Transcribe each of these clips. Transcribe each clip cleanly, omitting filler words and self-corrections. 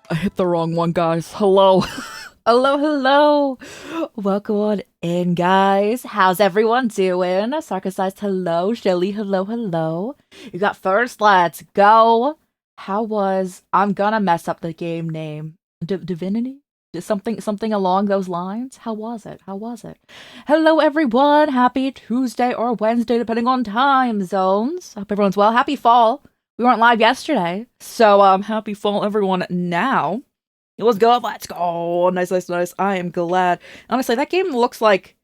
I hit the wrong one, guys. Hello. Hello, hello. Welcome on in, guys. How's everyone doing? Sarcasized hello. Shelly, hello, hello. You got first, let's go. How was... I'm gonna mess up the game name. Divinity? Something along those lines? How was it? How was it? Hello, everyone. Happy Tuesday or Wednesday, depending on time zones. Hope everyone's well. Happy fall. We weren't live yesterday, so happy fall, everyone. Now, let's go. Let's go. Nice, nice, nice. I am glad. Honestly, that game looks like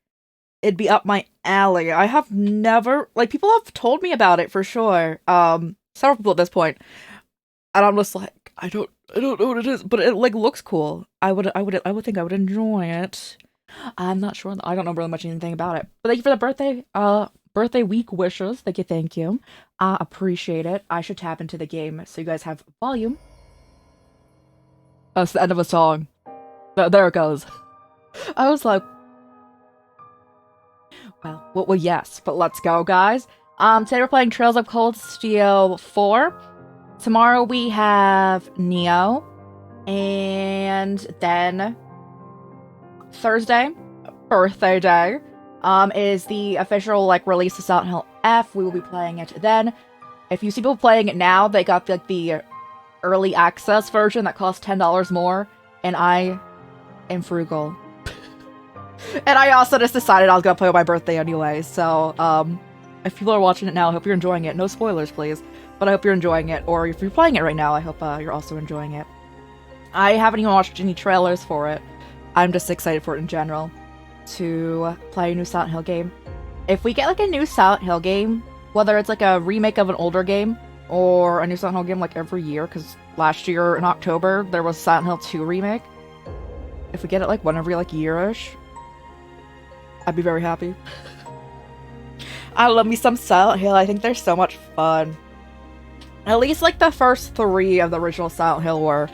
it'd be up my alley. I have never people have told me about it for sure. Several people at this point, and I'm just like, I don't know what it is, but it looks cool. I would think I would enjoy it. I'm not sure. I don't know really much anything about it. But thank you for the birthday week wishes. Thank you. I appreciate it. I should tap into the game so you guys have volume. That's the end of a song. There it goes. I was like, well, yes, but let's go, guys. Today we're playing Trails of Cold Steel 4. Tomorrow we have Neo, and then Thursday, birthday day, is the official release of Silent Hill F. We will be playing it then. If you see people playing it now, they got the early access version that costs $10 more, and I am frugal. And I also just decided I was gonna play on my birthday anyway, so if people are watching it now, I hope you're enjoying it. No spoilers, please, but I hope you're enjoying it, or if you're playing it right now, I hope you're also enjoying it. I haven't even watched any trailers for it. I'm just excited for it in general to play a new Silent Hill game. If we get a new Silent Hill game, whether it's a remake of an older game or a new Silent Hill game every year, because last year in October there was Silent Hill 2 remake. If we get it one every year-ish, I'd be very happy. I love me some Silent Hill. I think they're so much fun. At least the first 3 of the original Silent Hill were.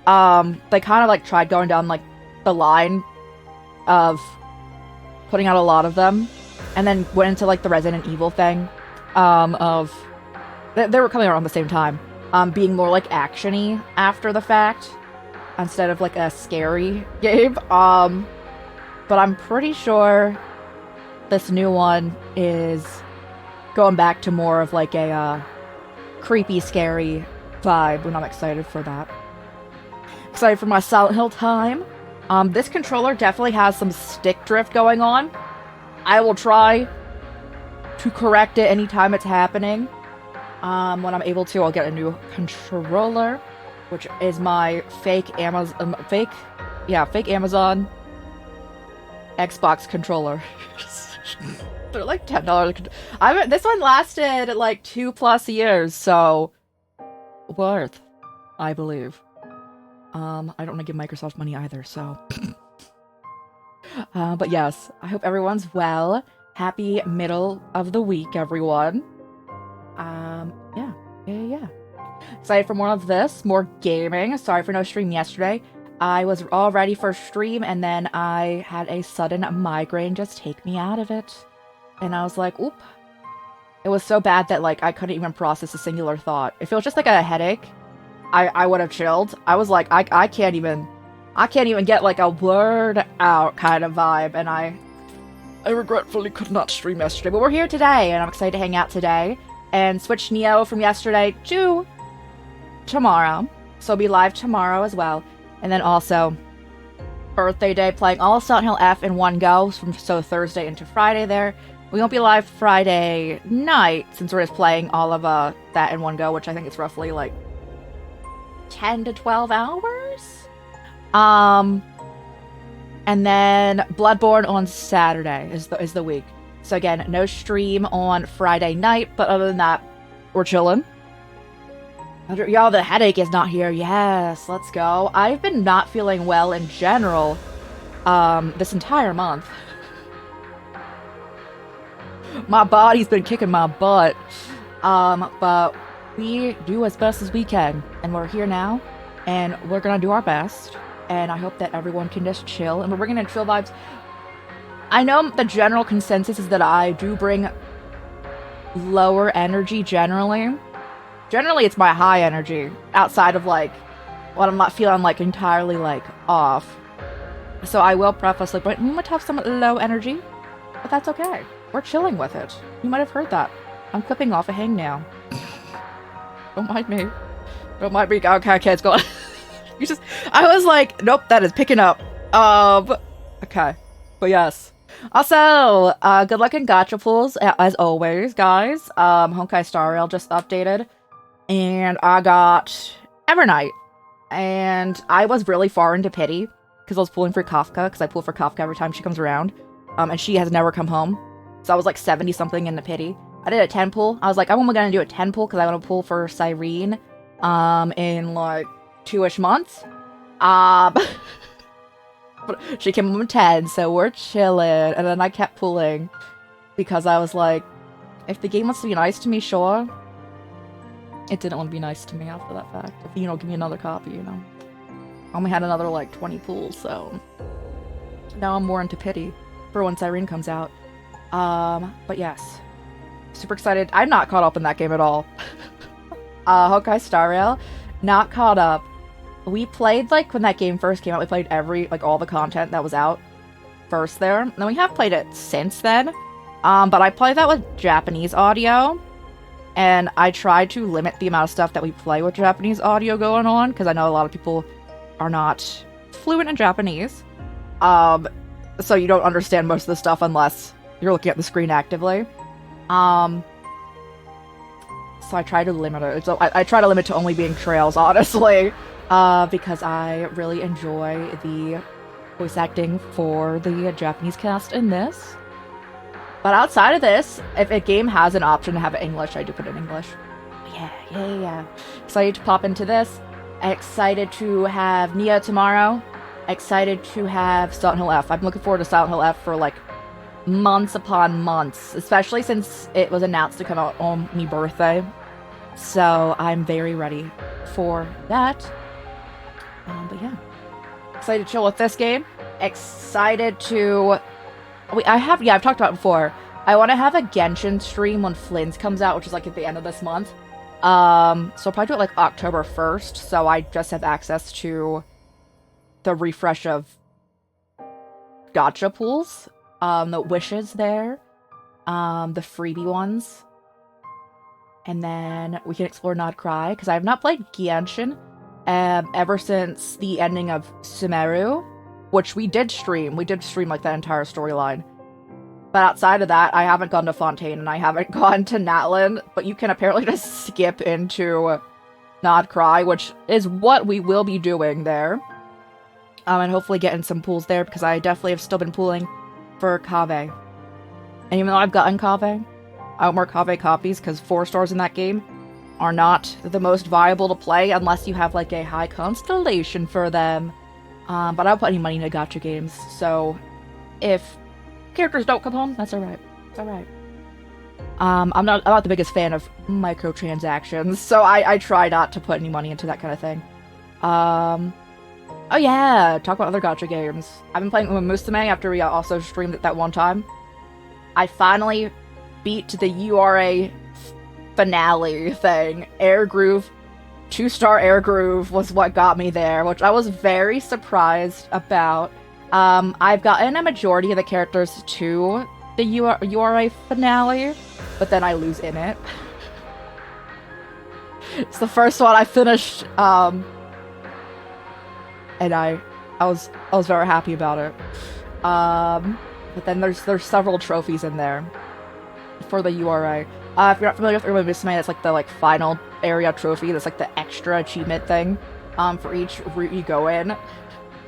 They kind of tried going down the line of putting out a lot of them, and then went into the Resident Evil thing, of they were coming around the same time, being more action-y after the fact instead of a scary game. But I'm pretty sure this new one is going back to more of a creepy, scary vibe, and I'm excited for that. Excited for my Silent Hill time. This controller definitely has some stick drift going on. I will try to correct it anytime it's happening. When I'm able to, I'll get a new controller, which is my fake Amazon Xbox controller. They're $10. This one lasted 2+ years, so worth, I believe. I don't want to give Microsoft money either, so. But yes, I hope everyone's well. Happy middle of the week, everyone. Yeah. Excited for more of this, more gaming. Sorry for no stream yesterday. I was all ready for stream, and then I had a sudden migraine just take me out of it. And I was like, oop. It was so bad that I couldn't even process a singular thought. If it was just a headache, I would have chilled. I was like, I can't even get a word out kind of vibe, and I regretfully could not stream yesterday. But we're here today, and I'm excited to hang out today and switch Neo from yesterday to tomorrow. So I'll be live tomorrow as well. And then also birthday day, playing all of Silent Hill F in one go, so Thursday into Friday there. We won't be live Friday night since we're just playing all of that in one go, which I think is roughly 10 to 12 hours. And then Bloodborne on Saturday is the week. So again, no stream on Friday night, but other than that, we're chilling. Y'all, the headache is not here. Yes, let's go. I've been not feeling well in general, this entire month. My body's been kicking my butt. But we do as best as we can, and we're here now, and we're gonna do our best, and I hope that everyone can just chill, and we're bringing in chill vibes. I know the general consensus is that I do bring lower energy generally. Generally, it's my high energy, outside of when I'm not feeling like entirely like off. So I will preface like, but we might have some low energy, but that's okay. We're chilling with it. You might have heard that. I'm clipping off a hang now. Don't mind me. Don't mind me. Okay, it's going. You just. I was like, nope, that is picking up. Okay, but yes. Also, good luck in gacha pools as always, guys. Honkai Star Rail just updated, and I got Evernight, and I was really far into pity because I was pulling for Kafka because I pull for Kafka every time she comes around, and she has never come home. So I was like 70 something in the pity. I did a 10 pull. I was like, I'm only gonna do a 10 pull because I want to pull for Cyrene, in like 2-ish months. But she came home 10, so we're chilling. And then I kept pulling because I was like, if the game wants to be nice to me, sure. It didn't want to be nice to me after that fact. If, you know, give me another copy, you know. I only had another like 20 pulls, so now I'm more into pity for when Cyrene comes out. But yes. Super excited. I'm not caught up in that game at all. Honkai Star Rail, not caught up. We played, like, when that game first came out, we played all the content that was out first there. And then we have played it since then. But I played that with Japanese audio. And I tried to limit the amount of stuff that we play with Japanese audio going on, because I know a lot of people are not fluent in Japanese. So you don't understand most of the stuff unless you're looking at the screen actively. So I try to limit it. So I try to limit to only being trails, honestly. Because I really enjoy the voice acting for the Japanese cast in this. But outside of this, if a game has an option to have it English, I do put it in English. Yeah. Excited to pop into this. Excited to have Nioh tomorrow. Excited to have Silent Hill F. I'm looking forward to Silent Hill F for like months upon months, especially since it was announced to come out on my birthday. So I'm very ready for that. But yeah, excited to chill with this game. Excited to... I've talked about it before. I want to have a Genshin stream when Flynn's comes out, which is like at the end of this month. So I'll probably do it like October 1st, so I just have access to the refresh of gacha pools, the wishes there, the freebie ones. And then we can explore Not Cry, because I have not played Genshin ever since the ending of Sumeru, which we did stream. We did stream like that entire storyline. But outside of that, I haven't gone to Fontaine and I haven't gone to Natlan, but you can apparently just skip into Not Cry, which is what we will be doing there. And hopefully getting some pulls there, because I definitely have still been pulling for Kave. And even though I've gotten Kave, I want more Kave copies, because 4 stars in that game are not the most viable to play unless you have like a high constellation for them. But I don't put any money into gacha games, so if characters don't come home, that's alright. It's alright. I'm not the biggest fan of microtransactions, so I try not to put any money into that kind of thing. Oh yeah, talk about other gacha games. I've been playing Musume after we also streamed it that one time. I finally beat the URA finale thing. Air Groove, 2-star Air Groove was what got me there, which I was very surprised about. I've gotten a majority of the characters to the URA finale, but then I lose in it. It's the first one I finished, and I was very happy about it. But then there's several trophies in there for the URA. If you're not familiar with Urban Musume, that's like the final area trophy. That's like the extra achievement thing for each route you go in.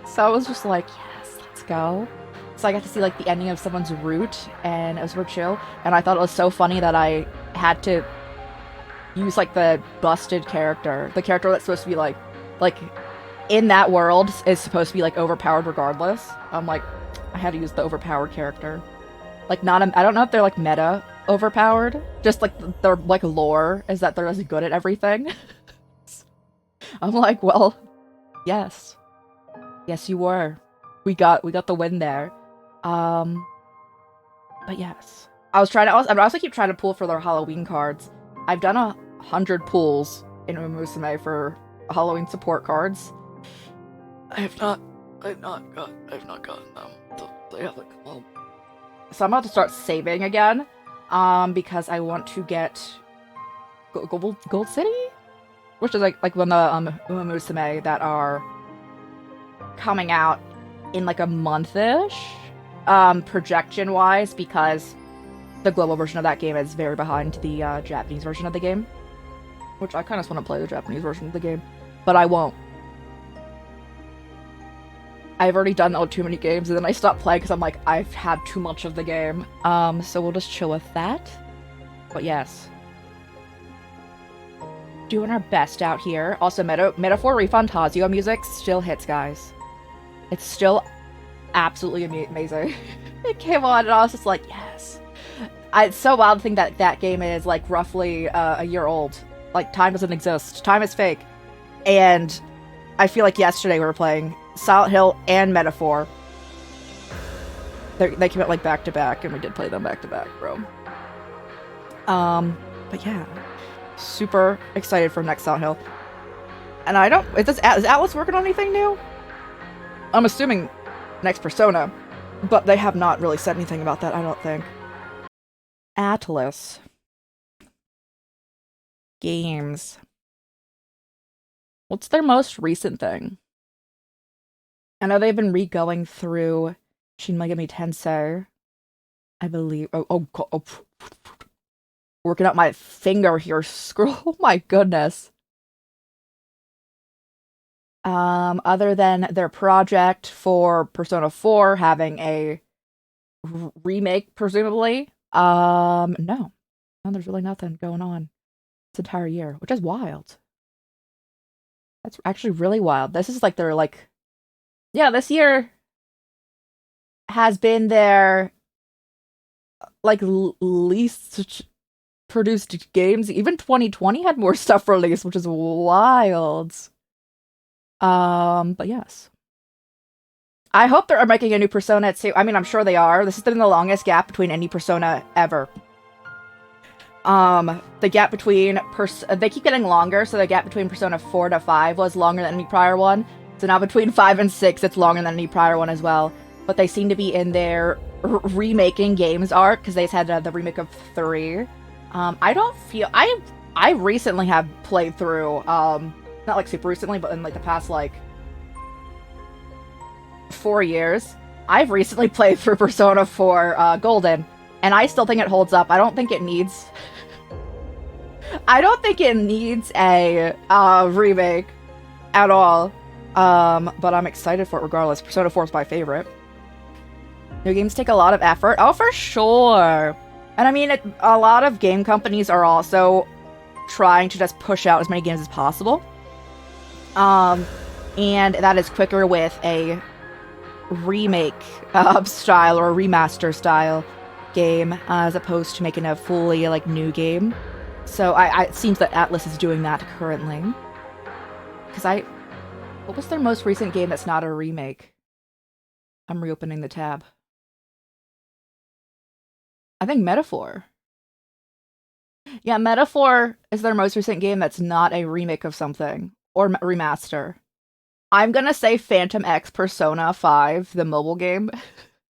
So I was just like, yes, let's go. So I got to see like the ending of someone's route, and it was super chill. And I thought it was so funny that I had to use like the busted character, the character that's supposed to be like in that world is supposed to be like overpowered regardless. I'm like, I had to use the overpowered character. Like I don't know if they're like meta overpowered, just like their like lore is that they're as good at everything. I'm like, well, yes you were. We got the win there. But yes, I also keep trying to pull for their Halloween cards. I've done 100 pulls in Musume for Halloween support cards. I've not gotten them. They haven't come up. So I'm about to start saving again, because I want to get Gold City, which is like when the Uma Musume that are coming out in like a month-ish, projection wise, because the global version of that game is very behind the Japanese version of the game, which I kind of want to play the Japanese version of the game, but I won't. I've already done too many games, and then I stopped playing because I'm like, I've had too much of the game. So we'll just chill with that. But yes. Doing our best out here. Also, Metaphor Refantasio music still hits, guys. It's still absolutely amazing. It came on, and I was just like, yes. It's so wild to think that that game is, like, roughly a year old. Like, time doesn't exist. Time is fake. And I feel like yesterday we were playing Silent Hill and Metaphor. They came out like back to back, and we did play them back to back, bro. But yeah, super excited for next Silent Hill. And I don't. Is Atlas working on anything new? I'm assuming next Persona, but they have not really said anything about that. I don't think. Atlas games. What's their most recent thing? I know they've been re-going through Shin Megami Tensei, I believe. Oh, working out my finger here. Scroll. Oh my goodness. Other than their project for Persona 4 having a remake, presumably, no, there's really nothing going on this entire year, which is wild. That's actually really wild. This is like their yeah, this year has been their least produced games. Even 2020 had more stuff released, which is wild. But yes. I hope they're making a new Persona too. I mean, I'm sure they are. This has been the longest gap between any Persona ever. The gap between they keep getting longer, so the gap between Persona 4 to 5 was longer than any prior one. So now between 5 and 6, it's longer than any prior one as well. But they seem to be in their remaking games arc, because they had the remake of 3. I don't feel... I recently have played through, not like super recently, but in like the past 4 years, I've recently played through Persona 4 Golden, and I still think it holds up. I don't think it needs... I don't think it needs a remake at all. But I'm excited for it regardless. Persona 4 is my favorite. New games take a lot of effort. Oh, for sure. And I mean, a lot of game companies are also trying to just push out as many games as possible. And that is quicker with a remake style or a remaster style game as opposed to making a fully new game. So it seems that Atlas is doing that currently. Because what was their most recent game that's not a remake? I'm reopening the tab. I think Metaphor. Yeah, Metaphor is their most recent game that's not a remake of something. Or remaster. I'm gonna say Phantom X Persona 5, the mobile game,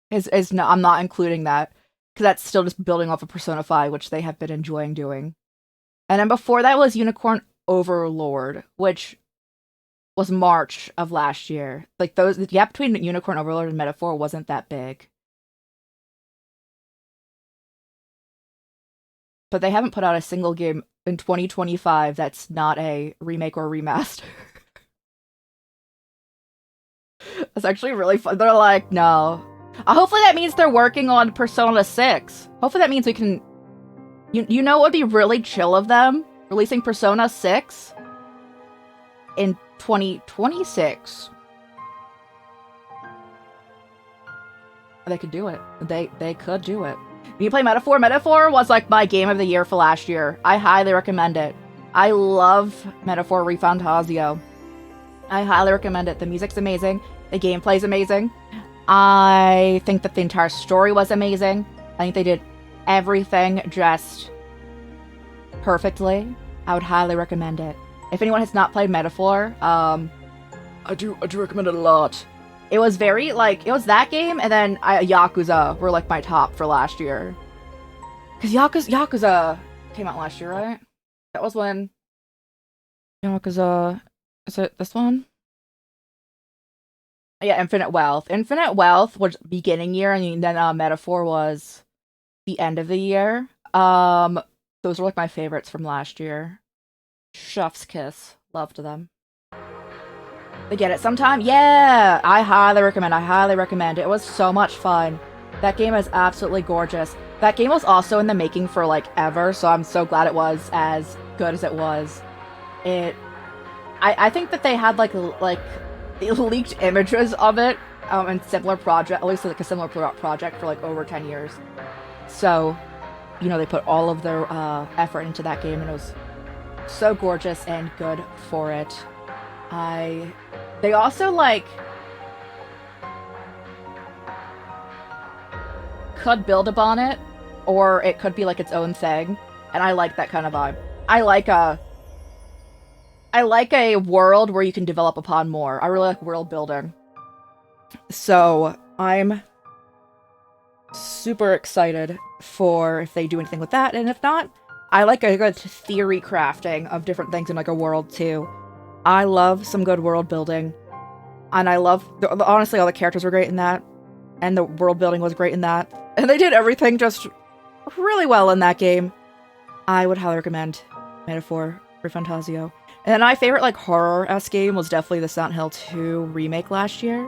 is no, I'm not including that. Because that's still just building off of Persona 5, which they have been enjoying doing. And then before that was Unicorn Overlord, which was March of last year. The gap between Unicorn Overlord and Metaphor wasn't that big. But they haven't put out a single game in 2025 that's not a remake or remaster. That's actually really fun. They're like, no. Hopefully that means they're working on Persona 6. Hopefully that means we can... You know what would be really chill of them? Releasing Persona 6 in 2026. They could do it. They could do it. You play Metaphor? Metaphor was my game of the year for last year. I highly recommend it. I love Metaphor Refantasio. I highly recommend it. The music's amazing. The gameplay's amazing. I think that the entire story was amazing. I think they did everything just perfectly. I would highly recommend it. If anyone has not played Metaphor, I do recommend it a lot. It was very, like, it was that game, and then Yakuza were, like, my top for last year. Because Yakuza came out last year, right? That was when Yakuza... Is it this one? Yeah, Infinite Wealth. Infinite Wealth was beginning year, and then Metaphor was the end of the year. Those were, like, my favorites from last year. Chef's Kiss. Loved them. They get it sometime? Yeah! I highly recommend. It was so much fun. That game is absolutely gorgeous. That game was also in the making for, like, ever, so I'm so glad it was as good as it was. I think that they had, like leaked images of it, in similar project, at least, like, a similar project for, like, over 10 years. So, you know, they put all of their, effort into that game, and it was so gorgeous and good for it. They also, like, could build upon it, or it could be, like, its own thing, and I like that kind of vibe. I like a world where you can develop upon more. I really like world building. So, I'm super excited for if they do anything with that, and if not, I like a good theory crafting of different things in, like, a world, too. I love some good world building, and I love, honestly, all the characters were great in that, and the world building was great in that, and they did everything just really well in that game. I would highly recommend Metaphor for Fantasio. And then my favorite, like, horror-esque game was definitely the Silent Hill 2 remake last year.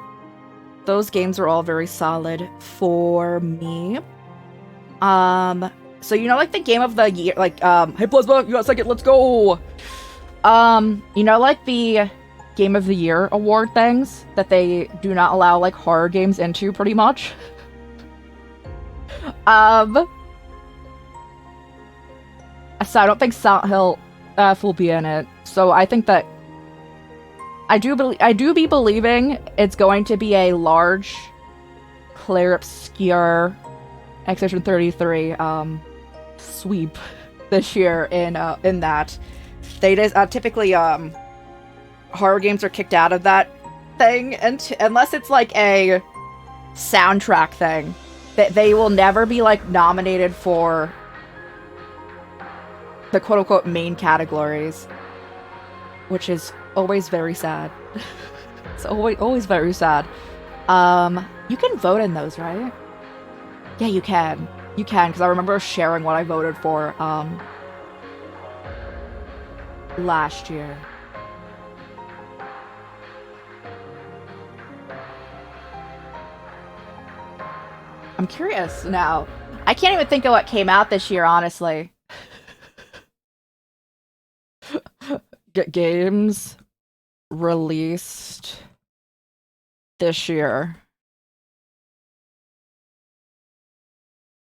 Those games were all very solid for me. So, you know, like, the game of the year, like, hey, Plasma, you got a second, let's go! You know, like, the Game of the Year award things that they do not allow, like, horror games into, pretty much? So I don't think Silent Hill will be in it. So I think that I do be believing it's going to be a large, clear, obscure Expedition 33 sweep this year in that. They just typically horror games are kicked out of that thing, and unless it's like a soundtrack thing, they will never be, like, nominated for the quote-unquote main categories, which is always very sad. It's always very sad. You can vote in those, right? Yeah, you can. You can, because I remember sharing what I voted for, last year. I'm curious now. I can't even think of what came out this year, honestly. Games released this year.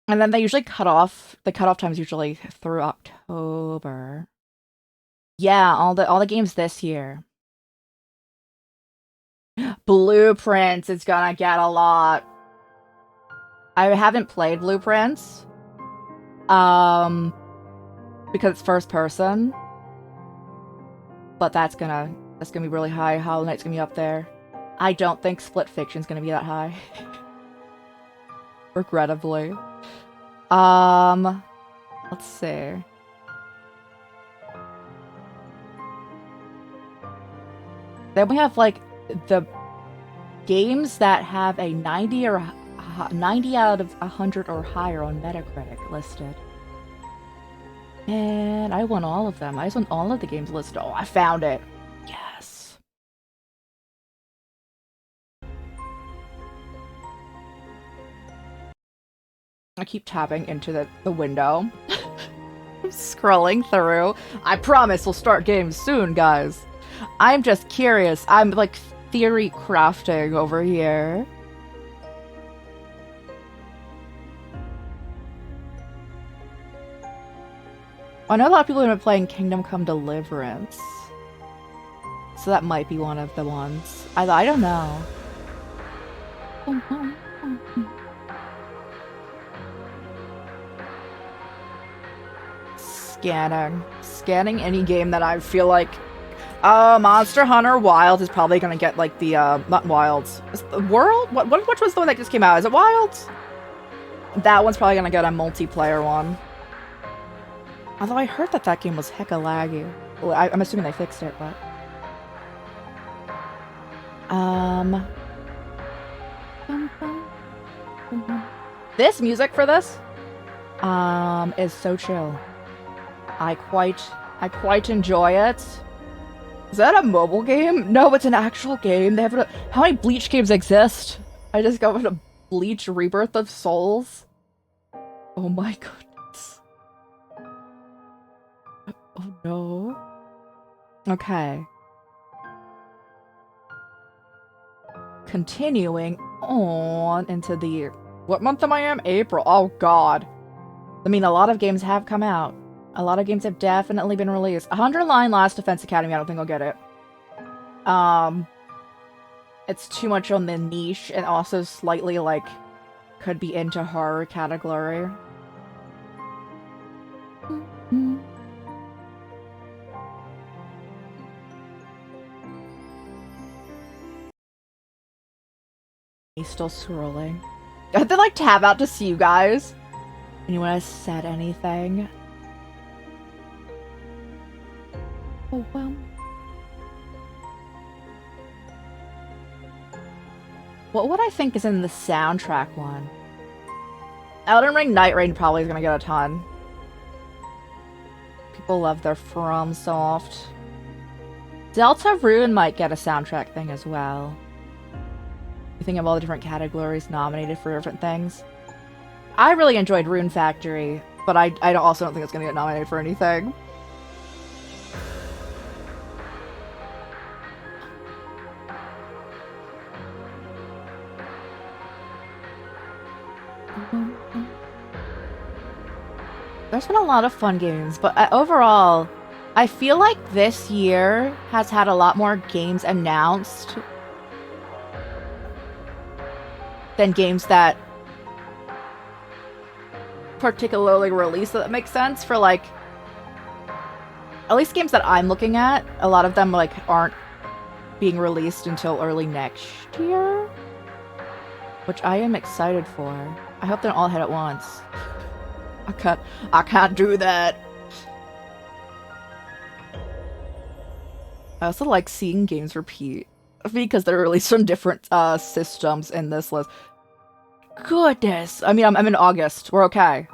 And then they usually the cutoff time is usually through October. Yeah, all the games this year. Blueprints is gonna get a lot. I haven't played Blueprints. Because it's first person. But that's gonna be really high. Hollow Knight's gonna be up there. I don't think Split Fiction's gonna be that high. Regrettably. Let's see. Then we have, like, the games that have a 90 out of 100 or higher on Metacritic listed. And I won all of them. I just won all of the games listed. Oh, I found it. Yes. I keep tapping into the window. I'm scrolling through. I promise we'll start games soon, guys. I'm just curious. I'm, like, theory crafting over here. I know a lot of people have been playing Kingdom Come Deliverance. So that might be one of the ones. I don't know. Scanning any game that I feel like Monster Hunter Wilds is probably gonna get like the not Wilds. Is the World? Which was the one that just came out? Is it Wilds? That one's probably gonna get a multiplayer one. Although I heard that that game was hecka laggy. Well, I'm assuming they fixed it, but this music for this is so chill. I quite enjoy it. Is that a mobile game? No, it's an actual game. They have how many Bleach games exist? I just got a Bleach Rebirth of Souls. Oh my goodness. Oh no. Okay. Continuing on into the year. What month am I in? April. Oh god. I mean, a lot of games have come out. A lot of games have definitely been released. 100 Line Last Defense Academy, I don't think I'll get it. It's too much on the niche and also slightly, like, could be into horror category. He's still scrolling. I have to, like, tab out to see you guys. Anyone has said anything? Oh, well. What would I think is in the soundtrack one? Elden Ring Night Rain probably is gonna get a ton. People love their FromSoft. Deltarune might get a soundtrack thing as well. You think of all the different categories nominated for different things. I really enjoyed Rune Factory, but I also don't think it's gonna get nominated for anything. There's been a lot of fun games, but overall, I feel like this year has had a lot more games announced than games that particularly released, if that makes sense. For like, at least games that I'm looking at, a lot of them like aren't being released until early next year, which I am excited for. I hope they don't all hit at once. I can't do that. I also like seeing games repeat because they're released on different systems in this list. Goodness. I mean, I'm in August. We're okay.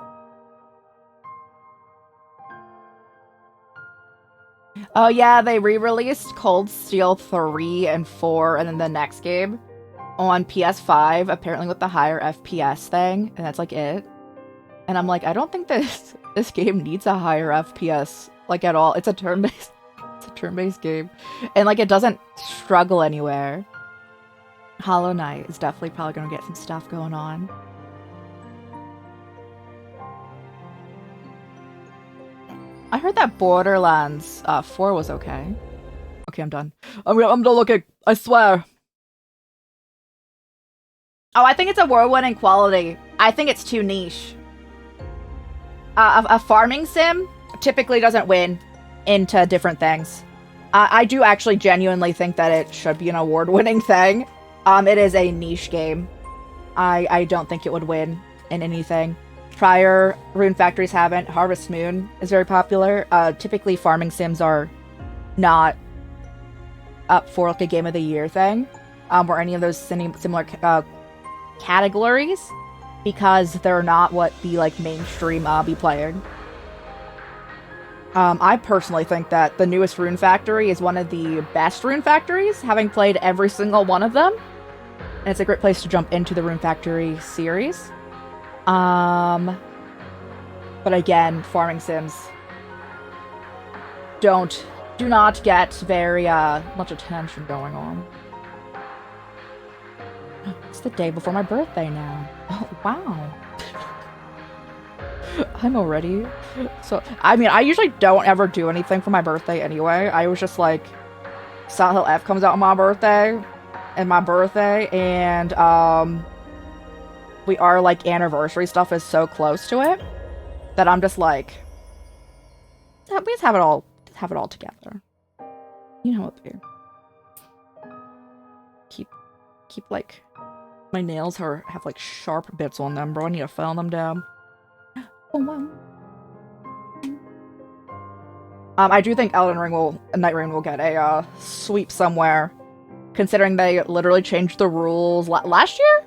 Oh yeah, they re-released Cold Steel 3 and 4 and then the next game on PS5, apparently with the higher FPS thing, and that's like it. And I'm like, I don't think this game needs a higher FPS, like, at all. It's a turn-based game. And, like, it doesn't struggle anywhere. Hollow Knight is definitely probably gonna get some stuff going on. I heard that Borderlands 4 was okay. Okay, I'm done. I'm done looking. I swear. Oh, I think it's a award-winning quality. I think it's too niche. A farming sim typically doesn't win into different things. I do actually genuinely think that it should be an award-winning thing. It is a niche game. I don't think it would win in anything. Prior Rune Factories haven't. Harvest Moon is very popular. Typically farming sims are not up for like a Game of the Year thing. Or any of those similar categories. Because they're not what the like mainstream be playing. I personally think that the newest Rune Factory is one of the best Rune Factories, having played every single one of them. And it's a great place to jump into the Rune Factory series. But again, farming sims do not get very much attention going on. It's the day before my birthday now. Oh, wow. I'm already... So, I mean, I usually don't ever do anything for my birthday anyway. I was just like, Silent Hill F comes out on my birthday, and we are, like, anniversary stuff is so close to it, that I'm just like, we just have it all together. You know what, babe? Keep like my nails have like sharp bits on them, bro. I need to file them down. I do think Night Rain will get a sweep somewhere, considering they literally changed the rules last year.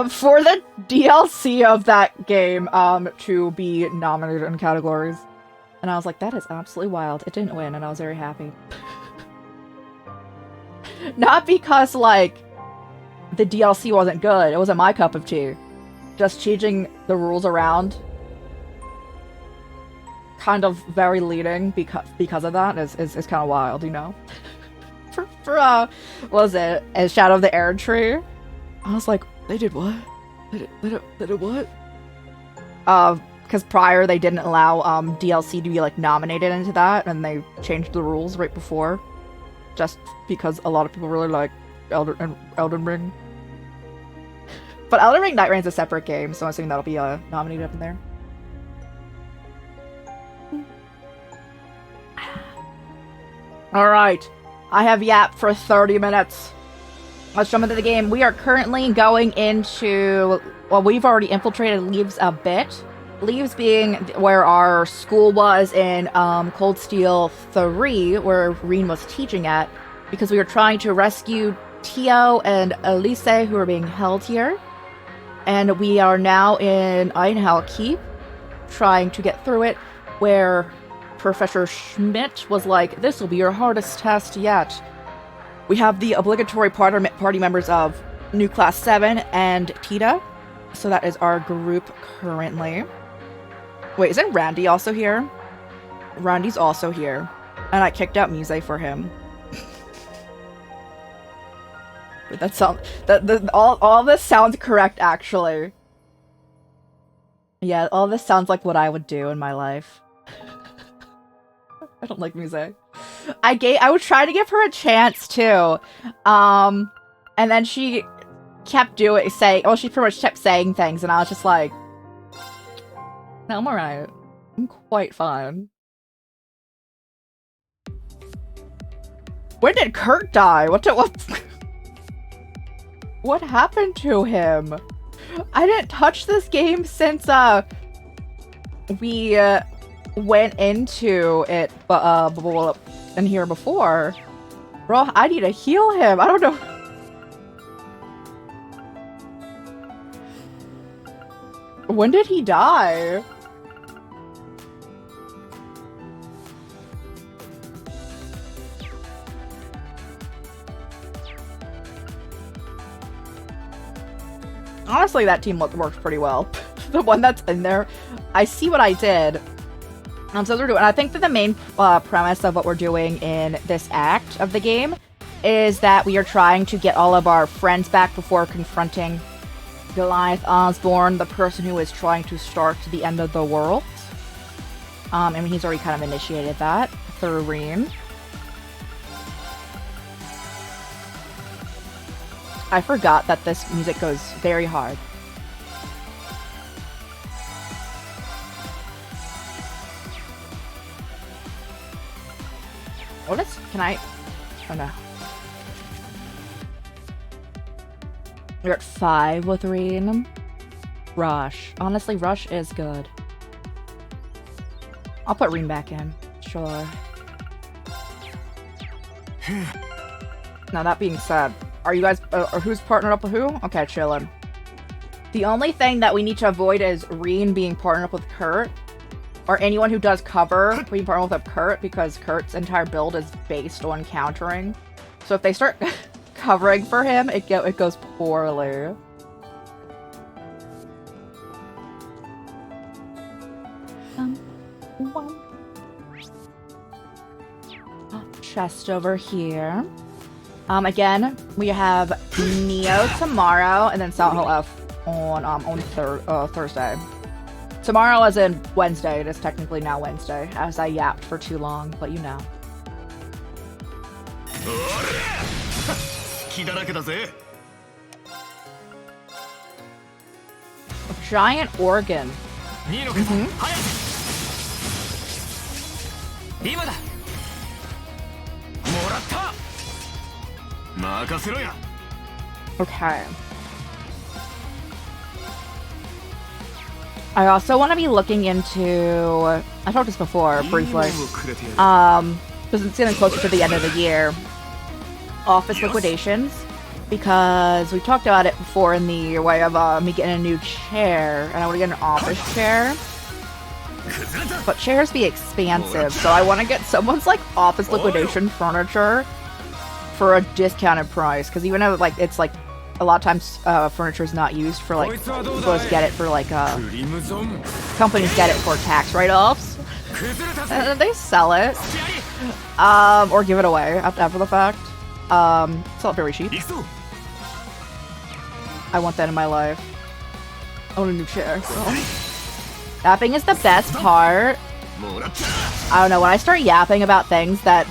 For the DLC of that game, to be nominated in categories, and I was like, that is absolutely wild. It didn't win, and I was very happy. Not because like the DLC wasn't good; it wasn't my cup of tea. Just changing the rules around, kind of very leading because of that is kind of wild, you know. for what was it? A Shadow of the Air Tree. I was like, they did what? They did what? Because prior they didn't allow DLC to be like nominated into that, and they changed the rules right before, just because a lot of people really like Elden Ring. But Elden Ring Night Rain is a separate game, so I'm assuming that'll be nominated up in there. Alright, I have yapped for 30 minutes. Let's jump into the game. We are currently going into... Well, we've already infiltrated Leaves a bit. Leaves being where our school was in Cold Steel 3, where Reen was teaching at, because we were trying to rescue Tio and Elise, who are being held here. And we are now in Einhal Keep, trying to get through it, where Professor Schmidt was like, this will be your hardest test yet. We have the obligatory party members of New Class 7 and Tita. So that is our group currently. Wait, isn't Randy also here? Randy's also here. And I kicked out Mise for him. That sound all this sounds correct, actually. Yeah, all this sounds like what I would do in my life. I don't like Mise. I would try to give her a chance too. And then she kept she pretty much kept saying things, and I was just like, no, I'm alright. I'm quite fine. When did Kurt die? What happened to him? I didn't touch this game since we went into it in here before. Bro, I need to heal him. I don't know. When did he die? Honestly, that team worked pretty well. The one that's in there, I see what I did. So we're doing. I think that the main premise of what we're doing in this act of the game is that we are trying to get all of our friends back before confronting Goliath Osborne, the person who is trying to start the end of the world. I mean, he's already kind of initiated that through Reen. I forgot that this music goes very hard. Can I? Oh no. We're at 5 with Reen. Rush. Honestly, Rush is good. I'll put Reen back in. Sure. Now, that being said, are you guys, who's partnered up with who? Okay, chillin'. The only thing that we need to avoid is Reen being partnered up with Kurt, or anyone who does cover being partnered with Kurt, because Kurt's entire build is based on countering. So if they start covering for him, it goes poorly. Chest over here. Again, we have Neo tomorrow, and then Silent Hill F on Thursday. Tomorrow as in Wednesday. It is technically now Wednesday, as I yapped for too long, but you know. A giant organ. Okay. I also want to be looking into... I talked this before, briefly. Because it's getting closer to the end of the year. Office liquidations. Because we talked about it before in the way of me getting a new chair. And I want to get an office chair. But chairs be expansive. So I want to get someone's, like, office liquidation furniture for a discounted price. Because even though, like, it's, like, a lot of times furniture is not used for, like, people just get it for, like, companies get it for tax write-offs. And they sell it. Or give it away after the fact. Sell it very cheap. I want that in my life. I want a new chair. So. Yapping is the best part. I don't know, when I start yapping about things that...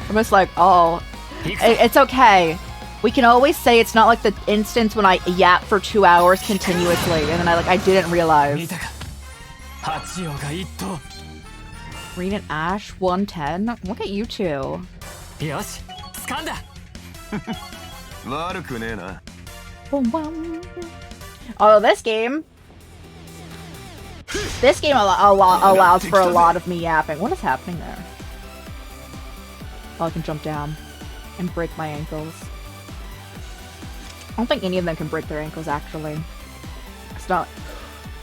I'm just like, oh, it's okay. We can always say it's not like the instance when I yap for 2 hours continuously, and then I didn't realize. Green and Ash, 110? Look at you two. Oh, this game allows for a lot of me yapping. What is happening there? Oh, I can jump down and break my ankles. I don't think any of them can break their ankles, actually. It's not...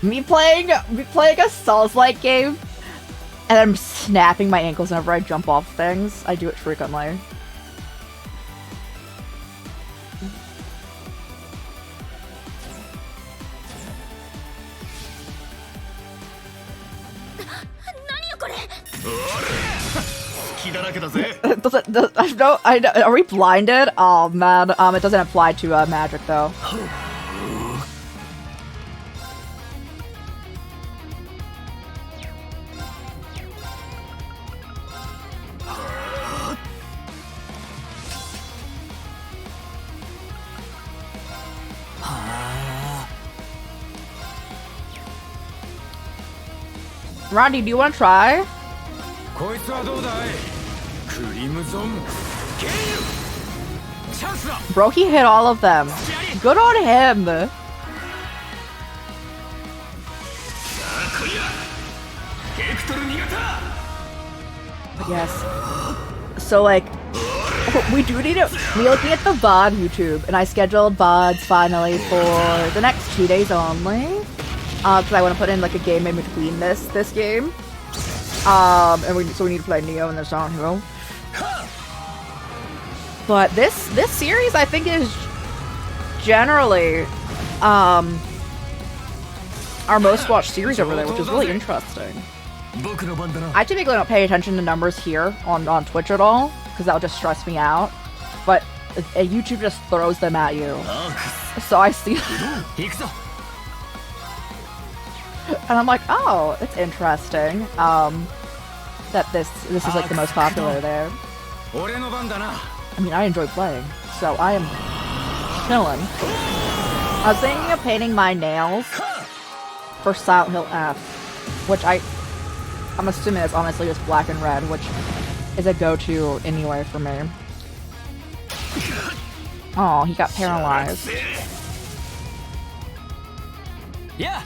Me playing a Souls-like game, and I'm snapping my ankles whenever I jump off things. I do it frequently. Are we blinded? Oh man, it doesn't apply to magic though. Rodney, do you want to try? Bro, he hit all of them. Good on him. Yes. So, like, we do need to... We're looking at the VOD YouTube, and I scheduled VODs finally for the next 2 days only. Because I want to put in, like, a game in between this game. And we need to play Neo and the Silent Hero. But this series, I think, is generally our most watched series over there, which is really interesting. I typically don't pay attention to numbers here on Twitch at all, because that would just stress me out. But YouTube just throws them at you. So I see... And I'm like, oh, it's interesting. That this is like the most popular there. I mean, I enjoy playing, so I am chilling. I was thinking of painting my nails for Silent Hill F, which I'm assuming is honestly just black and red, which is a go-to anyway for me. Oh, he got paralyzed. Yeah.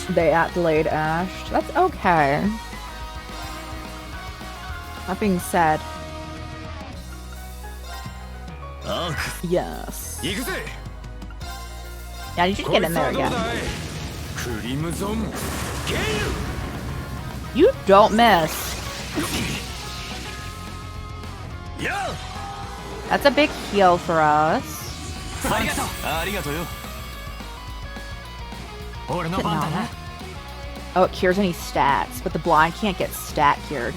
They delayed Ash. That's okay. That being said... Yes. Yeah, you should get in there again. You don't miss. That's a big heal for us. Oh, it cures any stats, but the blind can't get stat cured.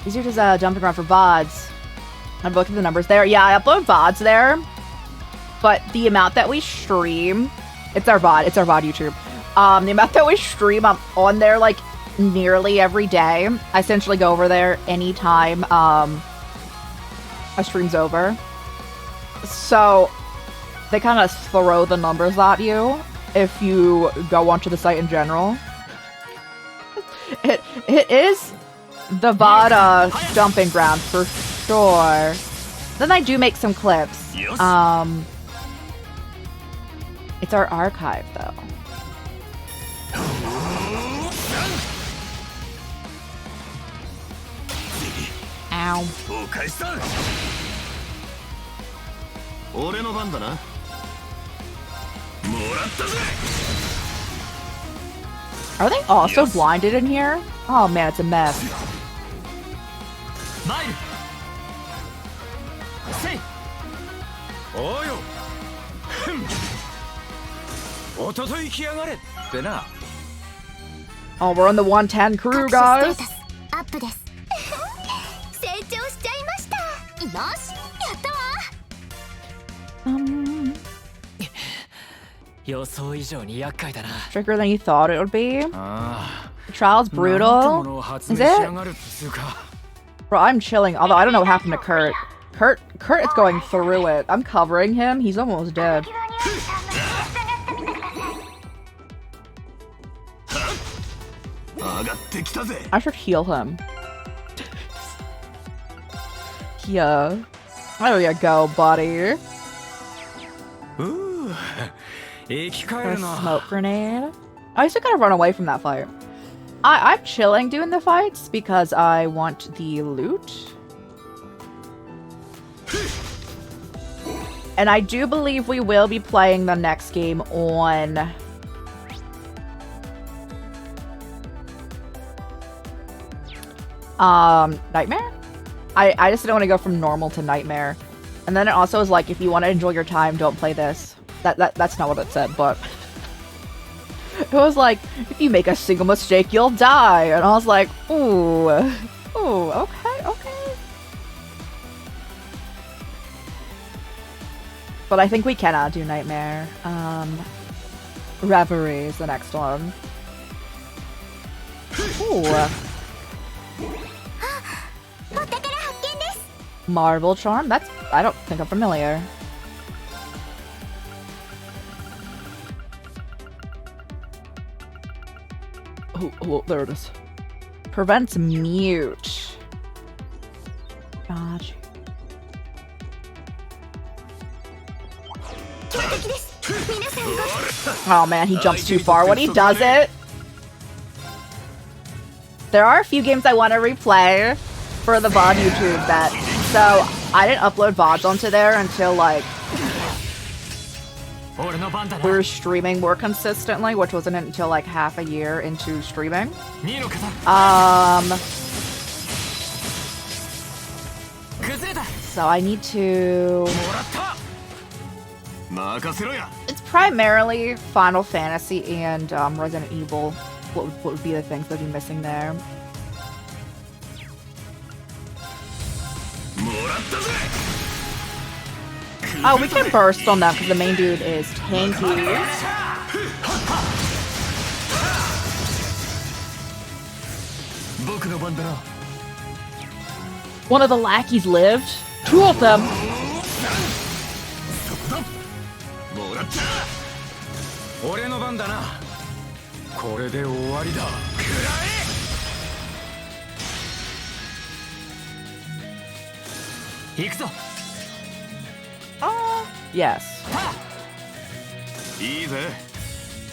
These are just jumping around for VODs. I'm looking at the numbers there. Yeah, I upload VODs there, but the amount that we stream, it's our VOD YouTube. The amount that we stream, I'm on there like nearly every day. I essentially go over there anytime a stream's over. So they kind of throw the numbers at you if you go onto the site in general. It is the VOD dumping ground for sure. Then I do make some clips. It's our archive though. Ow. Are they also blinded in here? Oh man, it's a mess. Oh, we're on the 110 crew, guys. Trickier than you thought it would be. The trial's brutal. Is it? Bro, I'm chilling. Although I don't know what happened to Kurt. Kurt is going through it. I'm covering him. He's almost dead. I should heal him. Yeah. There you go, buddy. A smoke grenade. I still gotta run away from that fight. I'm chilling doing the fights because I want the loot. And I do believe we will be playing the next game on... Nightmare? I just didn't want to go from normal to Nightmare. And then it also is like, if you want to enjoy your time, don't play this. That's not what it said, but... It was like, if you make a single mistake, you'll die. And I was like, ooh. Ooh, okay. But I think we cannot do Nightmare. Reverie is the next one. Ooh. Marble Charm? I don't think I'm familiar. Oh, there it is. Prevents mute. Gotcha. Oh man, he jumps too far when he does it. There are a few games I want to replay for the VOD YouTube that... So, I didn't upload VODs onto there until like... we were streaming more consistently, which wasn't until like half a year into streaming. So I need to... It's primarily Final Fantasy and Resident Evil. What would be the things that'd be missing there? Oh, we can burst on them because the main dude is tanky. One of the lackeys lived. Two of them. Yes.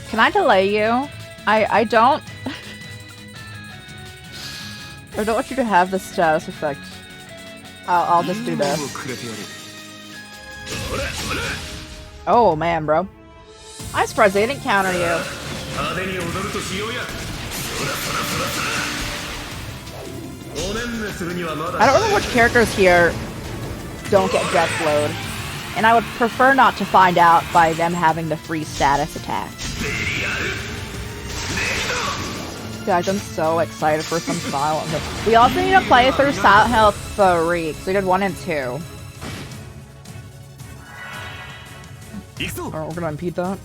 Can I delay you? I don't... I don't want you to have the status effect. I'll just do this. Oh man, bro. I'm surprised they didn't counter you. I don't know which characters here don't get death flowed. And I would prefer not to find out by them having the free status attack. Guys, I'm so excited for some Silent Hill. We also need to play through Silent Hill 3, because we did 1 and 2. Alright, we're gonna impede that.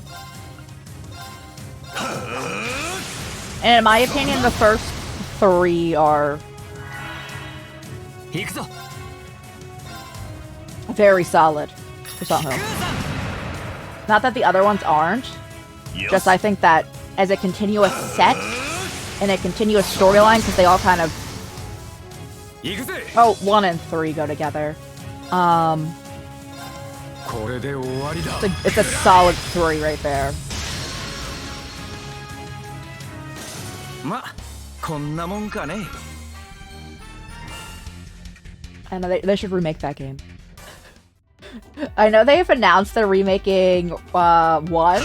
And in my opinion, the first 3 are very solid for Sahu. Not that the other ones aren't, just I think that as a continuous set and a continuous storyline, because they all kind of... Oh, 1 and 3 go together. It's a solid 3 right there. I know they should remake that game. I know they've announced they're remaking 1.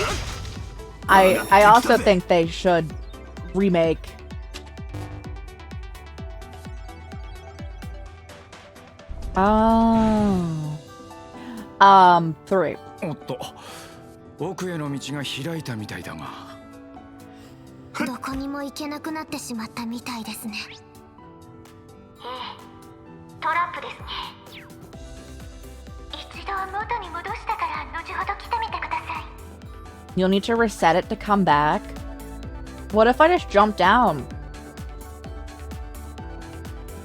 I also think they should remake... Oh... 3. 奥への道が開いたみたいだが。どこにも行けなくなってしまったみたいですね。ええ、トラップですね。一度元に戻したから後ほど来てみてください。You'll need to reset it to come back. What if I just jump down?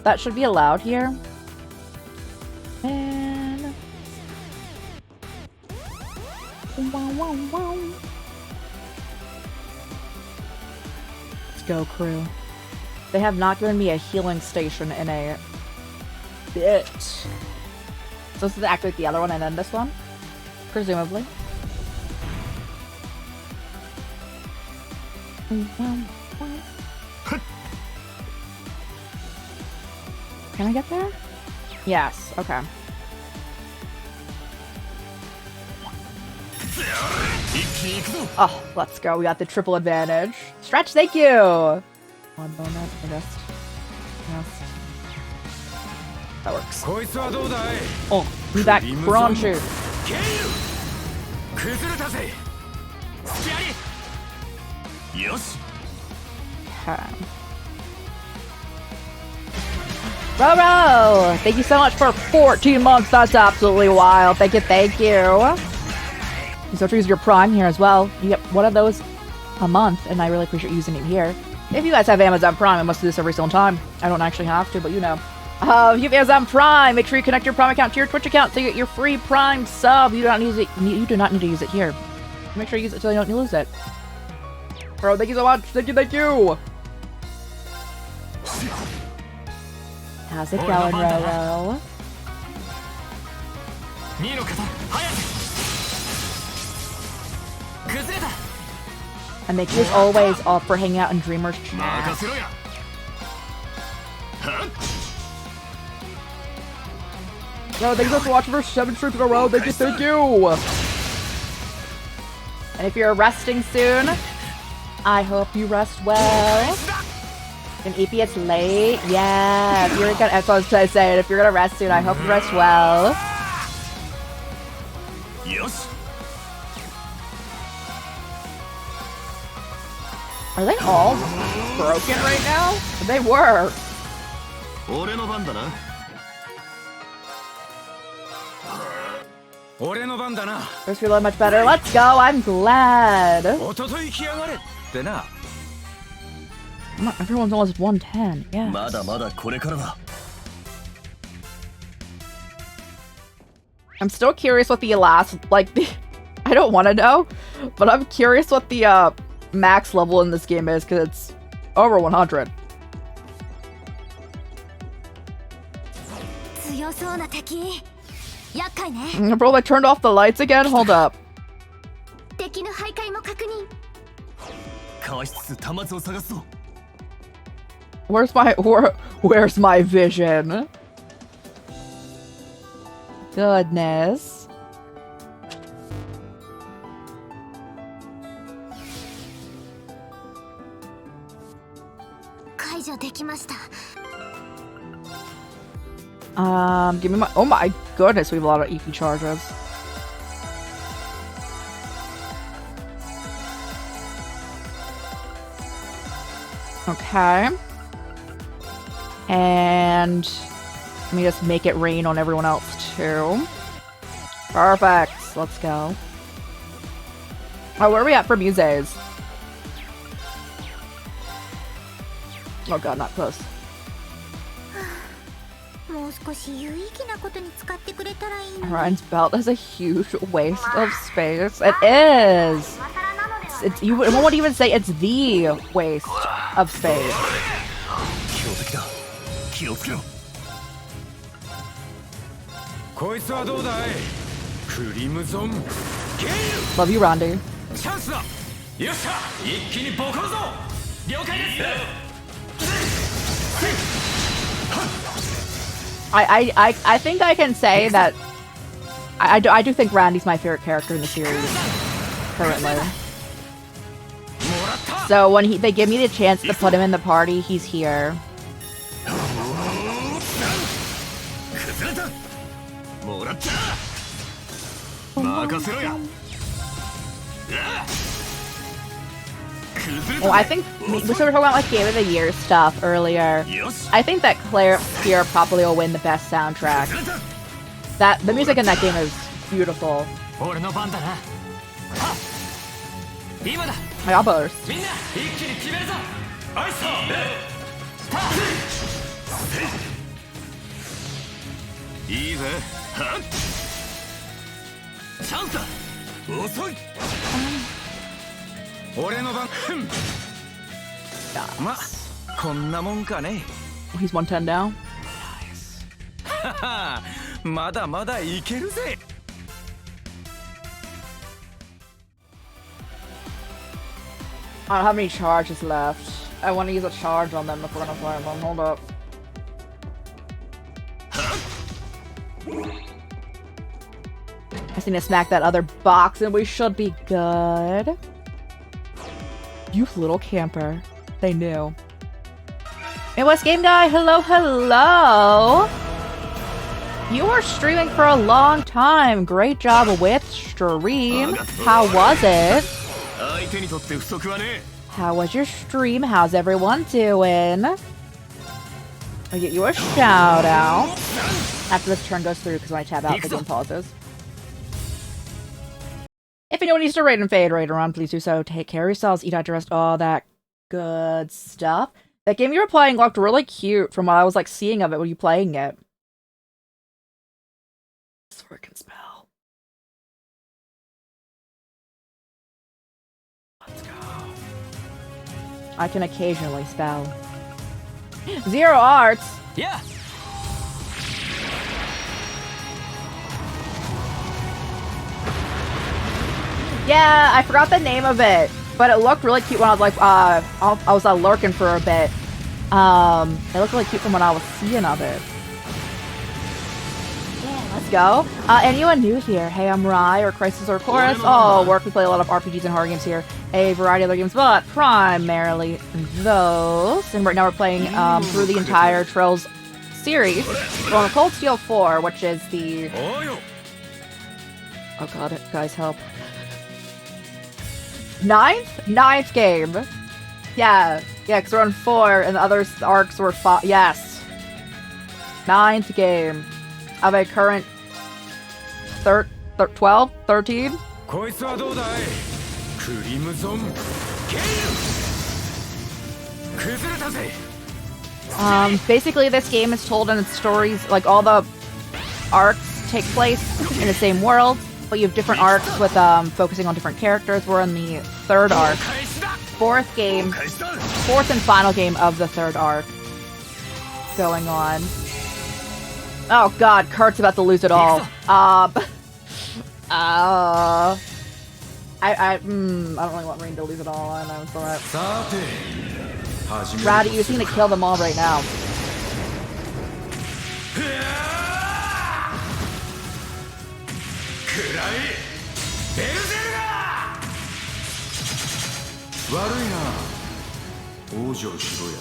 That should be allowed here. And... Wow, wow, wow. Let's go, crew. They have not given me a healing station in a bit. So this is activate the other one and then this one? Presumably. Can I get there? Yes, okay. Oh, let's go. We got the triple advantage. Stretch, thank you! 1 moment, I just... Yes. That works. Oh, be back, Cruncher. Okay. Roro! Thank you so much for 14 months. That's absolutely wild. Thank you, thank you. You still use your Prime here as well. You get one of those a month, and I really appreciate using it here. If you guys have Amazon Prime, I must do this every single time. I don't actually have to, but you know. If you have Amazon Prime, make sure you connect your Prime account to your Twitch account so you get your free Prime sub. You do not need to use it here. Make sure you use it so you don't lose it. Bro, thank you so much. Thank you, thank you. How's it going, Roro? And thank you as always all for hanging out in Dreamer's chat. Yo, thank you for watching for 7 streams in a row. Thank you, thank you. And if you're resting soon, I hope you rest well. And EP, it's late. Yeah, if you're gonna, that's what I was trying to say. If you're gonna rest soon, I hope you rest well. Yes. Are they all broken right now? They were. First reload much better. Let's go. I'm glad. Everyone's almost 110. Yeah. I'm still curious what the last, like, I don't want to know, but I'm curious what the max level in this game is, because it's over 100. Bro, they turned off the lights again? Hold up. Where's my vision? Goodness. Give me my, oh my goodness, we have a lot of EP charges. Okay. And let me just make it rain on everyone else too. Perfect. Let's go. Oh, where are we at for muses? Oh god, not close. もう少し有意義なことに使ってくれたらいいのに。 Ryan's belt is a huge waste of space. It is! It's you won't even say it's the waste of space. 強敵だ。気をつけろ。こいつはどうだいクリムゾンゲイル Love you, Rondi. チャンスだよっしゃ一気にボコるぞ了解です I think I can say that I do think Randy's my favorite character in the series currently. So when they give me the chance to put him in the party, he's here. 崩れた。もらった任せろや。Well, I think we were talking about like Game of the Year stuff earlier. I think that Claire here probably will win the best soundtrack. That the music in that game is beautiful. 俺の番だなはっ今だ My elbows. みんな一気に決めるぞアイスいいぜはっチャンスだ遅い俺の番まこんなもんかね He's 110 now. ははまだまだいけるぜ I don't have any charges left. I want to use a charge on them if we're gonna fire them. Hold up. I just need to smack that other box and we should be good. You little camper. They knew. Hey, what's game guy? Hello, hello! You were streaming for a long time. Great job with stream. How was it? 相手にとって不足はね。 How was your stream? How's everyone doing? I'll get you a shout out after this turn goes through because when I tab out, the game pauses. If anyone needs to raid and fade raid around, please do so. Take care of yourselves, eat out your rest, all that good stuff. That game you were playing looked really cute from what I was like seeing of it when you playing it. Sword can spell. Let's go. I can occasionally spell. Zero arts. Yeah. Yeah, I forgot the name of it, but it looked really cute when I was like, I was lurking for a bit. It looked really cute from when I was seeing of it. Yeah, let's go. Anyone new here? Hey, I'm Rai, or Crisis or Chorus. Oh, work. We play a lot of RPGs and horror games here. A variety of other games, but primarily those. And right now we're playing through the entire Trails series. We're on Cold Steel 4, which is the... Oh god, guys, help. Ninth game. Yeah, because we're on 4 and the other arcs were 5. Yes. 9th game of a current 12, 13. こいつはどうだいクリムゾンゲイル崩れたぜ Basically this game is told in its stories, like all the arcs take place in the same world, but you have different arcs with focusing on different characters. We're in the 3rd arc. 4th and final game of the 3rd arc going on. Oh god, Kurt's about to lose it all. I don't really want Rain to lose it all. I know, so that. Rowdy, you seem to kill them all right now.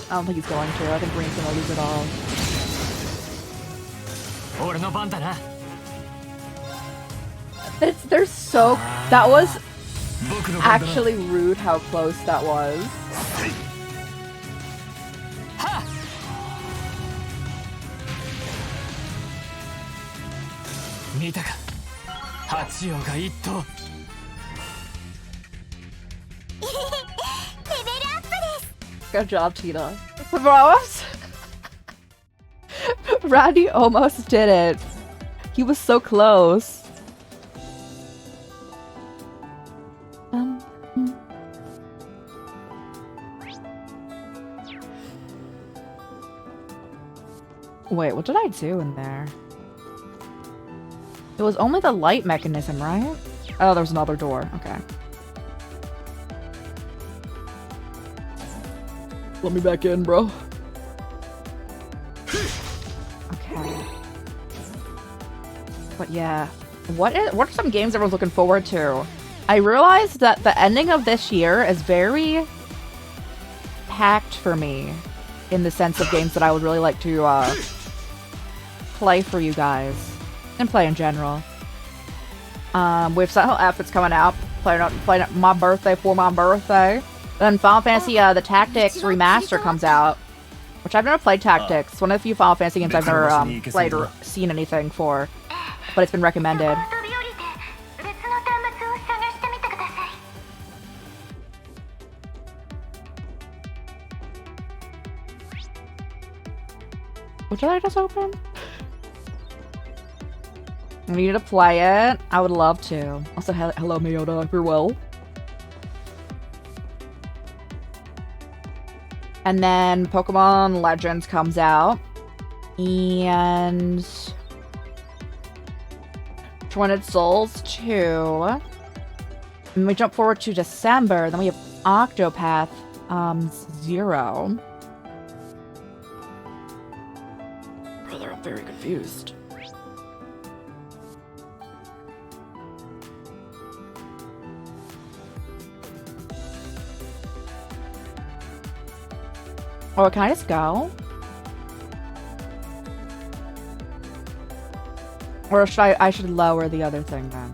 I don't think he's going to. I think Rain's gonna lose it all. 俺の番だな They're so... That was actually rude how close that was. 見たか八王が一頭 レベルアップです。 Good job, Tina. Bro, Randy almost did it. He was so close. Wait, what did I do in there? It was only the light mechanism, right? Oh, there's another door. Okay. Let me back in, bro. Okay. But yeah, what are some games everyone's looking forward to? I realized that the ending of this year is very packed for me in the sense of games that I would really like to play for you guys and play in general. We have Silent Hill F that's coming out, playing it my birthday for my birthday. Then Final Fantasy the Tactics Remaster comes out, which I've never played Tactics. It's one of the few Final Fantasy games I've never played or seen anything for, but it's been recommended. What did I just open? I need to play it. I would love to. Also, hello Miyota, if you're well. And then Pokemon Legends comes out. And Twined Souls 2. And we jump forward to December. Then we have Octopath 0. Brother, I'm very confused. Oh, can I just go? Or should I should lower the other thing then.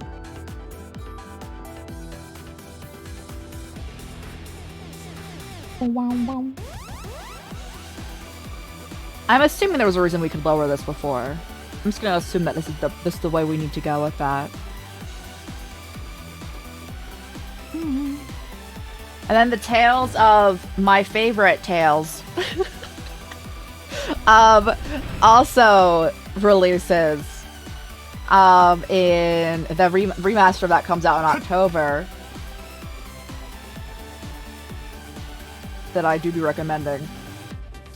I'm assuming there was a reason we could lower this before. I'm just gonna assume that this is the way we need to go with that. And then the tales of my favorite tales also releases in the remaster that comes out in October that I do be recommending.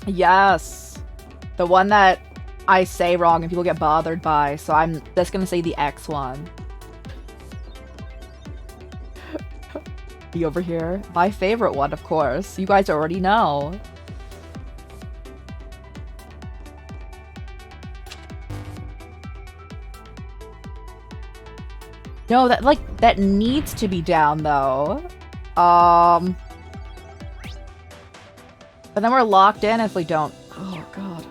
Yes, the one that I say wrong and people get bothered by, so I'm just gonna say the X one. Over here. My favorite one, of course. You guys already know. No, that needs to be down though. But then we're locked in if we don't. Oh god.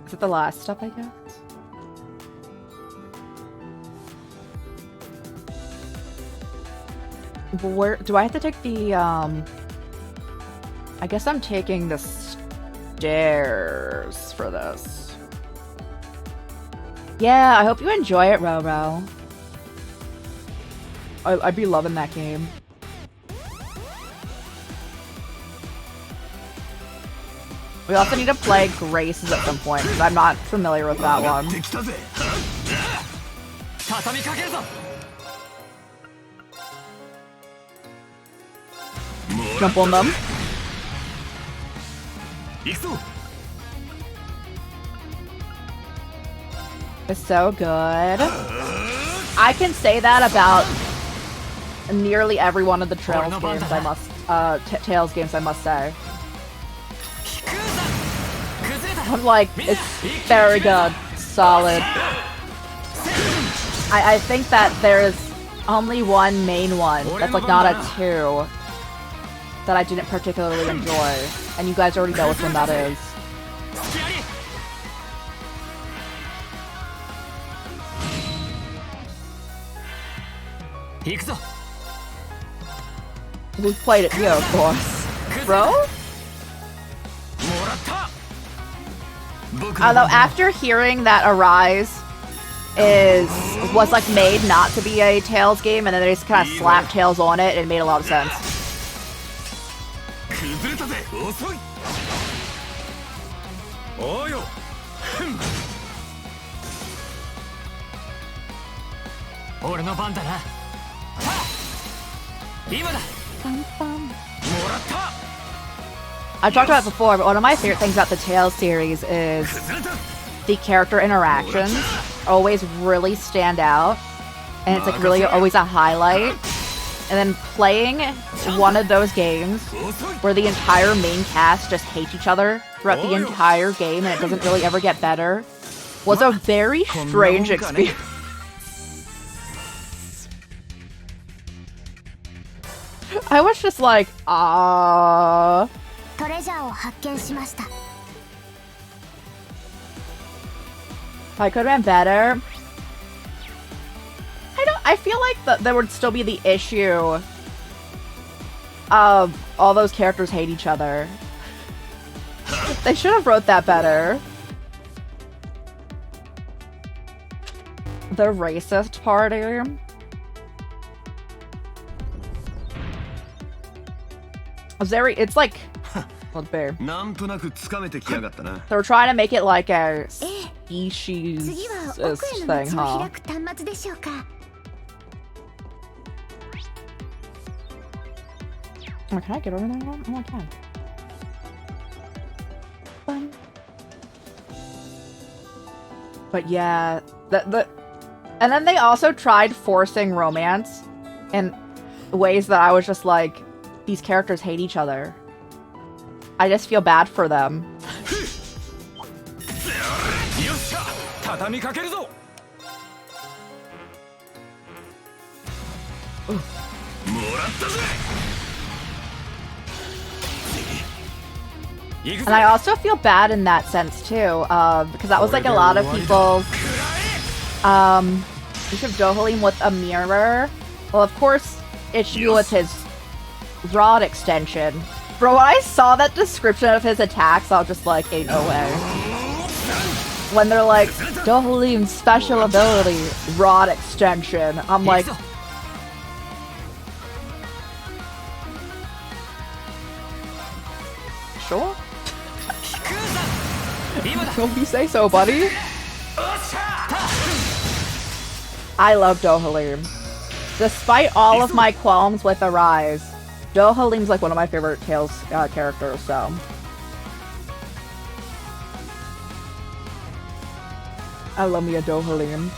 Is it the last step, I guess? Where do I have to take the I guess I'm taking the stairs for this. Yeah, I hope you enjoy it, Roro. I'd be loving that game. We also need to play Graces at some point, because I'm not familiar with that one. Jump on them. It's so good. I can say that about nearly every one of the Trails games I must Tales games I must say. I'm like, it's very good. Solid. I think that there's only one main one that's like not a 2 that I didn't particularly enjoy. And you guys already know which one that is. We played it here, of course. Bro? Although after hearing that Arise was like made not to be a Tails game, and then they just kind of slapped Tails on it, and it made a lot of sense. 崩れたぜ遅いおうよ俺の番だな。今だ。もらった。 I talked about it before, but one of my favorite things about the Tails series is 崩れた the character interactions always really stand out, and it's like really always a highlight. And then playing one of those games where the entire main cast just hates each other throughout the entire game and it doesn't really ever get better was a very strange experience. I was just like, トレジャーを発見しました。 I could have been better. I feel like there would still be the issue of all those characters hate each other. They should have wrote that better. The racist party. It's like let's be. なんとなくつかめてきやがったな They're trying to make it like a species 次は奥への thing, 道を huh? 開く端末でしょうか。 Oh, can I get over there now? Oh, I can. Fun. But yeah, and then they also tried forcing romance in ways that I was just like, these characters hate each other. I just feel bad for them. よっしゃ。畳みかけるぞ。もらったぜ And I also feel bad in that sense too, because that was like a lot of people's use of Dohalim with a mirror. Well, of course, Ichigo with his rod extension. Bro, when I saw that description of his attacks, I was just like, ain't no way. When they're like, Dohalim's special ability, rod extension, I'm like, sure? Don't you say so, buddy? I love Dohalim. Despite all of my qualms with Arise, Dohalim's like one of my favorite Tails characters, so. I love me a Dohalim.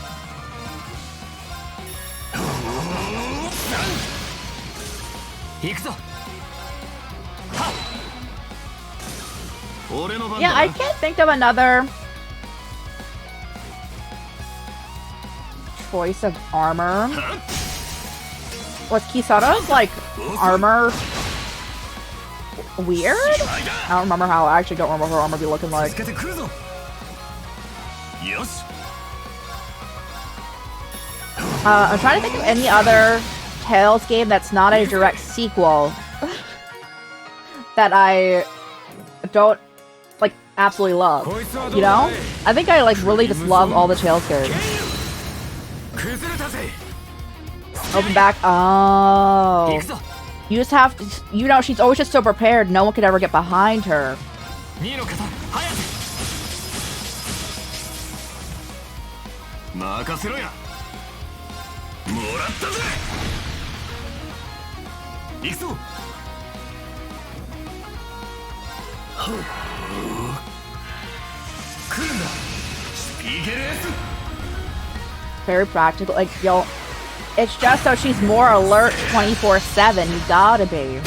Yeah, I can't think of another choice of armor. Was Kisara's like armor weird? I don't remember how. I actually don't remember her armor be looking like. つけてくるぞよし I'm trying to think of any other Tails game that's not a direct sequel that I don't like absolutely love. You know? I think I like really just love all the Tails games. 崩れたぜ。 Open back. Oh. You just have to, you know, she's always just so prepared. No one could ever get behind her. 2の方、早く。任せろやもらったぜ行くぞ来るんだスピーゲルエース Very practical. Like, yo, it's just so she's more alert 24/7. You gotta be.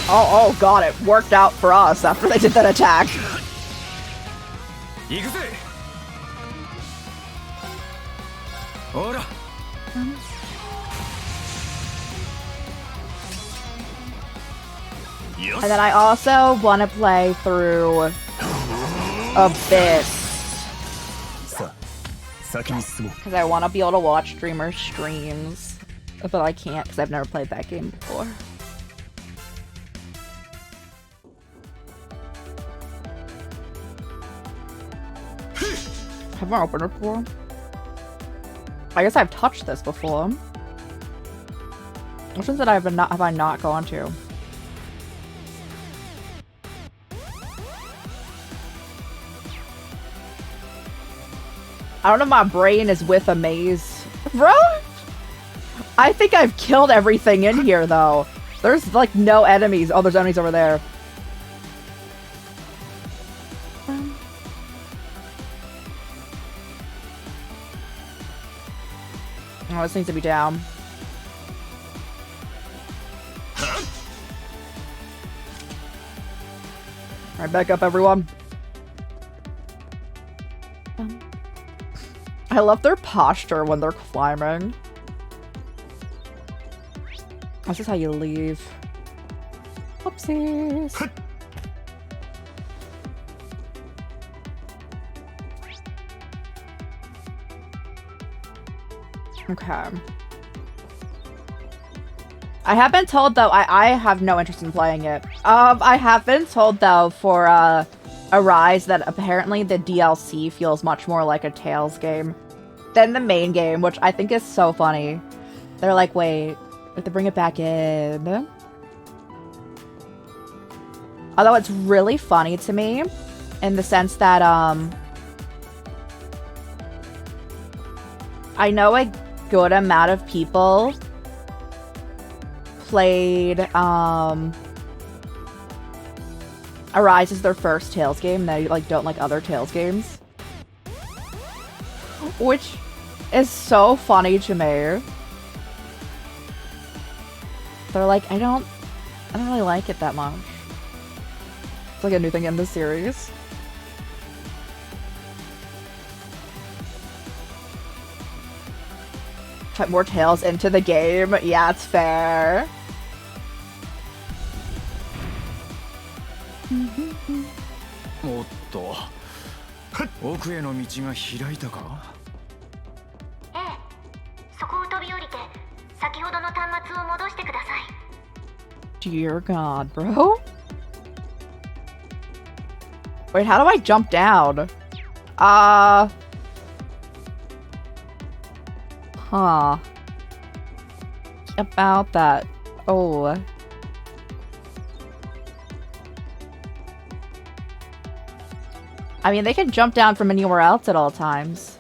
Oh, God, it worked out for us after they did that attack. 行くぜ。ほら。 And then I also want to play through Abyss. Because I want to be able to watch streamers' streams. but I can't because I've never played that game before. Have I opened it before? I guess I've touched this before. Which ones have I not gone to? I don't know if my brain is with a maze. Bro! I think I've killed everything in here, though. There's, like, no enemies. Oh, there's enemies over there. Oh, this needs to be down. Alright, back up, everyone. I love their posture when they're climbing. This is how you leave. Whoopsies. Okay. I have been told, though, I have no interest in playing it. I have been told, though, for Arise that apparently the DLC feels much more like a Tales game than the main game, which I think is so funny. They're like, wait, we have to bring it back in. Although it's really funny to me in the sense that, I know a good amount of people played Arise is their first Tales game. They like don't like other Tales games, which is so funny to me. They're like, I don't really like it that much. It's like a new thing in the series. Put more Tales into the game. Yeah, it's fair.おっと、奥への道が開いたか？ええ、そこを飛び降りて先ほどの端末を戻してください。 Dear God, bro. Wait, how do I jump down? Huh. About that. Oh. I mean, they can jump down from anywhere else at all times.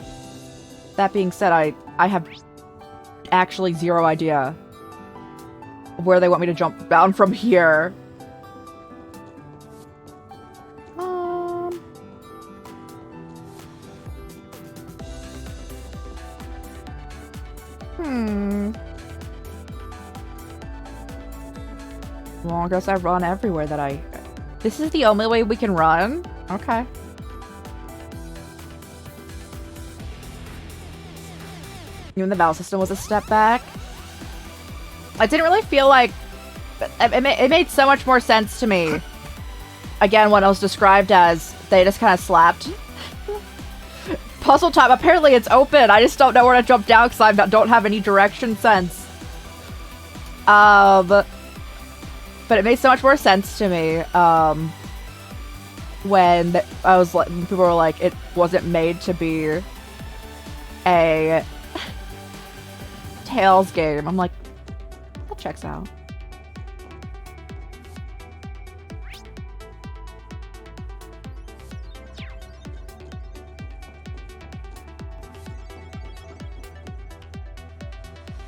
That being said, I have actually zero idea where they want me to jump down from here. Well, I guess I run everywhere that I... This is the only way we can run? Okay. Even the battle system was a step back. I didn't really feel like... It made so much more sense to me. Again, when it was described as they just kind of slapped. Puzzle time. Apparently it's open. I just don't know where to jump down because I don't have any direction sense. But it made so much more sense to me when I was like, people were like, it wasn't made to be a Tales game. I'm like, that checks out.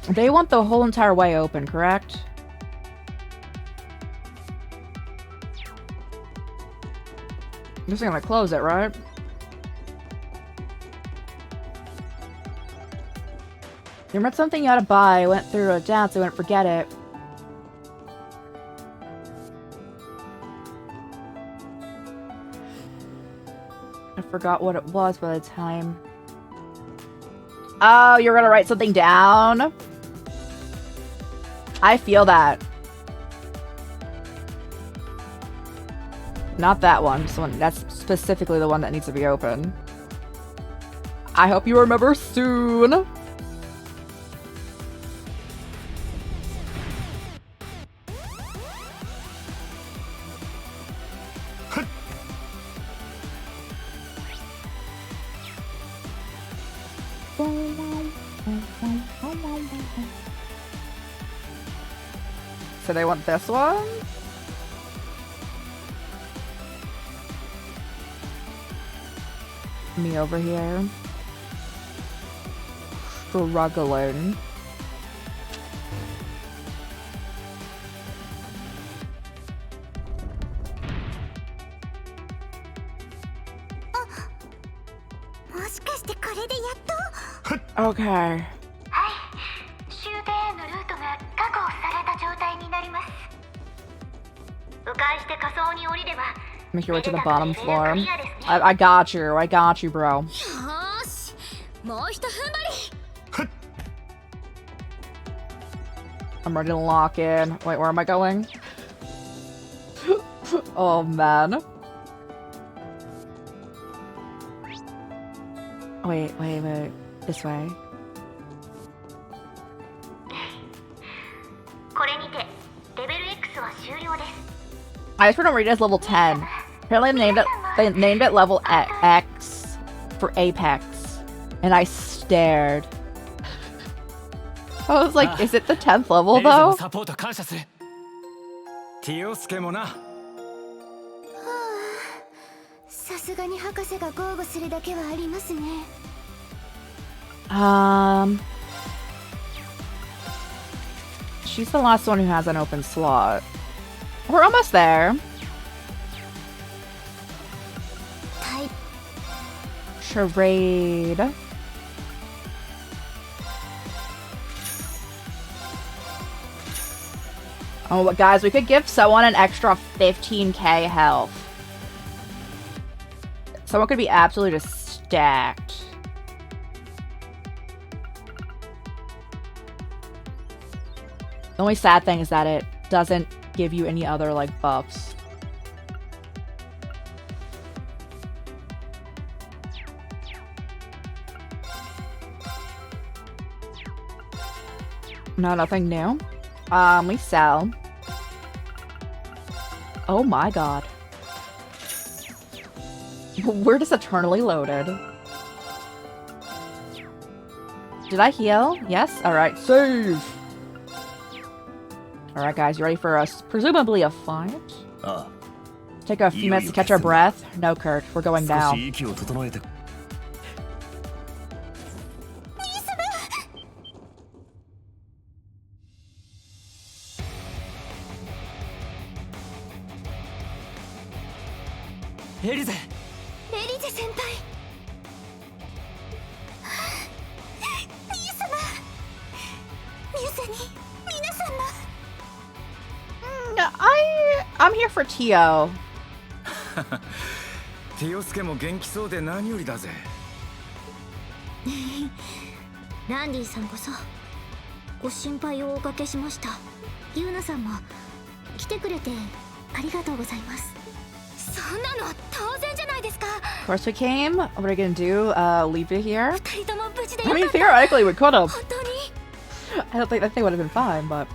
They want the whole entire way open, correct? I'm just gonna close it, right? You remember something you ought to buy, went through a dance, I wouldn't forget it. I forgot what it was by the time. Oh, you're gonna write something down? I feel that. Not that one. That's specifically the one that needs to be open. I hope you remember soon. So they want this one? Me over here. Struggling. Okay. はい、終点へのルートが確保された状態になります。迂回して仮想に降りれば Make your way to the bottom floor. I got you. I got you, bro. よーし、もうひと踏ん張り。 I'm ready to lock in. Wait, where am I going? Oh, man. Wait. This way. これにてレベル X は終了です。 I just want to read it as level 10. Apparently they named it level X for Apex. And I stared. I was like, is it the 10th level though? サポート感謝する。ティオスケもな。さすがに博士が豪語するだけはありますね。She's the last one who has an open slot. We're almost there. Type. Charade. Oh, but guys, we could give someone an extra 15k health. Someone could be absolutely just stacked. The only sad thing is that it doesn't give you any other, like, buffs. No, nothing new. We sell. Oh my god. We're just eternally loaded. Did I heal? Yes? Alright, save! Alright guys, you ready for us? Presumably a fight? Take a few minutes to catch our breath. No, Kurt, we're going down. Elise! エリゼ先輩。ミユ様。ミユさんに皆様。I'm here for Tio. ティオスケも元気そうで何よりだぜ。ランディさんこそご心配をおかけしました。ユーナさんも来てくれてありがとうございます。そんなの当然じゃないですか。Of course we came. What are we gonna do? Leave it here? 二人とも無事で I よ mean, かった。 theoretically we could have. 本当に。I think that thing would have been fine, but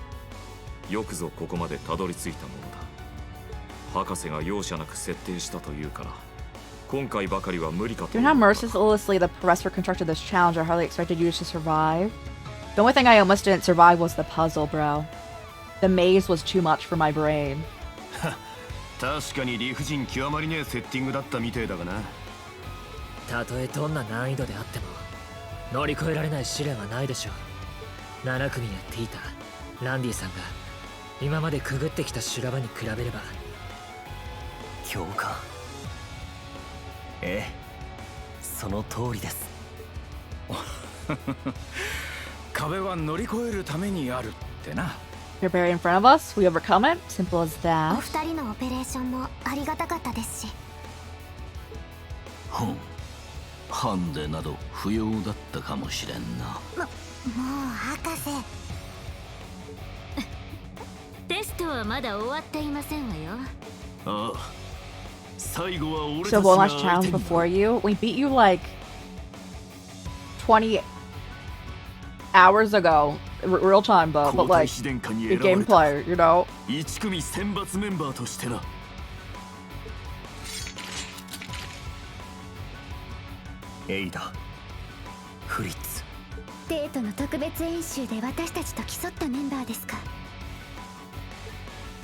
よくぞここまでたどり着いたものだ。博士が容赦なく設定したというから今回ばかりは無理かと。 given how mercilessly the professor constructed this challenge, I hardly expected you to survive. The only thing I almost didn't survive was the puzzle, bro. The maze was too much for my brain. 確かに理不尽極まりねえセッティングだったみてえだがな。たとえどんな難易度であっても乗り越えられない試練はないでしょう。7組やティータ、ランディさんが今までくぐってきた修羅場に比べれば。共感。ええ、その通りです。壁は乗り越えるためにあるってな。You're buried in front of us. We overcome it. Simple as お that. 二人のオペレーションもありがたかったですし。ハンデなど不要だったかもしれんな。もう博士。テストはまだ終わっていませんわよ。ああ、最後は俺たち So が one 相 last 手 challenge に。 before you. We beat you like 20 hours ago. Real time, but 交 like 代秘伝官に the 選ばれた gameplay, you know? 1組選抜メンバーとしてな。エイダ、フリッツ、デートの特別演習で私たちと競ったメンバーですか。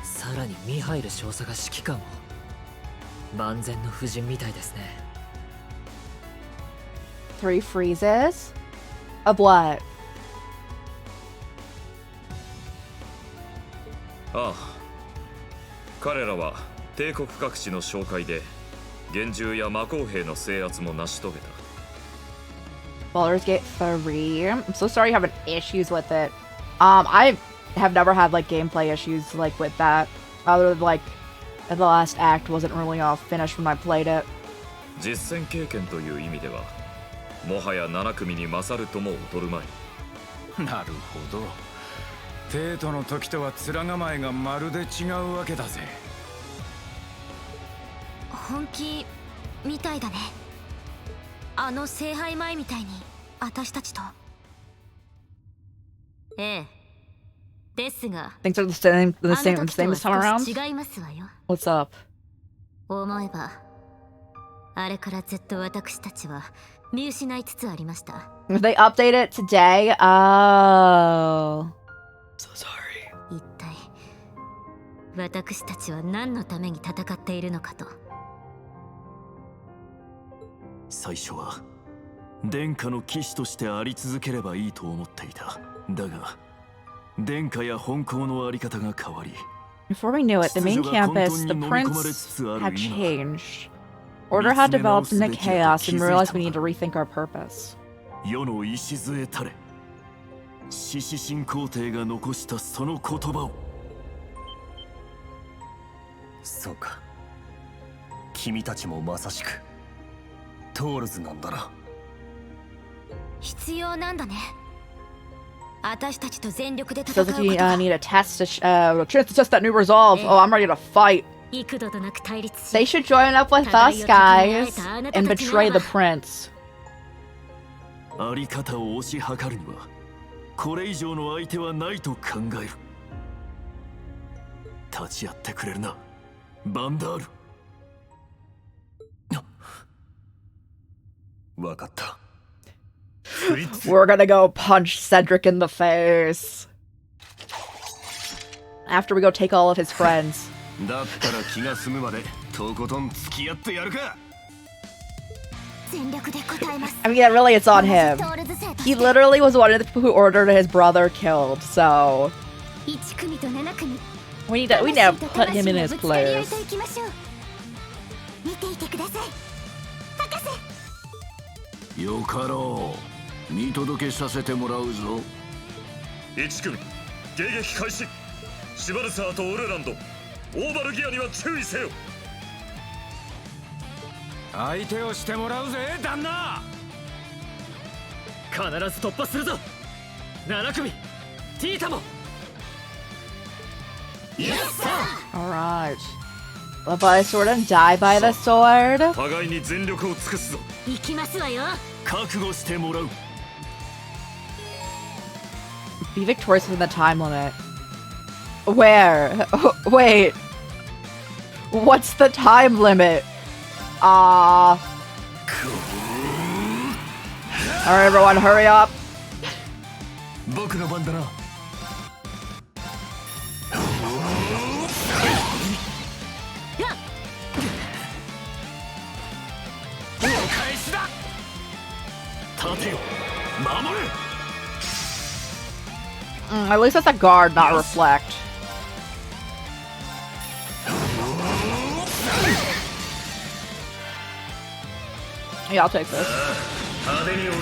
さらにミハイル少佐が指揮官を。万全の布陣みたいですね。 Three freezes? Of what? ああ、彼らは帝国各地の紹介で幻獣や魔鋼兵の制圧も成し遂げた。 Baldur's Gate 3. I'm so sorry you're having issues with it. I have never had like gameplay issues like with that. Other than like the last act wasn't really all finished when I played it. 実戦経験という意味ではもはや7組に勝るとも劣るまい。なるほど。帝都の時とは面構えがまるで違うわけだぜ。本気みたいだね。あの聖杯前みたいに私たちと。ええ。ですが Things are the same this time あの around. 時とは少し違いますわよ。 What's up? 思えばあれからずっと私たちは見失いつつありました。 They update it today. Oh. So sorry. 一体私たちは何のために戦っているのかと。最初は殿下の騎士としてあり続ければいいと思っていた。だが殿下や本校のあり方が変わり、 Before we knew it, the main campus, the prince had changed. Order had developed into chaos and realized we need to rethink our purpose. 世の礎たれ獅子神皇帝が残したその言葉を。そうか、君たちもまさしくトールズなんだな。必要なんだね。私たちと全力で戦う Feels こと like you が need a test to chance to test that new resolve. Oh, I'm ready to fight. 幾度となく対立し They should join up with us, guys, and betray the prince. あり方を推し量るにはこれ以上の相手はないと考える。立ち会ってくれるな、バンダール。わかった。 We're gonna go punch Cedric in the face. After we go take all of his friends. だったら気が済むまでとことん付き合ってやるか。全力で答えます。 I mean, yeah, really, it's on him. トールズ生と He して literally was one of the people who ordered his brother killed, so 1組と7組 we need to put him in his 魂とぶつかり合い place. といきましょう。見ていてください博士。よかろう、見届けさせてもらうぞ。1組迎撃開始。シバルサーとオルランド、オーバルギアには注意せよ。相手をしてもらうぜ、旦那。必ず突破するぞ。7組ティータも。 Alright. Live by the sword and die by the sword. 互いに全力を尽くすぞ。行きますわよ。覚悟してもらう。 Be victorious within the time limit. Where? Wait. What's the time limit? Alright, everyone, hurry up. 僕の番だな。 立てよ、守れ。 At least that's a guard, not reflect. Yeah, I'll take this.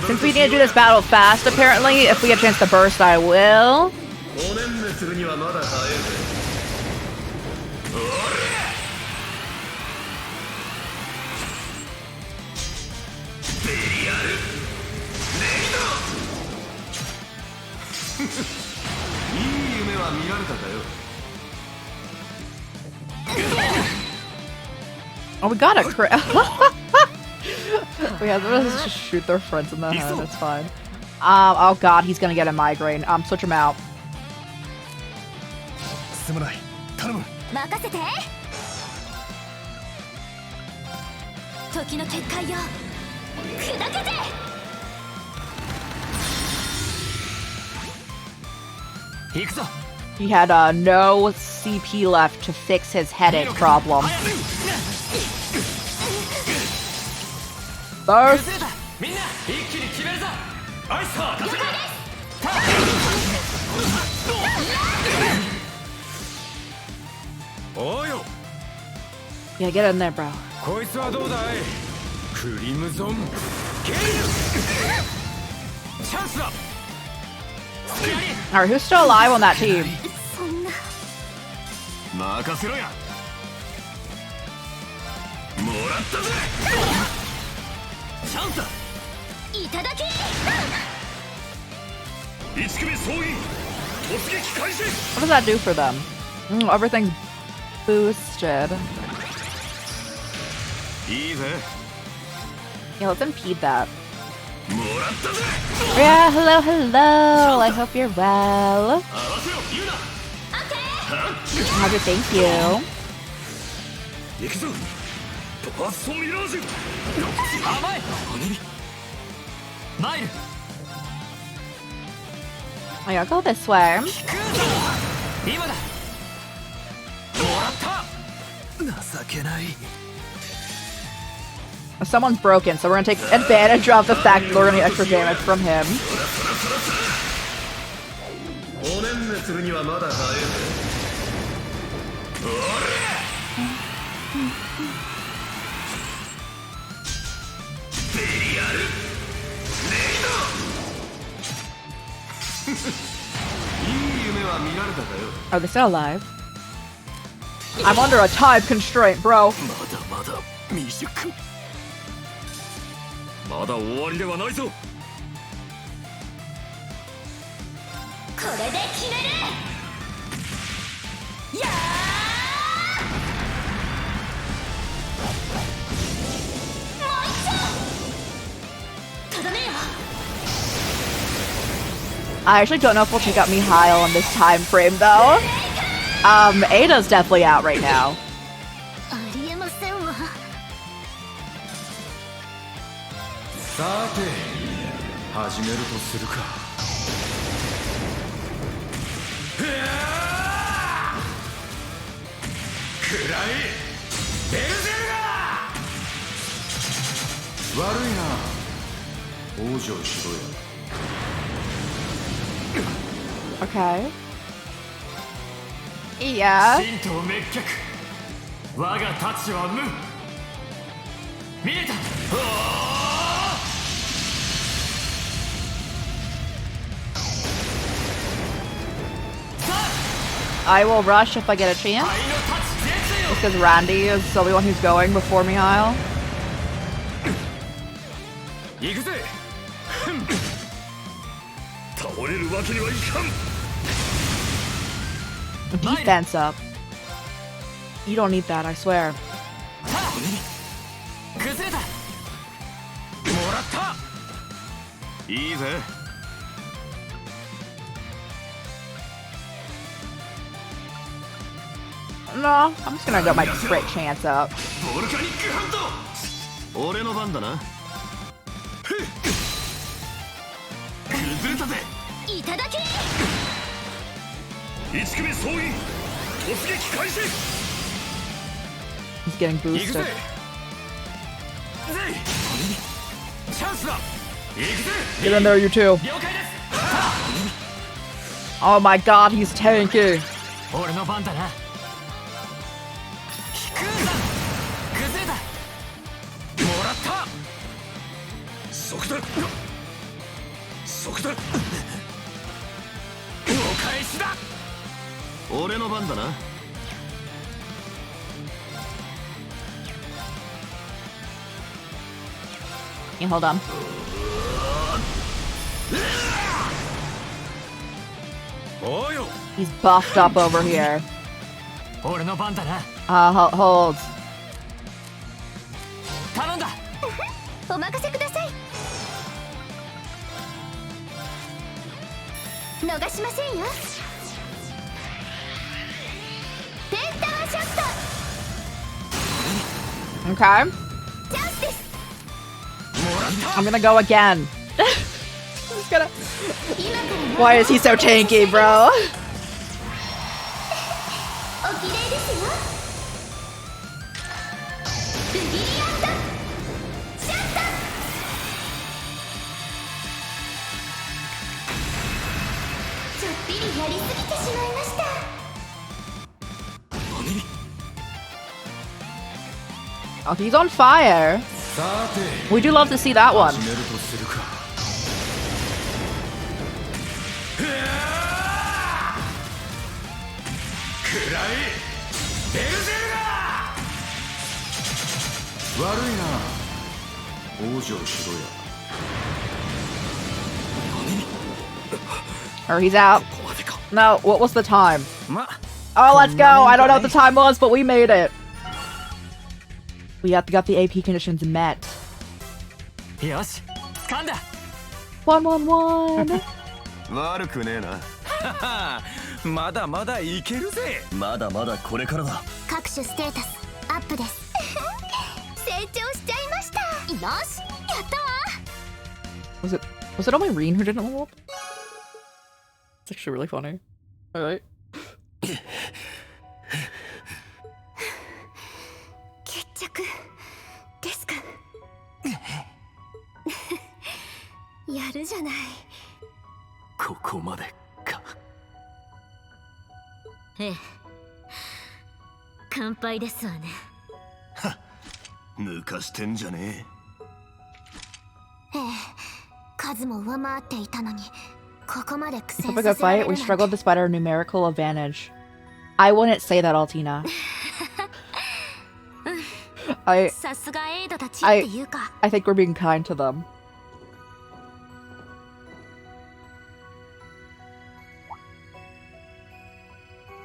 Since we need to do this battle fast, apparently, if we get a chance to burst, I will. おねんねするにはまだ早いぜ。 いい夢は見られたかよ。 Oh, we got a crit. Yeah, let's just shoot their friends in the head. It's fine. Oh god, he's gonna get a migraine. Switch him out. すまない、頼む。任せて。時の結界よ、砕けて。行くぞ。 He had no CP left to fix his headache problem. Burst! 崩れた。みんな一気に決めるぞ。アイスは了解です。おうよ。 Yeah, get in there, bro. こいつはどうだい？クリムゾンゲイル。チャンスだ。 Alright, who's still alive on that team? そんな任せろや。もらったぜ。チャンスだ。いただき。1組総員突撃開始。 What does that do for them? Everything's boosted. いいぜ。 Yeah, let's impede that. もらったぜ。 Yeah, hello, hello. I hope you're well. 合わせろ言うな。 How's your thank you? 行くぞ。パーソンミラージュ。甘い。マイル。 I gotta go this way. 今だ。もらった。 情けない。 Someone's broken, so we're gonna take advantage of the fact that we're gonna get extra damage from him. おねんねするにはまだ早い。ベリアルレイド。いい夢は見られたかよ。 Are they still alive? I'm under a time constraint, bro. まだまだ未熟。まだ終わりではないぞ。これで決める。やー。もう一丁。とどめよ。 I actually don't know if we'll take out Mihail in this time frame, though. Ada's definitely out right now. ありえませんわ。さて始めるとするか。くらいベルゼルガー。悪いな。往生しろや。 Okay. Yeah. 神道滅却。我が太刀は無。見えた。 I will rush if I get a chance. Just because Randy is the only one who's going before Mihail. 行くぜ。倒れるわけにはいかん。 Defense up. You don't need that, I swear. 崩れた。もらった。いいぜ。 No, I'm just gonna get my crit chance up. ボルカニックハント。俺の番だな。崩れたぜ。いただき。 1組総員突撃開始。 He's getting 行く boosted. ぜ。チャンスだ。行くぜ。 Get in there, you two. 了解です。 Oh my god, he's tanky. 俺の番だな。引くんだ。崩れた。もらった。即だ。即だ。お返しだ。俺の番だな。 Yeah, hold on. He's buffed up over here. 俺の番だな。 Hold. 頼んだ。お任せください。逃しませんよ。ペンタワーショット。 Okay. チャンスです。 I'm gonna go again. He's gonna... 今から Why is he so tanky, bro? ですよ。ブギリアンドシャット。ちょっぴりやりすぎてしまいました。Oh, he's on fire. さて We do love to see that one. 始めるとするか。くらいベルゼルガー。悪いな往生しろや。 Or he's out. No, what was the time? ま Oh, let's go. I don't know what the time was, but we made it. We got the AP conditions met. よし掴んだ 111. 悪くねえな。まだまだいけるぜ。まだまだこれからだ。各種ステータスアップです。成長しちゃいました。よし、やったわ。Was it only Reen who didn't level up? It's actually really funny. Alright. 決着ですか。やるじゃない。ここまでか。ええ、乾杯ですわね。抜かしてんじゃねええ、数も上回っていたのに、ここまで苦 It's 戦 a さ good せられ fight. る We なん struggled て。 despite our numerical advantage. I wouldn't say that, Altina. さすがエイドたちっていうか。 I think we're being kind to them. え。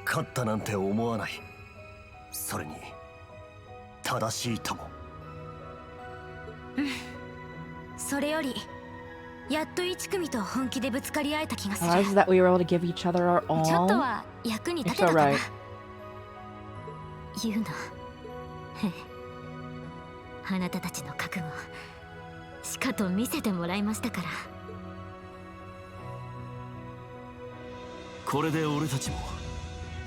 勝ったなんて思わない。それに正しいとも。それより、やっと1組と本気でぶつかり合えた気がす Nice る。 that we were able to give each other our ちょっと all. は役に立て It's たかな。 alright. 言うな。へえ、あなたたちの覚悟、しかと見せてもらいましたから。これで俺たちも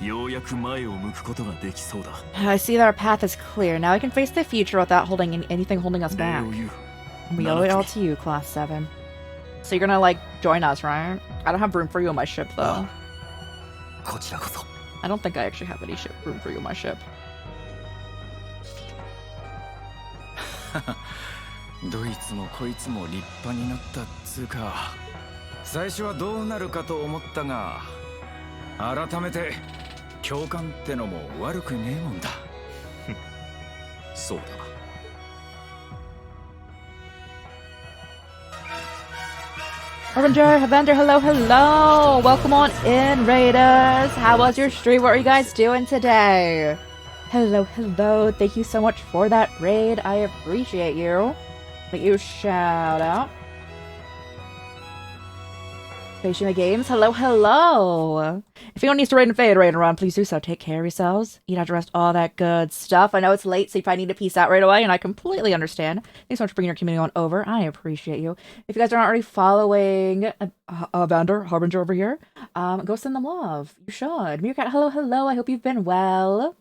ようやく前を向くことができそうだ。 I see that our path is clear. Now we can face the future without holding anything holding us 礼 back. を言う。 We owe it all to you, Class 7. So you're gonna, like, join us, right? I don't have room for you on my ship, though. こちらこそ。 I don't think I actually have any room for you on my ship. どいつもこいつも立派になったっつうか。最初はどうなるかと思ったが、改めて共感ってのも悪くねえもんだ。そうだな。 Harbinger, hello, hello! Welcome on in, Raiders! How was your stream? What are you guys doing today? Hello, hello. Thank you so much for that raid. I appreciate you. Make you shout out. Faishima Games, hello, hello! If anyone needs to raid and fade around, please do so. Take care of yourselves. Eat out to rest, all that good stuff. I know it's late, so you probably need to peace out right away, and I completely understand. Thanks so much for bringing your community on over. I appreciate you. If you guys are not already following Vander, Harbinger over here, go send them love. You should. Meerkat, hello, hello. I hope you've been well.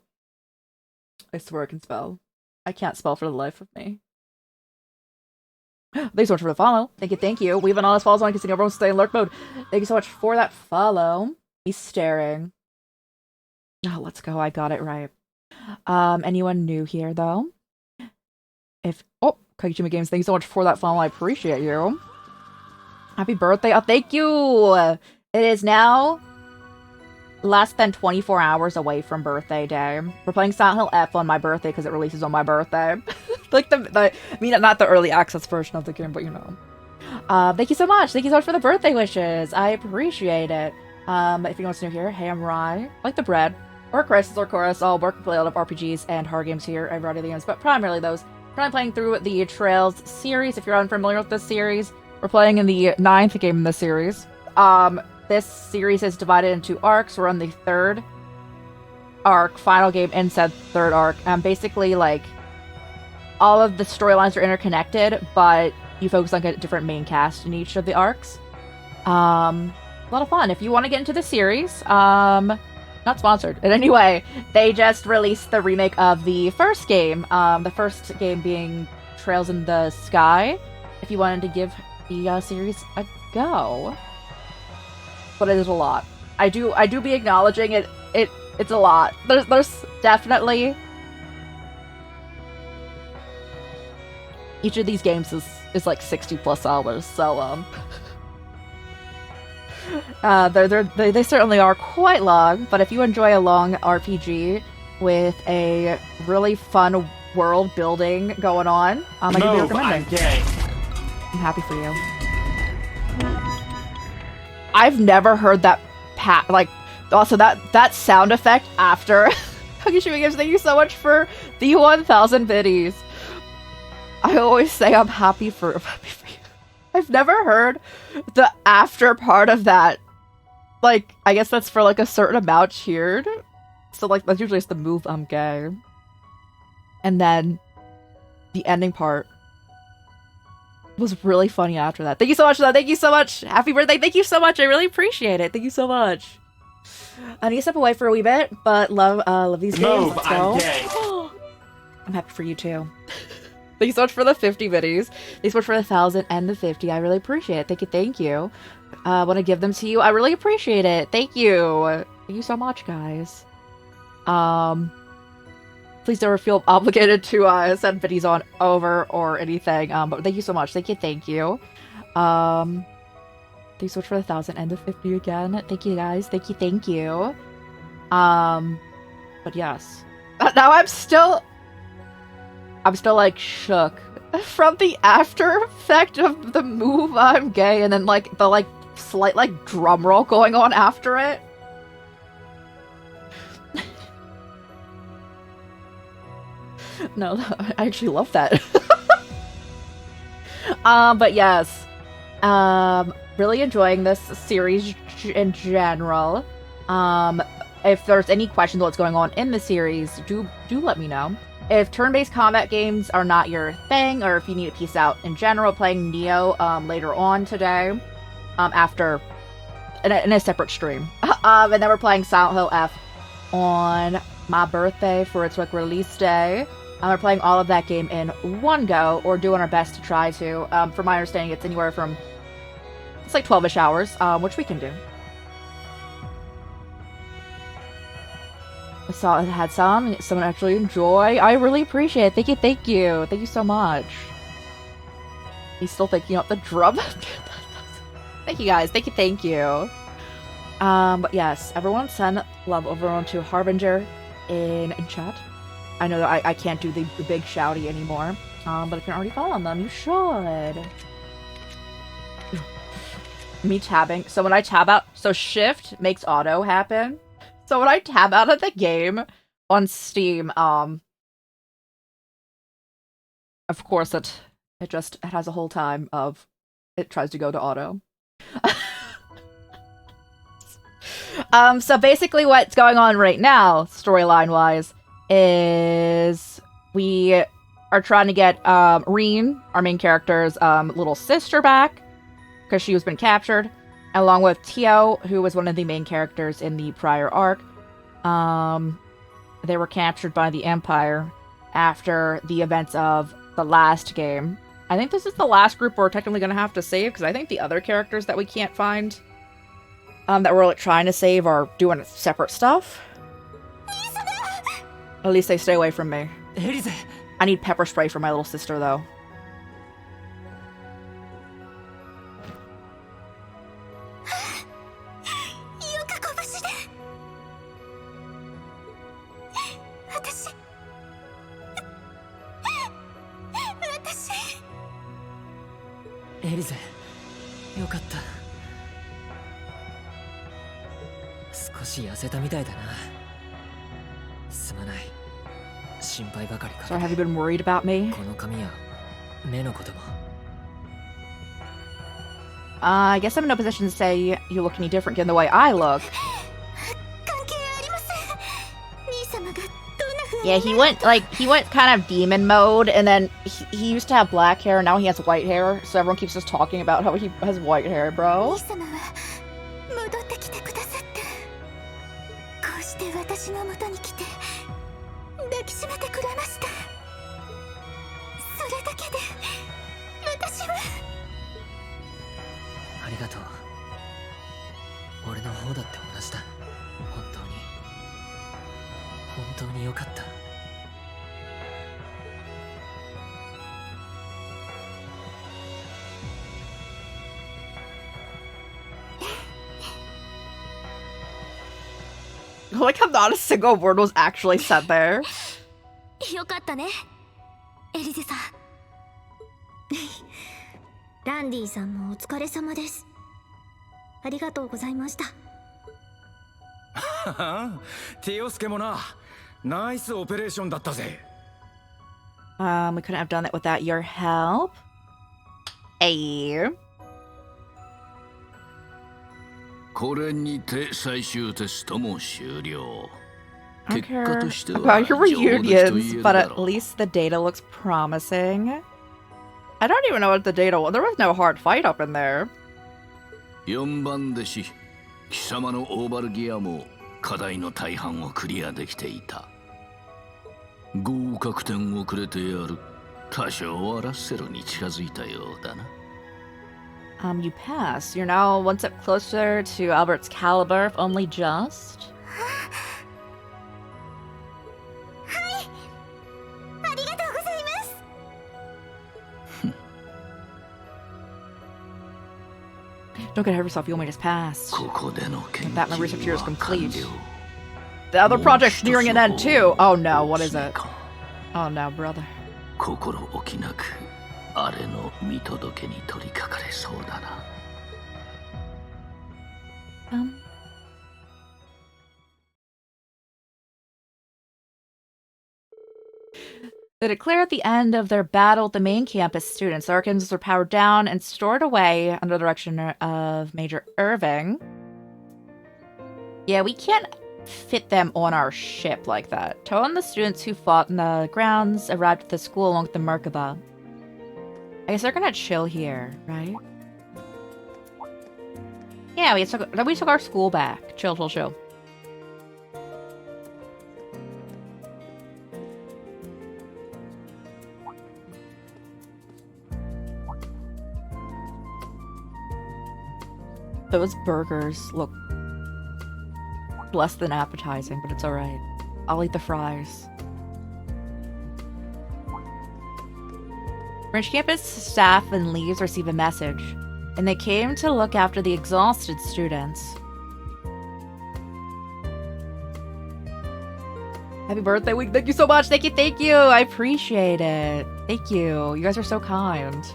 I swear I can spell. I can't spell for the life of me. Thanks so much for the follow. Thank you, thank you. We've been all this follows on, considering everyone stay in lurk mode. Thank you so much for that follow. He's staring. Oh, let's go. I got it right. Anyone new here, though? Oh, Kagijima Games, thank you so much for that follow. I appreciate you. Happy birthday. Oh, thank you. It is now less than 24 hours away from birthday day. We're playing Silent Hill F on my birthday because it releases on my birthday. Like I mean, not the early access version of the game, but you know. Thank you so much. Thank you so much for the birthday wishes. I appreciate it. If anyone's new here, hey, I'm Rye. Like the bread. Or Crisis or Chorus. I'll work and play a lot of RPGs and horror games here. I variety of games, but primarily those. Currently playing through the Trails series. If you're unfamiliar with this series, we're playing in the 9th game in the series. This series is divided into arcs. We're on the 3rd arc, final game in said 3rd arc. Basically, like, all of the storylines are interconnected, but you focus on a different main cast in each of the arcs. A lot of fun. If you want to get into the series, not sponsored in any way. They just released the remake of the first game. The first game being Trails in the Sky. If you wanted to give the series a go, but it is a lot. I do be acknowledging it. It's a lot. There's definitely each of these games is like 60 plus hours. So they certainly are quite long. But if you enjoy a long RPG with a really fun world building going on, I can be recommending. I'm happy for you. I've never heard that also that sound effect after Hugishima Games. Thank you so much for the 1,000 biddies. I always say I'm happy for you. I've never heard the after part of that. Like, I guess that's for like a certain amount cheered. So like that's usually just the move I'm gay. And then the ending part was really funny after that. Thank you so much for that. Thank you so much. Happy birthday. Thank you so much. I really appreciate it. Thank you so much. I need to step away for a wee bit, but love these games. Let's go. I'm gay. I'm happy for you too. Thank you so much for the 50 biddies. Thanks so much for the 1,000 and the 50. I really appreciate it. Thank you. I want to give them to you. I really appreciate it. Thank you. Thank you so much, guys. Please don't feel obligated to send biddies on over or anything. But thank you so much. Thank you. Thank you so much for the 1,000 and the 50 again. Thank you, guys. Thank you. But yes. Now I'm still like shook from the after effect of the move I'm gay, and then like the like slight like drum roll going on after it. No, I actually love that. But yes, really enjoying this series in general. If there's any questions on what's going on in the series, do let me know. If turn-based combat games are not your thing, or if you need a piece out in general, playing Neo later on today, after in a separate stream, and then we're playing Silent Hill F on my birthday for its like release day. We're playing all of that game in one go, or doing our best to try to. From my understanding, it's anywhere from it's like 12-ish hours, which we can do. I saw it had someone actually enjoy. I really appreciate it. Thank you so much. He's still picking up the drum. Thank you, guys. Thank you. But yes, everyone send love over onto Harbinger in chat. I know that I can't do the big shouty anymore. But if you're already following them, you should. Me tabbing. So when I tab out, so shift makes auto happen. So when I tab out of the game on Steam, of course it has a whole time of it tries to go to auto. So basically what's going on right now, storyline wise, is we are trying to get Reen, our main character's little sister, back because she was been captured, along with Tio, who was one of the main characters in the prior arc. They were captured by the Empire after the events of the last game. I think this is the last group we're technically going to have to save, because I think the other characters that we can't find, that we're like, trying to save, are doing separate stuff. At least they stay away from me. I need pepper spray for my little sister, though. Elise, よかった。少し痩せたみたいだな。すまない。心配ばかりかけて。So have you been worried about me? この髪や目のことも。I guess I'm in no position to say you look any different given the way I look. Yeah, he went kind of demon mode, and then he used to have black hair, and now he has white hair, so everyone keeps just talking about how he has white hair, bro. しめてくれました。それだけで私は。ありがとう。俺の方だって同じだ。本当によかった。Like how not a single word was actually said there. よかったね、エリゼさん。ランディさんもお疲れ様です。ありがとうございました。ティオスケもな、ナイスオペレーションだったぜ。We couldn't have done it without your help. Hey. これにて最終テストも終了。 I don't 結果 care としては about your 上出来と言え reunions, る but だ at ろう。 least the data looks promising. I don't even know what the data was. There was no hard fight up in there. 4番弟子、貴様のオーバルギアも課題の大半をクリアできていた。合格点遅れてやる。多少はラッセルに近づいたようだな。You passed. You're now one step closer to Albert's caliber, if only just. ありがとうございます。 Don't get ahead of yourself. You only just passed. ここでの研 That my research here 究 is は complete. 完了。 The other project's nearing an end too. Oh no, what is もう it? 一つか。 Oh no, brother. 心置きなくあれの見届けに取り掛かれそうだな。 They declare at the end of their battle with the main campus students. The Arkansas were powered down and stored away under the direction of Major Irving. Yeah, we can't fit them on our ship like that. Tow on the students who fought in the grounds arrived at the school along with the Merkaba. I guess they're gonna chill here, right? Yeah, we took our school back. Chill, chill, chill. Those burgers look less than appetizing, but it's alright. I'll eat the fries. Branch campus staff and leaves receive a message, and they came to look after the exhausted students. Happy birthday week. Thank you so much. Thank you, thank you. I appreciate it. Thank you. You guys are so kind.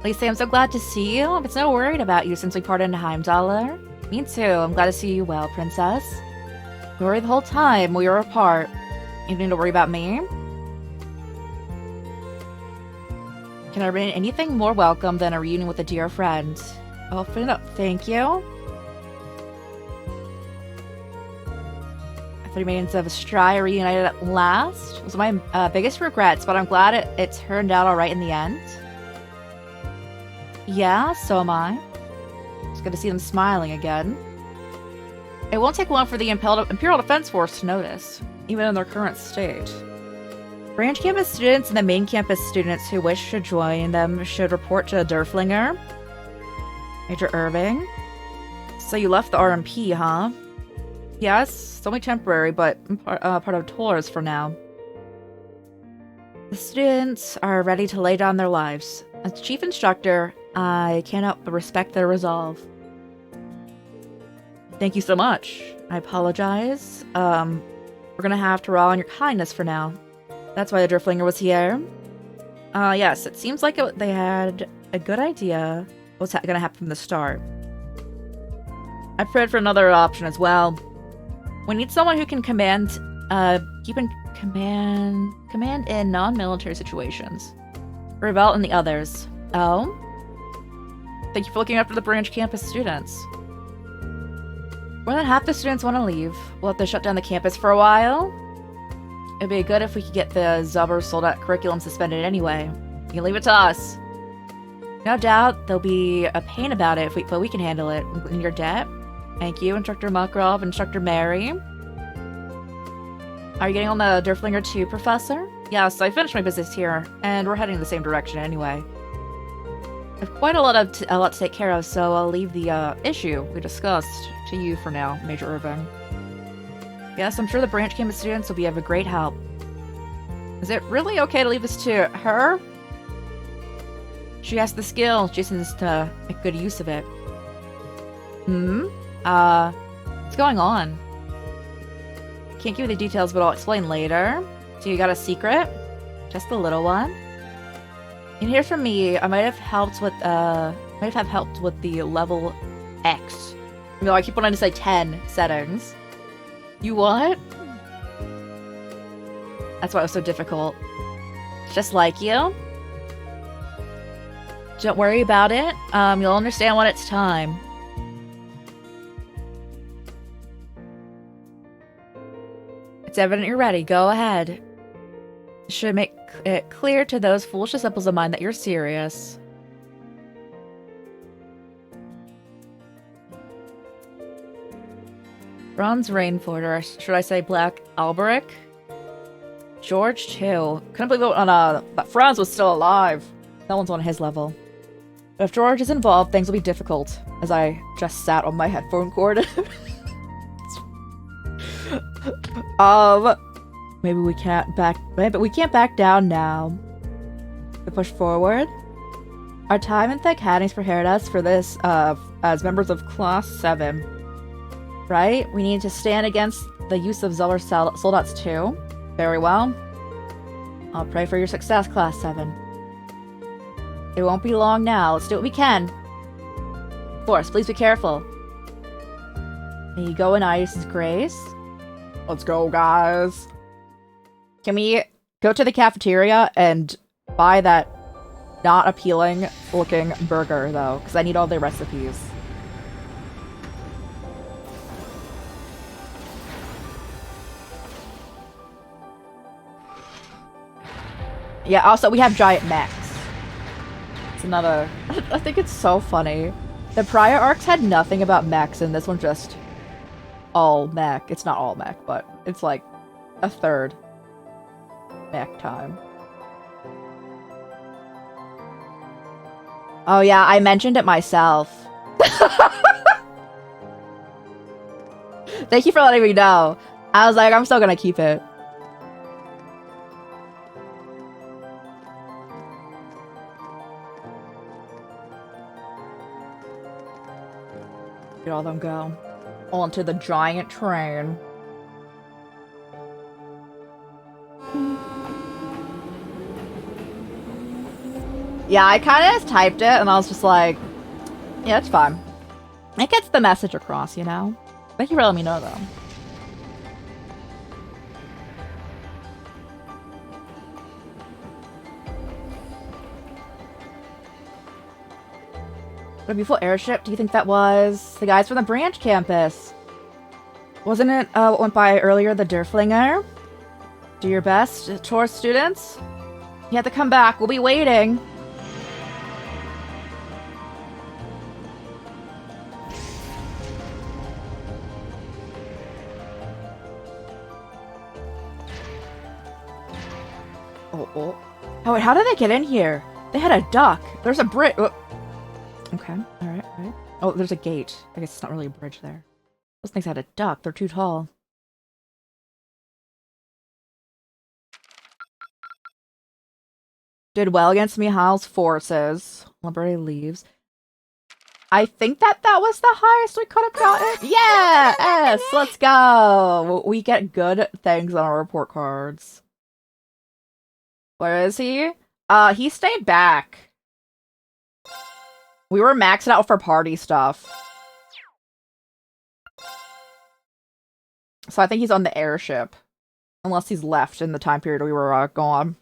Lisa, I'm so glad to see you. I've been so worried about you since we parted in Heimdallr. Me too. I'm glad to see you well, princess. We worried the whole time we were apart. You need to worry about me? Can there be anything more welcome than a reunion with a dear friend? Oh, thank you. 3 remains of Stry reunited at last. It was my biggest regrets, but I'm glad it turned out alright in the end. Yeah, so am I. It's good to see them smiling again. It won't take long for the Imperial Defense Force to notice, even in their current state. Branch campus students and the main campus students who wish to join them should report to Derflinger. Major Irving. So you left the RMP, huh? Yes, it's only temporary, but part of tours for now. The students are ready to lay down their lives. As chief instructor, I cannot but respect their resolve. Thank you so much. I apologize. We're gonna have to rely on your kindness for now. That's why the Driflinger was here. Yes, it seems like they had a good idea what's gonna happen from the start. I prayed for another option as well. We need someone who can command in non-military situations. Revolt and the others. Oh? Thank you for looking after the branch campus students. More than half the students want to leave. We'll have to shut down the campus for a while. It'd be good if we could get the Zubber sold out curriculum suspended anyway. You can leave it to us. No doubt there'll be a pain about it, but we can handle it. In your debt. Thank you, Instructor Mukrov, Instructor Mary. Are you getting on the Derflinger too, Professor? Yes, I finished my business here, and we're heading in the same direction anyway. I have quite a lot to take care of, so I'll leave the issue we discussed to you for now, Major Irving. Yes, I'm sure the branch campus students will be of a great help. Is it really okay to leave this to her? She has the skill, Jason needs to make good use of it. What's going on? Can't give you the details, but I'll explain later. So you got a secret? Just a little one? And here's from me, I might have helped with the level X. You know, I keep wanting to say 10 settings. You what? That's why it was so difficult. Just like you. Don't worry about it. You'll understand when it's time. It's evident you're ready. Go ahead. Should make it clear to those foolish disciples of mine that you're serious. Franz Rainford, or should I say Black Alberic? George, too. Couldn't believe it that Franz was still alive. No one's on his level. But if George is involved, things will be difficult. As I just sat on my headphone cord. Maybe we can't back down now. To push forward. Our time in the academy's prepared us for this, as members of Class 7. Right? We need to stand against the use of Zeller soldats too. Very well. I'll pray for your success, Class 7. It won't be long now. Let's do what we can. Of course, please be careful. May you go in Iris' grace. Let's go, guys. Can we go to the cafeteria and buy that not appealing looking burger, though? Because I need all the recipes. Yeah, also, we have giant mechs. It's another... I think it's so funny. The prior arcs had nothing about mechs, and this one just... all mech. It's not all mech, but it's like a third mech time. Oh yeah, I mentioned it myself. Thank you for letting me know. I was like, I'm still gonna keep it. Get all them go. Onto the giant train. Yeah, I kind of just typed it and I was just like, yeah, it's fine. It gets the message across, you know? Thank you for letting me know, though. What a beautiful airship. Do you think that was the guys from the branch campus? Wasn't it what went by earlier, the Derflinger? Do your best, tourist students. You have to come back. We'll be waiting. Oh, wait, how did they get in here? They had a duck. There's a bridge. Okay, alright. Oh, there's a gate. I guess it's not really a bridge there. Those things had a duck. They're too tall. Did well against Mihail's forces. Liberty leaves. I think that was the highest we could have gotten. Yeah! Yes! Let's go! We get good things on our report cards. Where is he? He stayed back. We were maxed out for party stuff. So I think he's on the airship. Unless he's left in the time period we were gone.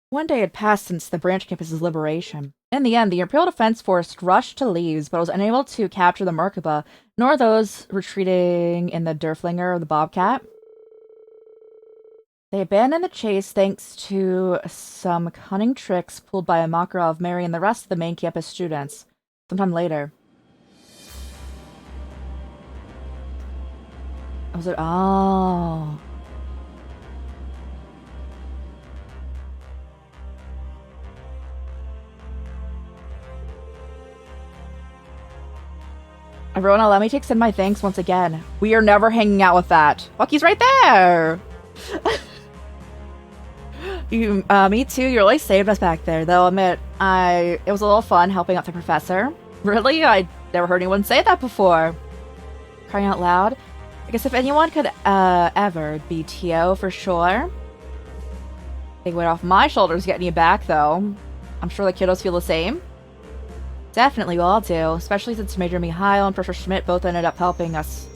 One day had passed since the branch campus's liberation. In the end, the Imperial Defense Force rushed to Leaves, but was unable to capture the Merkaba, nor those retreating in the Derflinger or the Bobcat. They abandoned the chase thanks to some cunning tricks pulled by a Makarov, Mary, and the rest of the main campus students. Sometime later. Was it? Oh. Everyone, allow me to extend my thanks once again. We are never hanging out with that. Look, he's right there! Me too, you really saved us back there, though. Admit, it was a little fun helping out the professor. Really? I never heard anyone say that before. Crying out loud. I guess if anyone could ever be Tio for sure. Big weight off my shoulders getting you back, though. I'm sure the kiddos feel the same. Definitely we all do, especially since Major Mihail and Professor Schmidt both ended up helping us.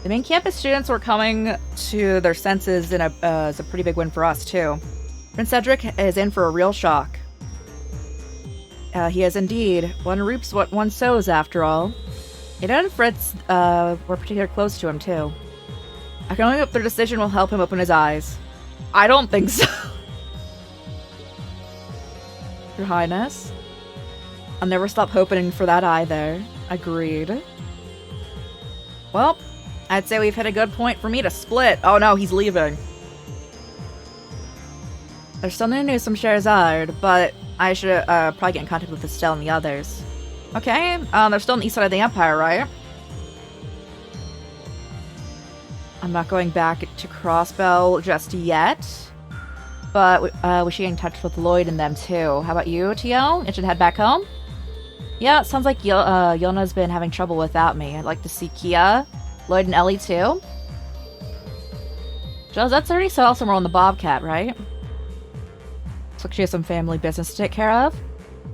The main campus students were coming to their senses in it's a pretty big win for us, too. Prince Cedric is in for a real shock. He is indeed. One reaps what one sows, after all. Ada and Fritz were particularly close to him, too. I can only hope their decision will help him open his eyes. I don't think so. Your Highness. I'll never stop hoping for that either. Agreed. Well, I'd say we've hit a good point for me to split. Oh no, he's leaving. There's still no news from Scheherazade, but I should probably get in contact with Estelle and the others. Okay, they're still on the east side of the Empire, right? I'm not going back to Crossbow just yet, but we should get in touch with Lloyd and them too. How about you, Tio? You should head back home? Yeah, it sounds like Yona's been having trouble without me. I'd like to see Kia, Lloyd, and Ellie too. Josette's already saw somewhere on the Bobcat, right? Looks like she has some family business to take care of.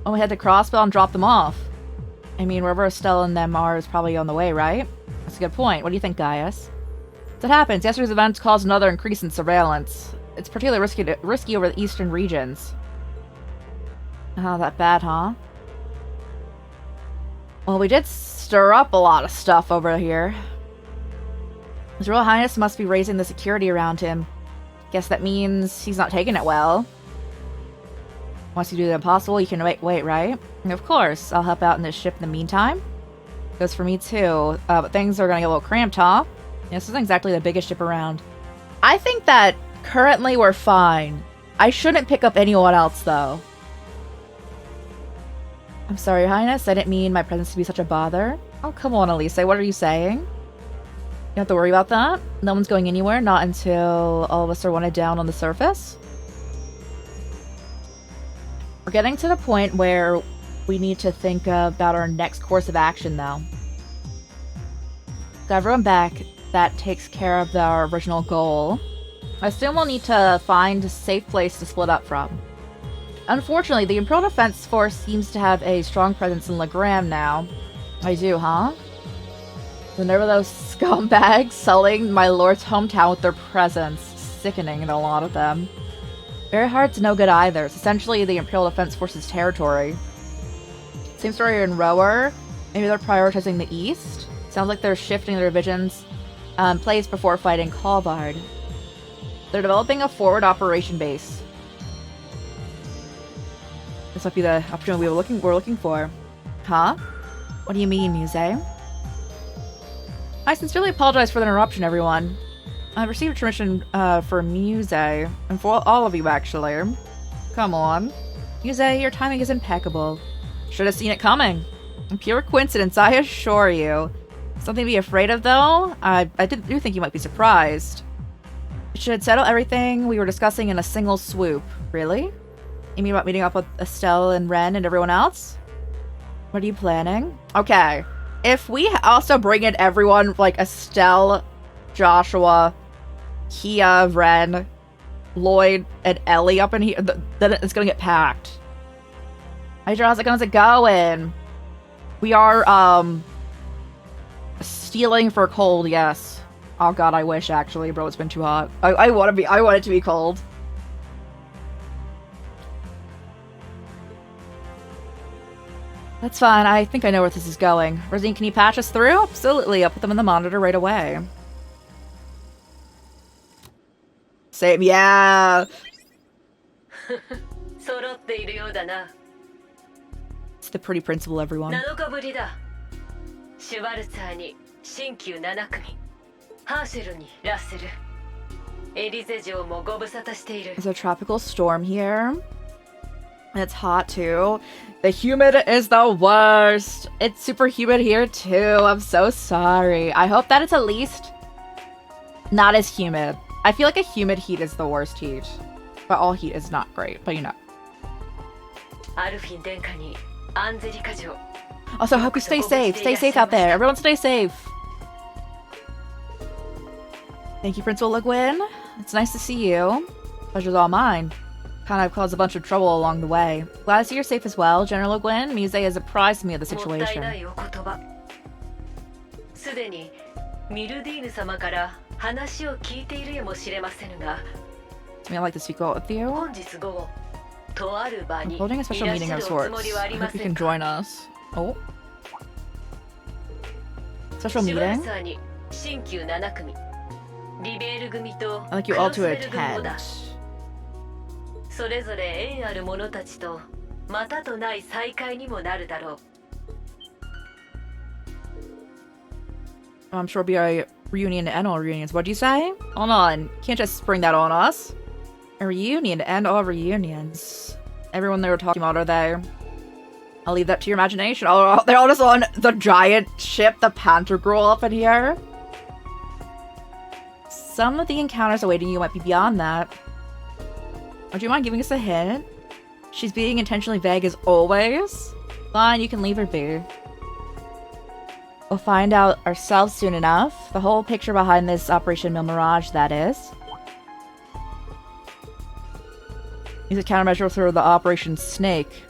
When we head to Crossbow and drop them off. I mean, wherever Estelle and them are is probably on the way, right? That's a good point. What do you think, Gaius? As it happens, yesterday's events caused another increase in surveillance. It's particularly risky over the eastern regions. Oh, that bad, huh? Well, we did stir up a lot of stuff over here. His Royal Highness must be raising the security around him. Guess that means he's not taking it well. Once you do the impossible, you can wait, right? And of course, I'll help out in this ship in the meantime. Goes for me too, but things are gonna get a little cramped, huh? This isn't exactly the biggest ship around. I think that currently we're fine. I shouldn't pick up anyone else, though. I'm sorry, Your Highness. I didn't mean my presence to be such a bother. Oh, come on, Elise. What are you saying? You don't have to worry about that. No one's going anywhere, not until all of us are wanted down on the surface. We're getting to the point where we need to think about our next course of action, though. Got everyone back. That takes care of our original goal. I assume we'll need to find a safe place to split up from. Unfortunately, the Imperial Defense Force seems to have a strong presence in Legram now. I do, huh? The nerve of those scumbags sullying my lord's hometown with their presence. Sickening in a lot of them. Very hard to no good either. It's essentially the Imperial Defense Force's territory. Same story in Rower. Maybe they're prioritizing the east. Sounds like they're shifting their divisions place before fighting Kalvard. They're developing a forward operation base. This might be the opportunity we're looking for. Huh? What do you mean, Muse? I sincerely apologize for the interruption, everyone. I've received permission for Muse, and for all of you, actually. Come on. Muse, your timing is impeccable. Should have seen it coming. Pure coincidence, I assure you. Something to be afraid of, though? I do think you might be surprised. It should settle everything we were discussing in a single swoop. Really? You mean about meeting up with Estelle and Ren and everyone else? What are you planning? Okay. If we also bring in everyone, like Estelle, Joshua, Kia, Ren, Lloyd, and Ellie up in here, then it's gonna get packed. Hydra, how's it going? We are, stealing for cold, yes. Oh god, I wish, actually, bro, it's been too hot. I want it to be cold. That's fine, I think I know where this is going. Rosine, can you patch us through? Absolutely, I'll put them in the monitor right away. same. Yeah. 揃っているようだな。 It's the pretty principal, everyone. 7日ぶりだ。シュワルツァーに新旧7組、ハーシェルにラッセル、エリゼ城もご無沙汰している。 There's a tropical storm here. And it's hot too. The humid is the worst. It's super humid here too. I'm so sorry. I hope that it's at least not as humid. I feel like a humid heat is the worst heat. But all heat is not great, but you know. アルフィン殿下にアンゼリカ城。 Also, hope you stay safe. Stay safe out there. Everyone stay safe. Thank you, Principal Legwin. It's nice to see you. Pleasure's all mine. Kind of caused a bunch of trouble along the way. Glad to see you're safe as well, General Legwin. Mise has apprised me of the もったいな situation. いお言葉。すでにミルディーヌ様から話を聞いているやもしれませぬが、 I mean, I'd like to speak out with you. 本日午後、とある場 I'm にい holding a ら special っし meeting ゃ of るおつも sorts. りはあ I りま hope you せん can か。 join us. Oh? シ Special ュワル meeting? ツァーに新旧7組、リベール組と I'd like ク you all ロス to ベル組も attend. だ。それぞれ縁ある者たちとまたとない再会にもなるだろう。 I'm sure it'll be a reunion to end all reunions. What'd you say? Hold on. Can't just spring that on us. A reunion to end all reunions. Everyone they were talking about are they? I'll leave that to your imagination. Oh, they're all just on the giant ship, the Panther Girl up in here. Some of the encounters awaiting you might be beyond that. Would you mind giving us a hint? She's being intentionally vague as always. Fine, you can leave her be. We'll find out ourselves soon enough. The whole picture behind this Operation Mil Mirage, that is. Use a countermeasure through the Operation Snake.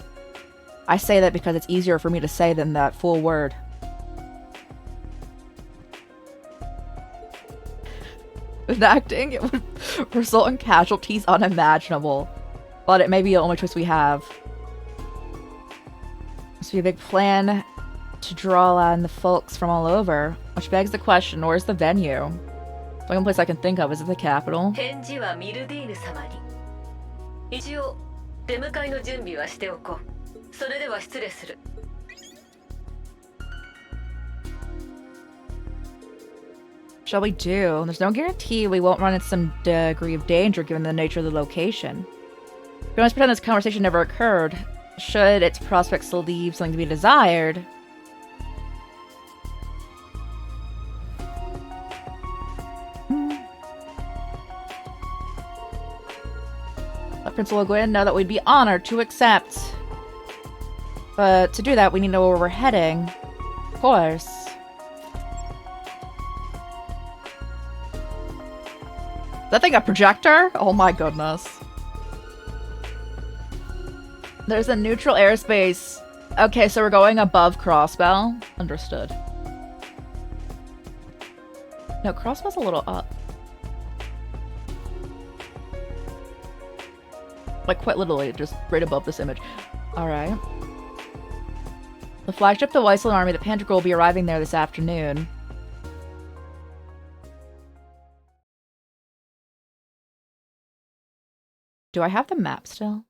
I say that because it's easier for me to say than that full word. Enacting it would result in casualties unimaginable. But it may be the only choice we have. Must be a big plan to draw on the folks from all over. Which begs the question, where's the venue? The only place I can think of, is it the capital? 返事はミルディーヌ様に。一応出迎えの準備はしておこう。それでは失礼する。 Shall we do? There's no guarantee we won't run into some degree of danger given the nature of the location. We must pretend this conversation never occurred. Should its prospects leave something to be desired. Let Principal Gwyn know that we'd be honored to accept. But to do that, we need to know where we're heading. Of course. Is that thing a projector? Oh my goodness. There's a neutral airspace. Okay, so we're going above Crossbell. Understood. No, Crossbell's a little up. Like, quite literally, just right above this image. Alright. The flagship, the Weissland Army, the Panther will be arriving there this afternoon. Do I have the map still?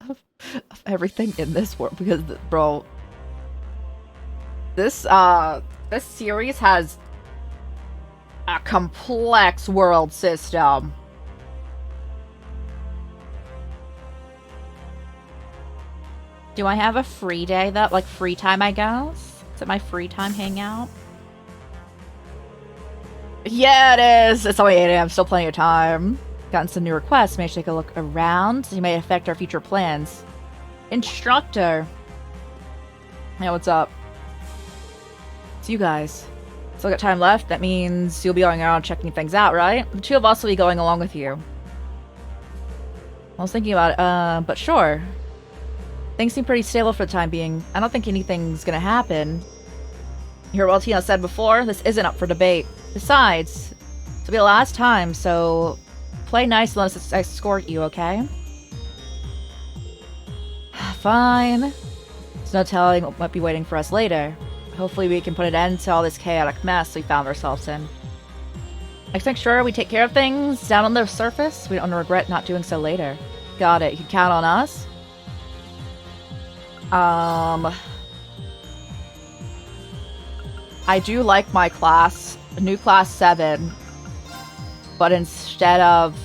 of everything in this world? Because, bro... This series has a complex world system. Do I have a free day though? Like free time, I guess? Is it my free time hangout? Yeah, it is! It's only 8 AM, still plenty of time. Gotten some new requests. May I take a look around? You may affect our future plans. Instructor! Hey, what's up? It's you guys. Still got time left. That means you'll be going around checking things out, right? The two of us will be going along with you. I was thinking about it, but sure. Things seem pretty stable for the time being. I don't think anything's gonna happen. You heard what Tina said before? This isn't up for debate. Besides, it'll be the last time, so play nice and let us escort you, okay? Fine. There's no telling what might be waiting for us later. Hopefully we can put an end to all this chaotic mess we found ourselves in. Let's make sure we take care of things down on the surface. We don't regret not doing so later. Got it. You can count on us. I do like my class, new class 7, but instead of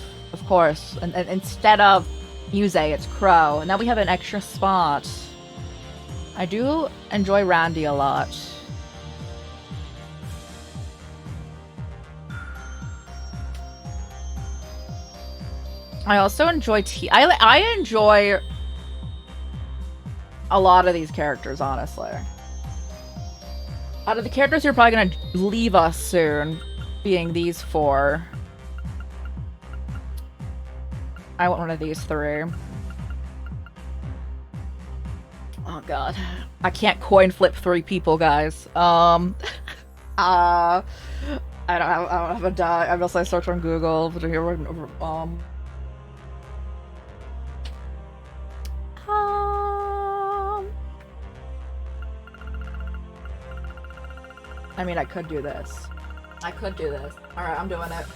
course, instead of Yuze, it's Crow. And now we have an extra spot. I do enjoy Randy a lot. I also enjoy I enjoy a lot of these characters, honestly. Out of the characters who are probably gonna leave us soon, being these 4, I want one of these 3. Oh god. I can't coin flip 3 people, guys. I don't have a die. Unless I search on Google. I mean, I could do this. Alright, I'm doing it.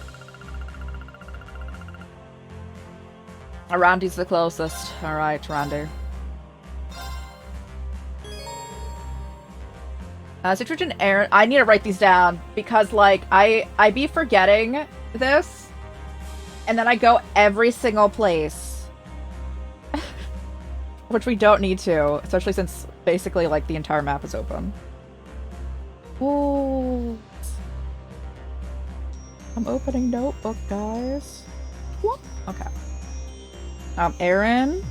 Randy's the closest. Alright, Randy. Situation Aaron. I need to write these down because, like, I be forgetting this, and then I go every single place. Which we don't need to, especially since basically, like, the entire map is open. Ooh. I'm opening notebook, guys. What? Okay. Aaron.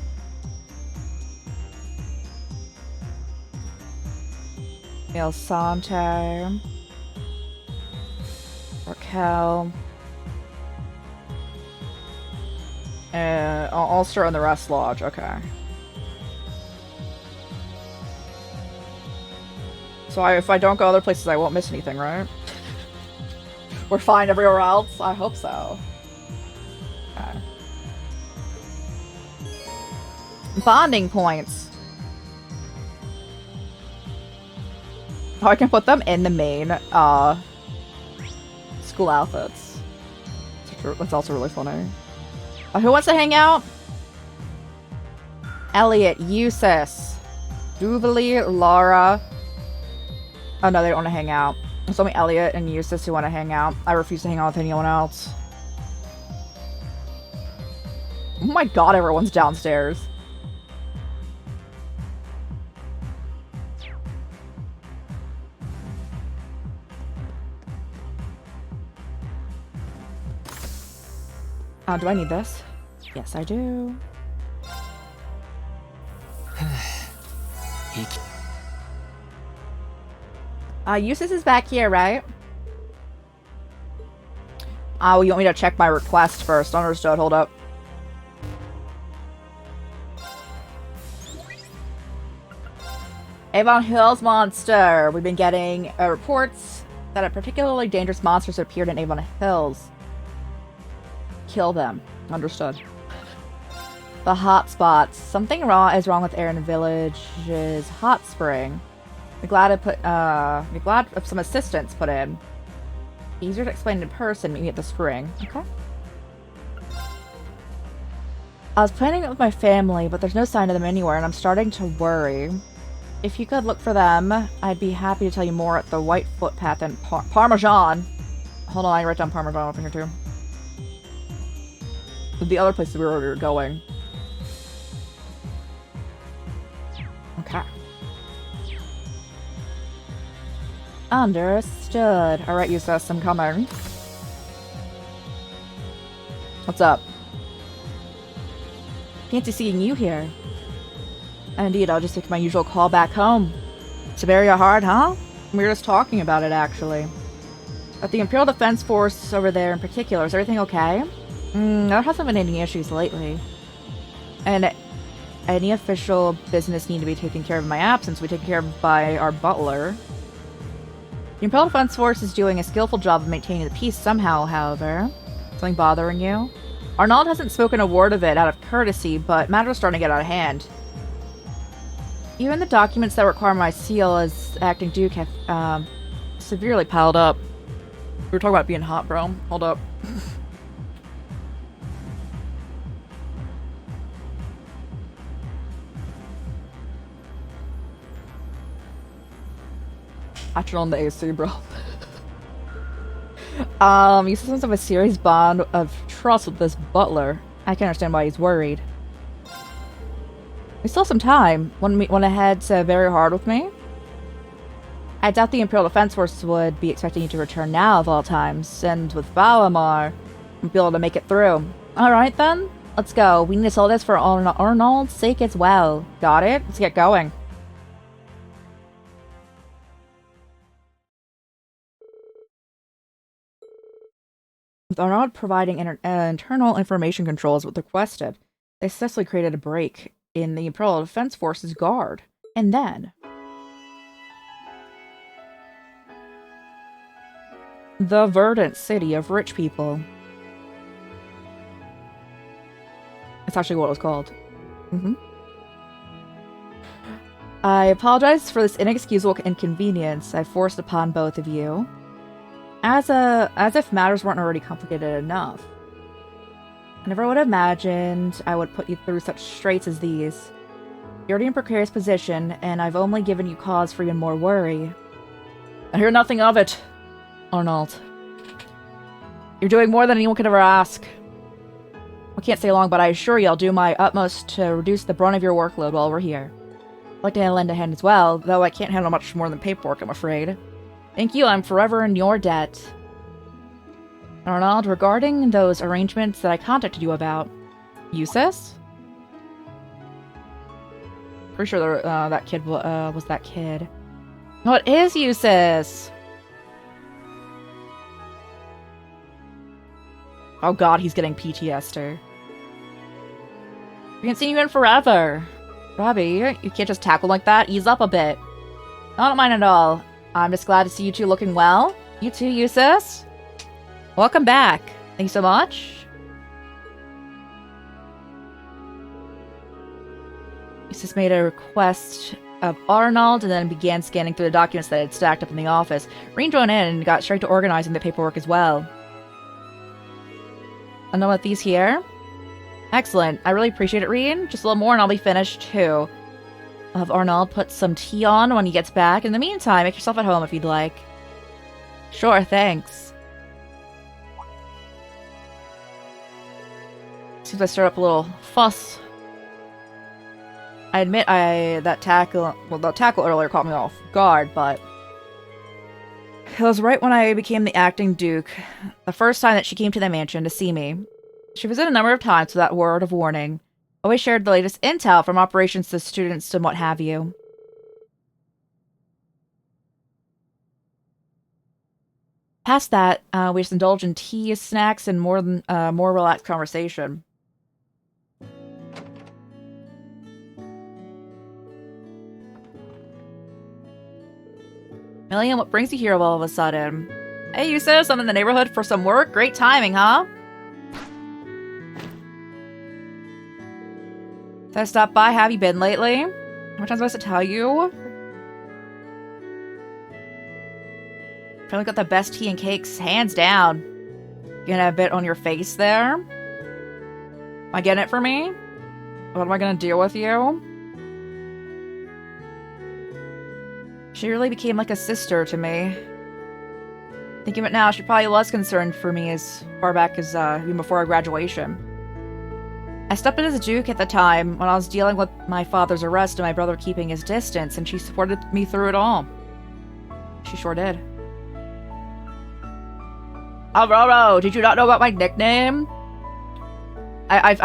El Sante. Raquel. Ulster and the Rest Lodge, okay. So if I don't go other places, I won't miss anything, right? We're fine everywhere else? I hope so. Okay. Bonding points. Oh, I can put them in the main, school outfits. That's also really funny. Who wants to hang out? Elliot, Eustace, Jubilee, Laura. Oh no, they don't want to hang out. There's only Elliot and Eustace who want to hang out. I refuse to hang out with anyone else. Oh my god, everyone's downstairs. Do I need this? Yes, I do. Eustace is back here, right? Oh, you want me to check my request first? Understood, hold up. Avon Hills monster. We've been getting reports that a particularly dangerous monster has appeared in Avon Hills. Kill them. Understood. The hot spots. Something is wrong with Aaron Village's hot spring. Be glad of some assistance put in. Easier to explain in person, maybe at the spring. Okay. I was planning it with my family, but there's no sign of them anywhere, and I'm starting to worry. If you could look for them, I'd be happy to tell you more at the White Footpath and Parmesan. Hold on, I write down Parmesan over here too. The other places we were going. Okay. Understood. Alright, Eustace, I'm coming. What's up? Fancy seeing you here. Indeed, I'll just take my usual call back home. Siberia hard, huh? We were just talking about it, actually. At the Imperial Defense Force over there in particular, is everything okay? There hasn't been any issues lately. And any official business need to be taken care of in my absence will be taken care of by our butler. The Imperial Defense Force is doing a skillful job of maintaining the peace somehow, however. Something bothering you? Arnaud hasn't spoken a word of it out of courtesy, but matters are starting to get out of hand. Even the documents that require my seal as acting Duke have severely piled up. We were talking about being hot, bro. Hold up. I turn on the AC, bro. You sense of a serious bond of trust with this butler. I can understand why he's worried. We still have some time. Want to head to very hard with me? I doubt the Imperial Defense Force would be expecting you to return now of all times, and with Valamar, we'll be able to make it through. Alright then, let's go. We need to solve this for Arnold's sake as well. Got it? Let's get going. With Arnold providing internal information controls was requested, they successfully created a break in the Imperial Defense Force's guard. And then... the verdant city of rich people. That's actually what it was called. I apologize for this inexcusable inconvenience I forced upon both of you. As if matters weren't already complicated enough. I never would have imagined I would put you through such straits as these. You're already in a precarious position, and I've only given you cause for even more worry. I hear nothing of it, Arnold. You're doing more than anyone could ever ask. I can't stay long, but I assure you I'll do my utmost to reduce the brunt of your workload while we're here. I'd like to lend a hand as well, though I can't handle much more than paperwork, I'm afraid. Thank you, I'm forever in your debt. Arnold, regarding those arrangements that I contacted you about, Eustace? Pretty sure that kid was that kid. No, it is Eustace! Oh god, he's getting PTSD. We haven't seen you in forever. Robbie, you can't just tackle like that. Ease up a bit. I don't mind at all. I'm just glad to see you two looking well. You too, Eustace. Welcome back. Thank you so much. Eustace made a request of Arnold and then began scanning through the documents that had stacked up in the office. Reen joined in and got straight to organizing the paperwork as well. I know what these here. Excellent. I really appreciate it, Reen. Just a little more and I'll be finished too. I'll have Arnold put some tea on when he gets back. In the meantime, make yourself at home if you'd like. Sure, thanks. Seems I stirred up a little fuss. I admit the tackle earlier caught me off guard, but it was right when I became the acting duke. The first time that she came to the mansion to see me. She visited a number of times without word of warning. Always shared the latest intel from operations to students and what have you. Past that, we just indulge in tea, snacks, and more relaxed conversation. Million, what brings you here all of a sudden? Hey, Yusuf, I'm in the neighborhood for some work. Great timing, huh? Did I stop by? Have you been lately? How much am I supposed to tell you? Probably got the best tea and cakes, hands down. You gonna have a bit on your face there? Am I getting it for me? What am I gonna deal with you? She really became like a sister to me. Thinking of it now, she probably was concerned for me as far back as even before our graduation. I stepped in as Duke at the time when I was dealing with my father's arrest and my brother keeping his distance, and she supported me through it all. She sure did. Aurora, did you not know about my nickname? I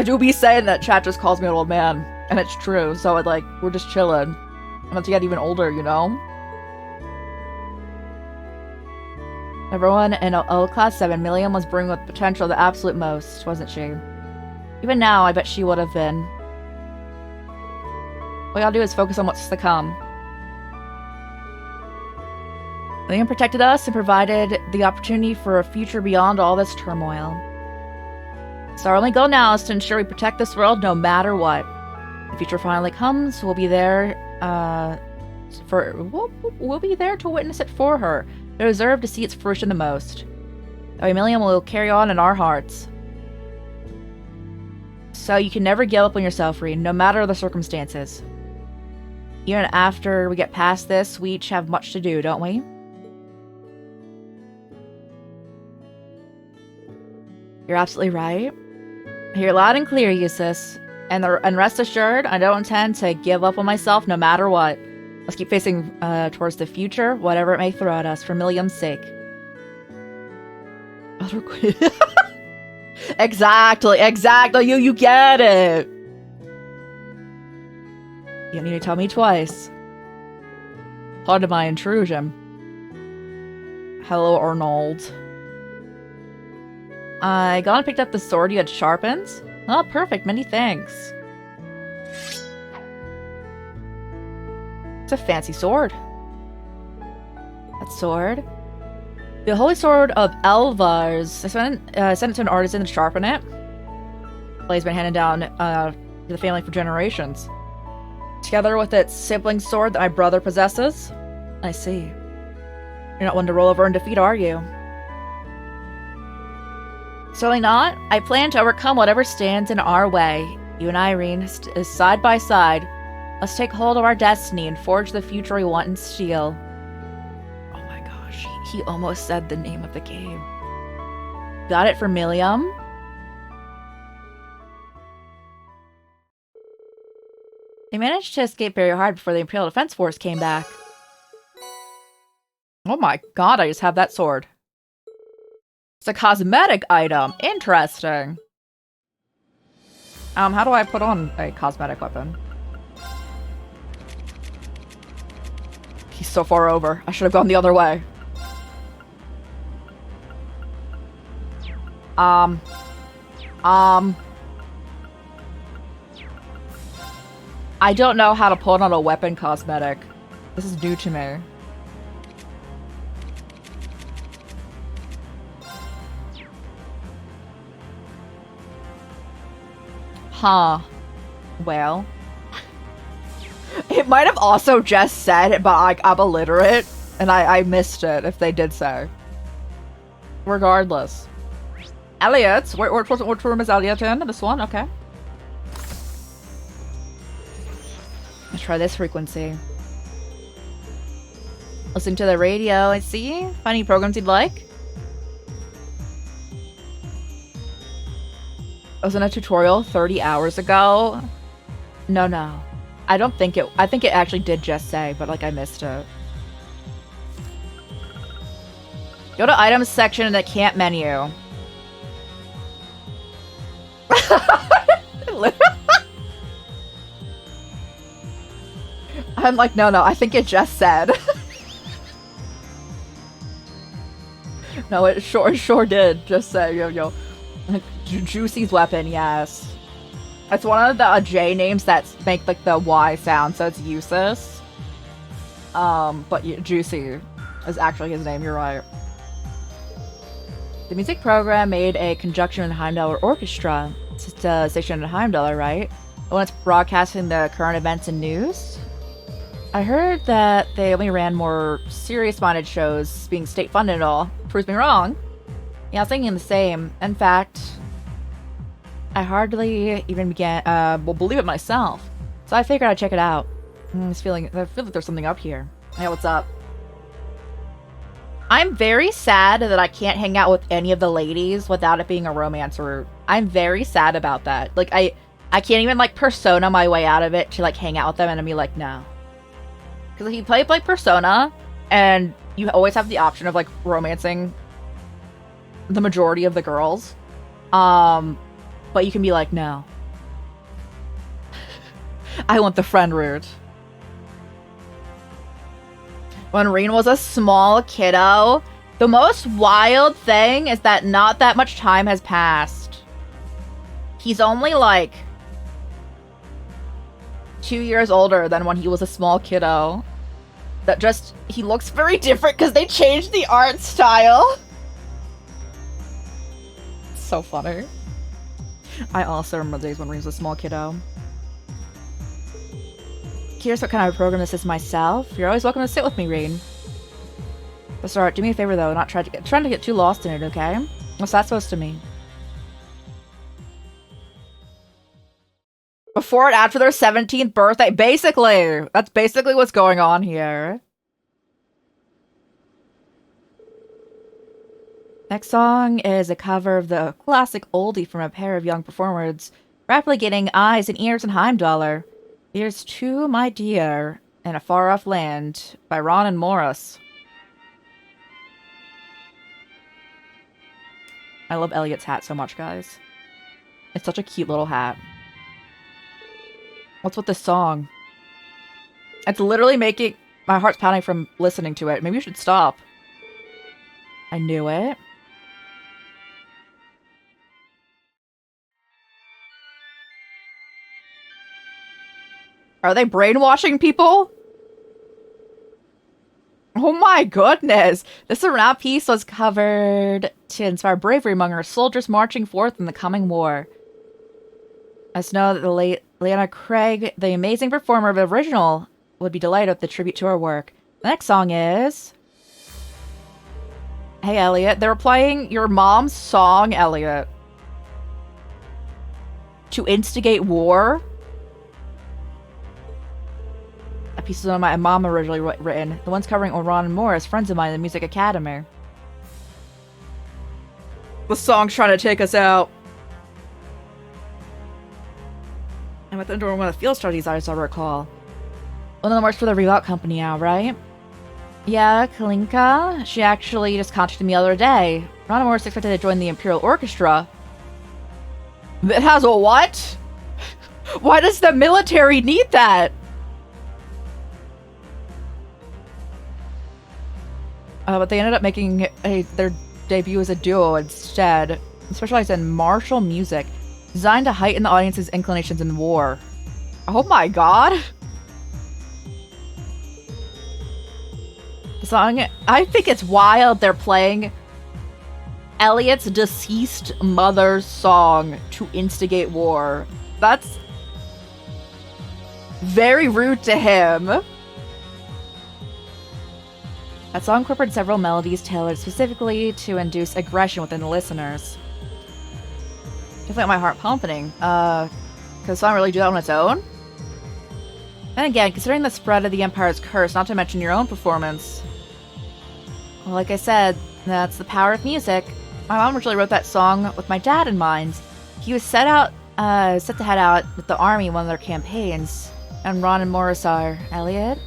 do be saying that chat just calls me an old man, and it's true. So we're just chilling. I'm about to get even older, you know. Everyone in Class 7, Milliam was bringing with potential the absolute most, wasn't she? Even now, I bet she would have been. All you gotta do is focus on what's to come. Milliam protected us and provided the opportunity for a future beyond all this turmoil. So our only goal now is to ensure we protect this world no matter what. The future finally comes, we'll be there, we'll be there to witness it for her. We deserve to see its fruition the most. Millium will carry on in our hearts. So you can never give up on yourself, Reed, no matter the circumstances. Even after we get past this, we each have much to do, don't we? You're absolutely right. I hear loud and clear, Eustace. And rest assured, I don't intend to give up on myself no matter what. Let's keep facing towards the future, whatever it may throw at us, for Millium's sake. Exactly. You get it. You don't need to tell me twice. Pardon my intrusion. Hello, Arnold. I gone and picked up the sword you had sharpened. Oh, perfect. Many thanks. It's a fancy sword. That sword. The Holy Sword of Elvars. I sent it to an artisan to sharpen it. Blade's been handed down to the family for generations. Together with its sibling sword that my brother possesses. I see. You're not one to roll over in defeat, are you? Certainly not. I plan to overcome whatever stands in our way. You and Irene, side by side. Let's take hold of our destiny and forge the future we want in steel. Oh my gosh, he almost said the name of the game. Got it for Millium? They managed to escape very hard before the Imperial Defense Force came back. Oh my god, I just have that sword. It's a cosmetic item. Interesting. How do I put on a cosmetic weapon? He's so far over. I should have gone the other way. I don't know how to put on a weapon cosmetic. This is new to me. Huh. Well. It might have also just said it, but like, I'm illiterate, and I missed it if they did so. Regardless. Elliot? Which room is Elliot in? This one? Okay. Let's try this frequency. Listen to the radio, I see. Find any programs you'd like? I was in a tutorial 30 hours ago. No. I think it actually did just say, but like I missed it. Go to items section in the camp menu. I'm like, no, I think it just said. No, it sure did just say, yo. Juicy's weapon, yes. It's one of the J names that make like the Y sound, so it's Eustace. But Juicy is actually his name, you're right. The music program made a conjunction with Heimdall Orchestra. It's stationed in Heimdall, right? When it's broadcasting the current events and news. I heard that they only ran more serious-minded shows, being state-funded and all. Proves me wrong. Yeah, I was thinking the same. In fact, I hardly even believe it myself. So I figured I'd check it out. I feel like there's something up here. Hey, what's up? I'm very sad that I can't hang out with any of the ladies without it being a romance route. I'm very sad about that. Like, I can't even, like, Persona my way out of it to, like, hang out with them and be like, no. Because if you play, like, Persona, and you always have the option of, like, romancing the majority of the girls. But you can be like, no. I want the friend route. When Reen was a small kiddo, the most wild thing is that not that much time has passed. He's only like 2 years older than when he was a small kiddo. He looks very different because they changed the art style. It's so funny. I also remember days when Reen was a small kiddo. curious what kind of program this is myself. You're always welcome to sit with me, Reed. But sorry, do me a favor though, not trying to get too lost in it, okay? What's that supposed to mean? Before and after their 17th birthday. Basically! That's basically what's going on here. Next song is a cover of the classic oldie from a pair of young performers rapidly getting eyes and ears in Heimdallr. Here's to My Dear in a Far Off Land by Ron and Morris. I love Elliot's hat so much, guys. It's such a cute little hat. What's with this song? It's literally making my heart's pounding from listening to it. Maybe you should stop. I knew it. Are they brainwashing people? Oh my goodness! This renowned piece was covered to inspire bravery among our soldiers marching forth in the coming war. Let's know that the late Leanna Craig, the amazing performer of the original, would be delighted with the tribute to her work. The next song is... Hey, Elliot. They were playing your mom's song, Elliot. To instigate war? A piece of my mom originally written. The ones covering Oran and Morris, friends of mine in the Music Academy. The song's trying to take us out. I'm at the door of one of the field studies, as I recall. One of them works for the Reebok company now, right? Yeah, Kalinka. She actually just contacted me the other day. Ron and Morris expected to join the Imperial Orchestra. It has a what? Why does the military need that? But they ended up making their debut as a duo instead. Specialized in martial music, designed to heighten the audience's inclinations in war. Oh my god! The song, I think it's wild they're playing Elliot's deceased mother's song to instigate war. That's very rude to him. That song incorporated several melodies tailored specifically to induce aggression within the listeners. Definitely got my heart pumping. Could the song really do that on its own? Then again, considering the spread of the Empire's curse, not to mention your own performance. Well, like I said, that's the power of music. My mom originally wrote that song with my dad in mind. He was set to head out with the army in one of their campaigns. And Ron and Morris are. Elliot?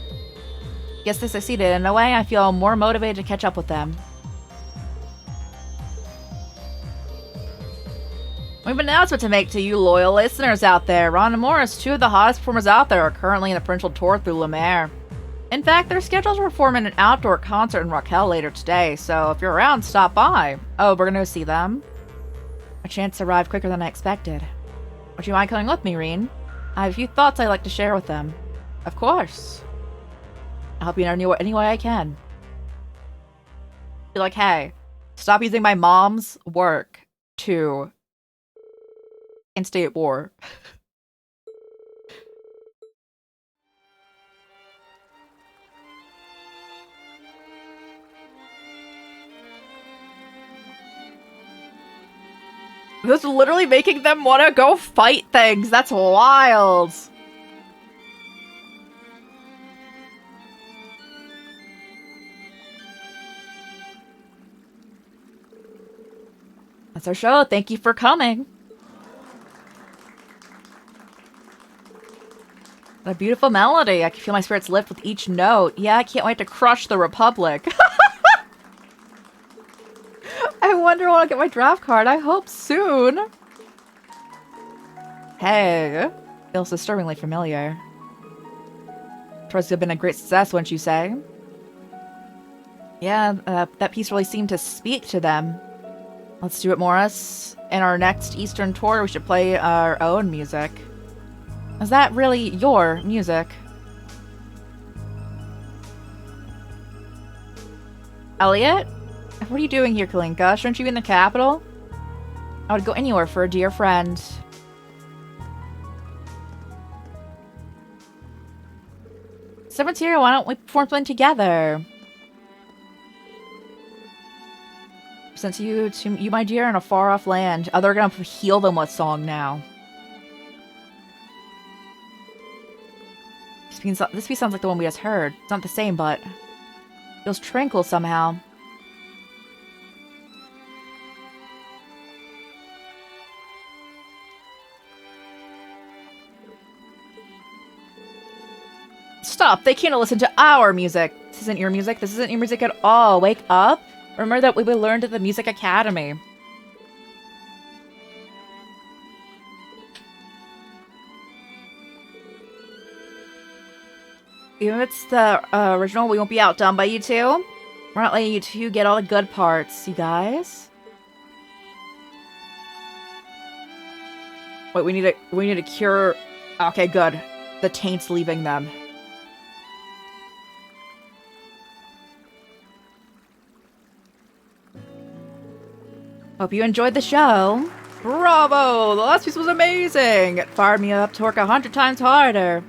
Guess they succeeded. In a way, I feel more motivated to catch up with them. We have an announcement to make to you loyal listeners out there. Ron and Morris, two of the hottest performers out there, are currently in the provincial tour through Le Maire. In fact, they're scheduled to perform in an outdoor concert in Raquel later today, so if you're around, stop by. Oh, we're gonna go see them? A chance arrived quicker than I expected. Would you mind coming with me, Reen? I have a few thoughts I'd like to share with them. Of course. I'll help you in any way I can. Be like, hey, stop using my mom's work to instigate war. This is literally making them want to go fight things. That's wild. That's our show. Thank you for coming. A beautiful melody. I can feel my spirits lift with each note. Yeah, I can't wait to crush the Republic. I wonder when I'll get my draft card. I hope soon. Hey. Feels disturbingly familiar. Trust have been a great success, wouldn't you say? Yeah, that piece really seemed to speak to them. Let's do it, Morris. In our next Eastern tour, we should play our own music. Is that really your music? Elliot? What are you doing here, Kalinka? Shouldn't you be in the capital? I would go anywhere for a dear friend. Someone's here, why don't we perform something together? Since you, my dear, in a far-off land, they're gonna heal them with song now. This piece sounds like the one we just heard. It's not the same, but feels tranquil somehow. Stop! They can't listen to our music! This isn't your music. This isn't your music at all. Wake up! Remember that we learned at the Music Academy. Even if it's the original, we won't be outdone by you two. We're not letting you two get all the good parts, you guys. Wait, we need to cure... Okay, good. The taint's leaving them. Hope you enjoyed the show. Bravo! The last piece was amazing! It fired me up to work 100 times harder.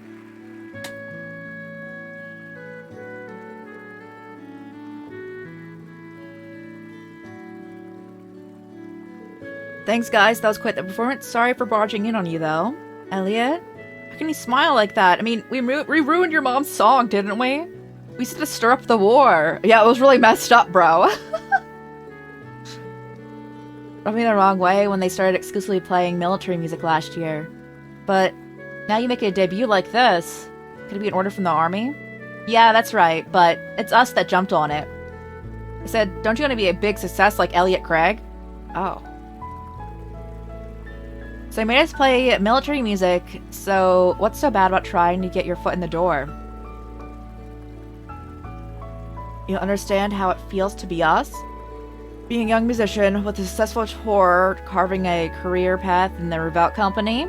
Thanks, guys. That was quite the performance. Sorry for barging in on you, though. Elliot? How can you smile like that? I mean, we ruined your mom's song, didn't we? We said to stir up the war. Yeah, it was really messed up, bro. Rubbed me the wrong way when they started exclusively playing military music last year. But now you make a debut like this. Could it be an order from the army? Yeah, that's right, but it's us that jumped on it. I said, don't you want to be a big success like Elliot Craig? Oh. So they made us play military music, so what's so bad about trying to get your foot in the door? You don't understand how it feels to be us? Being a young musician with a successful tour, carving a career path in the Revolt Company.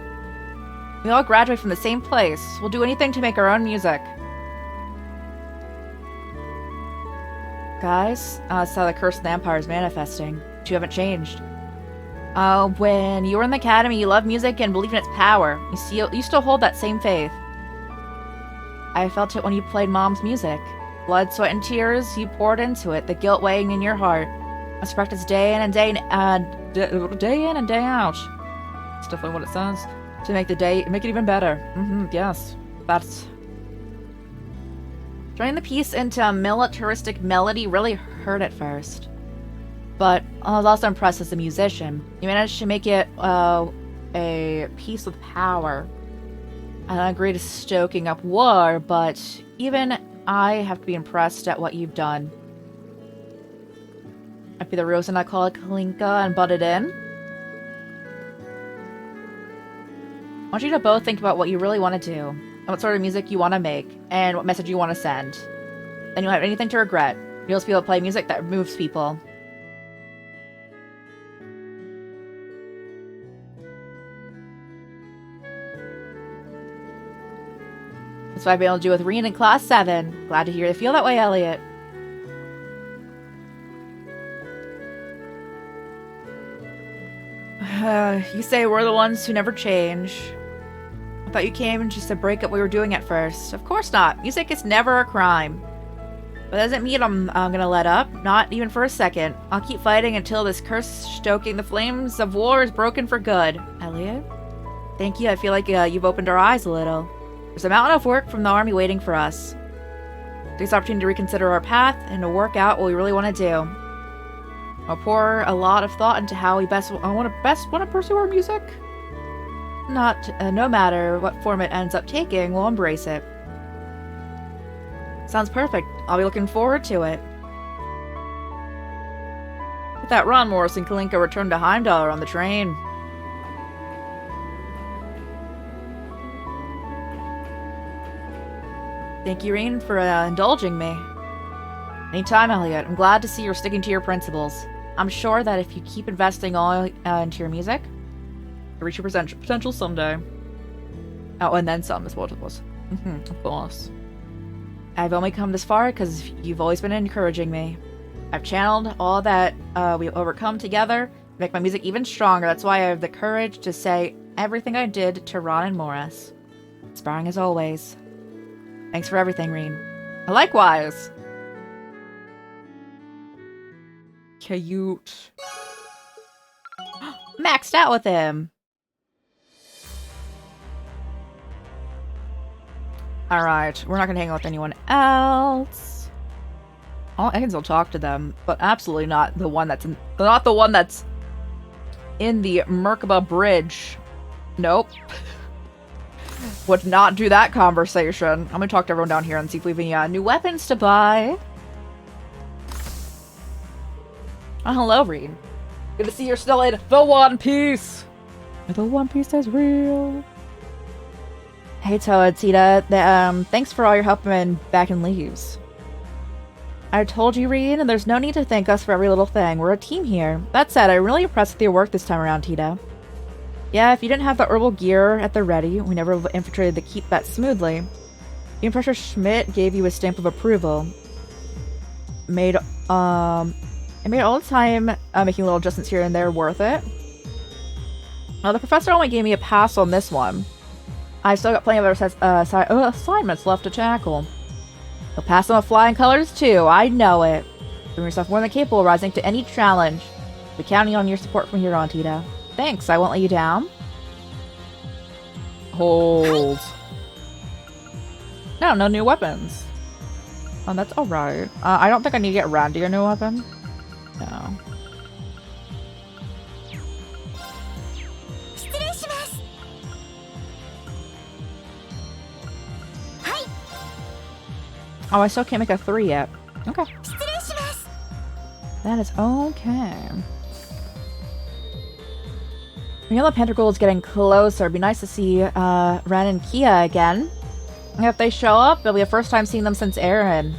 We all graduate from the same place. We'll do anything to make our own music. Guys, I saw the curse of the Empire is manifesting, but you haven't changed. When you were in the academy, you loved music and believed in its power. You still hold that same faith. I felt it when you played Mom's music. Blood, sweat, and tears, you poured into it, the guilt weighing in your heart. I practiced day in and day out. That's definitely what it says. To make it even better. Yes. That's... Turning the piece into a militaristic melody really hurt at first. But I was also impressed as a musician. You managed to make it a piece with power. And I agree to stoking up war, but even I have to be impressed at what you've done. I'd be the reason I call it Kalinka and butt it in. I want you to both think about what you really want to do, and what sort of music you want to make, and what message you want to send. Then you'll have anything to regret. You'll just be able to play music that moves people. That's what I've been able to do with Reen in Class 7. Glad to hear you feel that way, Elliot. You say we're the ones who never change. I thought you came just to break up what we were doing at first. Of course not. Music is never a crime. But that doesn't mean I'm gonna let up. Not even for a second. I'll keep fighting until this curse stoking the flames of war is broken for good. Elliot? Thank you. I feel like you've opened our eyes a little. There's a mountain of work from the army waiting for us. Take this opportunity to reconsider our path and to work out what we really want to do. I'll pour a lot of thought into how we best want to pursue our music. No matter what form it ends up taking, we'll embrace it. Sounds perfect. I'll be looking forward to it. With that run, Morris and Kalinka returned to Heimdall on the train. Thank you, Reen, for indulging me. Anytime, Elliot. I'm glad to see you're sticking to your principles. I'm sure that if you keep investing all into your music, you'll reach your potential someday. Oh, and then some is what it was. Of course. I've only come this far because you've always been encouraging me. I've channeled all that we've overcome together to make my music even stronger. That's why I have the courage to say everything I did to Ron and Morris. Inspiring as always. Thanks for everything, Reen. Likewise. Cute. Maxed out with him. Alright, we're not gonna hang out with anyone else. Oh, I can still talk to them, but absolutely not the one that's in, not the one that's in the Merkaba Bridge. Nope. Would not do that conversation. I'm gonna talk to everyone down here and see if we have any new weapons to buy. Oh, hello, Reed. Good to see you're still in the One Piece. The One Piece is real. Hey, Toa, Tita. Thanks for all your help back in Leaves. I told you, Reed, and there's no need to thank us for every little thing. We're a team here. That said, I'm really impressed with your work this time around, Tita. Yeah, if you didn't have the herbal gear at the ready, we never would have infiltrated the keep that smoothly. Even Professor Schmidt gave you a stamp of approval. It made all the time making little adjustments here and there worth it. The professor only gave me a pass on this one. I've still got plenty of other assignments left to tackle. You'll pass them with flying colors too, I know it. Bring yourself more than capable of rising to any challenge. I'll be counting on your support from here on, Tita. Thanks, I won't let you down. Hold. No, no new weapons. Oh, that's alright. I don't think I need to get Randy a new weapon. No. Oh, I still can't make a 3 yet. Okay. That is okay. You know the Pentacle is getting closer. It'd be nice to see Ren and Kia again. And if they show up, it'll be the first time seeing them since Aaron.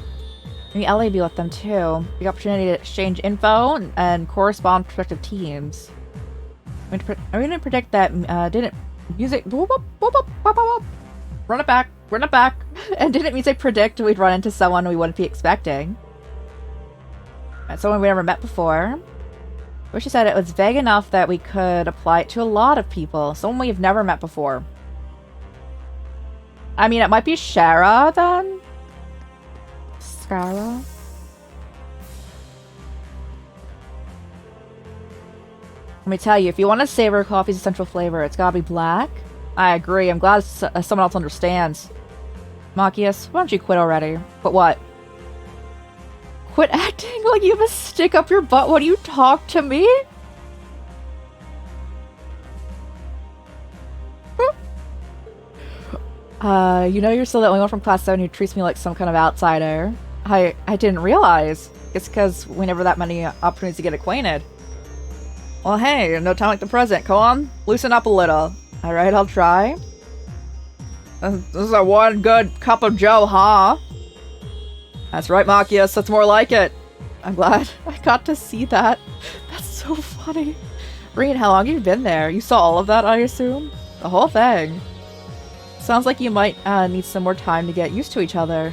Maybe Ellie be with them too. The opportunity to exchange info and correspond with respective teams. I'm going to predict that didn't music run it back, and didn't music predict we'd run into someone we wouldn't be expecting. And someone we never met before. Wish she said it was vague enough that we could apply it to a lot of people. Someone we've never met before. I mean, it might be Shara then? Skara? Let me tell you, if you want to savor coffee's essential flavor, it's gotta be black. I agree. I'm glad someone else understands. Machias, why don't you quit already? But what? Quit acting like you have a stick up your butt when you talk to me? You know you're still the only one from Class 7 who treats me like some kind of outsider. I didn't realize. It's because we never that many opportunities to get acquainted. Well, hey, no time like the present. Come on, loosen up a little. Alright, I'll try. This is a one good cup of joe, huh? That's right, Machias. That's more like it. I'm glad I got to see that. That's so funny. Reen, how long have you been there? You saw all of that, I assume? The whole thing. Sounds like you might need some more time to get used to each other.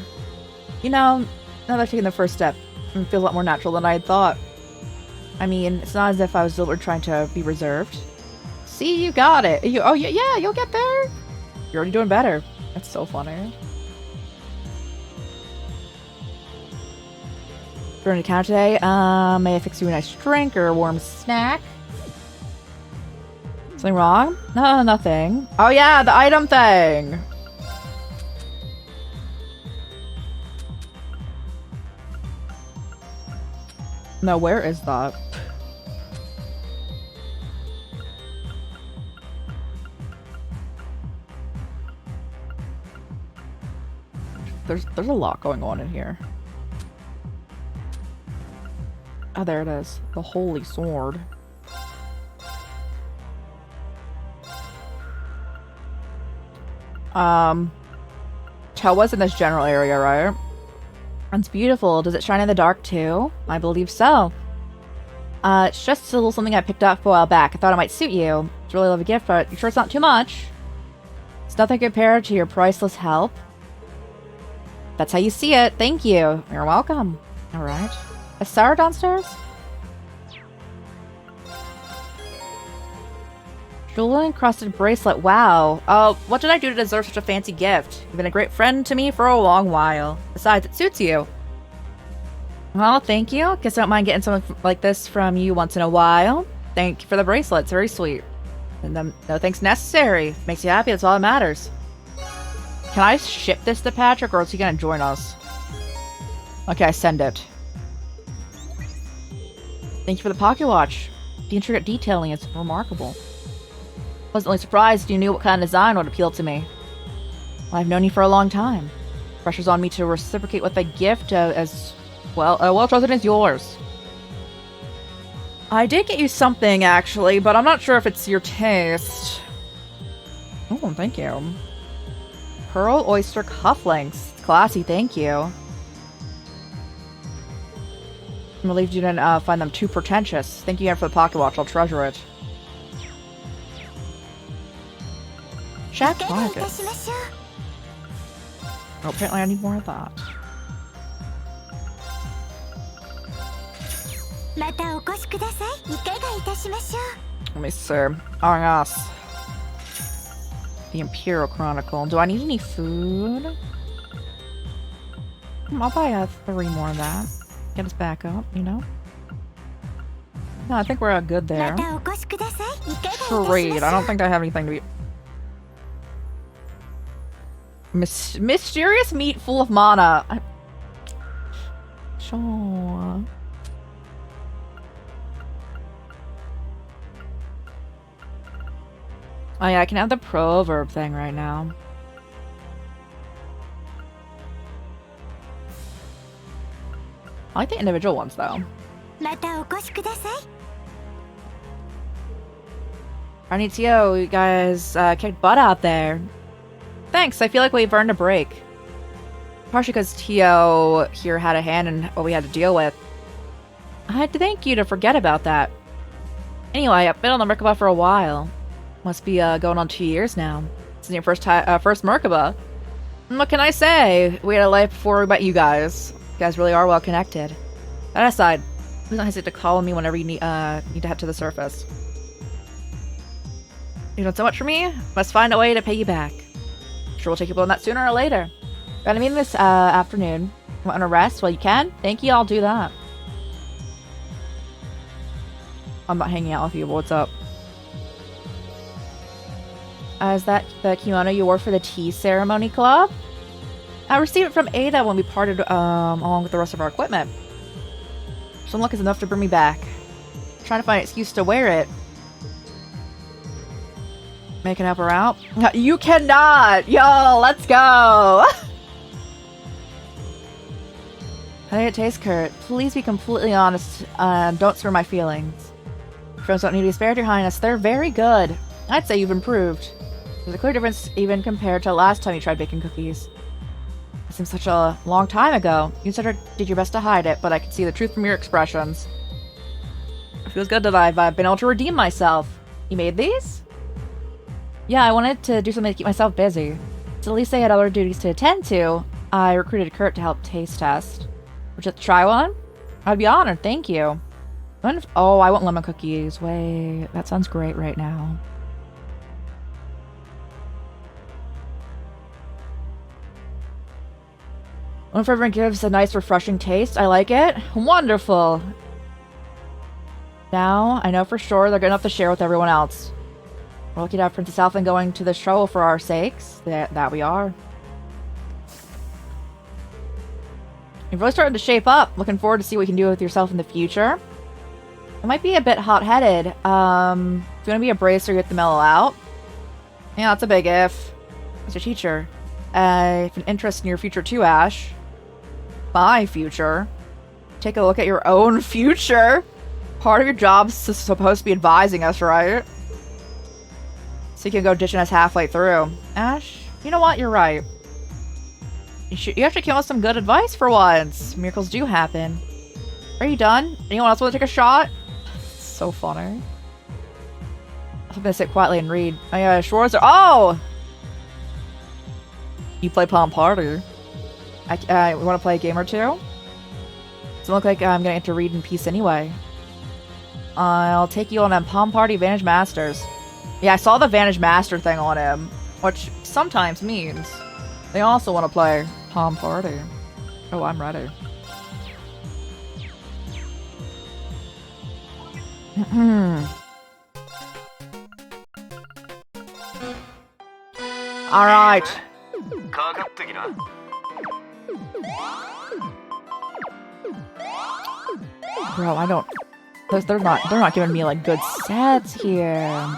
You know, now that I've taken the first step, it feels a lot more natural than I had thought. I mean, it's not as if I was deliberately trying to be reserved. See, you got it. Oh, yeah, you'll get there. You're already doing better. That's so funny. We're going to count today. May I fix you a nice drink or a warm snack? Something wrong? No, nothing. Oh yeah, the item thing! No, where is that? There's a lot going on in here. Oh, there it is. The holy sword. Chowa's in this general area, right? It's beautiful. Does it shine in the dark too? I believe so. It's just a little something I picked up a while back. I thought it might suit you. It's really love a gift, but you sure it's not too much? It's nothing compared to your priceless help. That's how you see it. Thank you. You're welcome. Alright. Is Sarah downstairs? Jewel encrusted bracelet. Wow. Oh, what did I do to deserve such a fancy gift? You've been a great friend to me for a long while. Besides, it suits you. Well, thank you. Guess I don't mind getting something like this from you once in a while. Thank you for the bracelet. It's very sweet. And no thanks necessary. Makes you happy. That's all that matters. Can I ship this to Patrick, or is he gonna join us? Okay, I send it. Thank you for the pocket watch. The intricate detailing is remarkable. Pleasantly surprised you knew what kind of design would appeal to me. I've known you for a long time. Pressure's on me to reciprocate with a gift as well chosen as yours. I did get you something, actually, but I'm not sure if it's your taste. Oh, thank you. Pearl Oyster Cufflinks. Classy, thank you. I'm relieved you didn't find them too pretentious. Thank you again for the pocket watch. I'll treasure it. Chat pockets. Oh, apparently I need more of that. Let me see. Oh, yes. The Imperial Chronicle. Do I need any food? I'll buy 3 more of that. Get us back up, you know? No, I think we're good there. Trade. I don't think I have anything to be... Mysterious meat full of mana. Sure. Oh yeah, I can have the proverb thing right now. I like the individual ones though. Arnitio, you guys kicked butt out there. Thanks, I feel like we've earned a break. Partially because Tio here had a hand in what we had to deal with. I had to thank you to forget about that. Anyway, I've been on the Merkaba for a while. Must be going on 2 years now. Since your first Merkaba. What can I say? We had a life before we met you guys. You guys really are well connected. That aside, please don't hesitate to call me whenever you need to head to the surface. You've done so much for me, must find a way to pay you back. Sure we'll take you up on that sooner or later. Got a meeting this afternoon. Want to rest? Well, you can. Thank you, I'll do that. I'm not hanging out with you, but what's up? Is that the kimono you wore for the tea ceremony club? I received it from Ada when we parted along with the rest of our equipment. Some luck is enough to bring me back. I'm trying to find an excuse to wear it. Making up her out? You cannot! Yo, let's go! How did it taste, Kurt? Please be completely honest and don't spare my feelings. Friends don't need to be spared, Your Highness. They're very good. I'd say you've improved. There's a clear difference even compared to last time you tried baking cookies. It seems such a long time ago. You did your best to hide it, but I can see the truth from your expressions. It feels good that I've been able to redeem myself. You made these? Yeah, I wanted to do something to keep myself busy. So at least I had other duties to attend to. I recruited Kurt to help taste test. Would you like to try one? I'd be honored, thank you. Oh, I want lemon cookies. Wait, that sounds great right now. One for everyone gives a nice refreshing taste. I like it. Wonderful. Now, I know for sure they're good enough to share with everyone else. We're lucky to have Princess Alphen going to this trouble for our sakes. That we are. You've really started to shape up. Looking forward to see what you can do with yourself in the future. It might be a bit hot-headed. If you want to be a bracer, you have to mellow out. Yeah, that's a big if. As your teacher. If an interest in your future too, Ash. My future. Take a look at your own future. Part of your job's supposed to be advising us, right? So you can go ditching us halfway through. Ash, you know what? You're right. You actually came with some good advice for once. Miracles do happen. Are you done? Anyone else want to take a shot? So funny. I'm gonna sit quietly and read. Oh yeah, Schwarzer. Oh! You play Palm Party. I want to play a game or two? Doesn't look like I'm gonna get to read in peace anyway. I'll take you on a Palm Party Advantage Masters. Yeah, I saw the Vanished Master thing on him, which sometimes means they also want to play Palm Party. Oh, I'm ready. All right. Bro, I don't. They're not giving me like good sets here.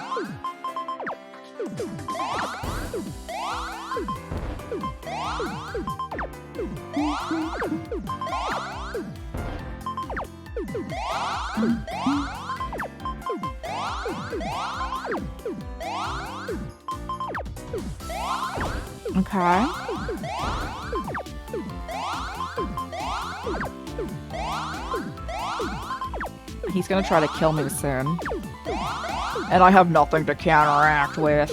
Okay. He's gonna try to kill me soon. And I have nothing to counteract with.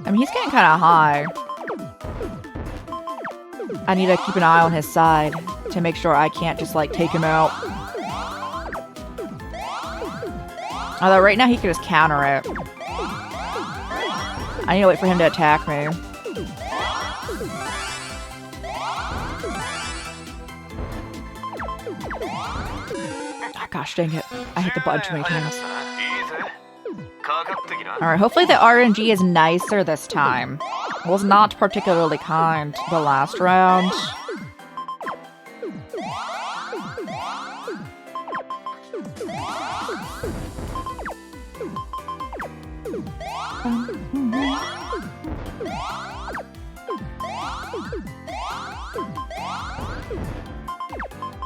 I mean, he's getting kind of high. I need to keep an eye on his side to make sure I can't just, like, take him out. Although right now he can just counter it. I need to wait for him to attack me. Oh, gosh dang it. I hit the button too many times. Alright, hopefully the RNG is nicer this time. It was not particularly kind the last round.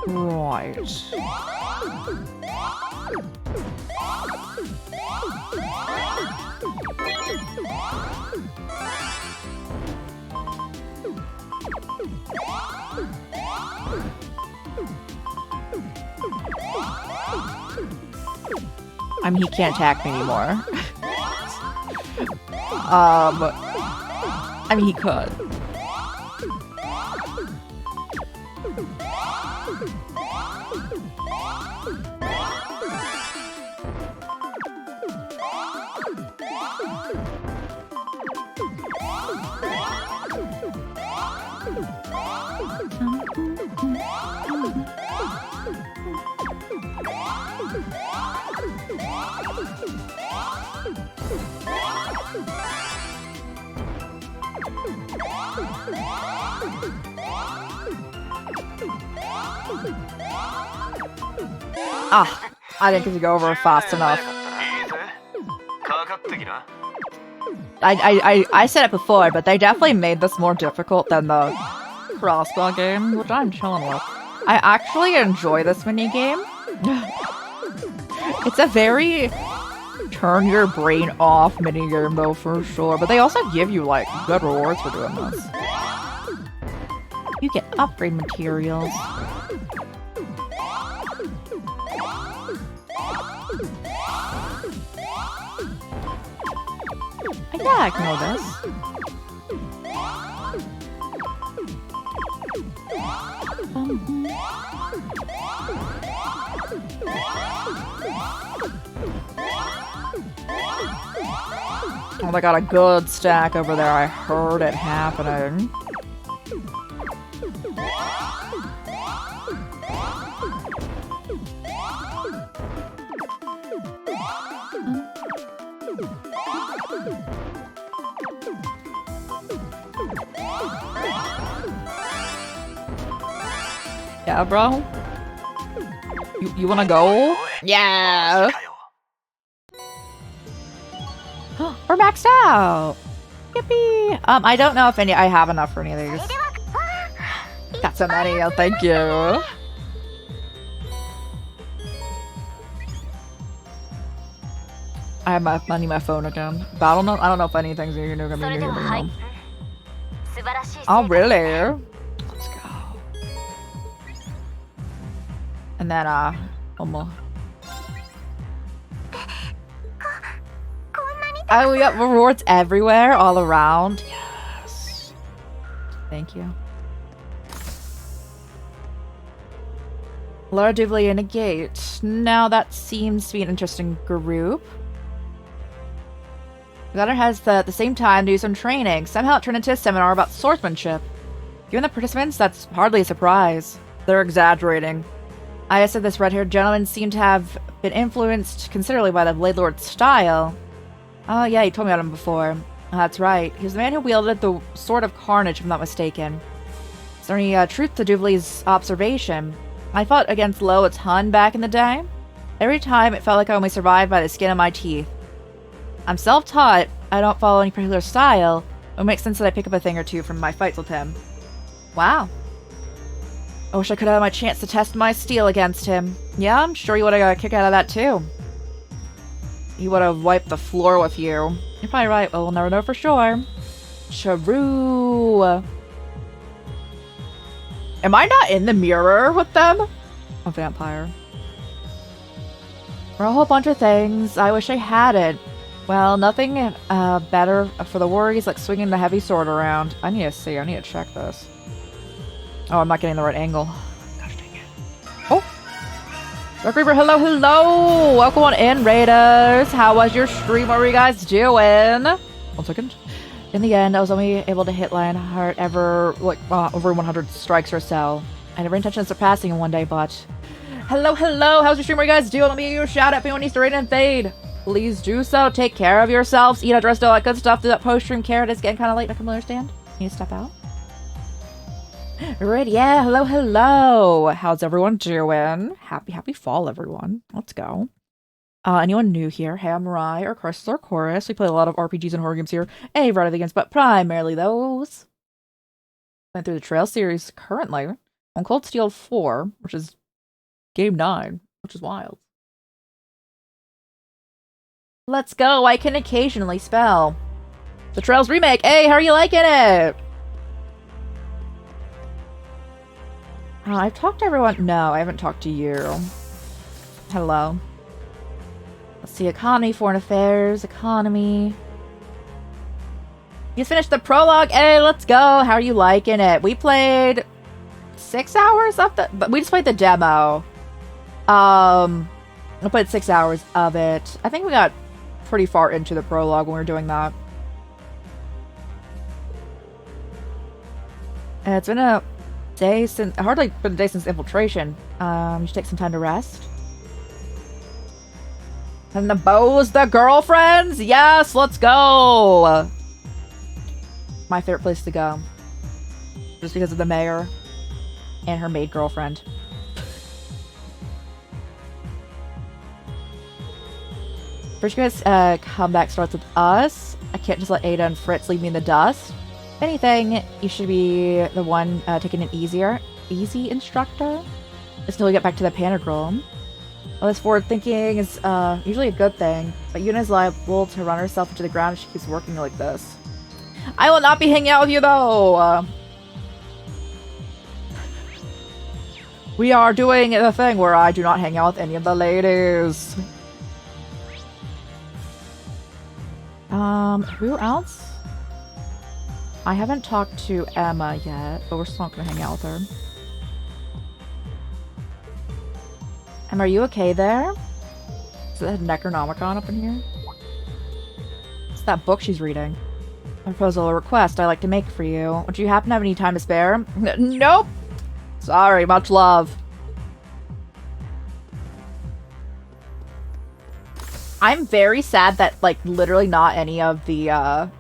Right. I mean, he can't attack me anymore. I mean, he could. Ah, I didn't get to go over fast enough. I said it before, but they definitely made this more difficult than the crossbow game, which I'm chilling with. I actually enjoy this minigame. It's a very turn your brain off minigame though, for sure. But they also give you, like, good rewards for doing this. You get upgrade materials. Yeah, I can know this. Oh, they got a good stack over there. I heard it happening. Yeah, bro? You wanna go? Yeah! We're maxed out! Yippee! I don't know if I have enough for any of these. Got so many, oh, thank you. I have I need my phone again. Battle note? I don't know if anything's gonna be new here. Oh, really? Let's go. And then, one more. Oh, we got rewards everywhere, all around. Yes. Thank you. Laura Dubley and a gate. Now that seems to be an interesting group. Gunner has the same time to do some training. Somehow it turned into a seminar about swordsmanship. Given the participants, that's hardly a surprise. They're exaggerating. I said this red-haired gentleman seemed to have been influenced considerably by the Blade Lord's style. Oh yeah, you told me about him before. That's right. He was the man who wielded the Sword of Carnage, if I'm not mistaken. Is there any truth to Dubley's observation? I fought against Loet's Hun back in the day. Every time it felt like I only survived by the skin of my teeth. I'm self-taught. I don't follow any particular style. It makes sense that I pick up a thing or two from my fights with him. Wow. I wish I could have my chance to test my steel against him. Yeah, I'm sure you would have got a kick out of that too. He would have wiped the floor with you. You're probably right, but we'll never know for sure. True. Am I not in the mirror with them? A vampire. For a whole bunch of things. I wish I hadn't. Well, nothing better for the worries like swinging the heavy sword around. I need to see. I need to check this. Oh, I'm not getting the right angle. Gosh dang it. Oh! Dark Reaper, hello, hello! Welcome on in, Raiders! How was your stream? What were you guys doing? 1 second. In the end, I was only able to hit Lionheart over 100 strikes or so. I had every intention of surpassing him one day, but... Hello, hello! How's your stream? What are you guys doing? Let me give you a shout out if anyone needs to raid and fade. Please do so. Take care of yourselves. Eat, dress, all that good stuff. Do that post-stream care. It's getting kind of late. I can understand. Need to step out. Right, yeah. Hello, hello. How's everyone doing? Happy fall, everyone. Let's go. Anyone new here? Hey, I'm Mirai, or Crisis or Chorus. We play a lot of RPGs and horror games here. A variety of games, but primarily those. Went through the Trail series currently on Cold Steel 4, which is game 9, which is wild. Let's go. I can occasionally spell. The Trails remake. Hey, how are you liking it? I've talked to everyone. No, I haven't talked to you. Hello. Let's see. Economy, foreign affairs, economy. You just finished the prologue. Hey, let's go. How are you liking it? We played 6 hours of the... But we just played the demo. I played 6 hours of it. I think we got pretty far into the prologue when we were doing that. And it's been a day since... Hardly been a day since infiltration. You should take some time to rest. And the beaus, the girlfriends? Yes, let's go! My favorite place to go. Just because of the mayor and her maid girlfriend. First, you guys comeback starts with us. I can't just let Ada and Fritz leave me in the dust. If anything, you should be the one taking an easy instructor until we get back to the Pantagruel. All this forward thinking is usually a good thing, but Yuna is liable to run herself into the ground if she keeps working like this. I will not be hanging out with you though! We are doing the thing where I do not hang out with any of the ladies. Who else? I haven't talked to Emma yet, but we're still not gonna hang out with her. Emma, are you okay there? Is that Necronomicon up in here? It's that book she's reading. A proposal or request I'd like to make for you. Would you happen to have any time to spare? Nope! Sorry, much love. I'm very sad that, like, literally not any of the,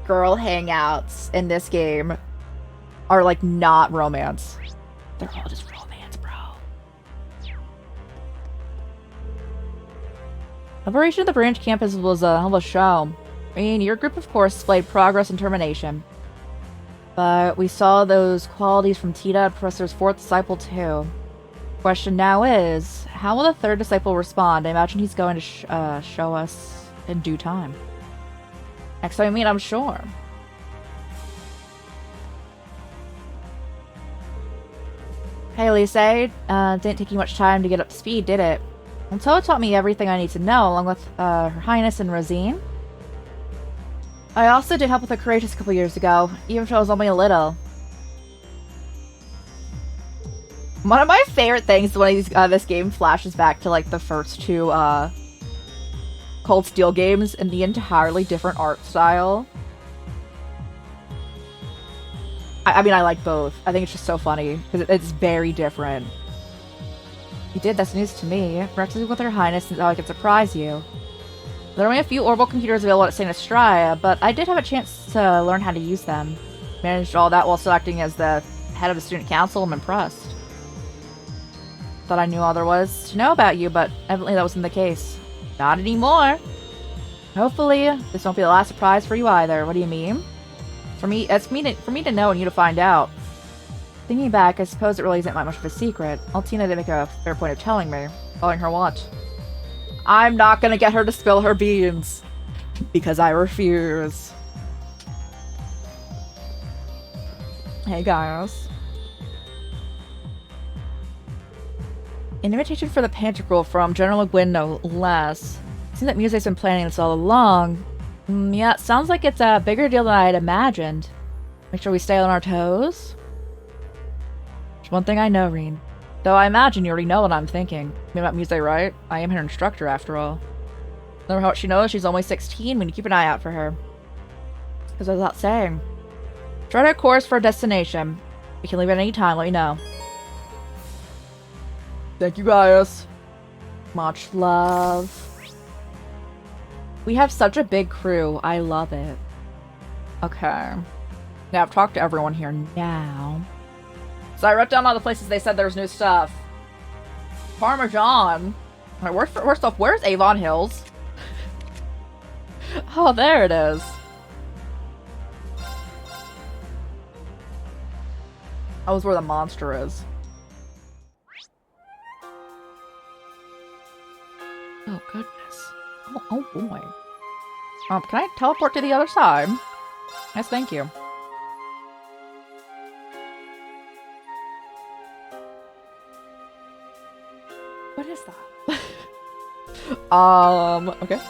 girl hangouts in this game are, like, not romance. They're all just romance, bro. Operation at the branch campus was a hell of a show. I mean, your group, of course, displayed progress and determination. But we saw those qualities from Tita and Professor's 4th disciple, too. Question now is, how will the 3rd disciple respond? I imagine he's going to show us in due time. Next time we meet, I'm sure. Hey, Lisa. Didn't take you much time to get up to speed, did it? Until it taught me everything I need to know, along with Her Highness and Rosine. I also did help with the Courageous a couple years ago, even if I was only a little. One of my favorite things is when this game flashes back to like the first two Cold Steel games in the entirely different art style. I mean, I like both. I think it's just so funny because it's very different. You did, that's news to me. Breakfast with Her Highness and how I can surprise you. There are only a few orbital computers available at St. Estrella, but I did have a chance to learn how to use them. Managed all that while still acting as the head of the student council. I'm impressed. Thought I knew all there was to know about you, but evidently that wasn't the case. Not anymore. Hopefully, this won't be the last surprise for you either. What do you mean? For me to know and you to find out. Thinking back, I suppose it really isn't much of a secret. Altina did make a fair point of telling me. Following her what? I'm not gonna get her to spill her beans. Because I refuse. Hey guys. An invitation for the Pantagruel from General Gwyn, no less. Seems that Muse's been planning this all along. Yeah, it sounds like it's a bigger deal than I had imagined. Make sure we stay on our toes. There's one thing I know, Reen. Though I imagine you already know what I'm thinking. You about Muse, right? I am her instructor, after all. No matter what she knows, she's only 16. We need to keep an eye out for her. Because I was out saying. Chart our course for a destination. We can leave at any time, let me know. Thank you, guys. Much love. We have such a big crew. I love it. Okay. Now, I've talked to everyone here now. So I wrote down all the places they said there was new stuff. Parmesan. Alright, first off, where's Avon Hills? Oh, there it is. That was where the monster is. Oh, goodness. Oh boy. Can I teleport to the other side? Yes, thank you. What is that? Okay.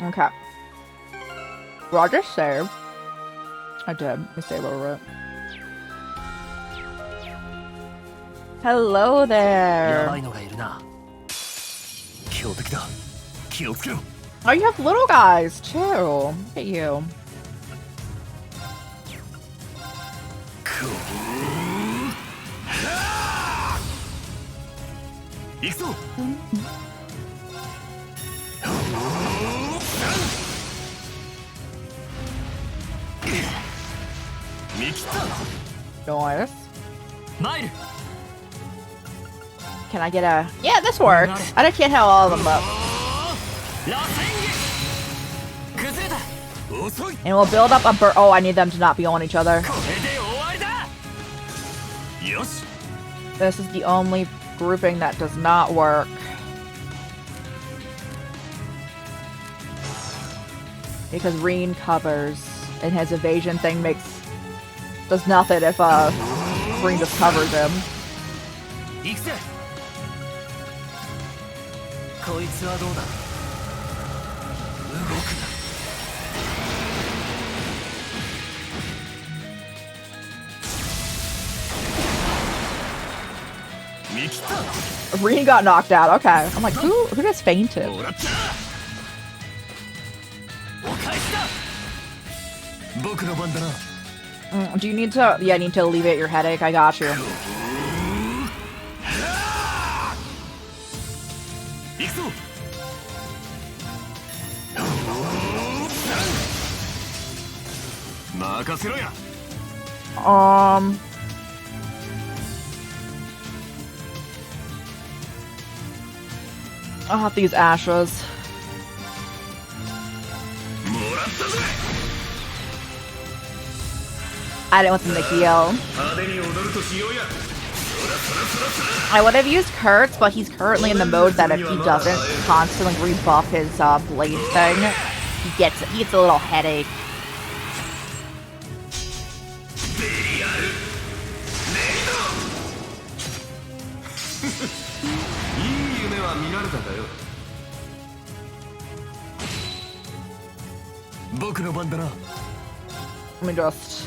Okay. Roger saved. I did. Let me save over it. Hello there. Oh, you have little guys too. Look at you. Nice. Can I get a... Yeah, this works. I can't have all of them up. And we'll build up a Oh, I need them to not be on each other. This is the only grouping that does not work. Because Reen covers, and his evasion thing does nothing if Reen just covers him. Reen got knocked out. Okay, I'm like, who just fainted? Do you need to? Yeah, I need to alleviate your headache. I got you. I'll have to use Ashes. I didn't want them to heal. I would have used Kurtz, but he's currently in the mode that if he doesn't constantly rebuff his blade thing, he gets a little headache. いい夢は見られたかよ。僕の番だな。 Let me just...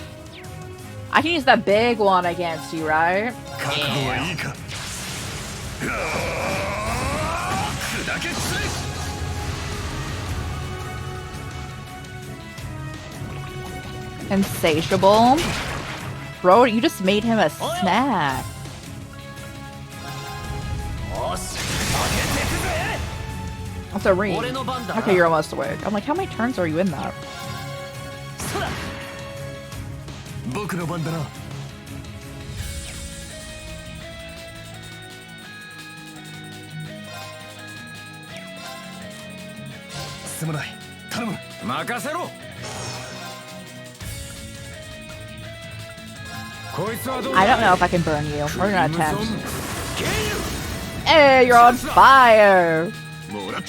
I can use that big one against you, right? 覚悟はいいか。砕け散れ。 Insatiable. Bro, you just made him a snack. That's a ring. Okay, you're almost awake. I'm like, how many turns are you in that? 僕の番だな。すまない。頼む。任せろ。こいつはどうだ。 I don't know if I can burn you. We're gonna attempt. Hey, you're on fire! もらった。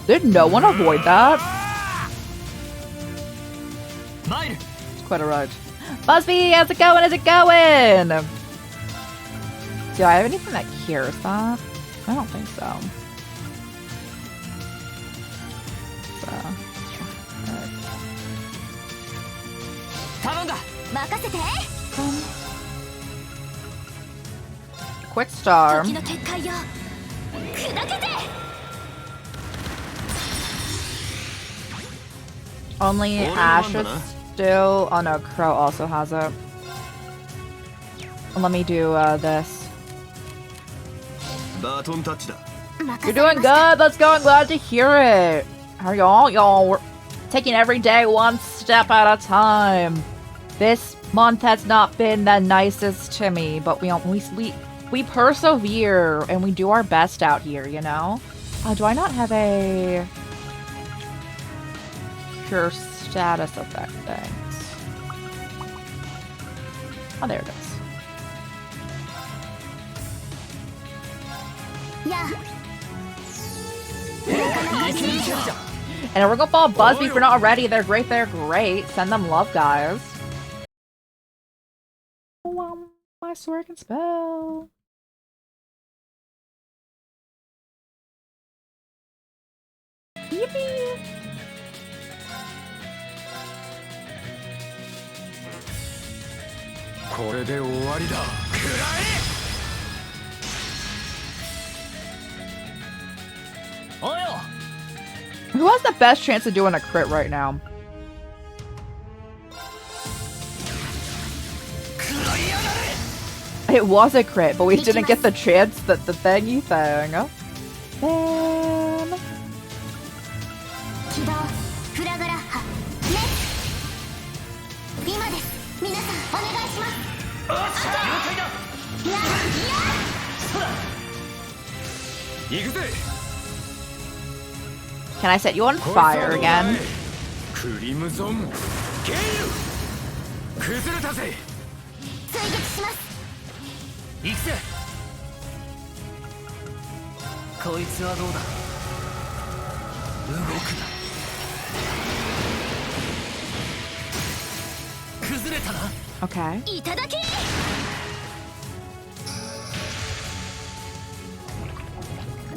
Did no one avoid that? 参る。 It's quite a ride. Busby, how's it going? How's it going? Do I have anything that cures that? I don't think so. Alright. 頼んだ。任せて。 Quick star. 時の結界よ。砕けて。 Only Ash is still. Oh no, Crow also has it. Let me do this. バトンタッチだ。 You're doing good. Let's go. I'm glad to hear it. How are y'all? Y'all, we're taking every day one step at a time. This month has not been the nicest to me, but we persevere and we do our best out here. You know. Do I not have a cure status effect things? Oh, there it is. やあ。 And we're gonna follow Busby for not already. They're great. They're great. Send them love, guys. My sword can spell. Yippee! Who has the best chance of doing a crit right now? It was a crit, but we didn't get the chance that the thingy thing. Man. 起動フラグラッハレッツ今です皆さんお願いします了解だや行くぜ。 Can I set you on fire again? クリムゾンゲイル崩れたぜ。追撃します行くぜ。こいつはどうだ。動くな。崩れたな。 Okay. いただき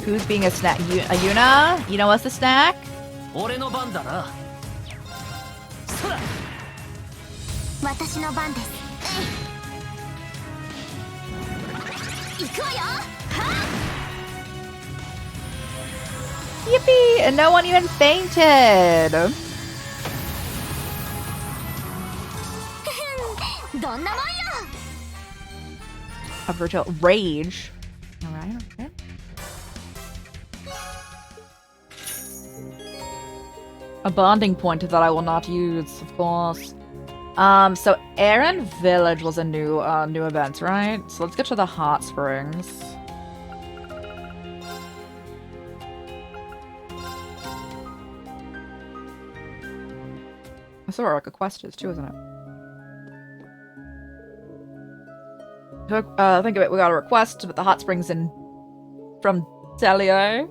Who's being a snack? A Yuna? You know what's a snack? 俺の番だな。そら。私の番です行くわよは Yippee! And no one even fainted. どんなもんよ A virtual rage. Alright, okay. A bonding point that I will not use, of course. So Aaron Village was a new event, right? So let's get to the hot springs. That's where a quest is too, isn't it? Think of it, we got a request about the hot springs from Delia.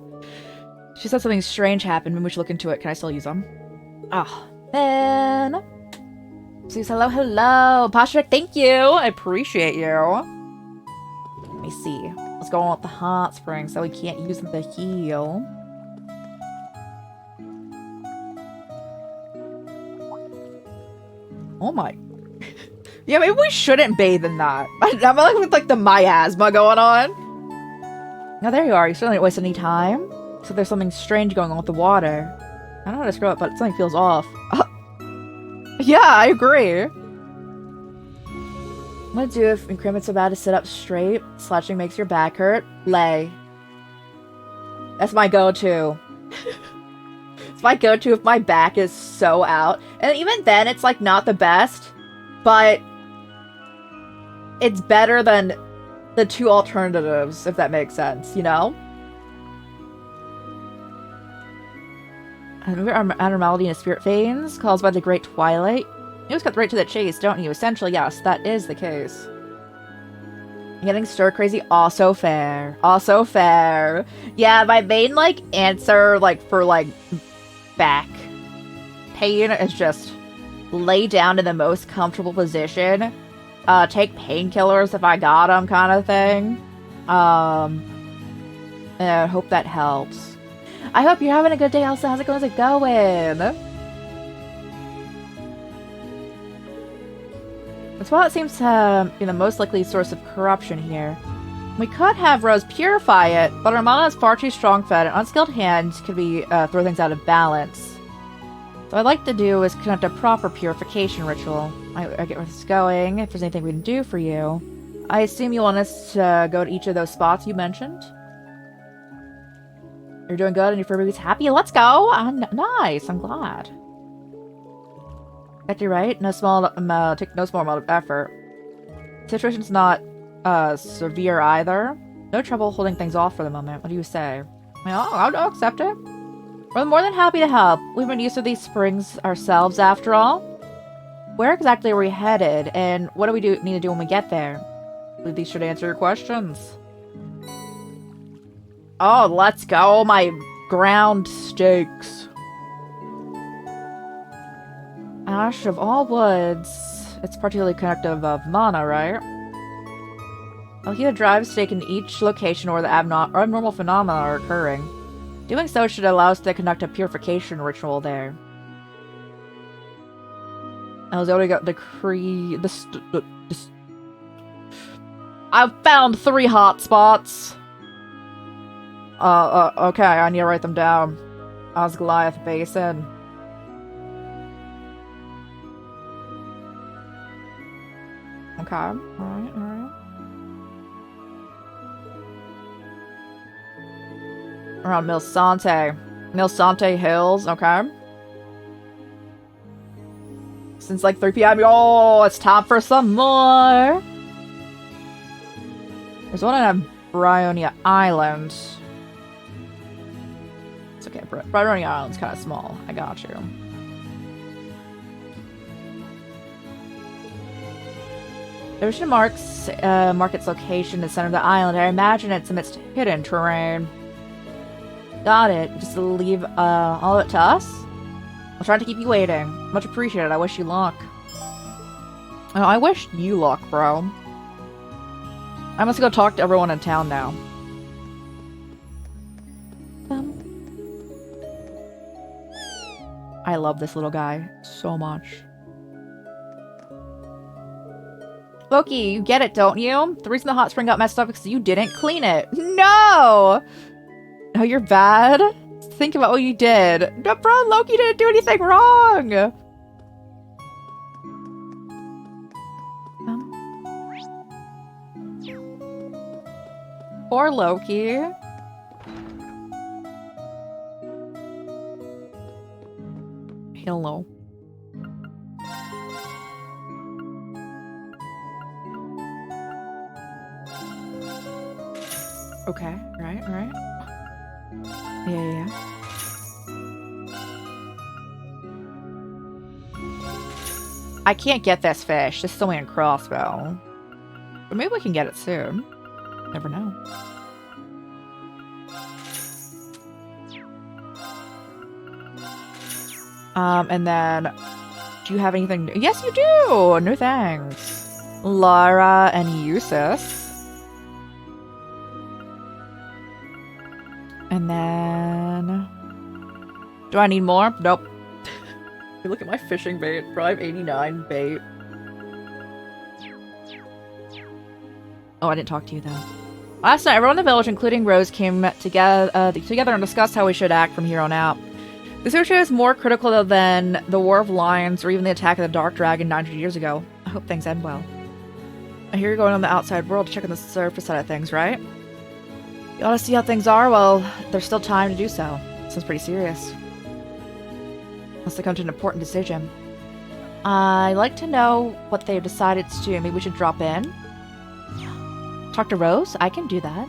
She said something strange happened, maybe we should look into it. Can I still use them? Ah, man. Please, hello, hello. Pasha, thank you. I appreciate you. Let me see. Let's go on with the hot springs so we can't use them to heal. Oh my. Yeah, maybe we shouldn't bathe in that. I'm like with like the miasma going on. Now there you are. You certainly didn't waste any time. So there's something strange going on with the water. I don't know how to describe it, but something feels off. Yeah, I agree. What to do if increment's so bad to sit up straight? Slouching makes your back hurt. Lay. That's my go-to. It's my go-to if my back is so out. And even then, it's like not the best, but it's better than the two alternatives, if that makes sense, you know? Abnormality in his spirit veins, caused by the Great Twilight. You just cut right to the chase, don't you? Essentially, yes, that is the case. Getting stir crazy, also fair. Also fair. Yeah, my main, like, answer, like, for, like, back pain is just lay down in the most comfortable position. Take painkillers if I got them, kind of thing. And I hope that helps. I hope you're having a good day, Elsa. How's it going? How's it going? That's why it seems to be the most likely source of corruption here. We could have Rose purify it, but our mana is far too strong-fed, and unskilled hands could be throw things out of balance. So what I'd like to do is conduct a proper purification ritual. I get where this is going, if there's anything we can do for you. I assume you want us to go to each of those spots you mentioned? You're doing good and your fur baby's happy? Let's go! Nice, I'm glad. Got you right. Take no small amount of effort. Situation's not severe either. No trouble holding things off for the moment. What do you say? I'll accept it. We're more than happy to help. We've been used to these springs ourselves, after all. Where exactly are we headed, and what do we need to do when we get there? I believe these should answer your questions. Oh, let's go, my ground steaks. Ash of all woods. It's particularly conductive of mana, right? I'll heat a drive stake in each location where the abnormal phenomena are occurring. Doing so should allow us to conduct a purification ritual there. I was already got decree. I've found 3 hotspots. Okay, I need to write them down. Osgoliath Basin. Okay, alright. Around Milsante Hills, okay. Since like 3 p.m. Oh, it's time for some more! There's one on Bryonia Island. It's okay, Bryonia Island's kind of small. I got you. The ocean mark its location in the center of the island. I imagine it's amidst hidden terrain. Got it. Just to leave all of it to us? I'll try to keep you waiting. Much appreciated. I wish you luck. Oh, I wish you luck, bro. I must go talk to everyone in town now. I love this little guy so much. Loki, you get it, don't you? The reason the hot spring got messed up is because you didn't clean it. No! Oh, you're bad? Think about what you did. No, bro, Loki didn't do anything wrong! Poor Loki. Hello. Okay, right. Yeah. I can't get this fish. This is only a crossbow. But maybe we can get it soon. Never know. And then Do you have anything new? Yes, you do! No thanks. Lara and Eustace. And then... Do I need more? Nope. Look at my fishing bait. Bro, I have 89 bait. Oh, I didn't talk to you, though. Last night, everyone in the village, including Rose, came together and discussed how we should act from here on out. The situation is more critical than the War of Lions or even the attack of the Dark Dragon 900 years ago. I hope things end well. I hear you're going on the outside world to check on the surface side of things, right? You ought to see how things are. Well, there's still time to do so. Sounds pretty serious. Unless they come to an important decision. I'd like to know what they've decided to do. Maybe we should drop in? Talk to Rose? I can do that.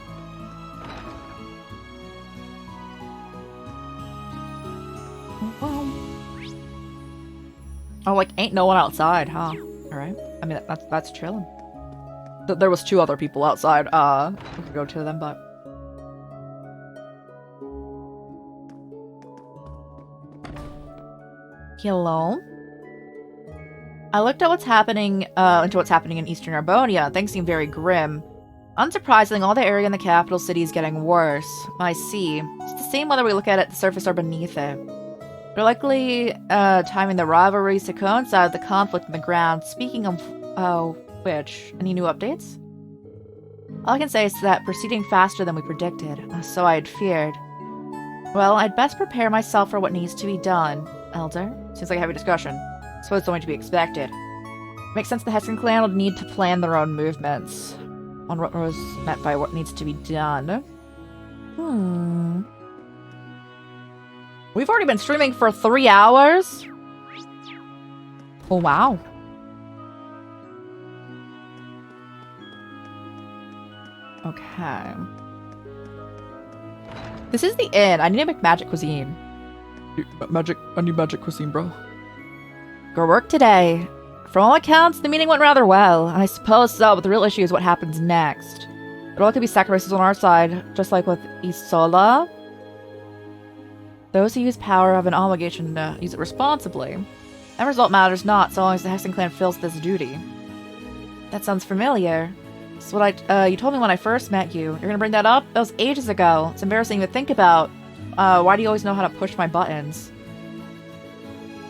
Oh, like, ain't no one outside, huh? Alright. I mean, that's chilling. There was 2 other people outside. We could go to them, but... Hello? I looked at what's happening, into what's happening in Eastern Erebonia. Things seem very grim. Unsurprisingly, all the area in the capital city is getting worse. I see. It's the same whether we look at it at the surface or beneath it. They're likely timing the rivalries to coincide with the conflict in the ground. Speaking of which, any new updates? All I can say is that proceeding faster than we predicted, so I had feared. Well, I'd best prepare myself for what needs to be done, Elder. Seems like a heavy discussion. I suppose it's only to be expected. Makes sense the Heskin clan will need to plan their own movements. On what was meant by what needs to be done. We've already been streaming for 3 hours? Oh, wow. Okay. This is the inn. I need to make magic cuisine. I need magic cuisine, bro. Go work today. From all accounts, the meeting went rather well. I suppose so, but the real issue is what happens next. It all could be sacrifices on our side, just like with Isola. Those who use power have an obligation to use it responsibly. That result matters not, so long as the Hexen clan fills this duty. That sounds familiar. It's what you told me when I first met you. You're gonna bring that up? That was ages ago. It's embarrassing to think about. Why do you always know how to push my buttons?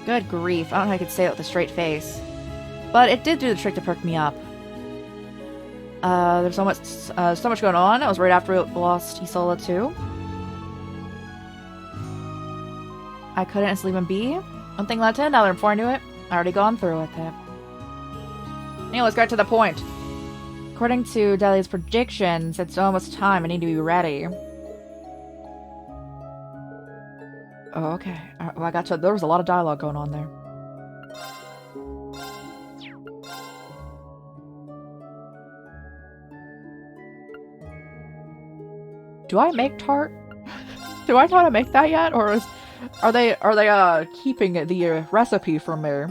Good grief, I don't know how I could say it with a straight face. But it did do the trick to perk me up. There's so much going on. It was right after we lost Isola too. I couldn't just leave him be. One thing led to another. Before I knew it, I already gone through with it. Anyway, let's get to the point. According to Delia's predictions, it's almost time. I need to be ready. Oh, okay. Well, I got to. There was a lot of dialogue going on there. Do I make tart? Do I know how to make that yet, or are they keeping the recipe from me?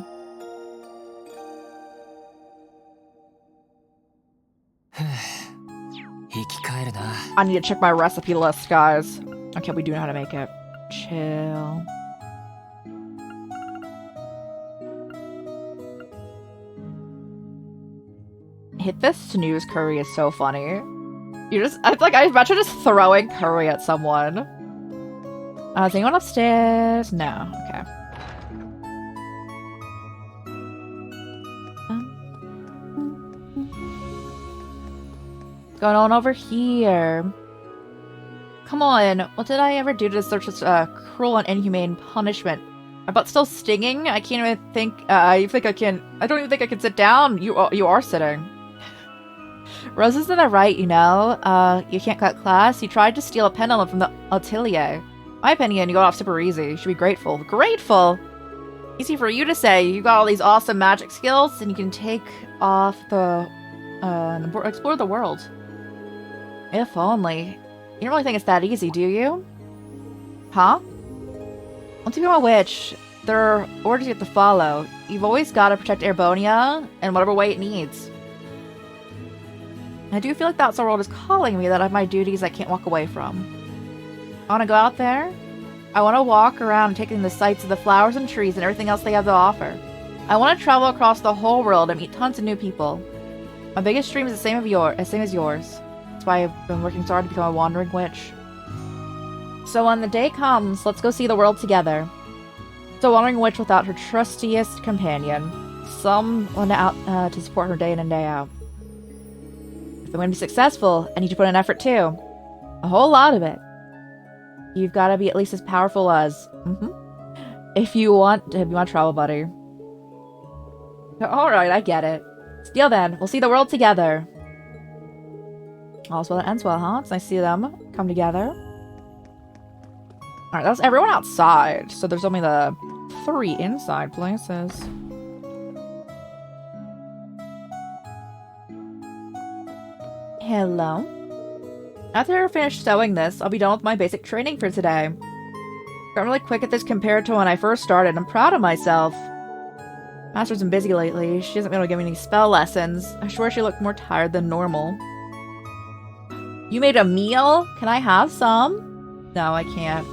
I need to check my recipe list, guys. Okay, we do know how to make it. Chill. Hit this snooze curry is so funny. I imagine just throwing curry at someone. Is anyone upstairs? No. Okay. What's going on over here? Come on. What did I ever do to deserve such cruel and inhumane punishment? My butt's still stinging? I can't even think. I don't even think I can sit down. You are sitting. Rose is in the right, you know. You can't cut class. You tried to steal a pendulum from the atelier. My opinion, you got off super easy. You should be grateful. Grateful? Easy for you to say. You got all these awesome magic skills, and you can take off explore the world. If only. You don't really think it's that easy, do you? Huh? Once you become a witch, there are orders you have to follow. You've always got to protect Erebonia in whatever way it needs. I do feel like the outside world is calling me, that I have my duties I can't walk away from. I want to go out there. I want to walk around taking the sights of the flowers and trees and everything else they have to offer. I want to travel across the whole world and meet tons of new people. My biggest dream is the same as yours. That's why I've been working so hard to become a wandering witch. So when the day comes, let's go see the world together. It's a wandering witch without her trustiest companion. Someone out to support her day in and day out. If I'm going to be successful, I need to put in effort too. A whole lot of it. You've got to be at least as powerful as... If you want travel buddy. Alright, I get it. Deal then. We'll see the world together. All's well that ends well, huh? It's nice to see them come together. Alright, that's everyone outside. So there's only the 3 inside places. Hello. After I finish sewing this, I'll be done with my basic training for today. I'm really quick at this compared to when I first started. I'm proud of myself. Master's been busy lately. She hasn't been able to give me any spell lessons. I swear she looked more tired than normal. You made a meal? Can I have some? No, I can't.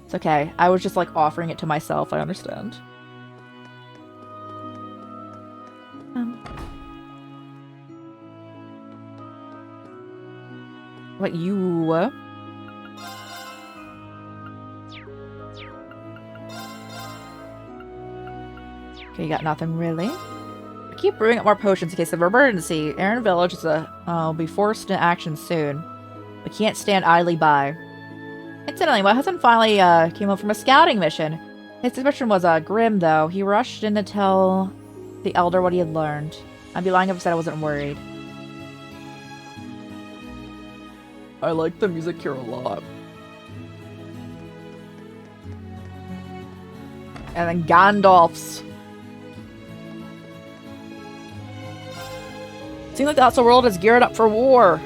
It's okay. I was just like offering it to myself. I understand. What you? Okay, you got nothing really. I keep brewing up more potions in case of emergency. Aaron Village is will be forced into action soon. We can't stand idly by. Incidentally, my husband finally came home from a scouting mission. His mission was grim, though. He rushed in to tell the elder what he had learned. I'd be lying if I said I wasn't worried. I like the music here a lot. And then Gandalf's. Seems like the outside world is geared up for war.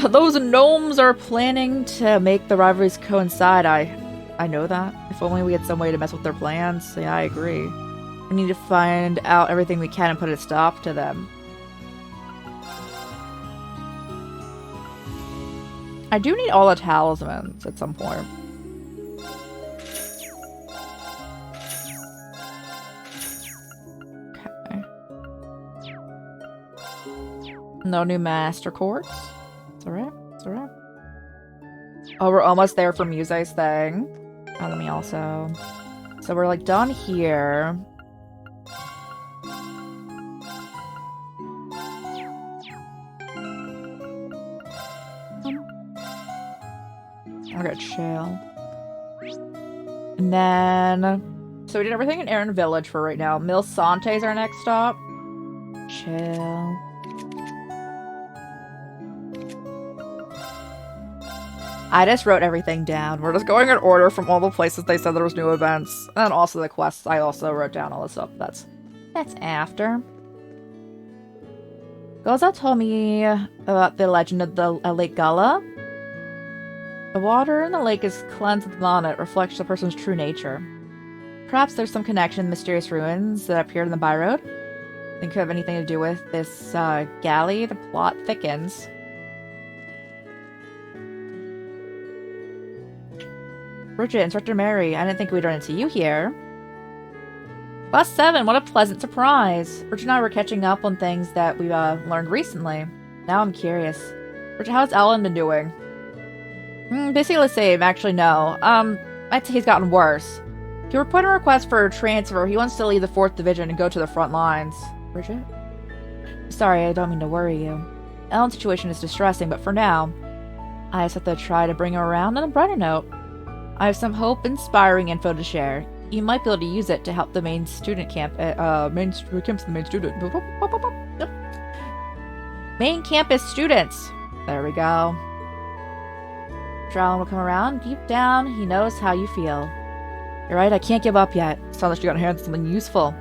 Those gnomes are planning to make the rivalries coincide. I know that. If only we had some way to mess with their plans. Yeah, I agree. We need to find out everything we can and put a stop to them. I do need all the talismans at some point. Okay. No new master quartz. It's alright. It's alright. Oh, we're almost there for Muse's thing. Oh, let me also... So we're like done here. I got chill. And then... So we did everything in Aaron Village for right now. Mil Sante is our next stop. Chill. I just wrote everything down. We're just going in order from all the places they said there was new events. And also the quests. I also wrote down all this stuff. That's after. Goza told me about the legend of the Lake Gala. The water in the lake is cleansed with mana. It reflects the person's true nature. Perhaps there's some connection in the mysterious ruins that appeared in the byroad. Think could have anything to do with this galley. The plot thickens. Bridget, Instructor Mary, I didn't think we'd run into you here. Class 7, what a pleasant surprise. Bridget and I were catching up on things that we learned recently. Now I'm curious. Bridget, how's Alan been doing? Basically the same, actually no. I'd say he's gotten worse. He put in a request for a transfer. He wants to leave the 4th Division and go to the front lines. Bridget? Sorry, I don't mean to worry you. Alan's situation is distressing, but for now, I just have to try to bring him around on a brighter note. I have some hope-inspiring info to share. You might be able to use it to help the main student camp. Main student. Main campus students. There we go. Alan will come around. Deep down, he knows how you feel. You're right, I can't give up yet. Sounds like you got hands on something useful.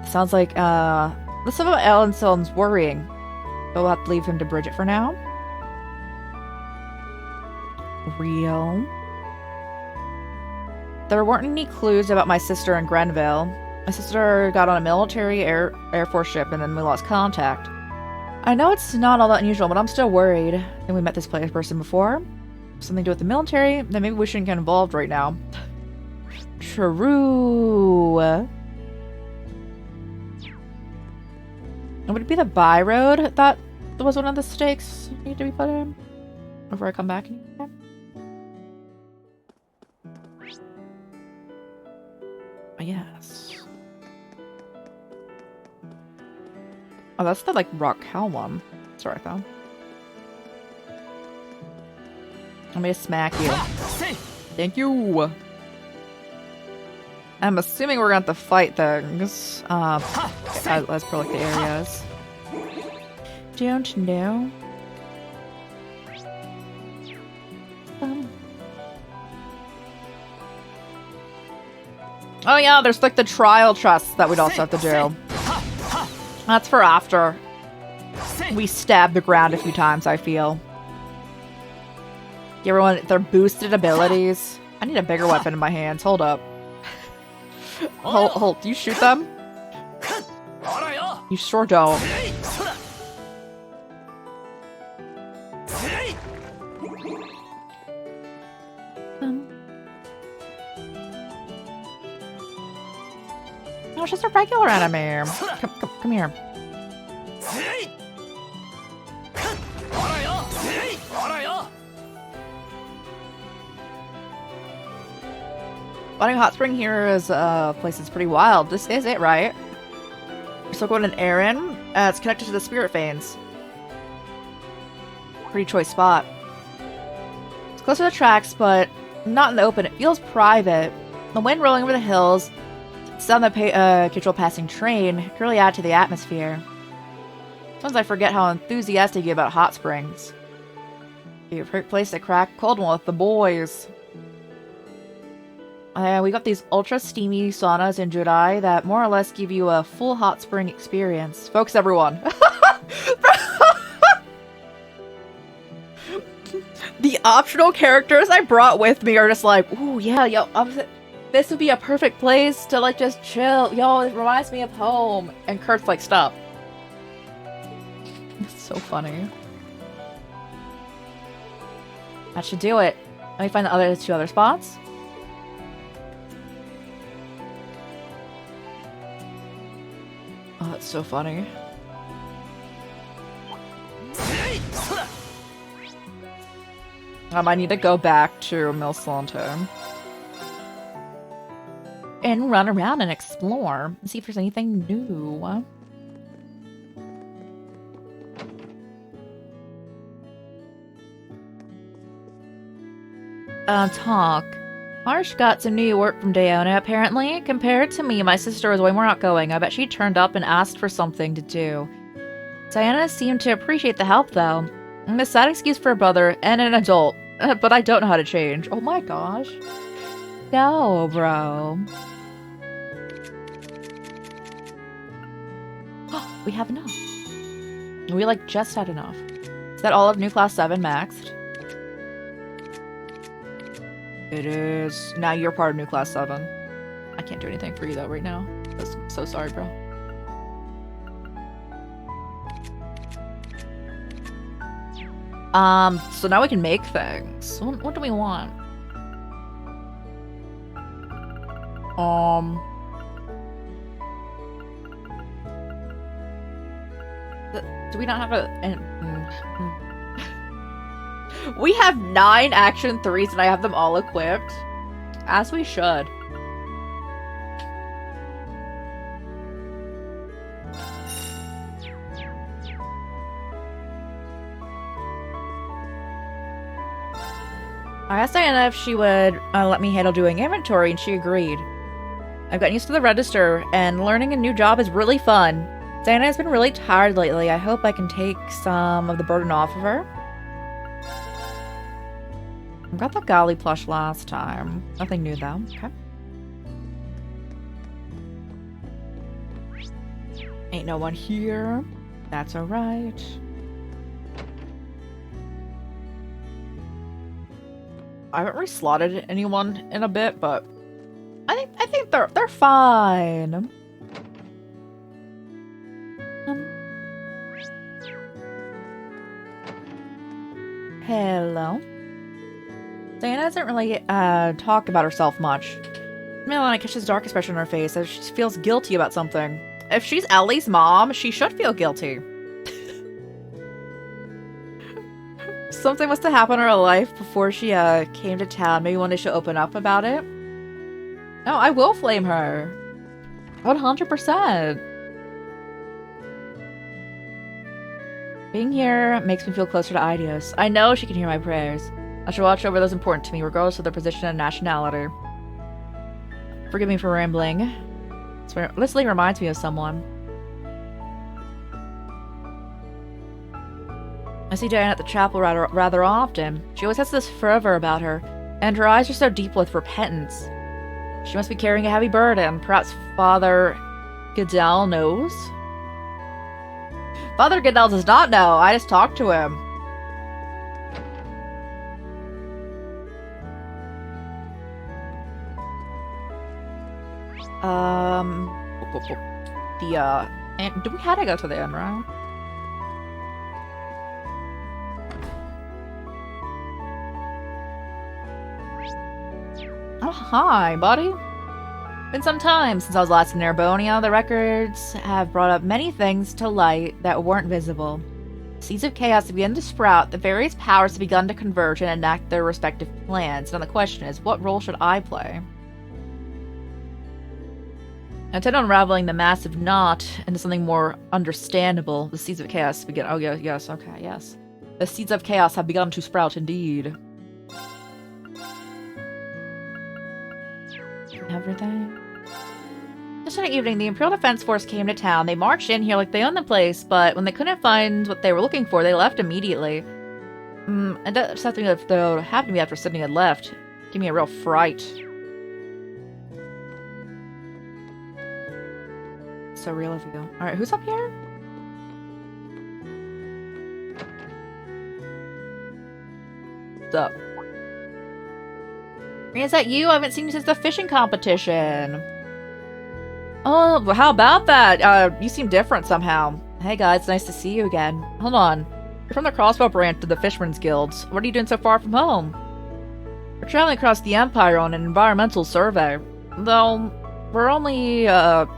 Sounds like, the stuff about Alan sounds worrying. But we'll have to leave him to Bridget for now. Real. There weren't any clues about my sister in Grenville. My sister got on a military Air Force ship and then we lost contact. I know it's not all that unusual, but I'm still worried. And we met this person before. Something to do with the military, then maybe we shouldn't get involved right now. True. Would it be the by road that was one of the stakes need to be put in before I come back? Yes. Oh, that's the like rock cow one. Sorry, though. I'm gonna smack you. Thank you. I'm assuming we're gonna have to fight things. As per like the areas. Don't know. Oh yeah, there's like the trial trusts that we'd also have to do. That's for after we stab the ground a few times, I feel. Everyone, their boosted abilities. I need a bigger weapon in my hands. Hold up. Hold. Do you shoot them? You sure don't. No, it's just a regular enemy. Come here. Finding hot spring here is a place that's pretty wild. This is it, right? We're still going to Aaron. It's connected to the spirit veins. Pretty choice spot. It's close to the tracks, but not in the open. It feels private. The wind rolling over the hills, sound of the occasional passing train can really add to the atmosphere. Sometimes I forget how enthusiastic you get about hot springs. You've a place to crack cold one with the boys. We got these ultra steamy saunas in Jurai that more or less give you a full hot spring experience. Focus, everyone. The optional characters I brought with me are just like, ooh, yeah, yo, this would be a perfect place to like just chill. Yo, it reminds me of home. And Kurt's like, stop. It's so funny. That should do it. Let me find the two other spots. Oh, that's so funny. I need to go back to Milsante and run around and explore and see if there's anything new. Talk. Marsh got some new work from Diona, apparently. Compared to me, my sister was way more outgoing. I bet she turned up and asked for something to do. Diana seemed to appreciate the help, though. A sad excuse for a brother and an adult, but I don't know how to change. Oh my gosh. No, bro. We have enough. We, like, just had enough. Is that all of New Class 7 maxed? It is. Now you're part of New Class 7. I can't do anything for you, though, right now. I'm so sorry, bro. So now we can make things. What do we want? Do we not have We have 9 action 3s and I have them all equipped. As we should. I asked Diana if she would let me handle doing inventory, and she agreed. I've gotten used to the register, and learning a new job is really fun. Diana has been really tired lately. I hope I can take some of the burden off of her. I got the Golly plush last time. Nothing new, though. Okay. Ain't no one here. That's alright. I haven't reslotted anyone in a bit, but I think they're fine. Hello. Diana doesn't really talk about herself much. Milana catches a dark expression on her face as she feels guilty about something. If she's Ellie's mom, she should feel guilty. Something must have happened in her life before she came to town. Maybe one day she'll open up about it. No, I will flame her. 100%. Being here makes me feel closer to Idios. I know she can hear my prayers. I should watch over those important to me, regardless of their position and nationality. Forgive me for rambling. This lady reminds me of someone. I see Diana at the chapel rather often. She always has this fervor about her, and her eyes are so deep with repentance. She must be carrying a heavy burden. Perhaps Father Goodell knows? Father Goodell does not know. I just talked to him. And we had to go to the end, right? Oh, hi, buddy. Been some time since I was last in Erebonia. The records have brought up many things to light that weren't visible. Seeds of chaos have begun to sprout, the various powers have begun to converge and enact their respective plans. Now the question is, what role should I play? Instead of unraveling the massive knot into something more understandable, the seeds of chaos begin. Oh, yes, okay, yes. The seeds of chaos have begun to sprout indeed. Everything. Yesterday evening, the Imperial Defense Force came to town. They marched in here like they owned the place, but when they couldn't find what they were looking for, they left immediately. And that's something that happened to me after Sydney had left. Gave me a real fright. So real of you. Alright, who's up here? What's up? Is that you? I haven't seen you since the fishing competition. Oh, well, how about that? You seem different somehow. Hey guys, it's nice to see you again. Hold on. You're from the Crossbow branch of the Fishermen's Guilds. What are you doing so far from home? We're traveling across the Empire on an environmental survey. Though, we're only at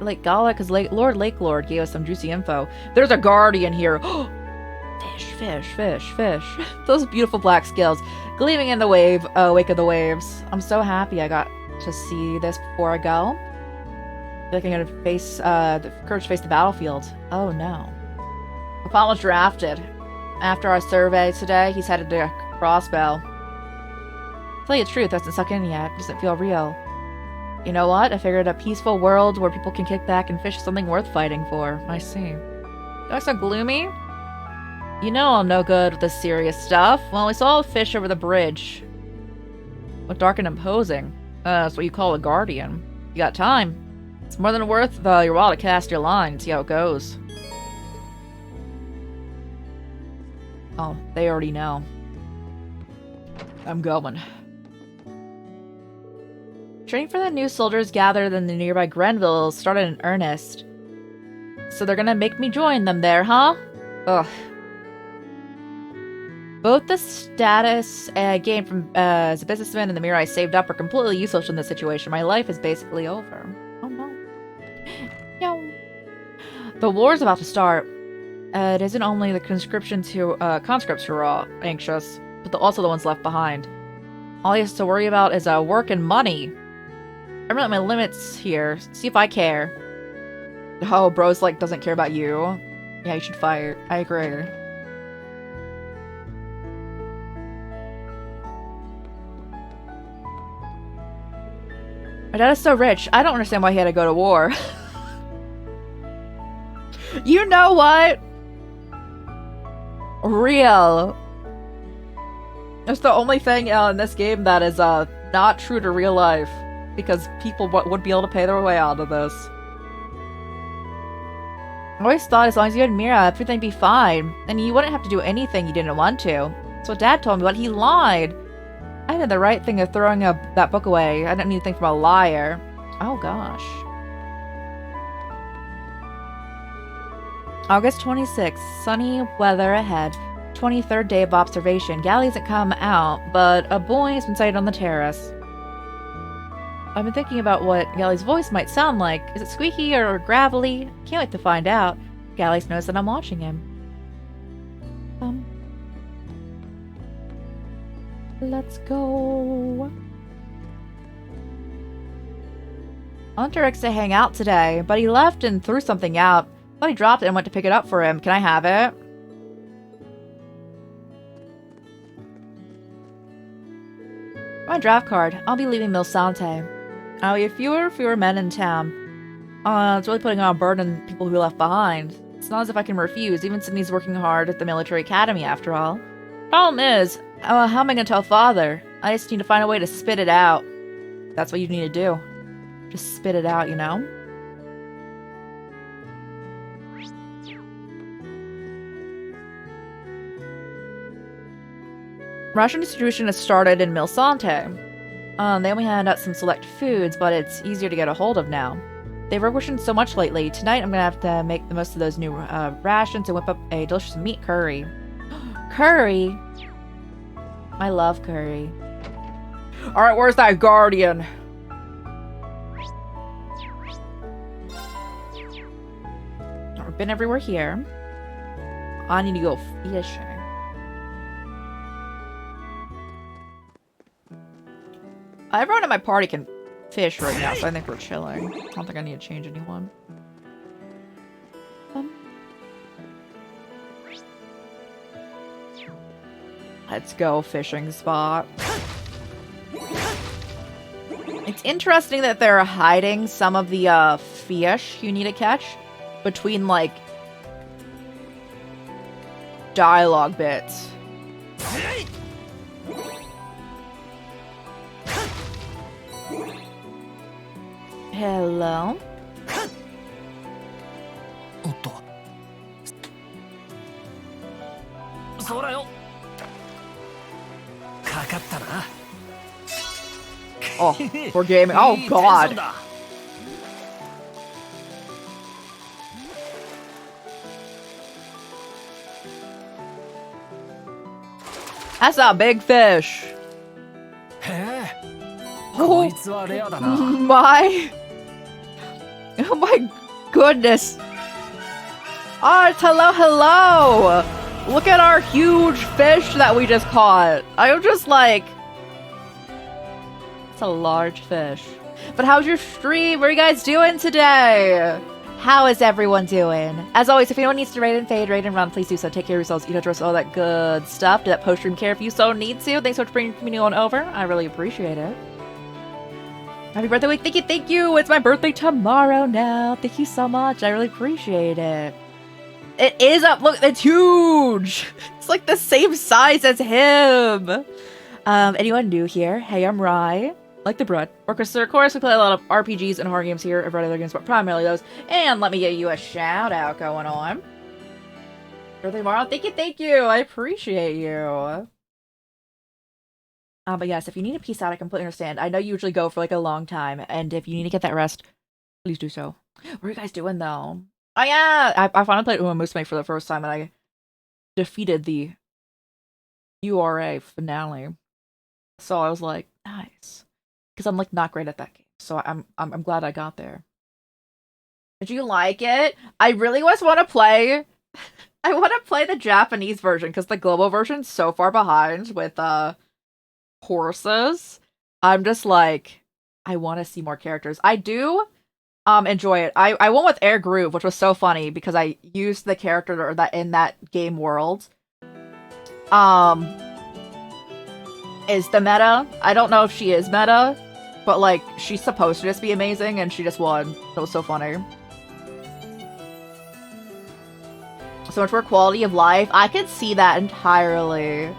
Lake Gala because Lord Lakelord gave us some juicy info. There's a guardian here. Fish. Those beautiful black scales gleaming in the wake of the waves. I'm so happy I got to see this before I go. I feel like I'm gonna face the courage to face the battlefield. Oh no. Upon was drafted. After our survey today, he's headed to Crossbow. To tell you the truth, hasn't sunk in yet. Doesn't feel real. You know what? I figured a peaceful world where people can kick back and fish is something worth fighting for. I see. You're so gloomy? You know I'm no good with this serious stuff. Well, we saw a fish over the bridge. Looked dark and imposing. That's what you call a guardian. You got time. It's more than worth your while to cast your line and see how it goes. Oh, they already know. I'm going. Training for the new soldiers gathered in the nearby Grenville started in earnest. So they're gonna make me join them there, huh? Ugh. Both the status I gained from as a businessman and the mirror I saved up are completely useless in this situation. My life is basically over. Oh no. No. The war's about to start. It isn't only the conscripts who are anxious, but also the ones left behind. All he has to worry about is work and money. I'm at my limits here. See if I care. Oh, bro's like doesn't care about you. Yeah, you should fight. I agree. My dad is so rich. I don't understand why he had to go to war. You know what? Real. It's the only thing in this game that is not true to real life. Because people would be able to pay their way out of this. I always thought as long as you had Mira, everything'd be fine. And you wouldn't have to do anything you didn't want to. That's what Dad told me, but he lied. I did the right thing of throwing that book away. I didn't need to think from a liar. Oh gosh. August 26th. Sunny weather ahead. 23rd day of observation. Galley hasn't come out, but a boy has been sighted on the terrace. I've been thinking about what Galley's voice might sound like. Is it squeaky or gravelly? Can't wait to find out. Galley knows that I'm watching him. Let's go. Hunter likes to hang out today, but he left and threw something out. Thought he dropped it and went to pick it up for him. Can I have it? My draft card. I'll be leaving Milsante. I'll be fewer men in town. It's really putting on a burden on people who left behind. It's not as if I can refuse. Even Sydney's working hard at the military academy, after all. Problem is, how am I gonna tell father? I just need to find a way to spit it out. That's what you need to do. Just spit it out, you know? Ration distribution has started in Milsante. They only hand out some select foods, but it's easier to get a hold of now. They've rationed so much lately. Tonight I'm gonna have to make the most of those new rations and whip up a delicious meat curry. Curry? I love curry. Alright, where's that guardian? I've been everywhere here. I need to go fishing. Everyone in my party can fish right now, so I think we're chilling. I don't think I need to change anyone. Let's go, fishing spot. It's interesting that they're hiding some of the fish you need to catch between, like, dialogue bits. Hello? Oh, for gaming. Oh, God. That's a big fish. Oh my. Oh my goodness. Oh, hello, hello. Look at our huge fish that we just caught. I'm just like... It's a large fish. But how's your stream? What are you guys doing today? How is everyone doing? As always, if anyone needs to raid and fade, raid and run, please do so. Take care of yourselves, eat address, all that good stuff. Do that post-stream care if you so need to. Thanks so much for bringing me on over. I really appreciate it. Happy birthday week. Thank you, thank you. It's my birthday tomorrow now. Thank you so much. I really appreciate it. It is up. Look, it's huge. It's like the same size as him. Anyone new here? Hey, I'm Rye. Like the bread. Of course, we play a lot of RPGs and horror games here, and other games, but primarily those. And let me give you a shout out going on. Birthday tomorrow. Thank you. I appreciate you. But yes, if you need to peace out, I completely understand. I know you usually go for like a long time, and if you need to get that rest, please do so. What are you guys doing though? Oh yeah, I finally played Uma Musume for the first time, and I defeated the URA finale. So I was like, nice, because I'm like not great at that game. So I'm glad I got there. Did you like it? I really just want to play. I want to play the Japanese version because the global version's so far behind with horses. I'm just like, I want to see more characters. I do enjoy it. I went with Air Groove, which was so funny because I used the character that in that game world. Is the meta. I don't know if she is meta, but like she's supposed to just be amazing and she just won. That was so funny. So much for quality of life. I could see that entirely.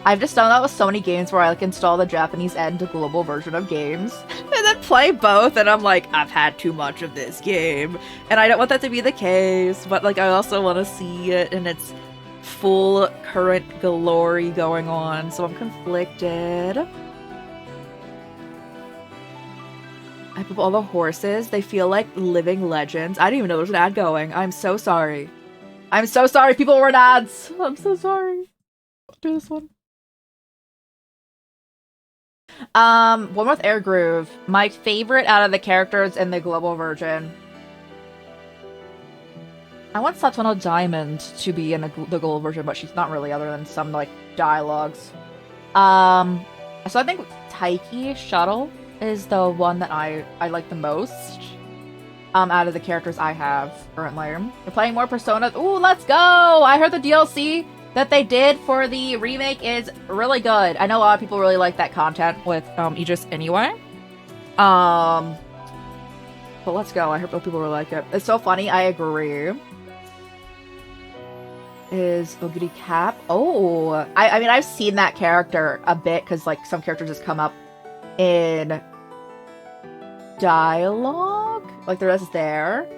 I've just done that with so many games where I like install the Japanese and the global version of games and then play both, and I'm like, I've had too much of this game, and I don't want that to be the case, but like I also want to see it in its full current glory going on, so I'm conflicted. I put all the horses. They feel like living legends. I didn't even know there was an ad going. I'm so sorry. I'm so sorry. People were in ads. I'm so sorry. I'll do this one. One with Air Groove. My favorite out of the characters in the global version. I want Satono Diamond to be in the global version, but she's not really, other than some, like, dialogues. So I think Taiki Shuttle is the one that I like the most. Out of the characters I have currently. We're playing more Persona. Ooh, let's go! I heard the DLC that they did for the remake is really good. I know a lot of people really like that content with Aegis anyway. But let's go. I hope people really like it. It's so funny. I agree. Is Ogiri Cap? Oh, I mean, I've seen that character a bit because, like, some characters just come up in dialogue. Like, the rest is there.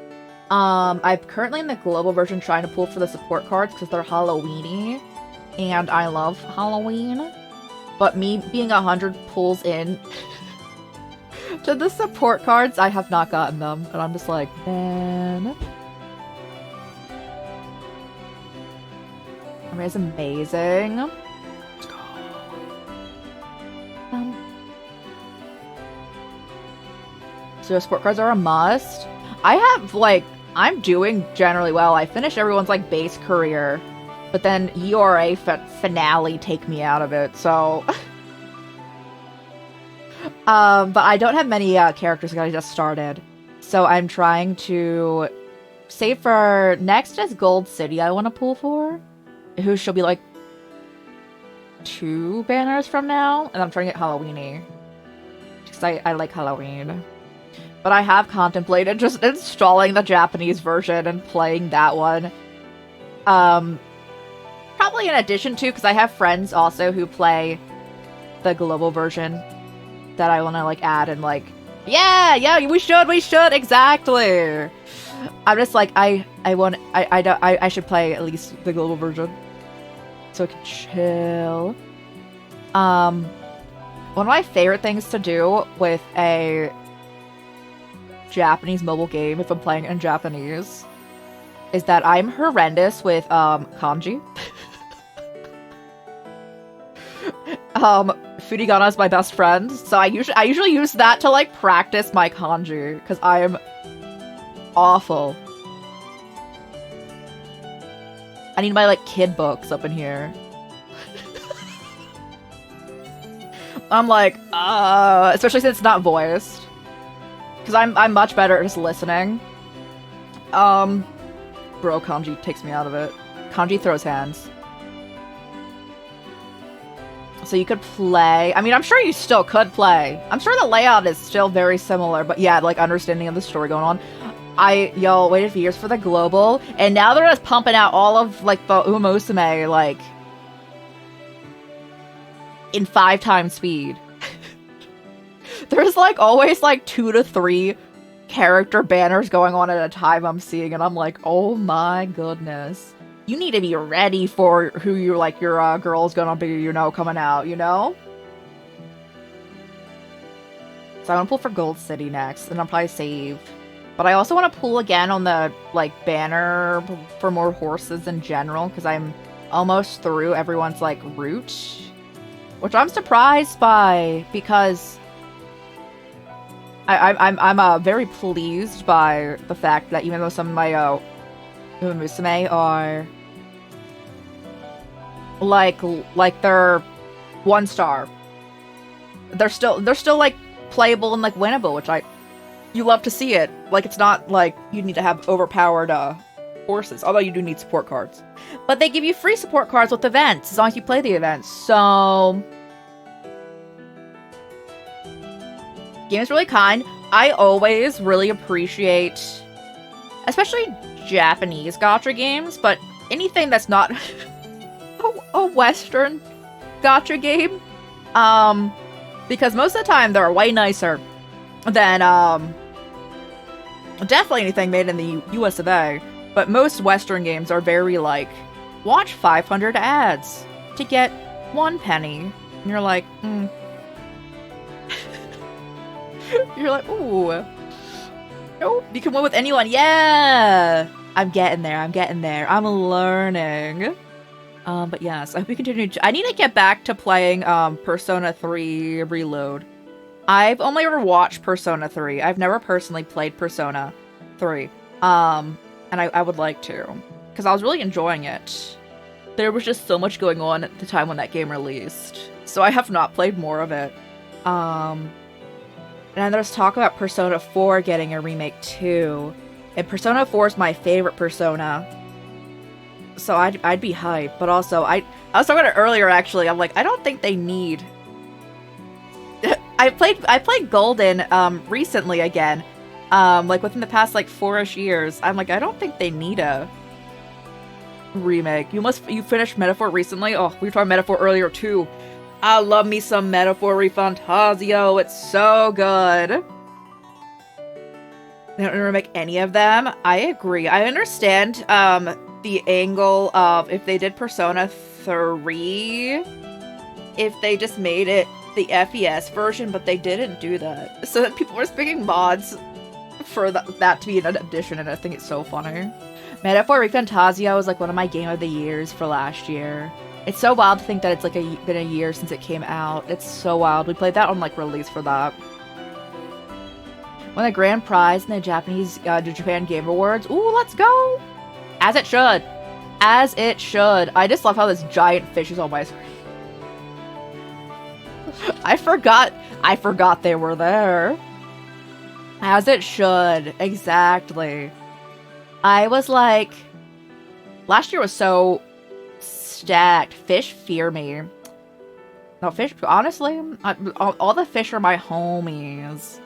I'm currently in the global version trying to pull for the support cards because they're Halloweeny, and I love Halloween. But me being 100 pulls in to the support cards, I have not gotten them, and I'm just like, man. I mean, it's amazing. Let's go. So support cards are a must. I have, like, I'm doing generally well. I finished everyone's, like, base career, but then ERA finale take me out of it, so... but I don't have many characters that I just started, so I'm trying to save for next is Gold City I want to pull for, who should be, like, 2 banners from now, and I'm trying to get Halloweeny, because I like Halloween. But I have contemplated just installing the Japanese version and playing that one. Probably in addition to, because I have friends also who play the global version that I want to, like, add and, like, yeah, we should, exactly. I'm just like, I should play at least the global version so I can chill. One of my favorite things to do with a Japanese mobile game, if I'm playing in Japanese, is that I'm horrendous with kanji. Furigana is my best friend, so I usually use that to, like, practice my kanji, because I'm awful. I need my, like, kid books up in here. I'm like, especially since it's not voiced. Because I'm much better at just listening. Bro, kanji takes me out of it. Kanji throws hands. So you could play... I mean, I'm sure you still could play. I'm sure the layout is still very similar, but yeah, like, understanding of the story going on. I waited for years for the global, and now they're just pumping out all of, like, the Umosume, like, in 5 times speed. There's, like, always, like, 2 to 3 character banners going on at a time I'm seeing, and I'm like, oh my goodness. You need to be ready for who you're, like, your girl's gonna be, you know, coming out, you know? So I want to pull for Gold City next, and I'll probably save. But I also want to pull again on the, like, banner for more horses in general, because I'm almost through everyone's, like, route. Which I'm surprised by, because I'm very pleased by the fact that even though some of my Musume are like they're 1 star, they're still like playable and like winnable, which you love to see it. Like, it's not like you need to have overpowered horses, although you do need support cards. But they give you free support cards with events as long as you play the events. So game is really kind. I always really appreciate, especially Japanese gacha games, but anything that's not a Western gacha game, because most of the time they're way nicer than definitely anything made in the US of A. But most Western games are very like, watch 500 ads to get 1 penny, and you're like, You're like, ooh. Nope, you can win with anyone. Yeah! I'm getting there. I'm learning. But yes, I hope we continue. I need to get back to playing Persona 3 Reload. I've only ever watched Persona 3. I've never personally played Persona 3. And I would like to, because I was really enjoying it. There was just so much going on at the time when that game released. So I have not played more of it. And then there's talk about Persona 4 getting a remake too. And Persona 4 is my favorite Persona. So I'd be hyped. But also, I was talking about it earlier actually. I'm like, I don't think they need... I played Golden recently again. Like within the past like 4-ish years. I'm like, I don't think they need a remake. You finished Metaphor recently? Oh, we were talking Metaphor earlier too. I love me some Metaphor Refantasio. It's so good. They don't remake any of them. I agree. I understand the angle of if they did Persona 3, if they just made it the FES version, but they didn't do that. So that people were speaking mods for that to be an addition, and I think it's so funny. Metaphor Refantasio is like one of my game of the years for last year. It's so wild to think that it's like been a year since it came out. It's so wild. We played that on like release for that. Won the grand prize in the Japan Game Awards. Ooh, let's go! As it should. As it should. I just love how this giant fish is on my screen. I forgot they were there. As it should. Exactly. I was like... Last year was so stacked. Fish fear me. No, fish... Honestly, all the fish are my homies.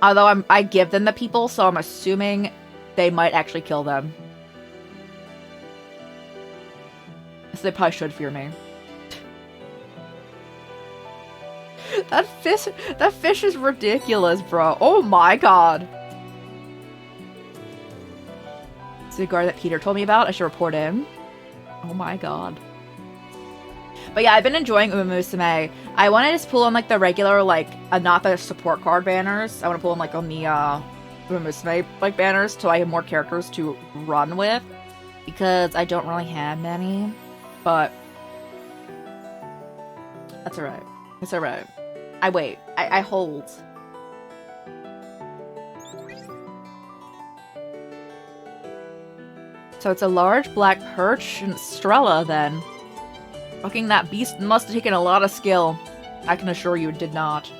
Although I give them the people, so I'm assuming they might actually kill them. So they probably should fear me. That fish is ridiculous, bro. Oh my god. It's the guard that Peter told me about. I should report in. Oh my god. But yeah, I've been enjoying Umusume. I want to just pull on like the regular, like, not the support card banners. I want to pull on like on the Umusume like banners so I have more characters to run with. Because I don't really have many. But that's alright. It's alright. I wait. I hold. So it's a large black perch and Strella then. Fucking that beast must have taken a lot of skill. I can assure you it did not.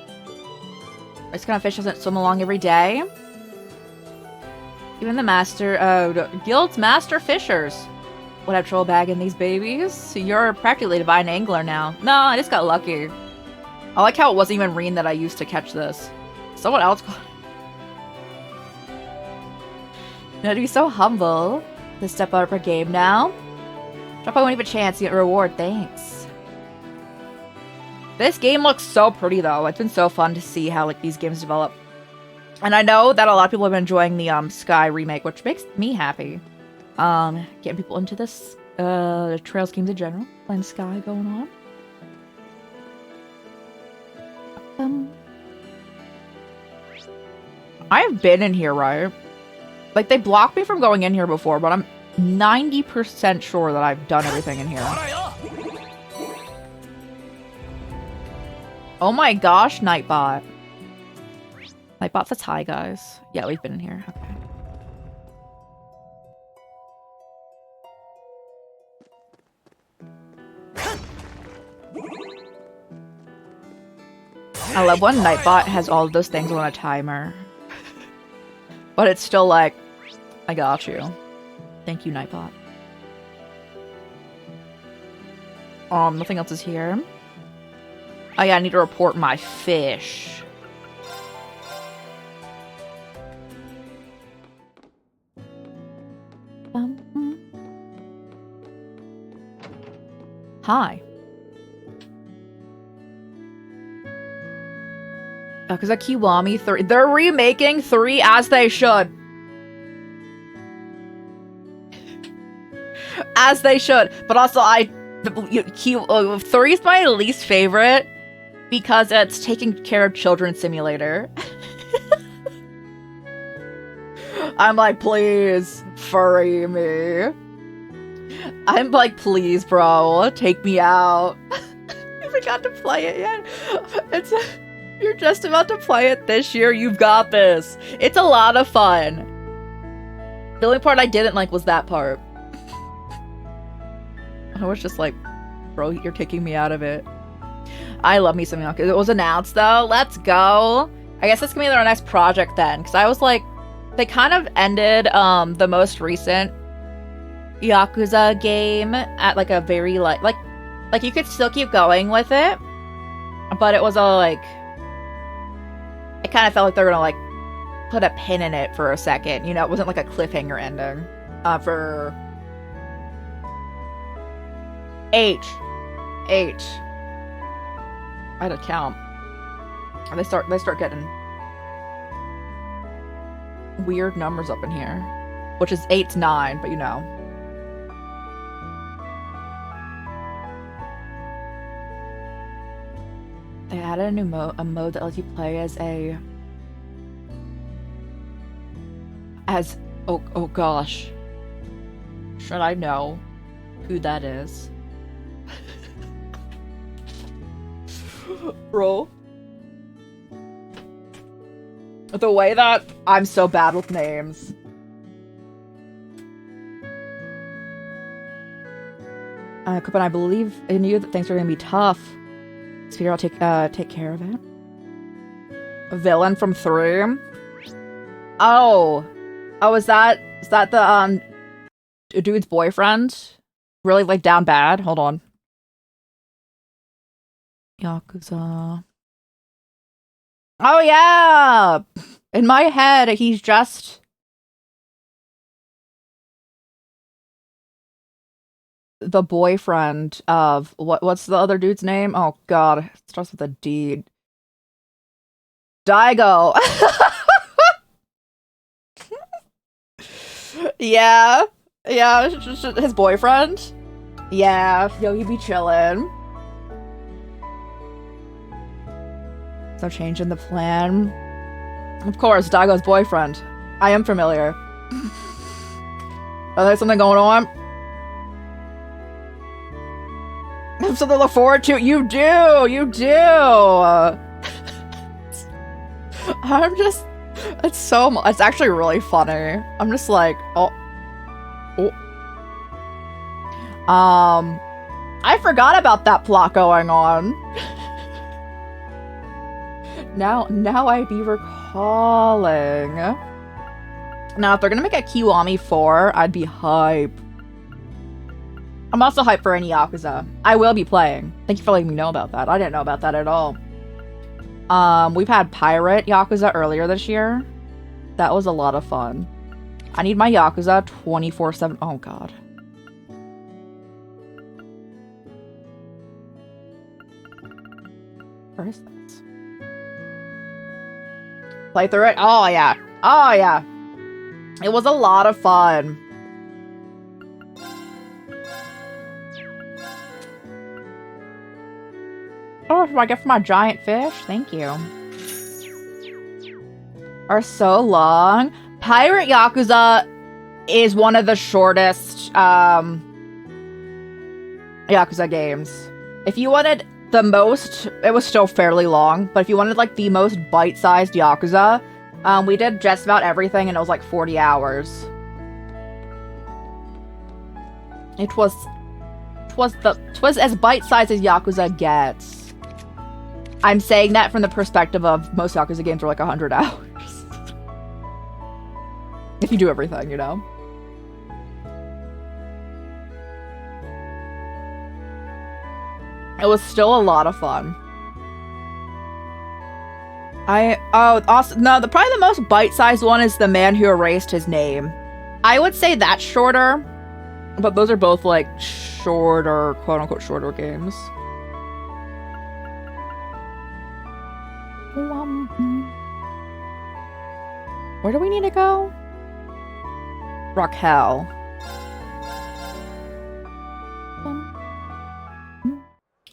This kind of fish doesn't swim along every day. Even the guild's master fishers would have trouble bagging these babies. So you're practically a divine angler now. No, I just got lucky. I like how it wasn't even Reen that I used to catch this. Someone else got it. To be so humble to step out of her game now. Drop I won't have a chance to get a reward, thanks. This game looks so pretty though. It's been so fun to see how like these games develop. And I know that a lot of people have been enjoying the Sky remake, which makes me happy. Getting people into this Trails games in general. Playing Sky going on. I've been in here, right? Like, they blocked me from going in here before, but I'm 90% sure that I've done everything in here. Oh my gosh, Nightbot. Nightbot says hi, guys. Yeah, we've been in here. Okay. I love when Nightbot has all of those things on a timer. But it's still like, I got you. Thank you, Nightbot. Nothing else is here. Oh yeah, I need to report my fish. Hi. Because of Kiwami 3. They're remaking 3 as they should. As they should. But also, 3 is my least favorite because it's Taking Care of Children Simulator. I'm like, please, furry me. I'm like, please, bro, take me out. I forgot to play it yet. You're just about to play it this year. You've got this. It's a lot of fun. The only part I didn't like was that part. I was just like, bro, you're kicking me out of it. I love me some Yakuza. It was announced though. Let's go. I guess that's gonna be our next project then, because I was like, they kind of ended the most recent Yakuza game at like a very like you could still keep going with it, but it was all like, it kind of felt like they were gonna like put a pin in it for a second. You know, it wasn't like a cliffhanger ending for H. I had to count. They start getting weird numbers up in here, which is 8 to 9, but you know. They added a new mode that lets you play as oh gosh. Should I know who that is? Bro. The way that I'm so bad with names. But I believe in you that things are gonna be tough. Sphere, I'll take care of it. A villain from 3? Oh, is that the dude's boyfriend? Really like down bad? Hold on. Yakuza. Oh yeah! In my head, he's just the boyfriend of what's the other dude's name? Oh god, it starts with a D. Daigo. Yeah, his boyfriend. Yeah, yo, he be chillin'. So changing the plan. Of course, Daigo's boyfriend. I am familiar. Oh, there's something going on? Something to look forward to. You do! I'm just... It's actually really funny. I'm just like, oh. I forgot about that plot going on. Now I be recalling. Now, if they're gonna make a Kiwami 4, I'd be hype. I'm also hyped for any Yakuza. I will be playing. Thank you for letting me know about that. I didn't know about that at all. We've had Pirate Yakuza earlier this year. That was a lot of fun. I need my Yakuza 24/7. Oh god. Where is this? Play through it? Oh yeah. It was a lot of fun. Oh, what do I get for my giant fish? Thank you. Are so long. Pirate Yakuza is one of the shortest Yakuza games. If you wanted the most, it was still fairly long, but if you wanted like the most bite-sized Yakuza, we did just about everything and it was like 40 hours. It was as bite-sized as Yakuza gets. I'm saying that from the perspective of most Yakuza games are like 100 hours. If you do everything, you know? It was still a lot of fun. Probably the most bite-sized one is The Man Who Erased His Name. I would say that's shorter, but those are both like shorter, quote-unquote shorter games. Where do we need to go? Raquel.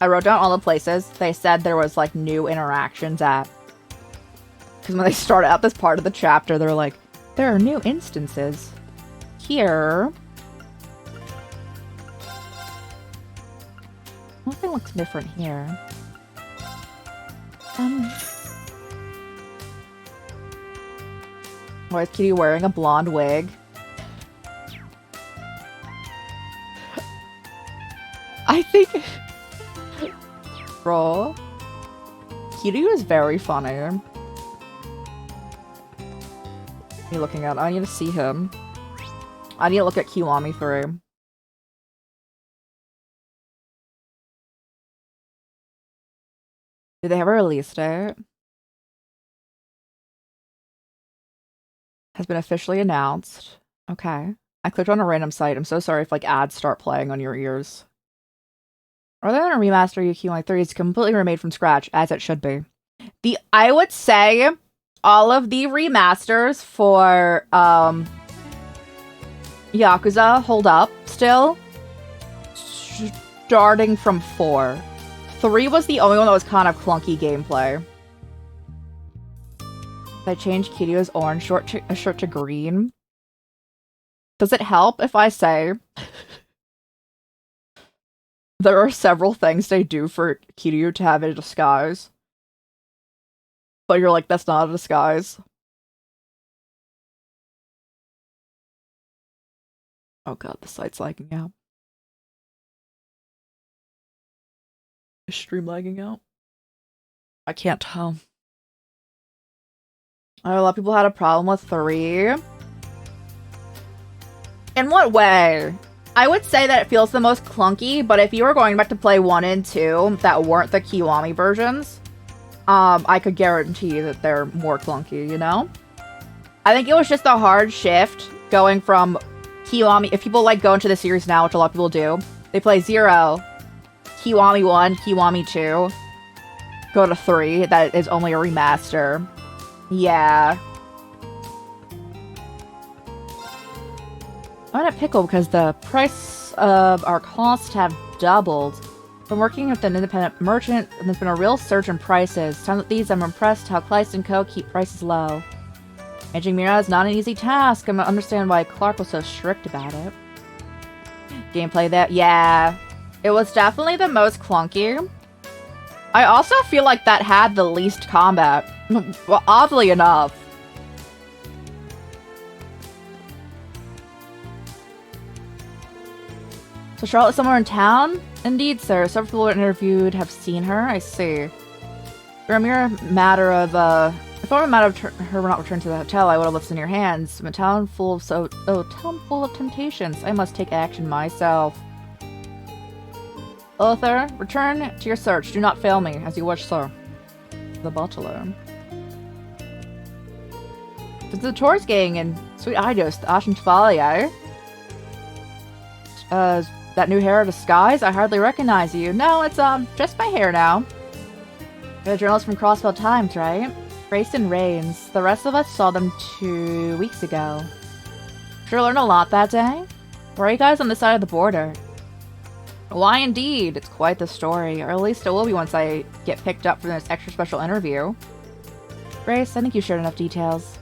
I wrote down all the places they said there was like new interactions at. Because when they started out this part of the chapter, they're like, there are new instances. Here. Nothing looks different here. Why is Kitty wearing a blonde wig? I think... Bro. Kitty was very funny. What are you looking at? I need to see him. I need to look at Kiwami 3. Did they have a release date? Has been officially announced. Okay. I clicked on a random site. I'm so sorry if like ads start playing on your ears. Rather than a remaster, Kiwami 3 is completely remade from scratch, as it should be. I would say all of the remasters for Yakuza hold up still. Starting from 4. 3 was the only one that was kind of clunky gameplay. I changed Kiryo's orange shirt to green. Does it help if I say there are several things they do for Kiryu to have a disguise? But you're like, that's not a disguise. Oh god, the site's lagging out. Is stream lagging out? I can't tell. A lot of people had a problem with 3. In what way? I would say that it feels the most clunky, but if you were going back to play 1 and 2 that weren't the Kiwami versions, I could guarantee that they're more clunky, you know? I think it was just a hard shift going from Kiwami. If people like go into the series now, which a lot of people do, they play 0, Kiwami 1, Kiwami 2, go to 3, that is only a remaster. Yeah. I'm in a pickle because the price of our costs have doubled. From working with an independent merchant, there's been a real surge in prices. Times like these, I'm impressed how Kleist & Co. keep prices low. Managing Mira is not an easy task. I don't understand why Clark was so strict about it. Gameplay that, yeah. It was definitely the most clunky. I also feel like that had the least combat. Well, oddly enough. So Charlotte's somewhere in town? Indeed, sir. Several people interviewed have seen her. I see. For a mere matter of, if it were a matter of her not returned to the hotel, I would have left this in your hands. I'm a town full of temptations. I must take action myself. Lothar, return to your search. Do not fail me, as you wish, sir. The butler. It's the tourist gang and Sweet Idos, the Ashen Chevalier. That new hair a disguise? I hardly recognize you. No, it's, just my hair now. You're a journalist from Crossbell Times, right? Grace and Rains. The rest of us saw them 2 weeks ago. Sure learned a lot that day. Where are you guys on this side of the border? Why indeed? It's quite the story. Or at least it will be once I get picked up for this extra special interview. Grace, I think you shared enough details.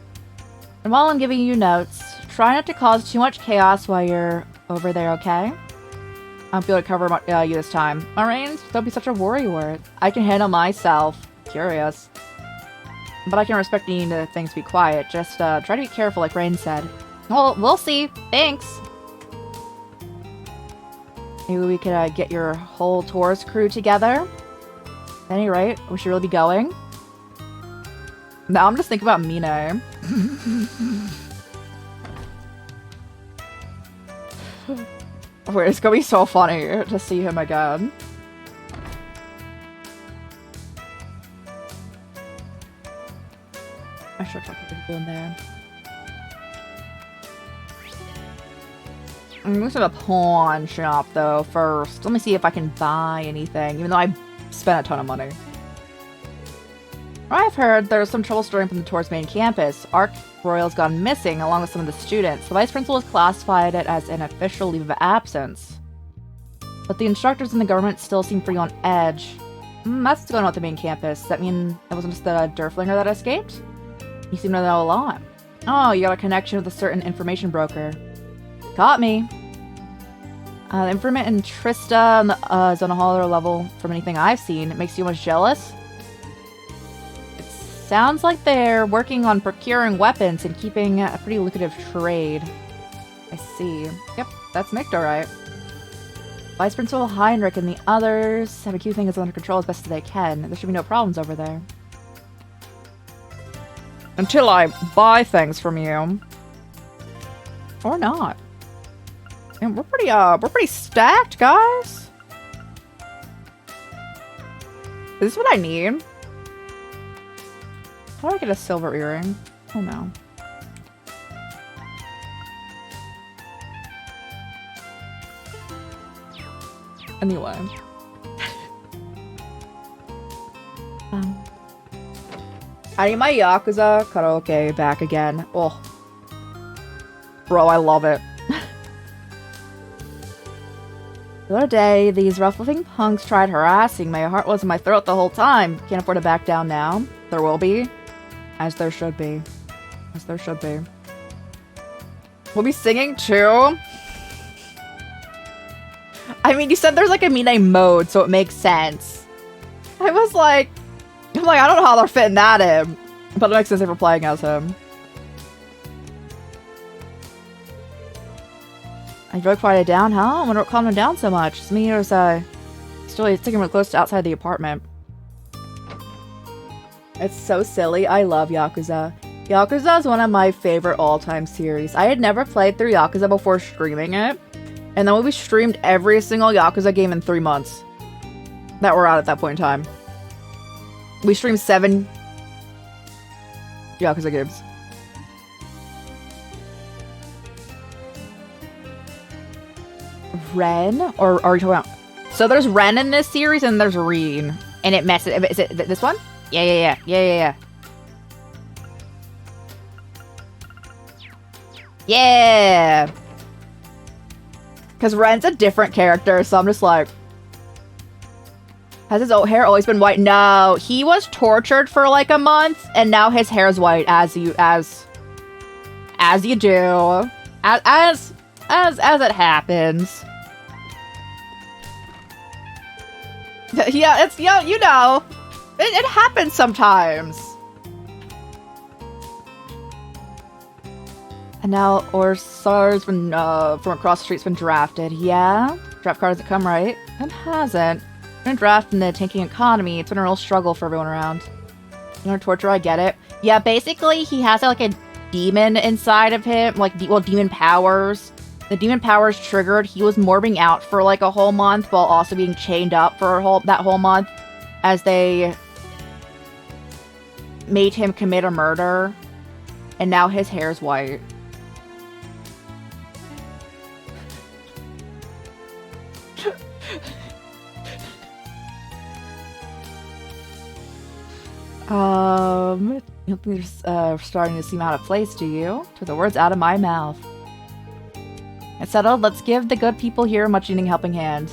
And while I'm giving you notes, try not to cause too much chaos while you're over there, okay? I'll be able to cover you this time. Rains, don't be such a worrywart. I can handle myself. Curious. But I can respect needing things to be quiet. Just try to be careful, like Rain said. Well, we'll see. Thanks. Maybe we could get your whole tourist crew together. At any rate, we should really be going. Now I'm just thinking about Mina. Wait, it's gonna be so funny to see him again. I should talk to people in there. I'm going to the pawn shop though first. Let me see if I can buy anything, even though I spent a ton of money. I've heard there's some trouble stirring from the tour's main campus. Arc Royal's gone missing along with some of the students. The vice principal has classified it as an official leave of absence. But the instructors and the government still seem pretty on edge. That's what's going on with the main campus. Does that mean it wasn't just the Derflinger that escaped? You seem to know a lot. Oh, you got a connection with a certain information broker. Got me. Improvement in Trista is on a higher level from anything I've seen. It makes you much jealous. It sounds like they're working on procuring weapons and keeping a pretty lucrative trade. I see. Yep, that's Mick, alright. Vice Principal Heinrich and the others have a few things under control as best as they can. There should be no problems over there. Until I buy things from you. Or not. And we're pretty stacked, guys. Is this what I need? How do I get a silver earring? Oh no. Anyway. I need my Yakuza karaoke back again. Oh. Bro, I love it. The other day, these rough-living punks tried harassing me. My heart was in my throat the whole time. Can't afford to back down now. There will be. As there should be. As there should be. We'll be singing too? I mean, you said there's like a Mine mode, so it makes sense. I'm like, I don't know how they're fitting that in. But it makes sense if we're playing as him. I really quieted down, huh? I wonder what calmed him down so much. It's me, or still sticking real close to outside the apartment. It's so silly. I love Yakuza. Yakuza is one of my favorite all-time series. I had never played through Yakuza before streaming it. And then we streamed every single Yakuza game in 3 months. That were out at that point in time. We streamed 7 Yakuza games. Ren? Or are you talking about... So there's Ren in this series and there's Reen. And it messes... Is it this one? Yeah. Yeah! Because Ren's a different character, so I'm just like... Has his hair always been white? No, he was tortured for like a month, and now his hair's white as you do. As it happens. Yeah, you know. It happens sometimes. And now Orsar's been, from across the street's been drafted. Yeah? Draft card hasn't come, right? It hasn't. Been drafted in the tanking economy. It's been a real struggle for everyone around. You know, torture, I get it. Yeah, basically, he has, like, a demon inside of him. Like, demon powers. The demon powers triggered. He was morbing out for, like, a whole month while also being chained up for that whole month as they made him commit a murder. And now his hair's white. You're starting to seem out of place, do you? Took the words out of my mouth. It's settled. Let's give the good people here a much-needing helping hand.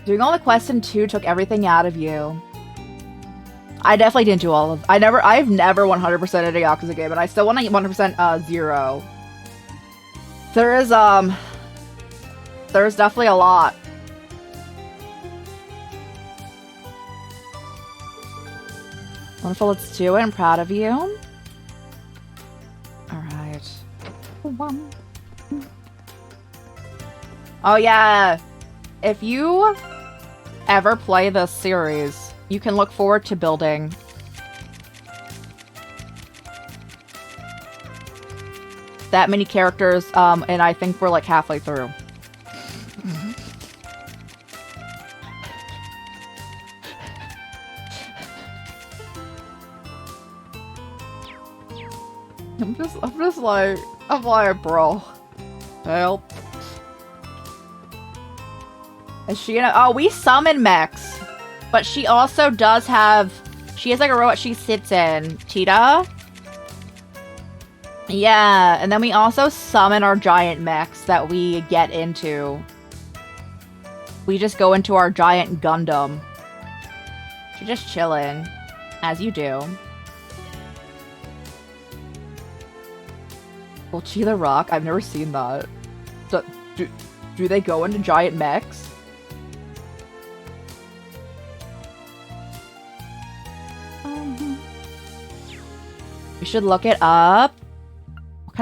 Doing all the quests in 2 took everything out of you. I definitely didn't do all of... I've never 100%ed a Yakuza game, and I still want to 100% 0. There's definitely a lot. Wonderful, let's do it. I'm proud of you. Alright. Oh yeah! If you ever play this series, you can look forward to building that many characters, and I think we're like halfway through. I'm like, bro, help. Is she gonna? Oh, we summon mechs, but she also does have. She has like a robot she sits in. Tita. Yeah, and then we also summon our giant mechs that we get into. We just go into our giant Gundam. She's just chilling, as you do. Chi the Rock? I've never seen that. Do they go into giant mechs? We should look it up.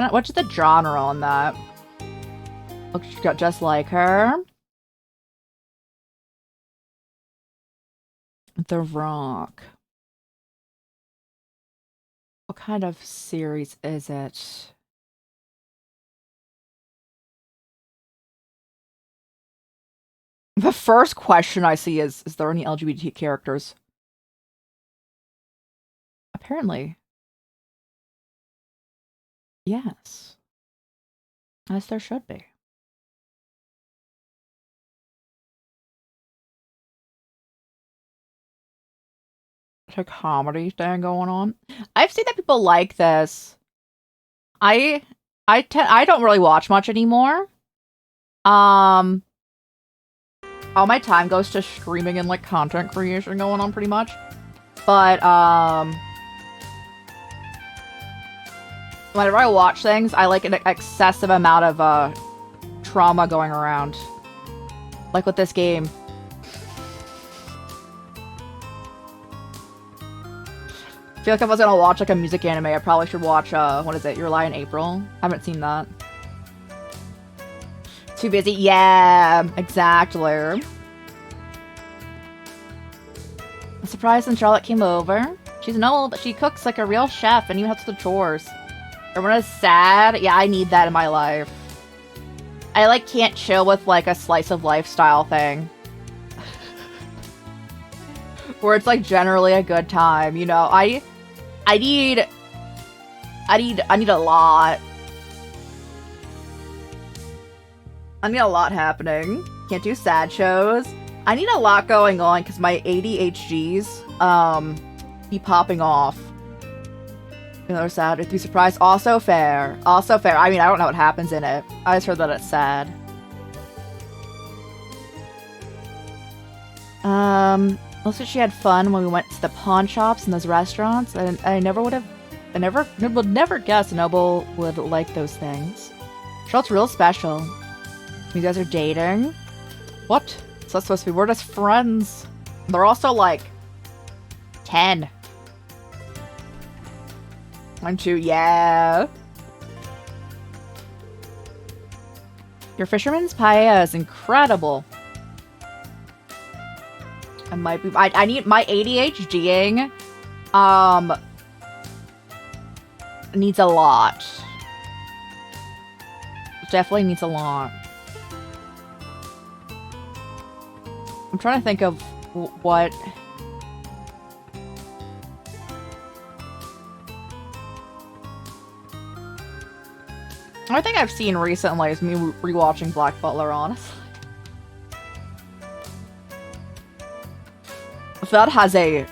What's the genre on that? Looks just like her. The Rock. What kind of series is it? The first question I see is there any LGBT characters? Apparently. Yes. As there should be. It's a comedy thing going on. I've seen that people like this. I don't really watch much anymore. All my time goes to streaming and like content creation going on pretty much. But whenever I watch things, I like an excessive amount of trauma going around. Like with this game. I feel like if I was gonna watch like a music anime, I probably should watch what is it? Your Lie in April? I haven't seen that. Too busy? Yeah, exactly. I'm surprised when Charlotte came over. She's old. She cooks like a real chef and even helps with the chores. Everyone is sad. Yeah, I need that in my life. I like can't chill with like a slice of lifestyle thing. Where it's like generally a good time, you know? I need a lot. I need a lot happening. Can't do sad shows. I need a lot going on because my ADHDs be popping off. You know, sad to be surprised. Also fair. Also fair. I mean, I don't know what happens in it. I just heard that it's sad. Looks like she had fun when we went to the pawn shops and those restaurants, and I would never guess Noble would like those things. Charlotte's real special. You guys are dating? What? So that's supposed to be, we're just friends. They're also like 10. 1, 2, yeah. Your fisherman's paella is incredible. I need my ADHDing needs a lot. Definitely needs a lot. I'm trying to think of what I think I've seen recently is me rewatching Black Butler, honestly. That has a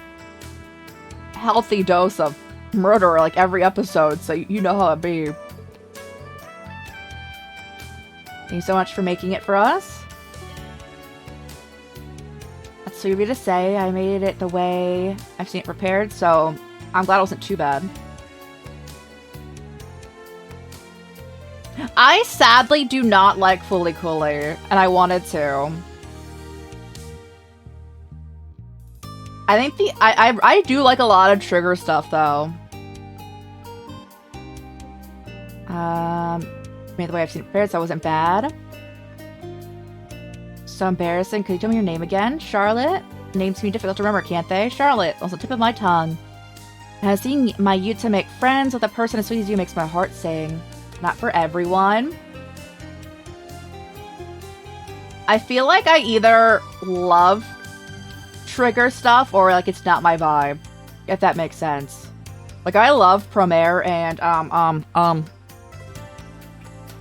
healthy dose of murder like every episode, so you know how it be. Thank you so much for making it for us. That's sweet of you to say. I made it the way I've seen it prepared, so I'm glad it wasn't too bad. I sadly do not like Fooly Cooly, and I wanted to. I think I do like a lot of trigger stuff though. Made the way I've seen it prepared, so it wasn't bad. So embarrassing. Could you tell me your name again? Charlotte? Names can be difficult to remember, can't they? Charlotte, on the tip of my tongue. Seeing my youth to make friends with a person as sweet as you makes my heart sing. Not for everyone. I feel like I either love trigger stuff or like it's not my vibe, if that makes sense. Like I love Promare and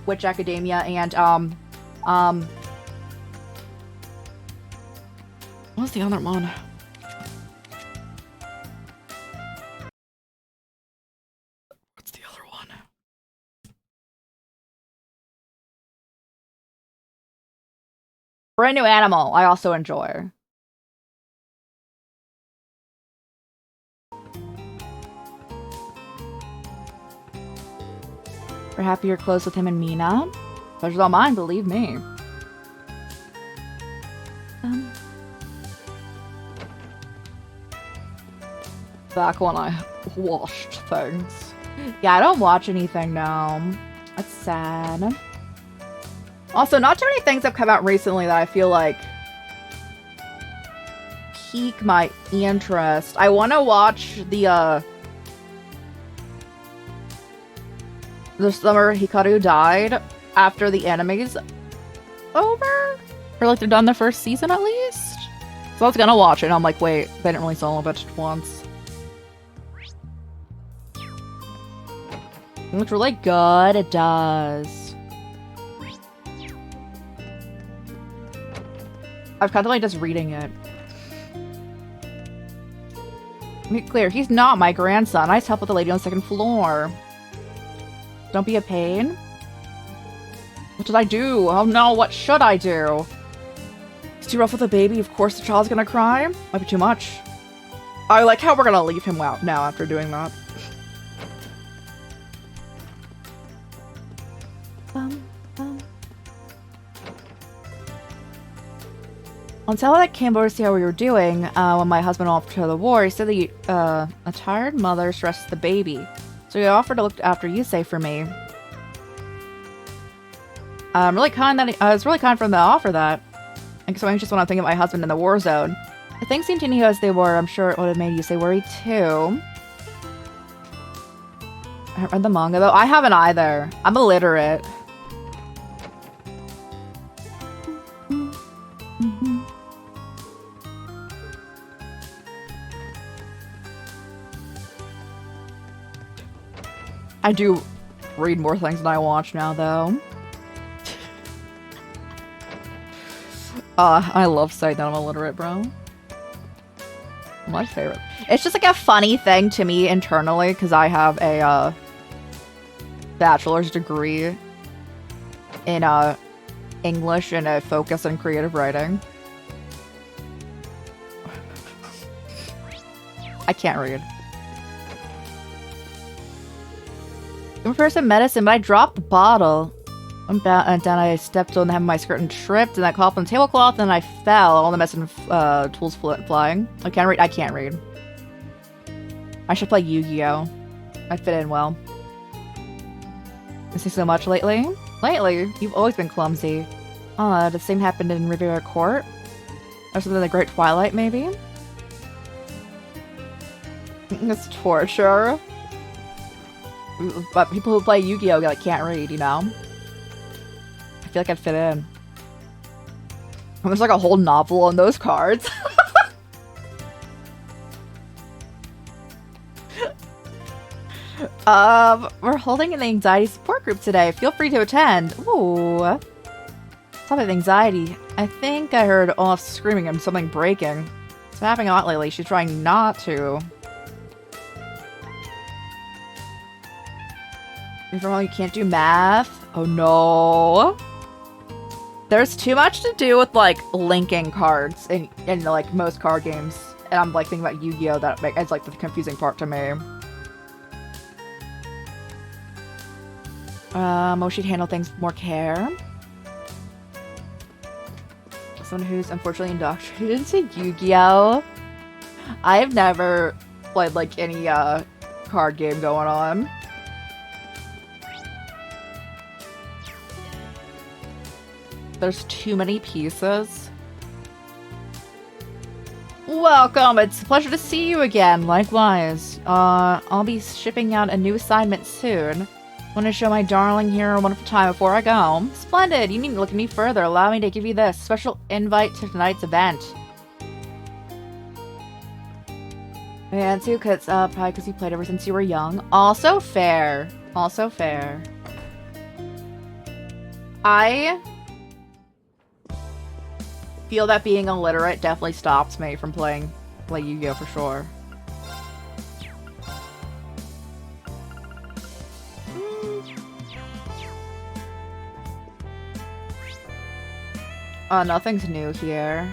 Witch Academia and what's the other one? What's the other one? Brand New Animal, I also enjoy. We're happy you're close with him and Mina. Pleasure's all mine, believe me. Back when I watched things. Yeah, I don't watch anything now. That's sad. Also, not too many things have come out recently that I feel like pique my interest. I want to watch the summer Hikaru died after the anime's over? Or like they're done the first season at least? So I was gonna watch it and I'm like, wait, they didn't release all of it once. It looks really good, it does. I've contemplated just reading it. Make it clear, he's not my grandson. I just help with the lady on the second floor. Don't be a pain. What did I do? Oh no, what should I do? It's too rough with a baby, of course the child's gonna cry. Might be too much. I like how we're gonna leave him out now after doing that. On tell that came over to see how we were doing when my husband went off to the war. He said that a tired mother stresses the baby. So he offered to look after Yusei for me. Really kind that it's really kind for him to offer that. I guess I just want to think of my husband in the war zone. If things continue as they were, I'm sure it would have made Yusei worry too. I haven't read the manga though. I haven't either. I'm illiterate. I do read more things than I watch now, though. I love saying that I'm illiterate, bro. My favorite. It's just like a funny thing to me internally, because I have a bachelor's degree in English and a focus on creative writing. I can't read. I'm for some medicine, but I dropped the bottle. And then I stepped on my skirt and tripped, and I caught up on the tablecloth, and I fell. All the medicine tools flying. I can't read. I can't read. I should play Yu-Gi-Oh. I'd fit in well. Missing so much lately? Lately? You've always been clumsy. The same happened in Riviera Court? Or something like Great Twilight, maybe? It's torture. But people who play Yu-Gi-Oh! Like, can't read, you know? I feel like I'd fit in. And there's like a whole novel on those cards. We're holding an anxiety support group today. Feel free to attend. Ooh. Stop with anxiety. I think I heard Olaf screaming and something breaking. It's been happening a lot lately. She's trying not to. If you can't do math. Oh no. There's too much to do with like linking cards in like most card games. And I'm like thinking about Yu-Gi-Oh! That it's like the confusing part to me. She'd handle things with more care. Someone who's unfortunately indoctrinated into Yu-Gi-Oh! I've never played like any card game going on. There's too many pieces. Welcome, it's a pleasure to see you again. Likewise. I'll be shipping out a new assignment soon. Want to show my darling hero a wonderful time before I go. Splendid! You needn't look any further. Allow me to give you this special invite to tonight's event. And too, cause probably because you played ever since you were young. Also fair. Also fair. I feel that being illiterate definitely stops me from play Yu-Gi-Oh! For sure. Nothing's new here.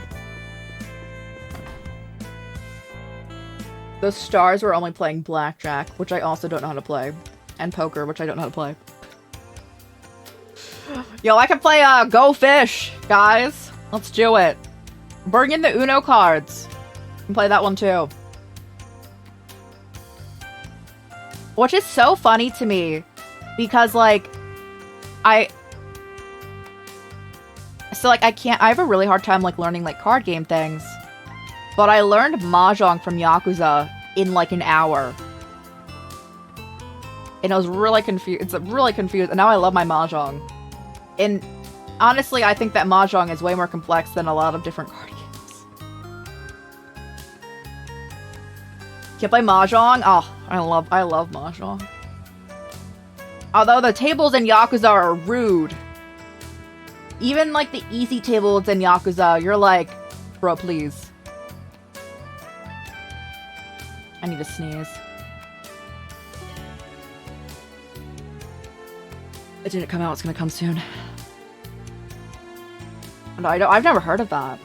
The stars were only playing blackjack, which I also don't know how to play. And poker, which I don't know how to play. Yo, I can play Go Fish, guys. Let's do it. Bring in the Uno cards. You can play that one too. Which is so funny to me because like I have a really hard time like learning like card game things. But I learned Mahjong from Yakuza in like an hour. And I was really confused. It's really confused. And now I love my Mahjong. And honestly, I think that Mahjong is way more complex than a lot of different card games. Can you play Mahjong? Oh, I love Mahjong. Although the tables in Yakuza are rude. Even like the easy tables in Yakuza, you're like, bro, please. I need to sneeze. It didn't come out, it's gonna come soon. No, I've never heard of that.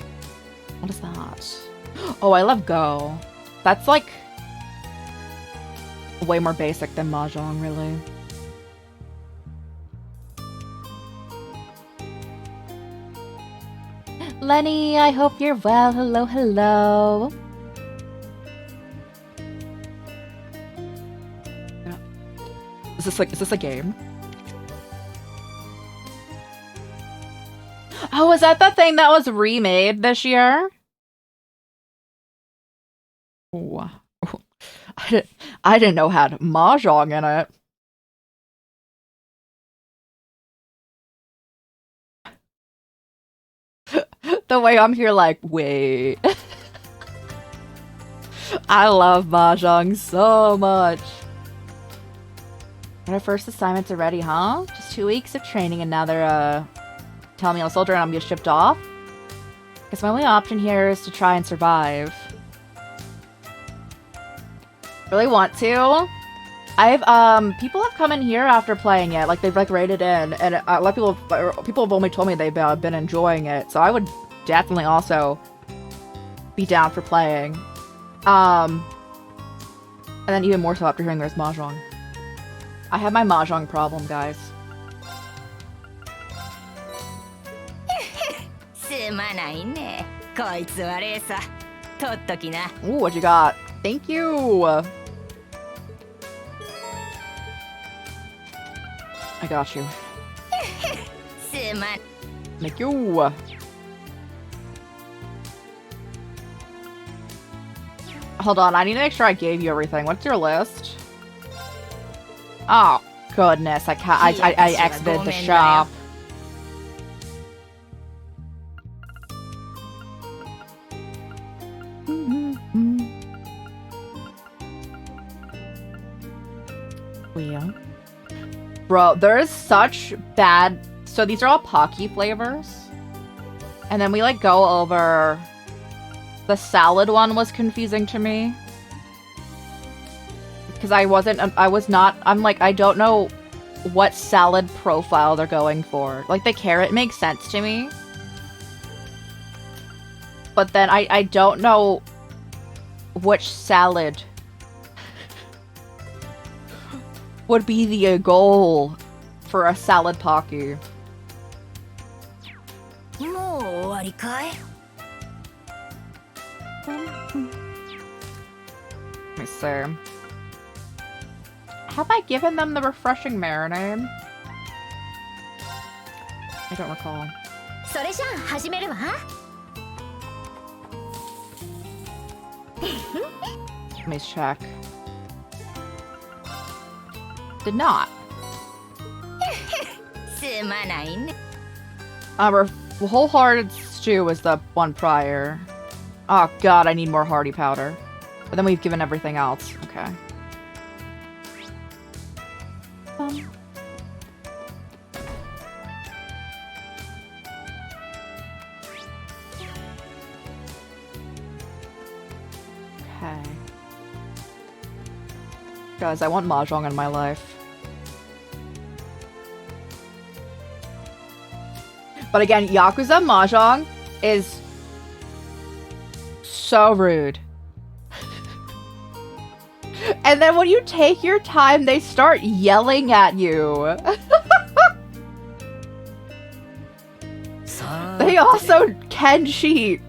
What is that? Oh, I love Go. That's like way more basic than Mahjong, really. Lenny, I hope you're well. Hello, hello. Is this a game? Oh, is that the thing that was remade this year? Ooh. I didn't know had Mahjong in it. The way I'm here like, wait. I love Mahjong so much. Our first assignments are ready, huh? Just 2 weeks of training and now they're telling me I'm a soldier and I'm gonna get shipped off? Guess my only option here is to try and survive. Really want to? People have come in here after playing it, like they've like rated in, and a lot of people have only told me they've been enjoying it, so I would definitely also be down for playing. And then even more so after hearing there's Mahjong. I have my Mahjong problem, guys. Ooh, what you got? Thank you! I got you. Thank you! Hold on, I need to make sure I gave you everything. What's your list? Oh, goodness, I can't. I exited the shop. Yeah. Bro, there's such bad... So these are all Pocky flavors. And then we like go over... The salad one was confusing to me. Because I'm like, I don't know what salad profile they're going for. Like, the carrot makes sense to me. But then I don't know which salad would be the goal for a salad Pocky. Let me see. Have I given them the refreshing marinade? I don't recall. Let me check. Did not. Wholehearted stew was the one prior. Oh god, I need more hearty powder. But then we've given everything else. Okay. Okay. Guys, I want Mahjong in my life. But again, Yakuza Mahjong is so rude. And then when you take your time, they start yelling at you. They also can cheat.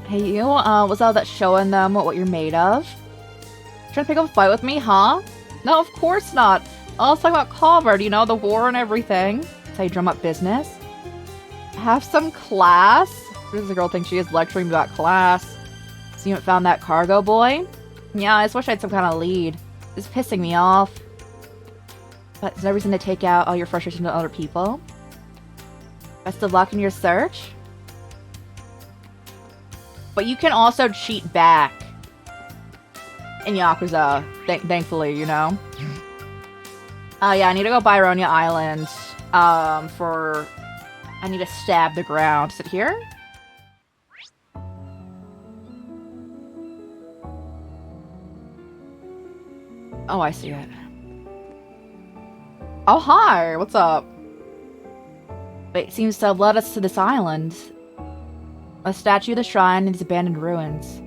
Hey, you, was all that showing them what you're made of? Trying to pick up a fight with me, huh? No, of course not. I was talking about Colbert, you know, the war and everything. That's how you drum up business. Have some class? What does the girl think she is lecturing about class? So you haven't found that cargo boy? Yeah, I just wish I had some kind of lead. It's pissing me off. But there's no reason to take out all your frustration to other people. Best of luck in your search. But you can also cheat back in Yakuza, thankfully, you know? Yeah, I need to go Byronia Island, I need to stab the ground. Is it here? Oh, I see it. Oh, hi! What's up? Wait, seems to have led us to this island. A statue of the shrine in these abandoned ruins.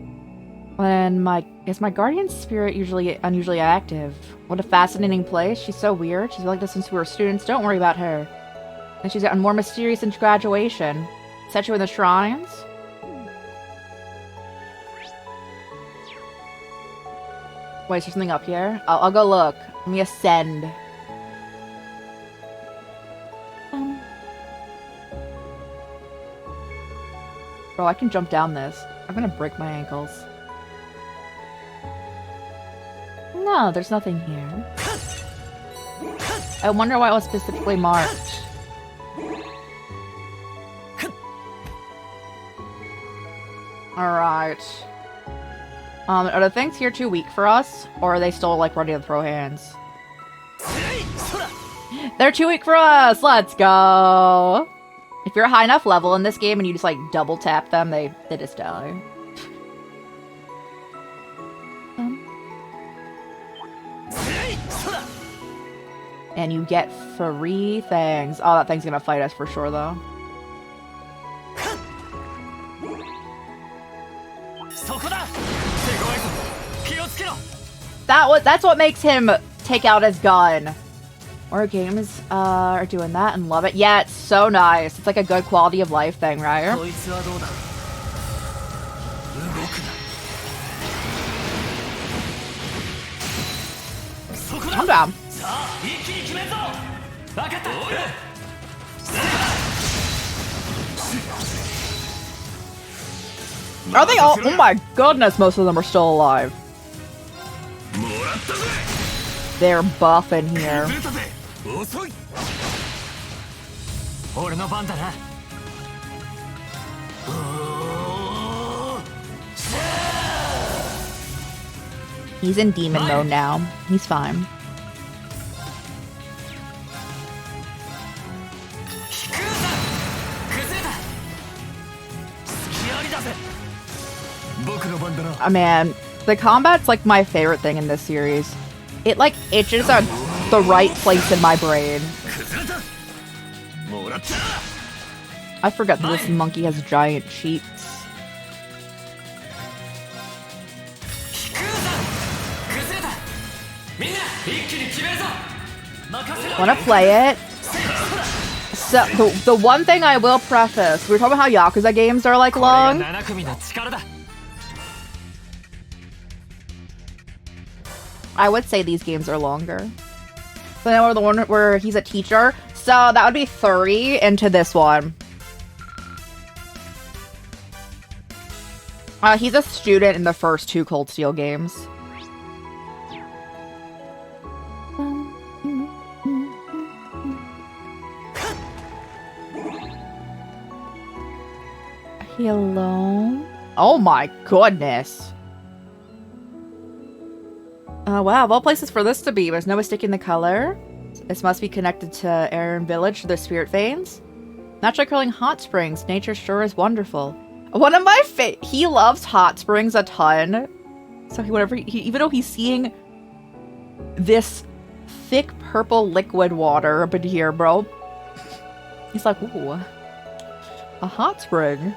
Is my guardian spirit unusually active? What a fascinating place. She's so weird. She's been like this since we were students. Don't worry about her. And she's gotten more mysterious since graduation. Statue in the shrines? Wait, is there something up here? I'll go look. Let me ascend. Bro, I can jump down this. I'm gonna break my ankles. No, there's nothing here. I wonder why it was specifically marked. Alright. Are the things here too weak for us? Or are they still, like, ready to throw hands? They're too weak for us! Let's go! If you're a high enough level in this game and you just, like, double tap them, they just die. And you get free things. Oh, that thing's gonna fight us for sure, though. That's what makes him take out his gun. More games are doing that and love it. Yeah, it's so nice. It's like a good quality of life thing, right? I'm down. Are they all? Oh my goodness, most of them are still alive. They're buff in here. He's in demon mode now. He's fine. Oh man, the combat's like my favorite thing in this series. It like itches at the right place in my brain. I forgot that this monkey has giant cheeks. Wanna play it? So, the one thing I will preface, we were talking about how Yakuza games are like long. I would say these games are longer. So now we're the one where he's a teacher. So that would be 30 into this one. He's a student in the first two Cold Steel games. Hello? Oh my goodness. Wow, of all places for this to be, there's no mistaking the color. This must be connected to Aaron Village, to the spirit veins. Naturally curling hot springs. Nature sure is wonderful. One of my he loves hot springs a ton. So even though he's seeing this thick purple liquid water up in here, bro. He's like, ooh, a hot spring.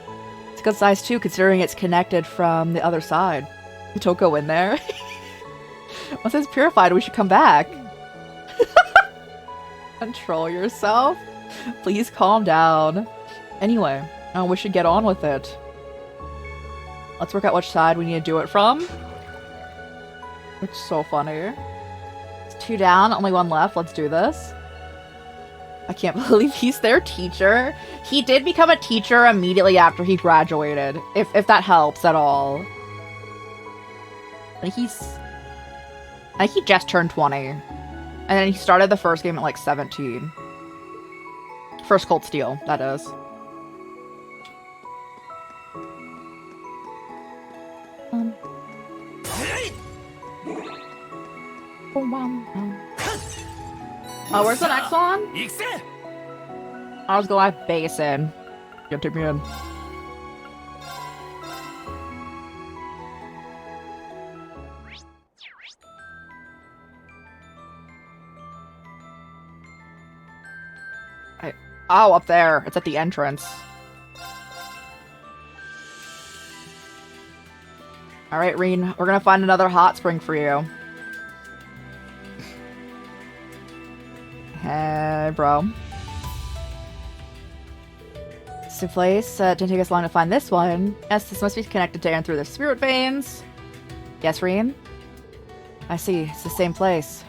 It's a good size too, considering it's connected from the other side. Don't go in there. Once it's purified, we should come back. Control yourself. Please calm down. Anyway, we should get on with it. Let's work out which side we need to do it from. It's so funny. It's 2 down, only 1 left. Let's do this. I can't believe he's their teacher. He did become a teacher immediately after he graduated, if that helps at all. I think he just turned 20. And then he started the first game at like 17. First Cold Steel, that is. Oh, where's the next one? I was going to Basin. You take me in. Oh, up there. It's at the entrance. Alright, Reen. We're gonna find another hot spring for you. Hey, bro. It's a place. Didn't take us long to find this one. Yes, this must be connected to Aaron through the spirit veins. Yes, Reen? I see. It's the same place.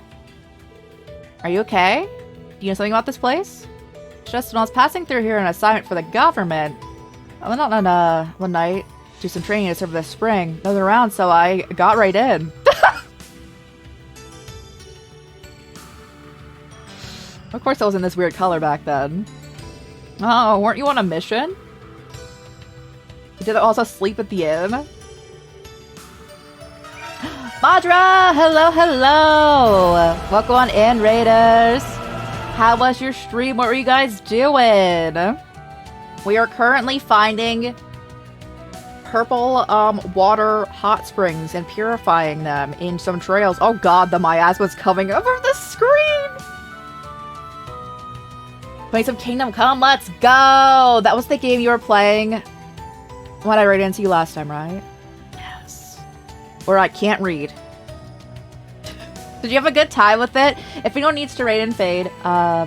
Are you okay? Do you know something about this place? Just when I was passing through here on an assignment for the government, I went out on one night to do some training to serve this spring. No one around, so I got right in. Of course I was in this weird color back then. Oh, weren't you on a mission? You did also sleep at the inn? Madra! Hello, hello! Welcome on in, Raiders! How was your stream? What were you guys doing? We are currently finding purple water hot springs and purifying them in some trails. Oh god, the miasma's coming over the screen! Playing some Kingdom Come, let's go! That was the game you were playing when I ran into you last time, right? Yes. Or I can't read. Did you have a good time with it? If anyone needs to raid and fade,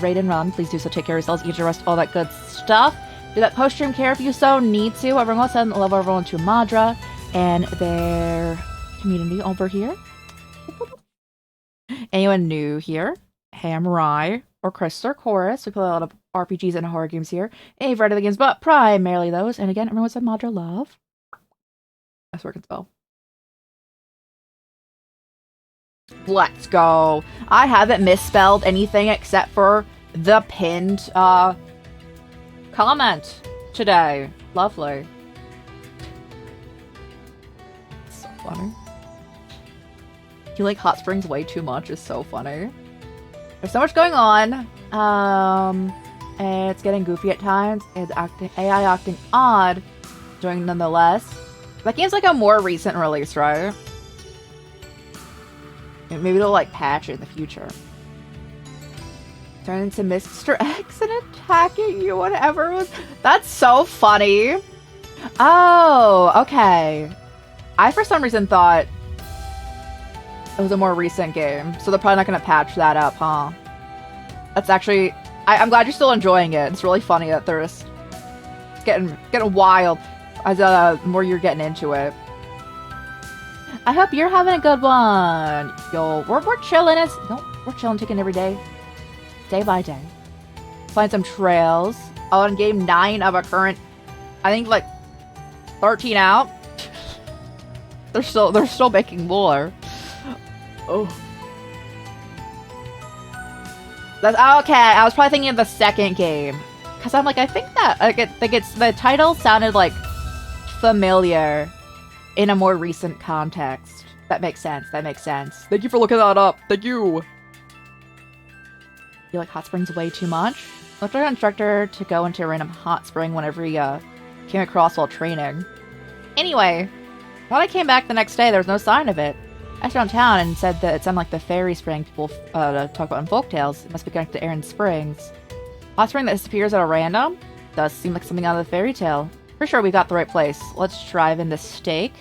raid and run, please do so. Take care of yourselves, eat your rest, all that good stuff. Do that post-stream care if you so need to. Everyone will send love everyone to Madra and their community over here. Anyone new here? Hamurai or Chris or Chorus. We play a lot of RPGs and horror games here. A variety of the games, but primarily those. And again, everyone said Madra love. That's where I can spell. Let's go. I haven't misspelled anything except for the pinned comment today. Lovely. So funny. You like hot springs way too much is so funny. There's so much going on. It's getting goofy at times. It's AI acting odd, doing nonetheless. That game's like a more recent release, right? Maybe they'll like patch it in the future. Turn into Mr. X and attacking you, whatever was. That's so funny. Oh, okay. I for some reason thought it was a more recent game, so they're probably not gonna patch that up, huh? That's actually. I'm glad you're still enjoying it. It's really funny that they're just getting wild as more you're getting into it. I hope you're having a good one. Yo, we're chilling. We're chilling, taking every day by day. Find some trails. Oh, in game 9 of a current, I think like 13 out. they're still making more. Oh, that's okay. I was probably thinking of the second game because I'm like, I think the title sounded like familiar. In a more recent context. That makes sense. That makes sense. Thank you for looking that up. Thank you. You like hot springs way too much? Looked like an instructor to go into a random hot spring whenever he came across while training. Anyway, when I came back the next day, there was no sign of it. I asked around town and said that it sounded like the fairy spring people talk about in folktales. It must be connected to Aaron Springs. Hot spring that disappears at a random? Does seem like something out of the fairy tale. Pretty sure we got the right place. Let's drive in the stake.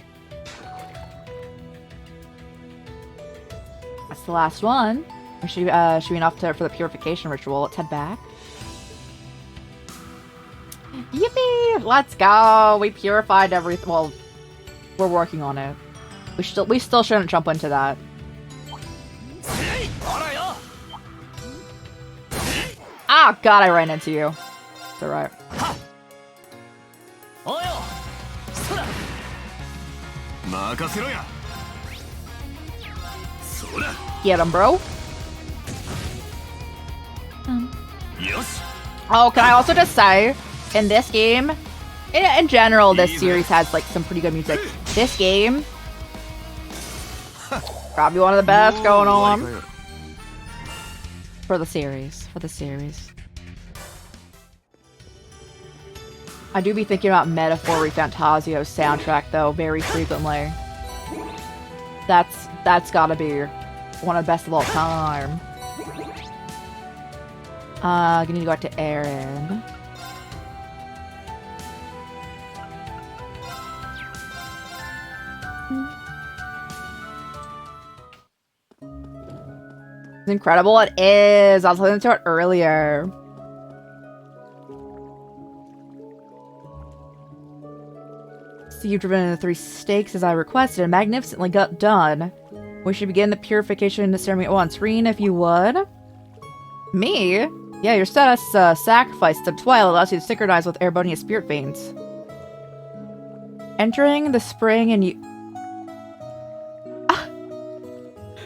That's the last one. We should be off for the purification ritual. Let's head back. Yippee! Let's go! We purified everything. Well, we're working on it. We still shouldn't jump into that. Ah, God, I ran into you. It's alright. Get him, bro. Oh, can I also just say, in this game, in general, this series has like some pretty good music. This game, probably one of the best going on for the series. I do be thinking about Metaphor Fantasio's soundtrack though very frequently. That's gotta be one of the best of all time. I need to go out to Aaron. It's incredible. It is. I was listening to it earlier. So you've driven the 3 stakes as I requested and magnificently got done. We should begin the purification ceremony at once. Reen, if you would. Me? Yeah, your status sacrifice to Twilight allows you to synchronize with erebonia spirit veins. Entering the spring and you...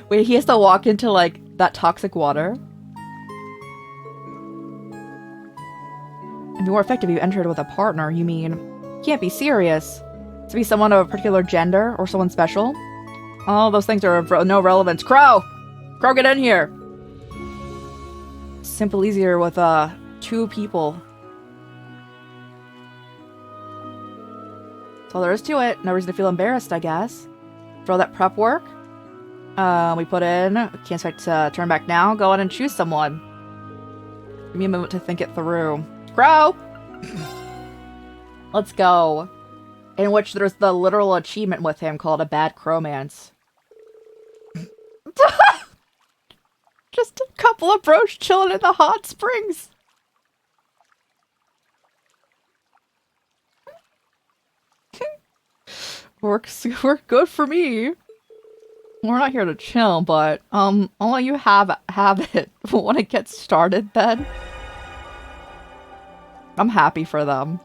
Wait, he has to walk into, like, that toxic water? It'd be more effective if you entered with a partner, you mean? You can't be serious. To be someone of a particular gender or someone special? All those things are of no relevance. Crow! Crow, get in here! Simple easier with 2 people. That's all there is to it. No reason to feel embarrassed, I guess. For all that prep work we put in. Can't expect to turn back now. Go on and choose someone. Give me a moment to think it through. Crow! Let's go. In which there's the literal achievement with him called a bad crowmance. Just a couple of bros chilling in the hot springs. Works good for me. We're not here to chill, but I'll let you have it when it gets started then. I'm happy for them.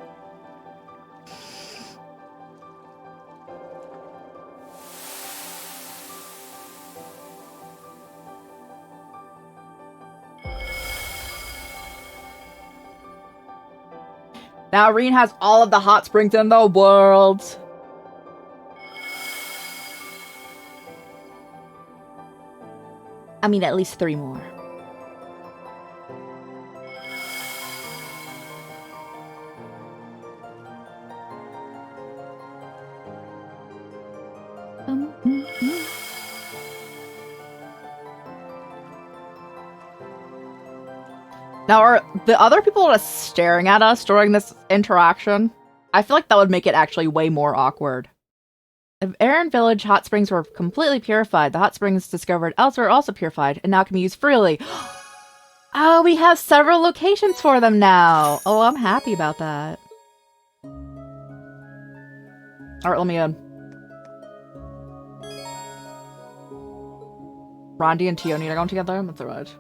Now Reen has all of the hot springs in the world. I mean, at least 3 more. Now, are the other people just staring at us during this interaction? I feel like that would make it actually way more awkward. If Aaron Village hot springs were completely purified, the hot springs discovered elsewhere are also purified and now can be used freely. Oh, we have several locations for them now. Oh, I'm happy about that. Alright, let me in. Rondi and Tioni are going together? That's alright.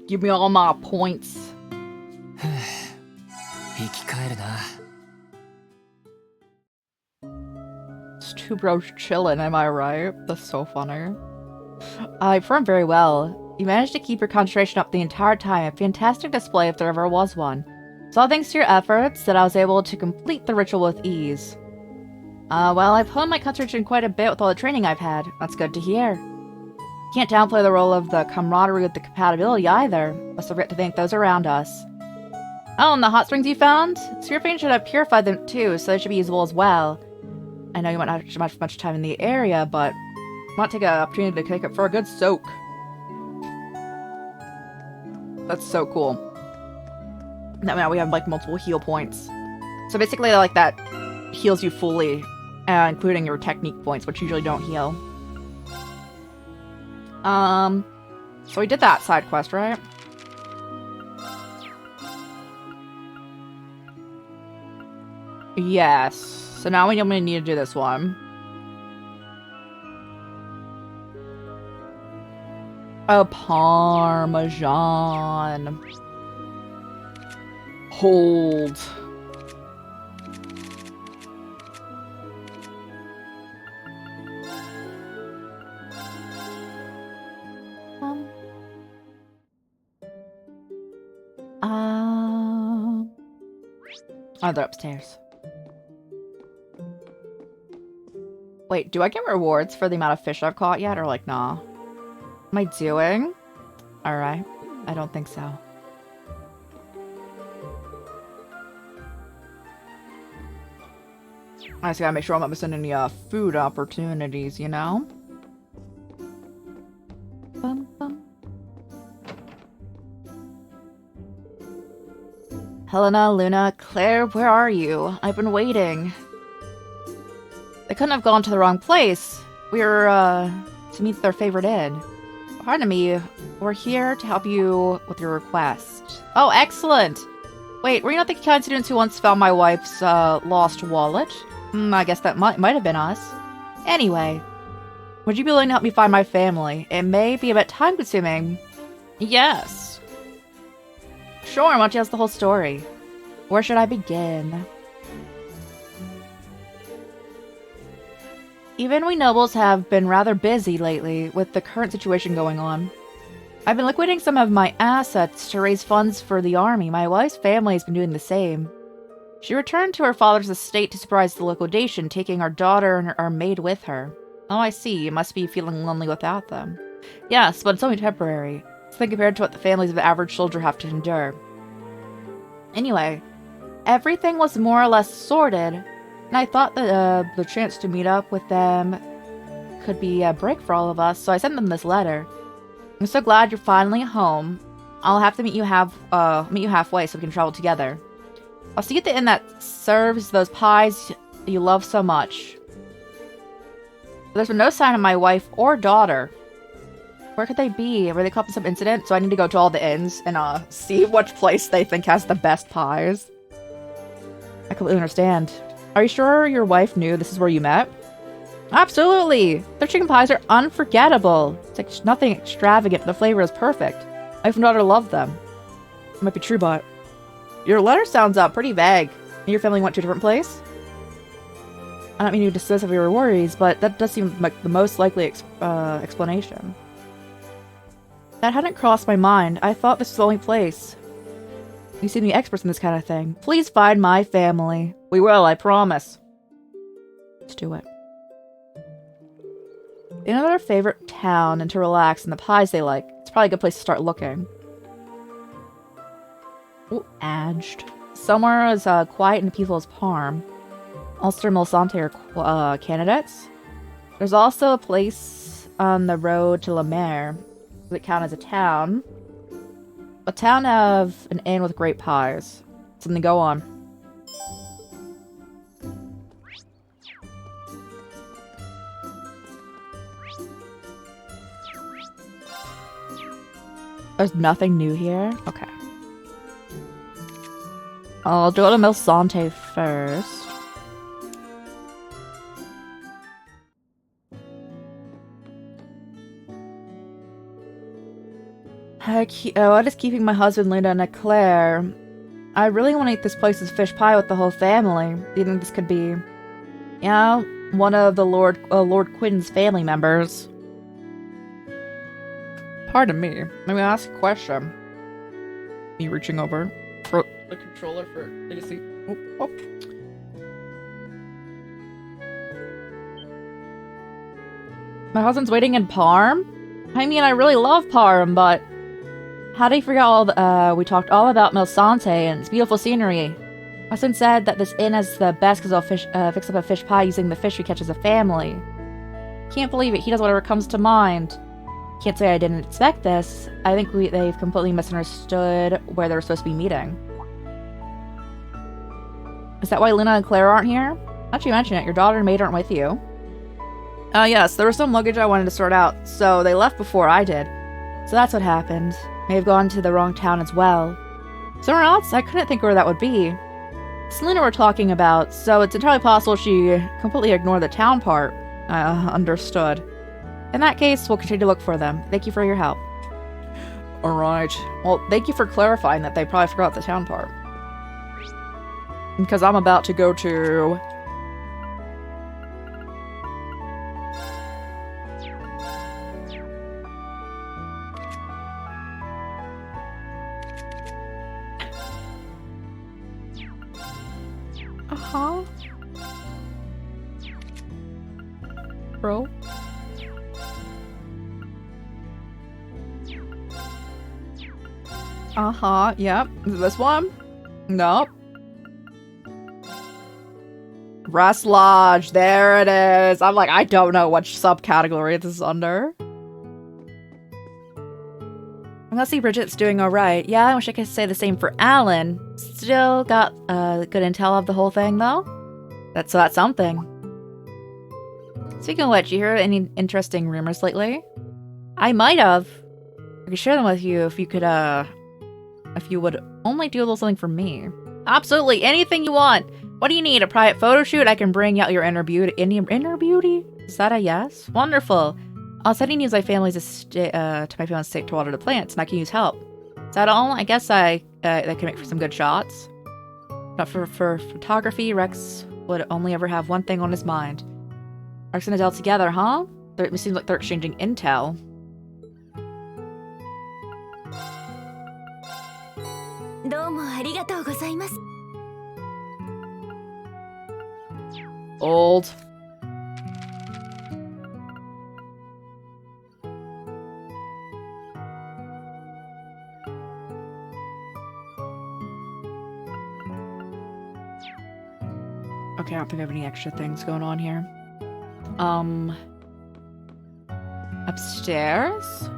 Give me all my points. It's 2 bros chillin', am I right? That's so funny. I performed very well. You managed to keep your concentration up the entire time. A fantastic display if there ever was one. It's all thanks to your efforts that I was able to complete the ritual with ease. Well, I've honed my concentration quite a bit with all the training I've had. That's good to hear. Can't downplay the role of the camaraderie with the compatibility either. Must forget to thank those around us. Oh, and the hot springs you found? Spirit Vein should have purified them too, so they should be usable as well. I know you might not have much time in the area, but I want to take an opportunity to take it for a good soak. That's so cool. Now we have like multiple heal points. So basically like that heals you fully, including your technique points, which usually don't heal. So we did that side quest, right? Yes. So now we only need to do this one. A Parmesan. Hold. Oh, they're upstairs. Wait, do I get rewards for the amount of fish I've caught yet, or like, nah? Am I doing? Alright. I don't think so. I just gotta make sure I'm not missing any food opportunities, you know? Bum, bum. Helena, Luna, Claire, where are you? I've been waiting. They couldn't have gone to the wrong place. We were, to meet their favorite inn. Pardon me, we're here to help you with your request. Oh, excellent! Wait, were you not the kind students who once found my wife's, lost wallet? I guess that might have been us. Anyway, would you be willing to help me find my family? It may be a bit time-consuming. Yes. Sure, why don't you tell us the whole story? Where should I begin? Even we nobles have been rather busy lately with the current situation going on. I've been liquidating some of my assets to raise funds for the army. My wife's family has been doing the same. She returned to her father's estate to surprise the liquidation, taking our daughter and our maid with her. Oh, I see. You must be feeling lonely without them. Yes, but it's only temporary. Something compared to what the families of the average soldier have to endure. Anyway, everything was more or less sorted, and I thought that the chance to meet up with them could be a break for all of us, so I sent them this letter. I'm so glad you're finally home. I'll have to meet you halfway so we can travel together. I'll see you at the inn that serves those pies you love so much. There's been no sign of my wife or daughter. Where could they be? Were they caught in some incident? So I need to go to all the inns and see which place they think has the best pies. I completely understand. Are you sure your wife knew this is where you met? Absolutely! Their chicken pies are unforgettable. It's like nothing extravagant, but the flavor is perfect. My wife and daughter love them. It might be true, but your letter sounds pretty vague. Your family went to a different place? I don't mean to dismiss of your worries, but that does seem like the most likely explanation. That hadn't crossed my mind. I thought this was the only place. You seem to be experts in this kind of thing. Please find my family. We will, I promise. Let's do it. They know their favorite town and to relax and the pies they like. It's probably a good place to start looking. Ooh, edged. Somewhere as quiet and peaceful as Parm. Ulster and Milsante are candidates. There's also a place on the road to La Mer. Does it count as a town? A town of an inn with great pies. Something to go on. There's nothing new here? Okay. I'll go to Milsante first. What is keeping my husband, Luna, and Claire? I really want to eat this place's fish pie with the whole family. Do you think this could be, yeah, one of the Lord Quinn's family members? Pardon me. Let me ask a question. Me reaching over for the controller for AC. Oh, oh. My husband's waiting in Parm? I mean, I really love Parm, but how do you forget all the, we talked all about Milsante and its beautiful scenery. My husband said that this inn is the best because I'll fix up a fish pie using the fish we catch as a family. Can't believe it. He does whatever comes to mind. Can't say I didn't expect this. I think they've completely misunderstood where they were supposed to be meeting. Is that why Luna and Claire aren't here? Not you mention it, your daughter and maid aren't with you. Yes, there was some luggage I wanted to sort out, so they left before I did. So that's what happened. May have gone to the wrong town as well. Somewhere else? I couldn't think where that would be. Selena we're talking about, so it's entirely possible she completely ignored the town part. Understood. In that case, we'll continue to look for them. Thank you for your help. Alright. Well, thank you for clarifying that they probably forgot the town part. Because I'm about to go to... Uh-huh. Bro. Uh-huh, yep. Is it this one? Nope. Rest Lodge, there it is. I'm like, I don't know which subcategory this is under. I'm gonna see Bridget's doing alright. Yeah, I wish I could say the same for Alan. Still got good intel of the whole thing, though. That's something. Speaking of which, you hear any interesting rumors lately? I might have. I could share them with you if you could, if you would only do a little something for me. Absolutely, anything you want. What do you need? A private photo shoot? I can bring out your inner beauty. Inner beauty? Is that a yes? Wonderful. I'll send news my family's to my family's estate to water the plants, and I can use help. Is that all? I guess that can make for some good shots. But for photography, Rex would only ever have one thing on his mind. Rex and Adele together, huh? It seems like they're exchanging intel. Old. Okay, I don't think I have any extra things going on here. Upstairs?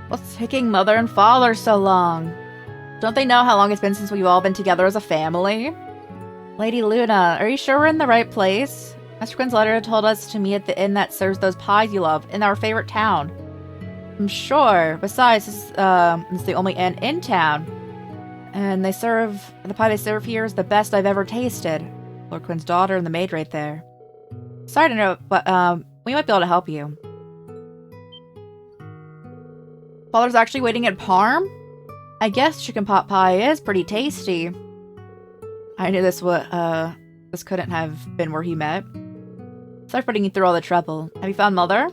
What's taking Mother and Father so long? Don't they know how long it's been since we've all been together as a family? Lady Luna, are you sure we're in the right place? Master Quinn's letter told us to meet at the inn that serves those pies you love in our favorite town. I'm sure. Besides, this is the only inn in town. And the pie they serve here is the best I've ever tasted. Lord Quinn's daughter and the maid right there. Sorry to interrupt, but we might be able to help you. Father's actually waiting at Parm? I guess chicken pot pie is pretty tasty. I knew this couldn't have been where he met. Sorry for putting you through all the trouble. Have you found Mother?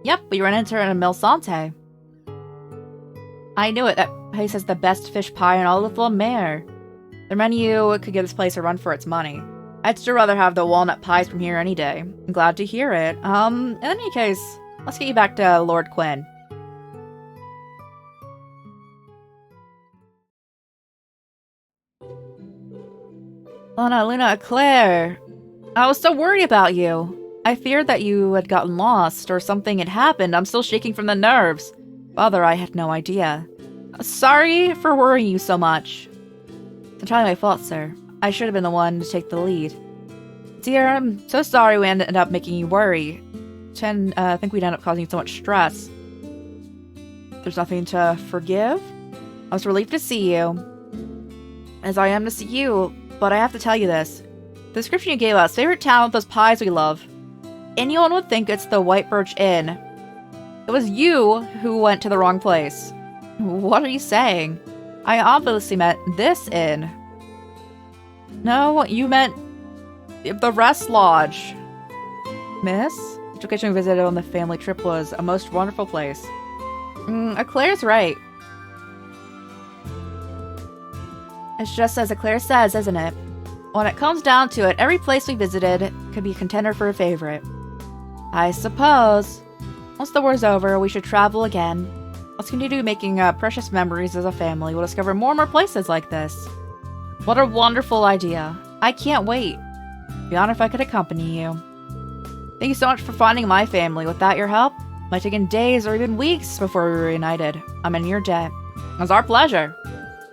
Yep, we ran into her in a Mille Sante. I knew it. That place has the best fish pie in all of La Mer. Their menu could give this place a run for its money. I'd still rather have the walnut pies from here any day. I'm glad to hear it. In any case, let's get you back to Lord Quinn. Luna, Claire. I was so worried about you. I feared that you had gotten lost or something had happened. I'm still shaking from the nerves. Father, I had no idea. Sorry for worrying you so much. It's entirely my fault, sir. I should have been the one to take the lead. Dear, I'm so sorry we ended up making you worry. I think we'd end up causing you so much stress. There's nothing to forgive. I was relieved to see you. As I am to see you, but I have to tell you this. The description you gave us, favorite town with those pies we love. Anyone would think it's the White Birch Inn. It was you who went to the wrong place. What are you saying? I obviously meant this inn. No, you meant the Rest Lodge. Miss? The location we visited on the family trip was a most wonderful place. Claire's right. It's just as Claire says, isn't it? When it comes down to it, every place we visited could be a contender for a favorite. I suppose. Once the war's over, we should travel again. Let's continue making precious memories as a family. We'll discover more and more places like this. What a wonderful idea. I can't wait. It'd be honored if I could accompany you. Thank you so much for finding my family. Without your help, it might have taken days or even weeks before we were reunited. I'm in your debt. It was our pleasure.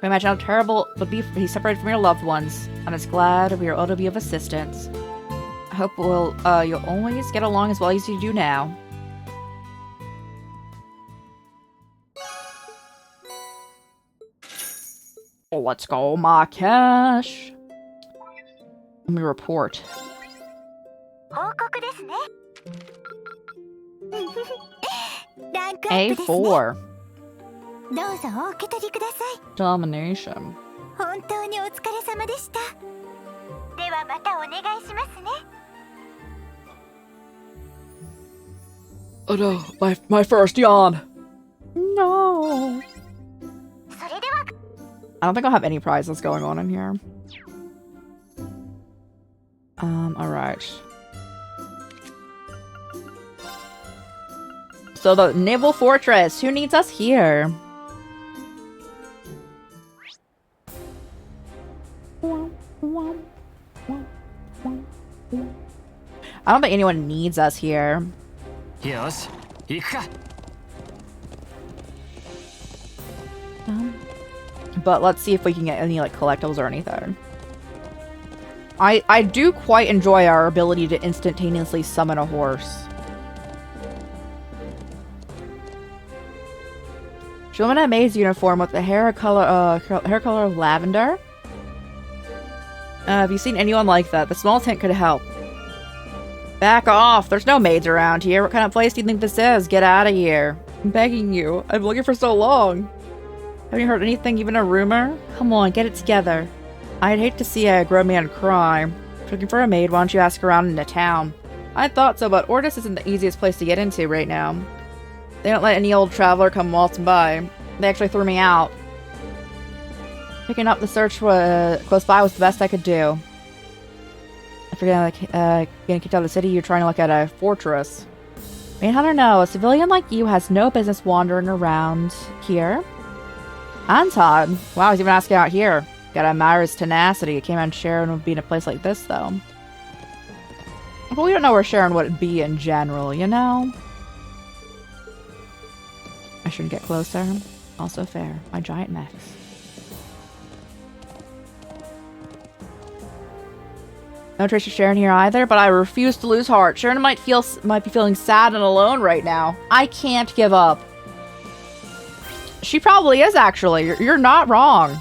We imagine how terrible it would be if he's separated from your loved ones. I'm just glad we are able to be of assistance. I hope you'll always get along as well as you do now. Oh, let's go, Marrakesh. Let me report. A4. どうぞお受け取りください。 Domination. 本当にお疲れ様でした。ではまたお願いしますね。 Oh no, my first yawn. No. それでは I don't think I'll have any prizes going on in here. Alright. So the Naval Fortress, who needs us here? I don't think anyone needs us here. よし行くか。 But let's see if we can get any like collectibles or anything. I do quite enjoy our ability to instantaneously summon a horse. She wore a maid's uniform with the hair color of lavender. Have you seen anyone like that? The small tent could help. Back off! There's no maids around here. What kind of place do you think this is? Get out of here. I'm begging you. I've been looking for so long. Haven't you heard anything, even a rumor? Come on, get it together. I'd hate to see a grown man cry. If you're looking for a maid, why don't you ask around in the town? I thought so, but Ordis isn't the easiest place to get into right now. They don't let any old traveler come waltzing by. They actually threw me out. Picking up the search close by was the best I could do. After getting kicked out of the city, you're trying to look at a fortress. I mean, I don't know. A civilian like you has no business wandering around here. Anton? Wow, he's even asking out here. Gotta admire his tenacity. It came on Sharon would be in a place like this, though. But we don't know where Sharon would be in general, you know? I shouldn't get closer. Also fair. My giant mechs. No trace of Sharon here either, but I refuse to lose heart. Sharon might be feeling sad and alone right now. I can't give up. She probably is, actually. You're not wrong.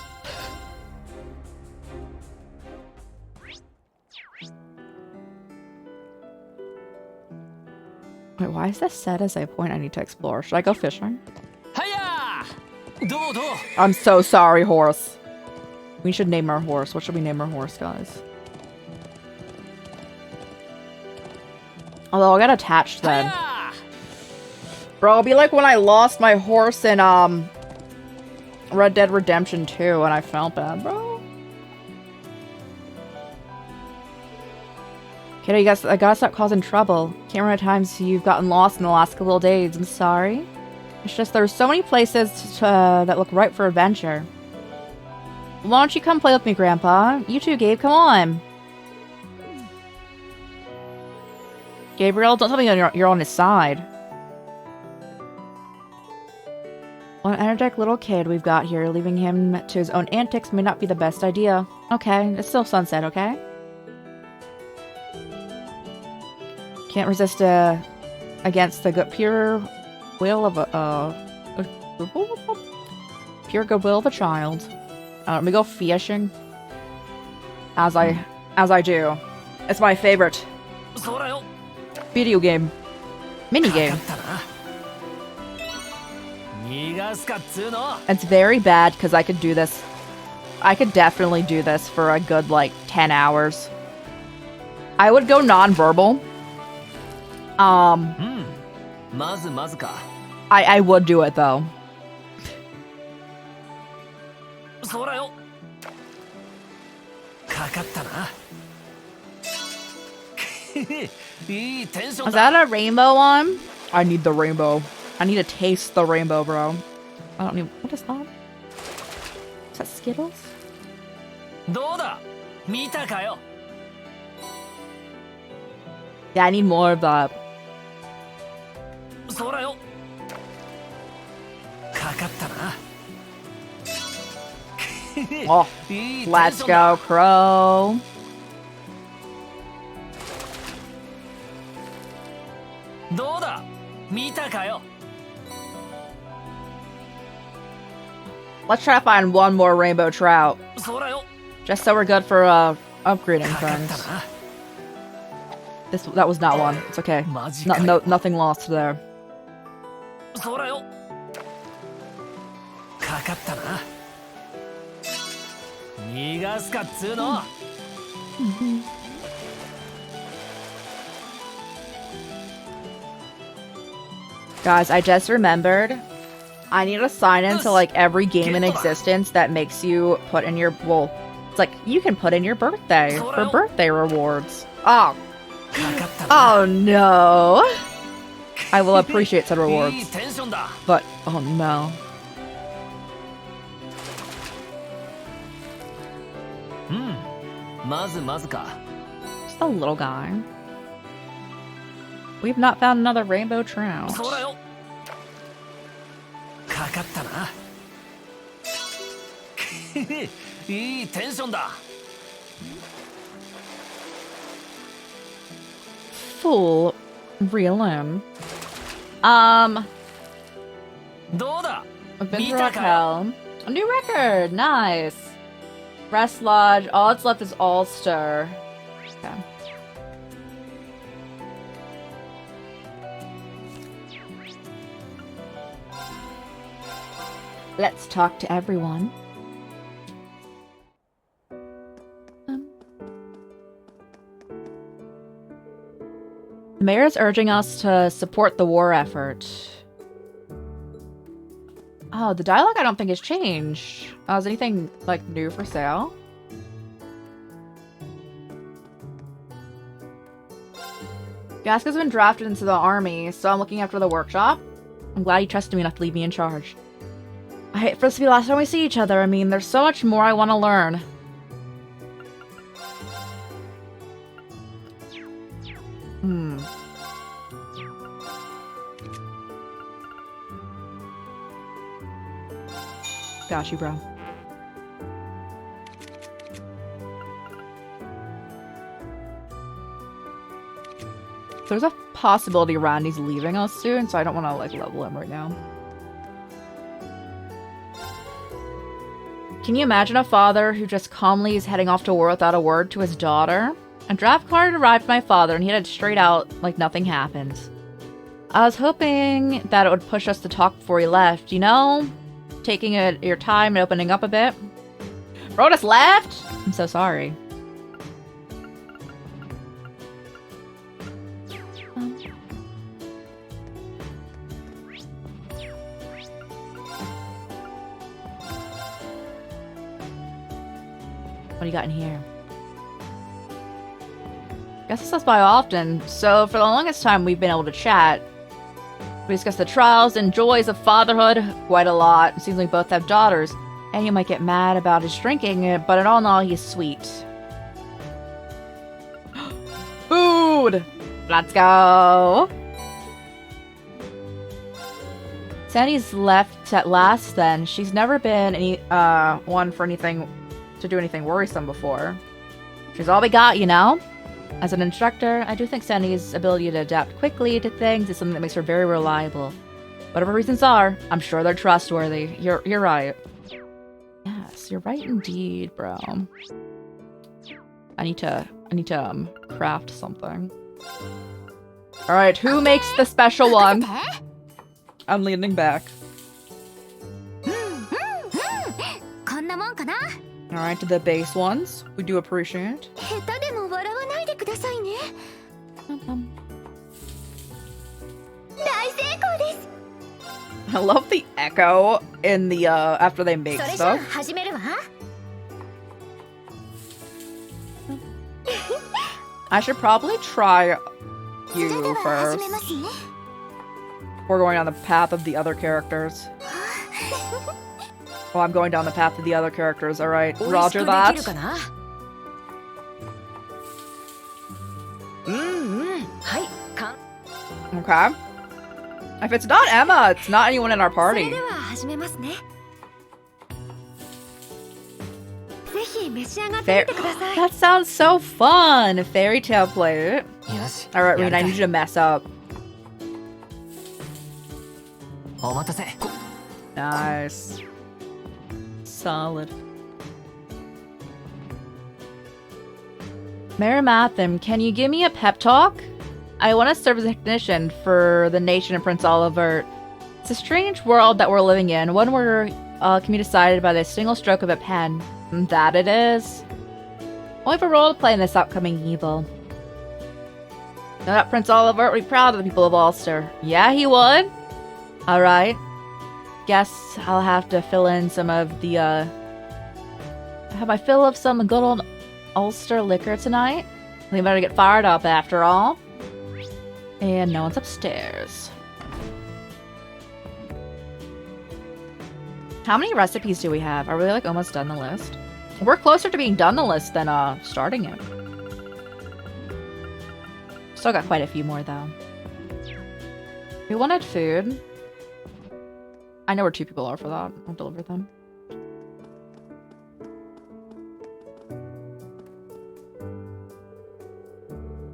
Wait, why is this set as a point I need to explore? Should I go fishing? Hiya! I'm so sorry, horse. We should name our horse. What should we name our horse, guys? Although I'll get attached then. Hiya! Bro, it'll be like when I lost my horse in Red Dead Redemption 2 and I felt bad, bro. Kiddo, I gotta stop causing trouble. Can't remember times you've gotten lost in the last couple of days. I'm sorry. It's just there's so many places that look ripe for adventure. Why don't you come play with me, Grandpa? You too, Gabe, come on. Gabriel, don't tell me you're on his side. What an energetic little kid we've got here. Leaving him to his own antics may not be the best idea. Okay, it's still sunset, okay? Can't resist against the pure will of pure goodwill of a child. Let me go fishing. As I do. It's my favorite video game. Mini game. It's very bad because I could do this. I could definitely do this for a good like 10 hours. I would go non-verbal. I would do it though. Is that a rainbow one? I need the rainbow. I need to taste the rainbow, bro. I don't need. What is that? Is that Skittles? Yeah, I need more of that. Oh, let's go, Crow. Let's try to find one more rainbow trout. Just so we're good for upgrading things. That was not one. It's okay. Nothing lost there. Guys, I just remembered I need to sign into like every game in existence that makes you put in your it's like you can put in your birthday for birthday rewards. Oh. Oh no. I will appreciate said rewards. But oh no. Just a little guy. We've not found another rainbow trout. Full realism. I've been through hell. A new record, nice. Rest Lodge. All that's left is Ulster. Okay. Let's talk to everyone. The mayor is urging us to support the war effort. Oh, the dialogue I don't think has changed. Is anything, like, new for sale? Gaska's been drafted into the army, so I'm looking after the workshop. I'm glad you trusted me enough to leave me in charge. I hate for this to be the last time we see each other. I mean, there's so much more I want to learn. Got you, bro. There's a possibility Randy's leaving us soon, so I don't want to, like, level him right now. Can you imagine a father who just calmly is heading off to war without a word to his daughter? A draft card arrived for my father, and he headed straight out like nothing happened. I was hoping that it would push us to talk before he left, you know? Taking your time and opening up a bit. Rhodas left? I'm so sorry. What do you got in here? Guess this us by often, so for the longest time we've been able to chat. We discuss the trials and joys of fatherhood quite a lot. It seems like we both have daughters, and you might get mad about his drinking, but in all in all, he's sweet. Food! Let's go! Sandy's left at last then. She's never been one for anything to do anything worrisome before. She's all we got, you know? As an instructor, I do think Sandy's ability to adapt quickly to things is something that makes her very reliable. Whatever reasons are, I'm sure they're trustworthy. You're right. Yes, you're right indeed, bro. I need to craft something. Alright, who makes the special one? I'm leaning back. Alright, to the base ones. We do appreciate. I love the echo in the after they make stuff. I should probably try you first. We're going on the path of the other characters. Oh, I'm going down the path of the other characters, alright. Roger that. Okay. If it's not Emma, it's not anyone in our party. ひ召し上がってみてください。 That sounds so fun! Fairy tale plate. よし Alright, や Reed, る I か need you to mess up. お待たせ Nice. Solid. Mayor Matham, can you give me a pep talk? I want to serve as a technician for the nation of Prince Oliver. It's a strange world that we're living in, one where can be decided by the single stroke of a pen. That it is. Only have a role to play in this upcoming evil. Know that Prince Oliver would be proud of the people of Ulster. Yeah, he would. Alright. Guess I'll have to fill in some of the, have my fill of some good old Ulster liquor tonight. We better get fired up after all. And no one's upstairs. How many recipes do we have? Are we like almost done the list? We're closer to being done the list than starting it. Still got quite a few more though. We wanted food. I know where 2 people are for that. I'll deliver them.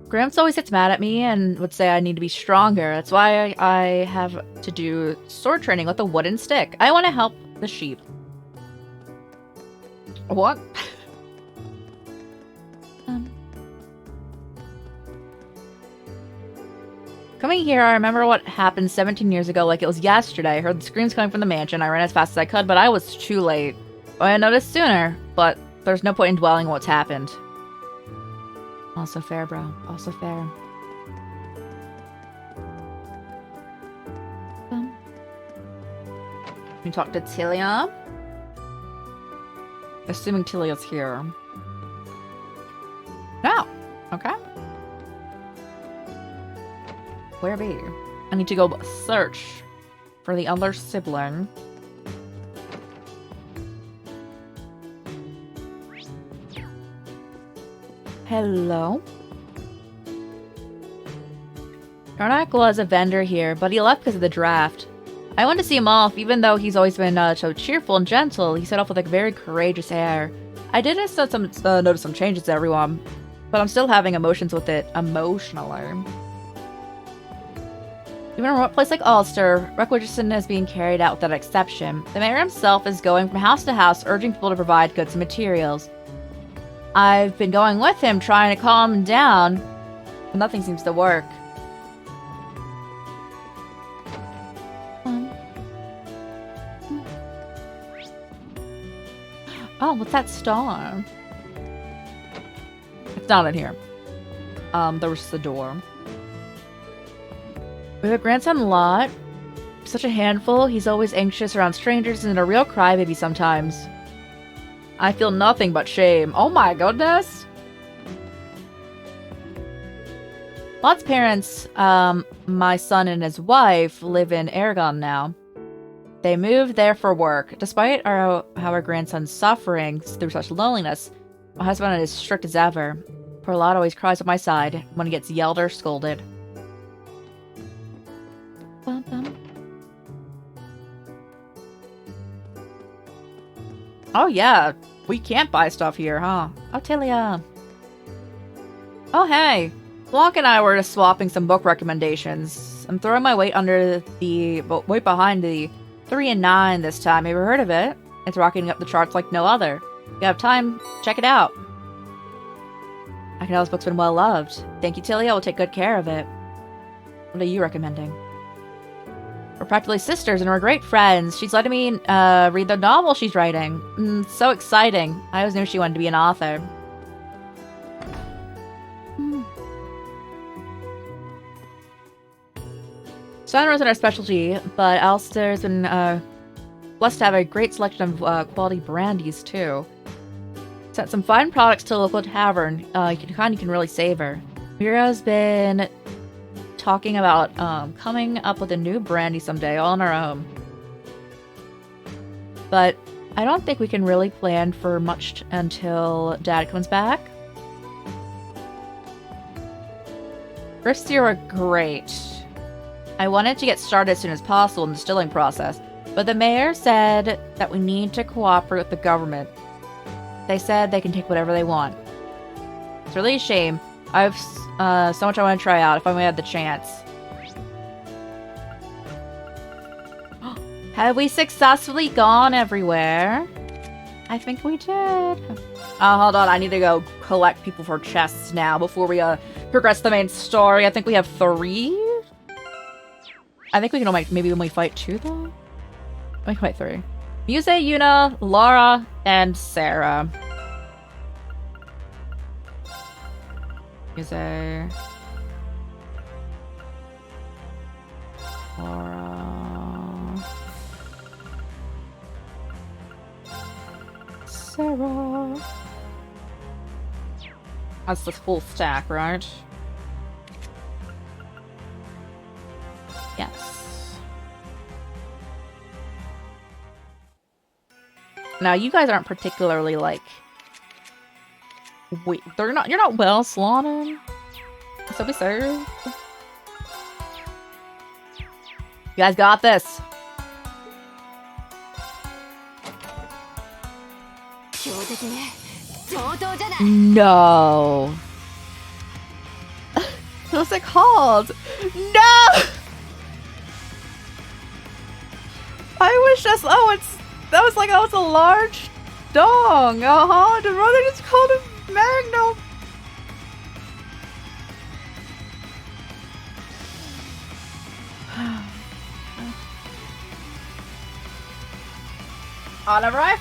Gramps always gets mad at me and would say I need to be stronger. That's why I have to do sword training with a wooden stick. I want to help the sheep. What? Coming here, I remember what happened 17 years ago like it was yesterday. I heard the screams coming from the mansion. I ran as fast as I could, but I was too late. I noticed sooner, but there's no point in dwelling on what's happened. Also fair, bro. Also fair. Can you talk to Tilia? Assuming Tilia's here. No. Okay. Where be? I need to go search for the other sibling. Hello? Karnak was a vendor here, but he left because of the draft. I went to see him off, even though he's always been so cheerful and gentle. He set off with a very courageous air. I did notice some changes to everyone, but I'm still having emotions with it emotionally. Even in a remote place like Ulster, requisition is being carried out without exception. The mayor himself is going from house to house, urging people to provide goods and materials. I've been going with him, trying to calm him down, but nothing seems to work. Oh, what's that star? It's not in here. There was the door. We have a grandson Lot. Such a handful. He's always anxious around strangers and a real crybaby sometimes. I feel nothing but shame. Oh my goodness. Lot's parents, my son and his wife, live in Aragon now. They moved there for work. Despite how our grandson's suffering through such loneliness, my husband is strict as ever. Poor Lot always cries at my side when he gets yelled or scolded. Oh yeah, we can't buy stuff here, huh? Oh, Tilia. Oh hey, Blanc and I were just swapping some book recommendations. I'm throwing my weight weight behind the 3 and 9 this time. Have you ever heard of it? It's rocketing up the charts like no other. If you have time, check it out. I can tell this book's been well loved. Thank you, Tilia. We'll take good care of it. What are you recommending? We're practically sisters and we're great friends. She's letting me read the novel she's writing. So exciting. I always knew she wanted to be an author. Cider isn't our specialty, but Ulster's been blessed to have a great selection of quality brandies too. Sent some fine products to a local tavern. You can really savor. Mira's been talking about coming up with a new brandy someday, all on our own. But I don't think we can really plan for much until Dad comes back. First year were great. I wanted to get started as soon as possible in the distilling process, but the mayor said that we need to cooperate with the government. They said they can take whatever they want. It's really a shame. I have so much I want to try out if I only had the chance. Have we successfully gone everywhere? I think we did. Oh, hold on. I need to go collect people for chests now before we progress the main story. I think we have 3. I think we can maybe only fight 2 though. We can fight 3. Muse, Yuna, Laura, and Sarah. Muse, Laura. Sarah. That's the full stack, right? Yes. Now, you guys aren't particularly like. Wait, you're not well slaughtered. So be served. You guys got this. No. What's it called? No! I wish that's it's a large dong. The brother just called him Magnum.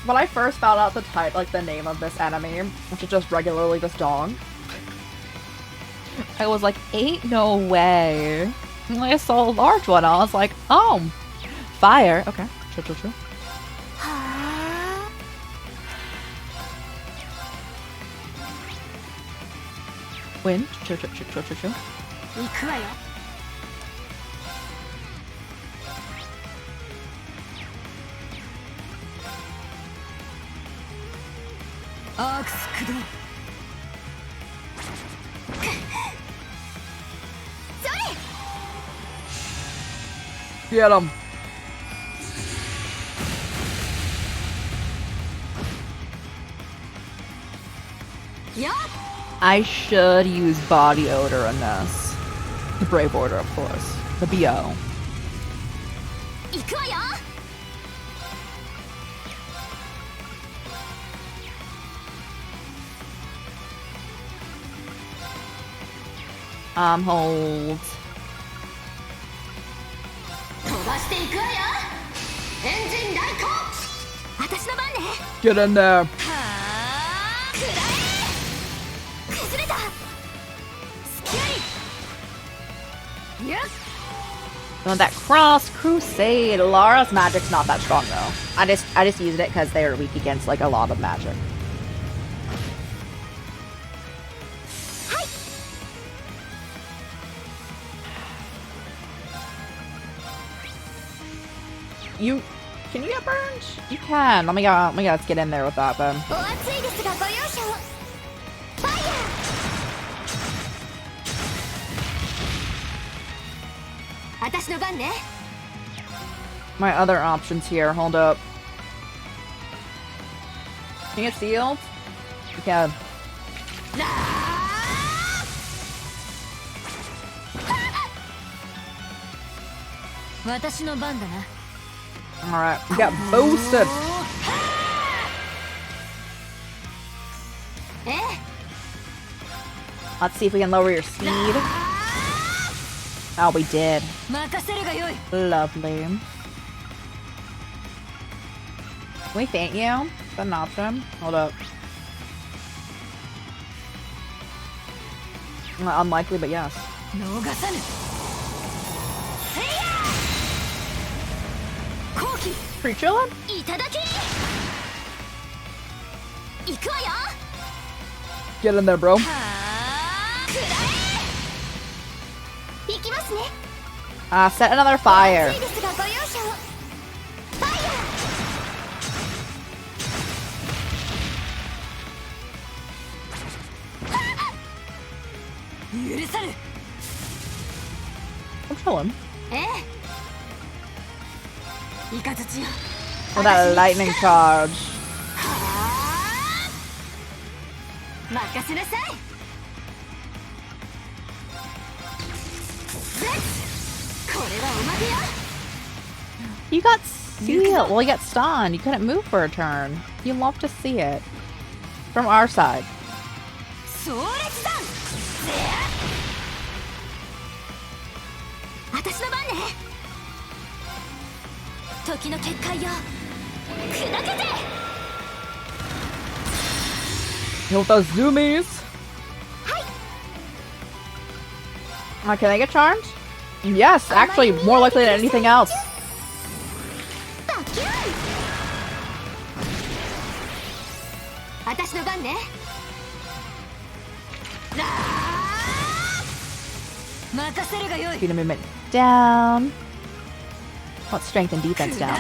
When I first found out the name of this enemy, which is just regularly this dong, I was like, ain't no way. And I saw a large one, I was like, oh, fire. Okay, true. Wind, true. Get him. I should use body odor in this. The brave order, of course. The BO. Hold. Get in there. On that cross crusade, Lara's magic's not that strong though. I just used it because they are weak against like a lot of magic. Can you get burned? You can. Let's get in there with that then. My other options here. Hold up. Can you get sealed? You can. Alright, we got boosted. Let's see if we can lower your speed. Oh, we did. Lovely. Can we faint you? Is that an option? Hold up. Unlikely, but yes. Pretty chillin'? Get in there, bro. Set another fire. I'm chilling. Oh, that lightning charge. 任せなさい。これはおまけよ。 You got sealed. Well, you got stunned. You couldn't move for a turn. You love to see it. From our side. 壮烈弾。私の番ね。時の結界よ。砕けて。 With those zoomies. Can I get charmed? Yes, actually, more likely than anything else. バキュン。私の番ね。任せるがよい。 Speed of movement down. Want strength and defense down.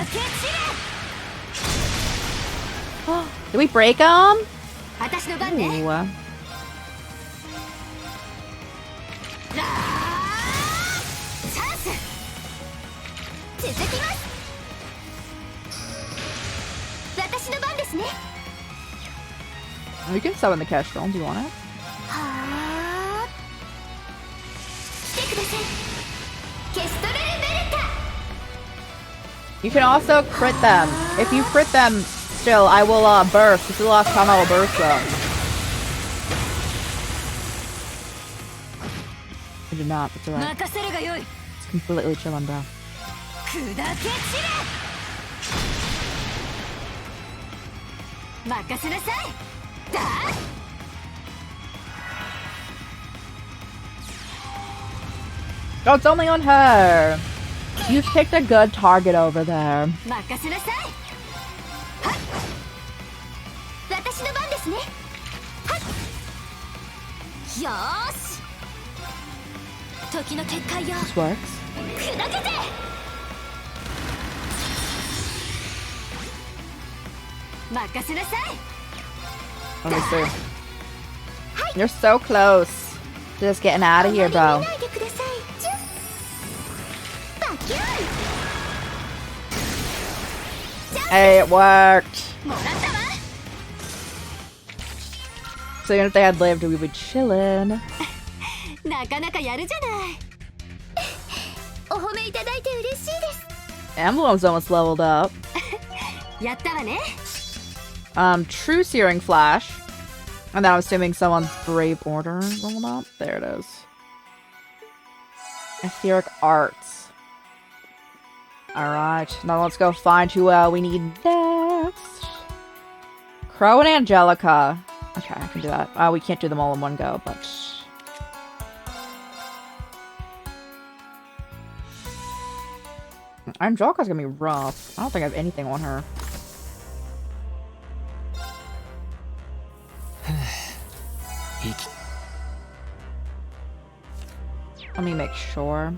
Did we break them? 私の番ね。 Ooh. チャンス。続きます。私の番ですね。 We can summon the Kestrel. Do you want it? はあ。来てください。ケストレルベルタ。 You can also crit them. If you crit them still, I will burst. This is the last time I will burst them. I did not. It's alright. 任せるがよい。 It's completely chillin', bro. 砕け散れ。任せなさい。だ。 Oh, it's only on her. You've picked a good target over there. 任せなさい。はっ。私の番ですね。はっ。よーし。時の結界よ。 This works. 砕けて。任せなさい。 Let me see. You're so close to just getting out of here, bro. ないでください。チュッ。バキュン。 Hey, it worked. もらったわ。 So even if they had lived, we would chillin'. なかなかやるじゃない。お褒めいただいて嬉しいです。 Emblem's almost leveled up. やったわね。 True Searing Flash. And then I'm assuming someone's Brave Order leveled up. There it is. Etheric Arts. Alright, now let's go find who we need next. Crow and Angelica. Okay, I can do that. We can't do them all in one go, but... Angelica's gonna be rough. I don't think I have anything on her. Let me make sure.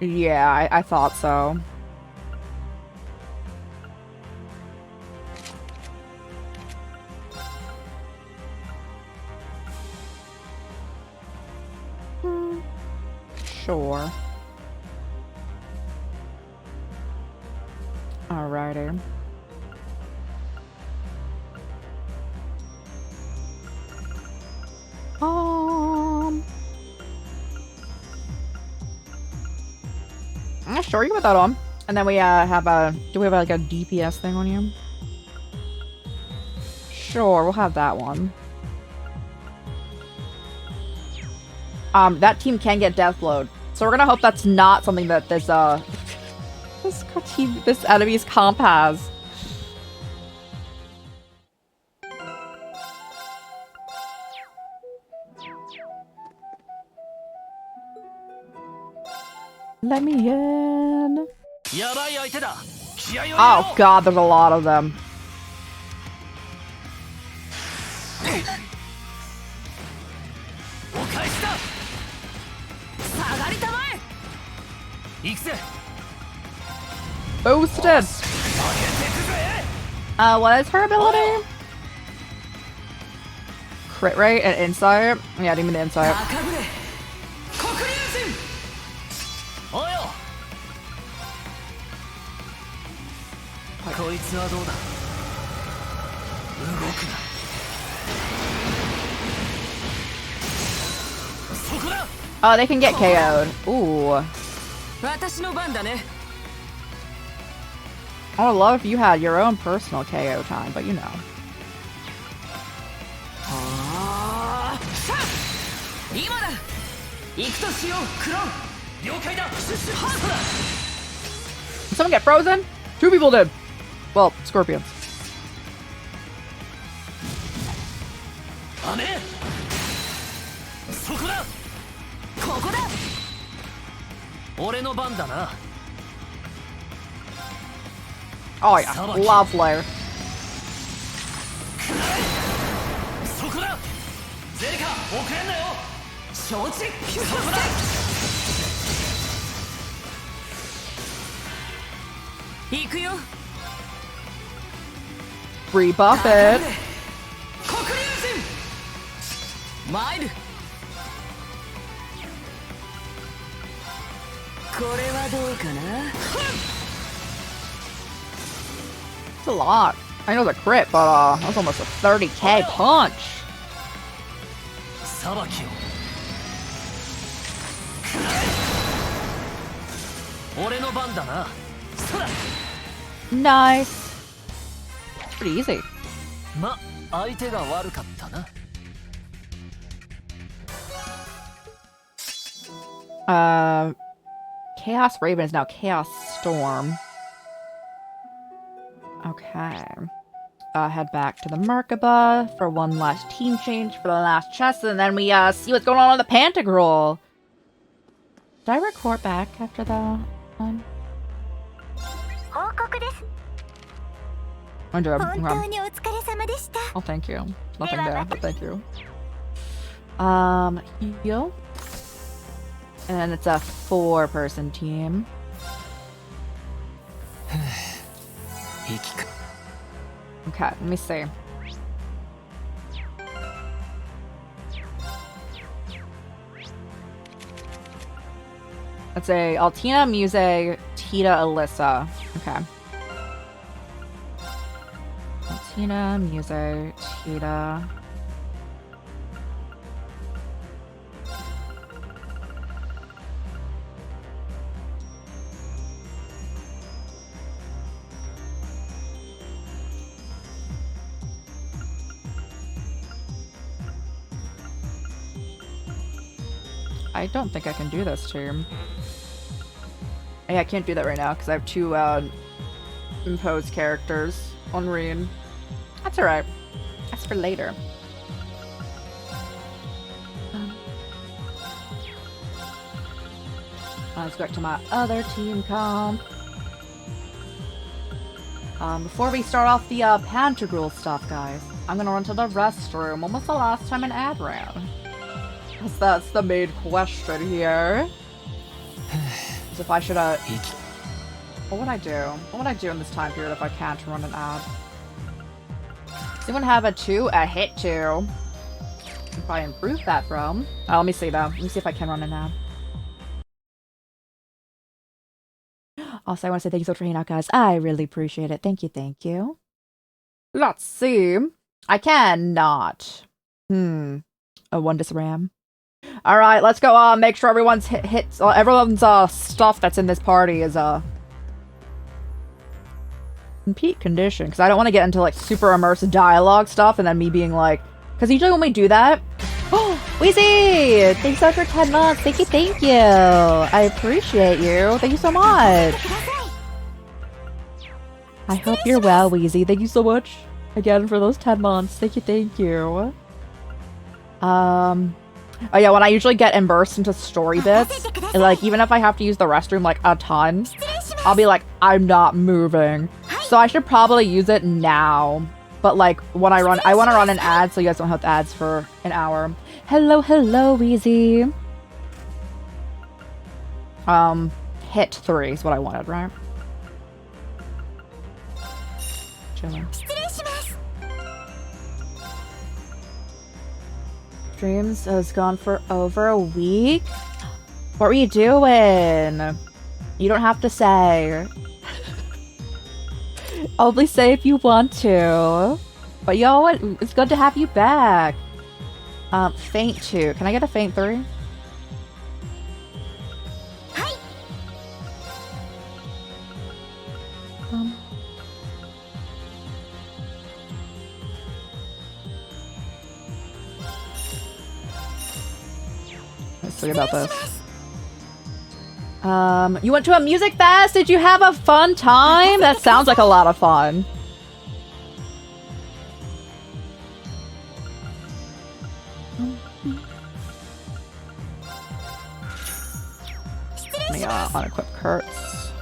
Yeah, I thought so. Sure. Alrighty. Sure, you can put that on. And then we have a... Do we have like a DPS thing on you? Sure, we'll have that one. That team can get deathload. So we're gonna hope that's not something that this this enemy's comp has. Let me in. Oh god, there's a lot of them. Boosted. What is her ability? Crit rate and insight? Yeah, I didn't mean the insight. およ。こいつはどうだ。動くな。そこだ。 Oh, they can get KO'd. Ooh. 私の番だね。 I would love if you had your own personal KO time, but you know. 今だ。行くとしよう、クロン。了解だ。ハートだ。 Did someone get frozen? 2 people did. Well, scorpions. 雨。そこだ。ここだ。俺の番だな。 Oh yeah, love flare. そこだ。ゼリカ、遅れんなよ。承知。そこだ。行くよ。 Rebuff it. 黒竜神。マイル。これはどうかな。 It's a lot. I know it's a crit, but that's almost a 30k punch. さばきを。俺の番だな。そら。 Nice. Pretty easy. ま、相手が悪かったな。Chaos Raven is now Chaos Storm. Okay. Head back to the Merkaba for one last team change for the last chest, and then we see what's going on the Pantagruel. Did I record back after the one? 報告です。 I did. 本 Okay. 当にお疲れ様でした。 Oh, thank you. Nothing there, but thank you. Yo. And it's a 4-person team. 息か。 Okay, let me see. Let's say Altina, Muse, Tita, Alyssa. Okay. Altina, Muse, Tita. I don't think I can do this team. Yeah, I can't do that right now because I have 2 imposed characters on Reen. That's alright. That's for later. Let's go back to my other team comp. Before we start off the Pantagruel stuff, guys, I'm gonna run to the restroom. When was the last time an ad ran? That's the main question here. As if I should what would I do? What would I do in this time period if I can't run an ad? Does anyone have a hit 2? Can probably improve that from. Oh, let me see though. Let me see if I can run an ad. Also, I want to say thank you so much for hanging out, guys. I really appreciate it. Thank you, thank you. Let's see. I cannot. A 1 disram. All right, let's go. Make sure everyone's everyone's stuff that's in this party is in peak condition, because I don't want to get into like super immersive dialogue stuff and then me being like, because usually when we do that, oh, Weezy, thanks so much for 10 months. Thank you, thank you. I appreciate you. Thank you so much. I hope you're well, Weezy. Thank you so much again for those 10 months. Thank you, thank you. Oh yeah, when I usually get immersed into story bits, like even if I have to use the restroom like a ton, I'll be like, I'm not moving. So I should probably use it now. But like when I want to run an ad so you guys don't have ads for an hour. Hello, hello, Weezy. Hit 3 is what I wanted, right? Chilling. Streams has gone for over a week. What were you doing? You don't have to say. Only say if you want to. But you know what? It's good to have you back. Faint 2. Can I get a faint 3? Let's see about this. You went to a music fest? Did you have a fun time? That sounds like a lot of fun. Let me unequip Kurtz.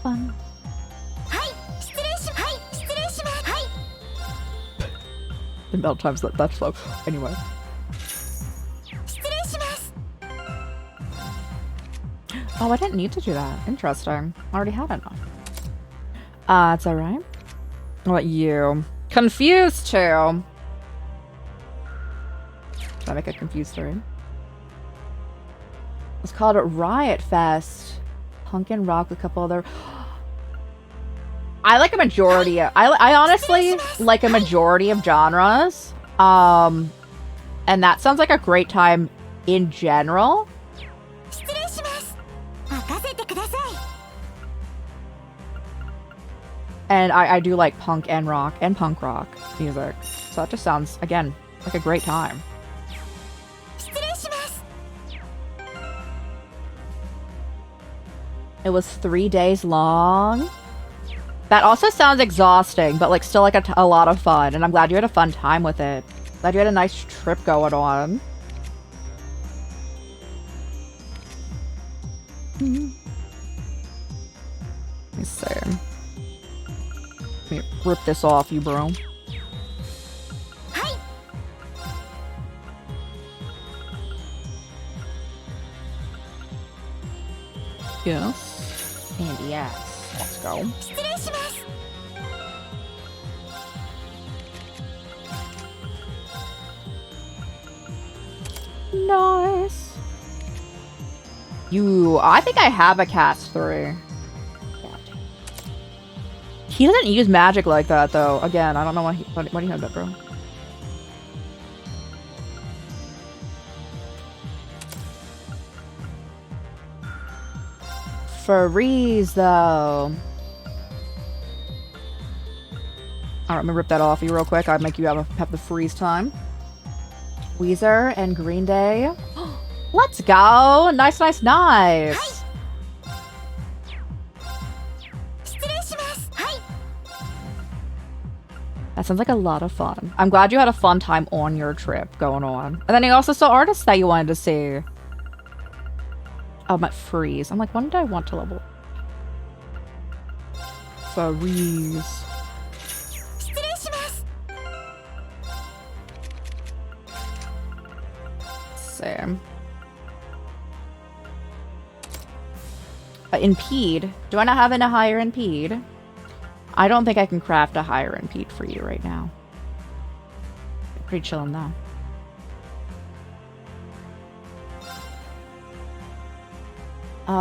Fun. The bell times that's slow. Anyway. Oh, I didn't need to do that. Interesting. I already had enough. It's alright. What about you? Confused 2. Should I make a confused 3? It's called Riot Fest. Punk and rock with a couple other... I like a majority of... I honestly like a majority of genres. And that sounds like a great time in general. And I do like punk and rock and punk rock music. So that just sounds, again, like a great time. It was 3 days long. That also sounds exhausting, but like still like a lot of fun. And I'm glad you had a fun time with it. Glad you had a nice trip going on. Let me see. Let me rip this off you, bro. Yes. And yes. Let's go. Nice. I think I have a cast 3. He doesn't use magic like that, though. Again, I don't know why he had that, bro. Freeze, though. Alright, let me rip that off you real quick. I'll make you have the freeze time. Weezer and Green Day. Let's go! Nice, nice, nice! That sounds like a lot of fun. I'm glad you had a fun time on your trip going on. And then you also saw artists that you wanted to see. Oh, my freeze. I'm like, when did I want to level? Freeze. Same. Impede. Do I not have a higher impede? I don't think I can craft a higher impede for you right now. Pretty chillin' though.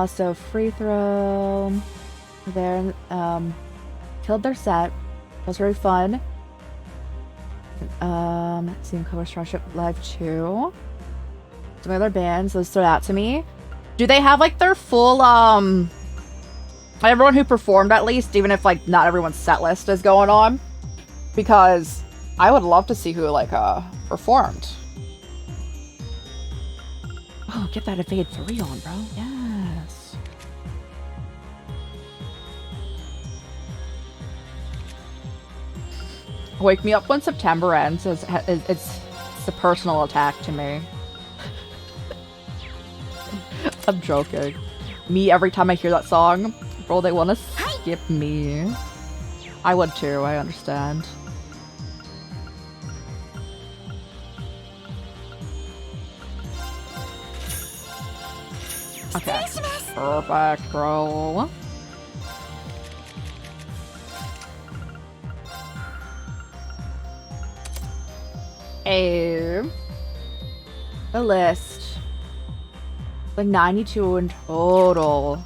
So free throw there, killed their set. That was very fun. Seeing Cover Starship Live 2. Some other bands, those stood out to me. Do they have like their full everyone who performed at least, even if like not everyone's set list is going on? Because I would love to see who like performed. Oh, get that evade 3 on, bro. Yes. Wake me up when September ends. It's a personal attack to me. I'm joking. Me, every time I hear that song, bro, they want to skip me. I would too, I understand. Okay. Perfect, bro. The list. Like 92 in total.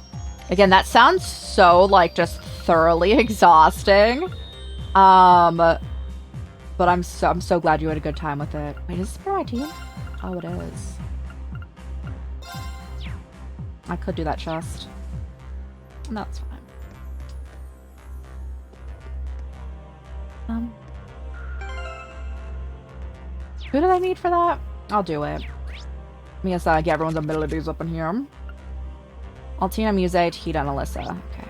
Again, that sounds so like just thoroughly exhausting. But I'm so glad you had a good time with it. Wait, is this for my team? Oh, it is. I could do that chest. That's fine. Who do I need for that? I'll do it. Let me just get everyone's abilities up in here. Altina, Muse, Tita, and Alyssa. Okay.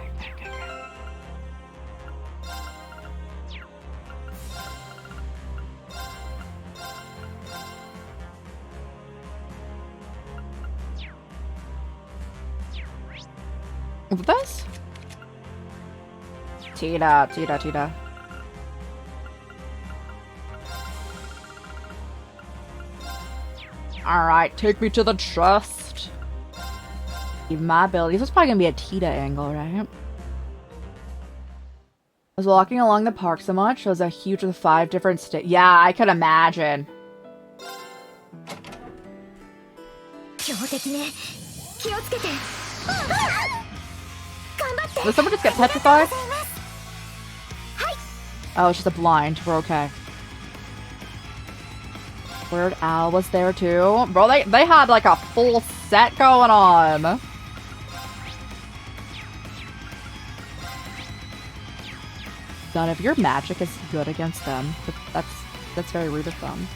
What's this? Tita. Alright, take me to the chest. My abilities. This is probably gonna be a Tita angle, right? I was walking along the park so much. It was a huge with 5 different yeah, I could imagine. Did someone just get petrified? Oh, it's just a blind. We're okay. Weird Al was there too. Bro, they had like a full set going on. God, if your magic is good against them, that's very rude of them.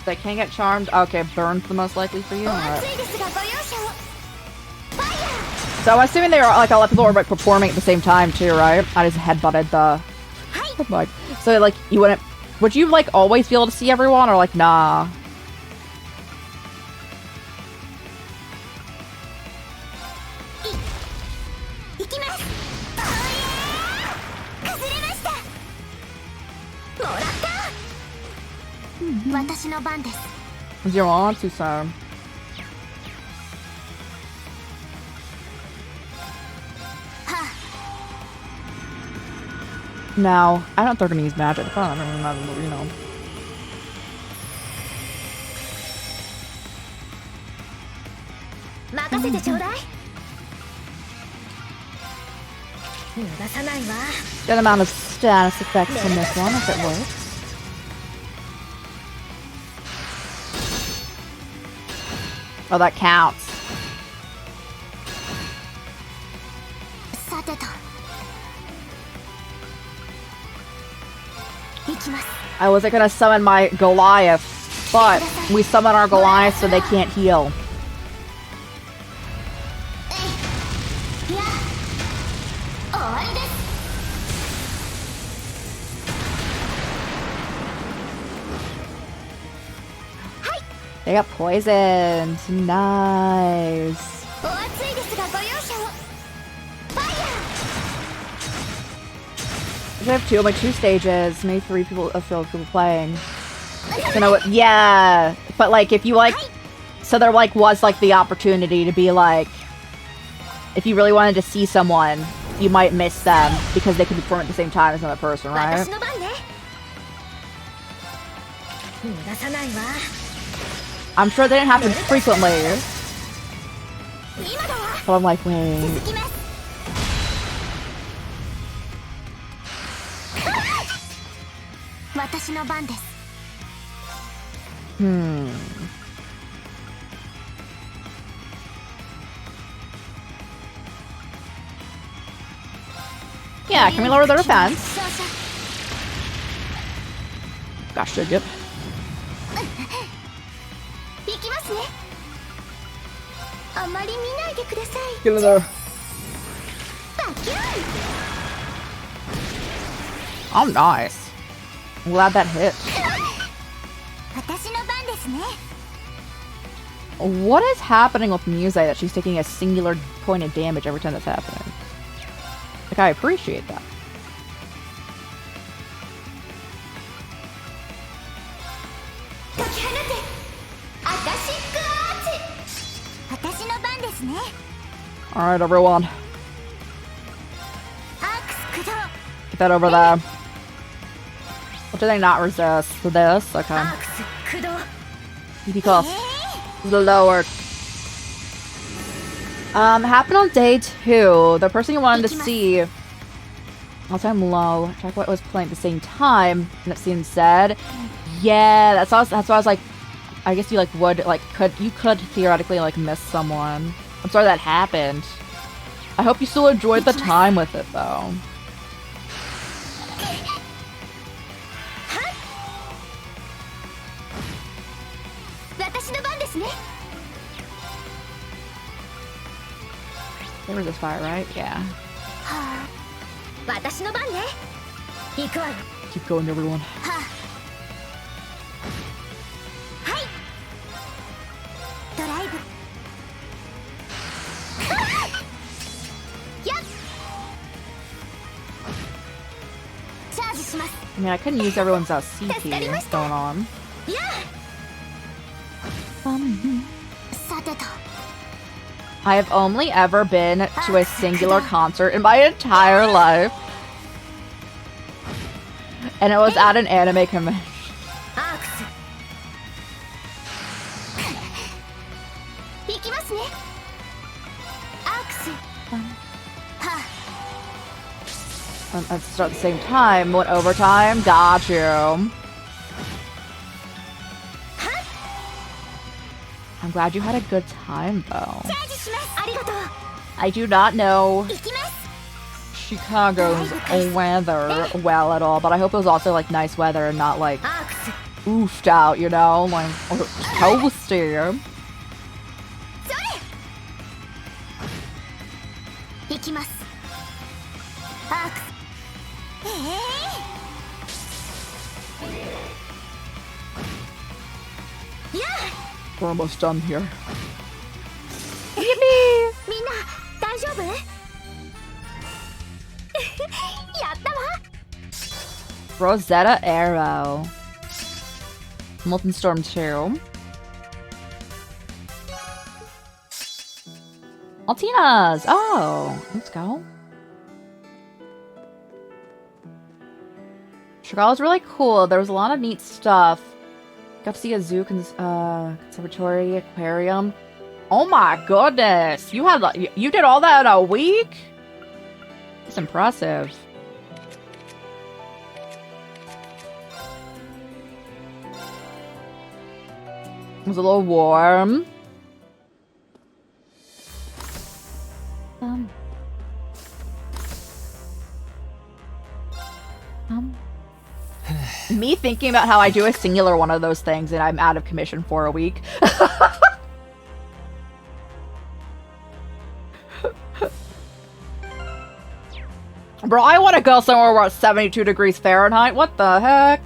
They can't get charmed. Okay, burn's the most likely for you. Right. So I'm assuming they were like a lot of people were like performing at the same time too, right? I just headbutted the mic. So like you wouldn't. Would you like always be able to see everyone, or like nah? It's your auntie, sir. Now, I don't think they're gonna use magic. I don't remember, you know. Good amount of status effects in this one, if it works. Oh, that counts. I wasn't gonna summon my Goliath, but we summon our Goliath so they can't heal. They got poisoned. Nice. I have two, like 2 stages, maybe 3 people, people playing. So no, yeah, but like if you like, so there like was like the opportunity to be like, if you really wanted to see someone, you might miss them because they could perform at the same time as another person, right? I'm sure they didn't happen frequently. But I'm like, wait. Yeah, can we lower the defense? Gosh, should yep. Get in there. Oh, nice. I'm glad that hit. What is happening with Muse that she's taking a singular point of damage every time that's happening? Like, I appreciate that. Alright, everyone. Get that over there. What do they not resist? This? Okay. アークス駆動 EP cost. The lower. Happened on day 2. The person you wanted to see. All time low. Check what was playing at the same time. And it seemed said. Yeah, that's why I was like, I guess you like would like you could theoretically like miss someone. I'm sorry that happened. I hope you still enjoyed the time with it though. There was this fire, right? Yeah. 私の番ね行くわよ Keep going, everyone. はいドライブやっチャージします I mean, I couldn't use everyone's CP going on. やさてと I have only ever been to a singular concert in my entire life. And it was at an anime convention. アークス行きますねアークスは Let's start at the same time. Went overtime. Got you. I'm glad you had a good time, though. チャージしますありがとう I do not know 行きます Chicago's weather well at all, but I hope it was also like nice weather and not like アークス oofed out, you know, like or toasty. それ行きますアークスやあ We're almost done here. みんな大丈夫やったわ Rosetta Arrow. Molten Storm 2. Altina's! Oh, let's go. Chicago's really cool. There was a lot of neat stuff. Got to see a zoo, conservatory, aquarium. Oh my goodness! You had you did all that in a week? That's impressive. It was a little warm. Me thinking about how I do a singular one of those things and I'm out of commission for a week. Bro, I want to go somewhere where it's 72 degrees Fahrenheit. What the heck?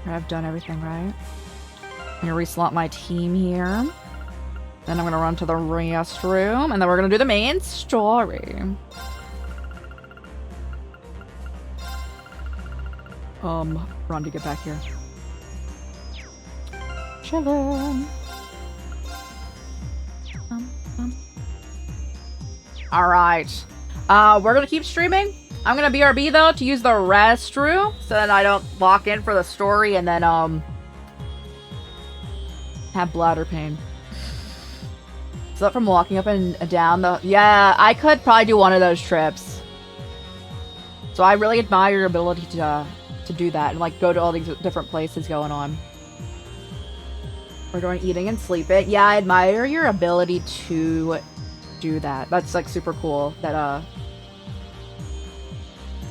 I've done everything right. I'm gonna reslot my team here. Then I'm gonna run to the restroom, and then we're gonna do the main story. Run to get back here. Chillin'. Alright. We're gonna keep streaming. I'm gonna BRB though to use the restroom so that I don't lock in for the story and then have bladder pain. Is that from walking up and down the... Yeah, I could probably do one of those trips. So I really admire your ability to do that and like go to all these different places going on. We're doing eating and sleeping. Yeah, I admire your ability to do that. That's like super cool that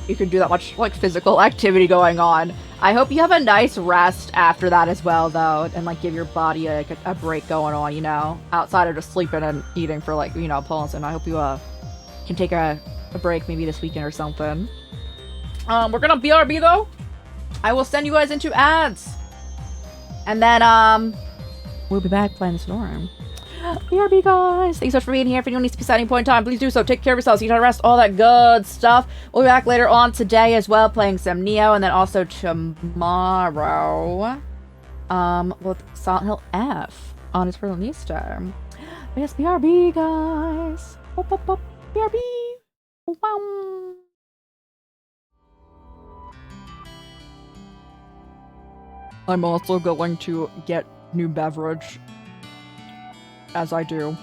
you can do that much like physical activity going on. I hope you have a nice rest after that as well though, and like give your body a break going on, you know, outside of just sleeping and eating for like, you know, pulling. And I hope you can take a break maybe this weekend or something. We're gonna BRB though. I will send you guys into ads, and then we'll be back playing the storm. BRB guys, thanks so much for being here. If anyone needs to be at any point in time, please do so. Take care of yourselves, eat, rest, all that good stuff. We'll be back later on today as well, playing some Neo, and then also tomorrow with Silent Hill F. Honest for Lanista. Yes, BRB, guys. BRB. Wow. I'm also going to get new beverage as I do.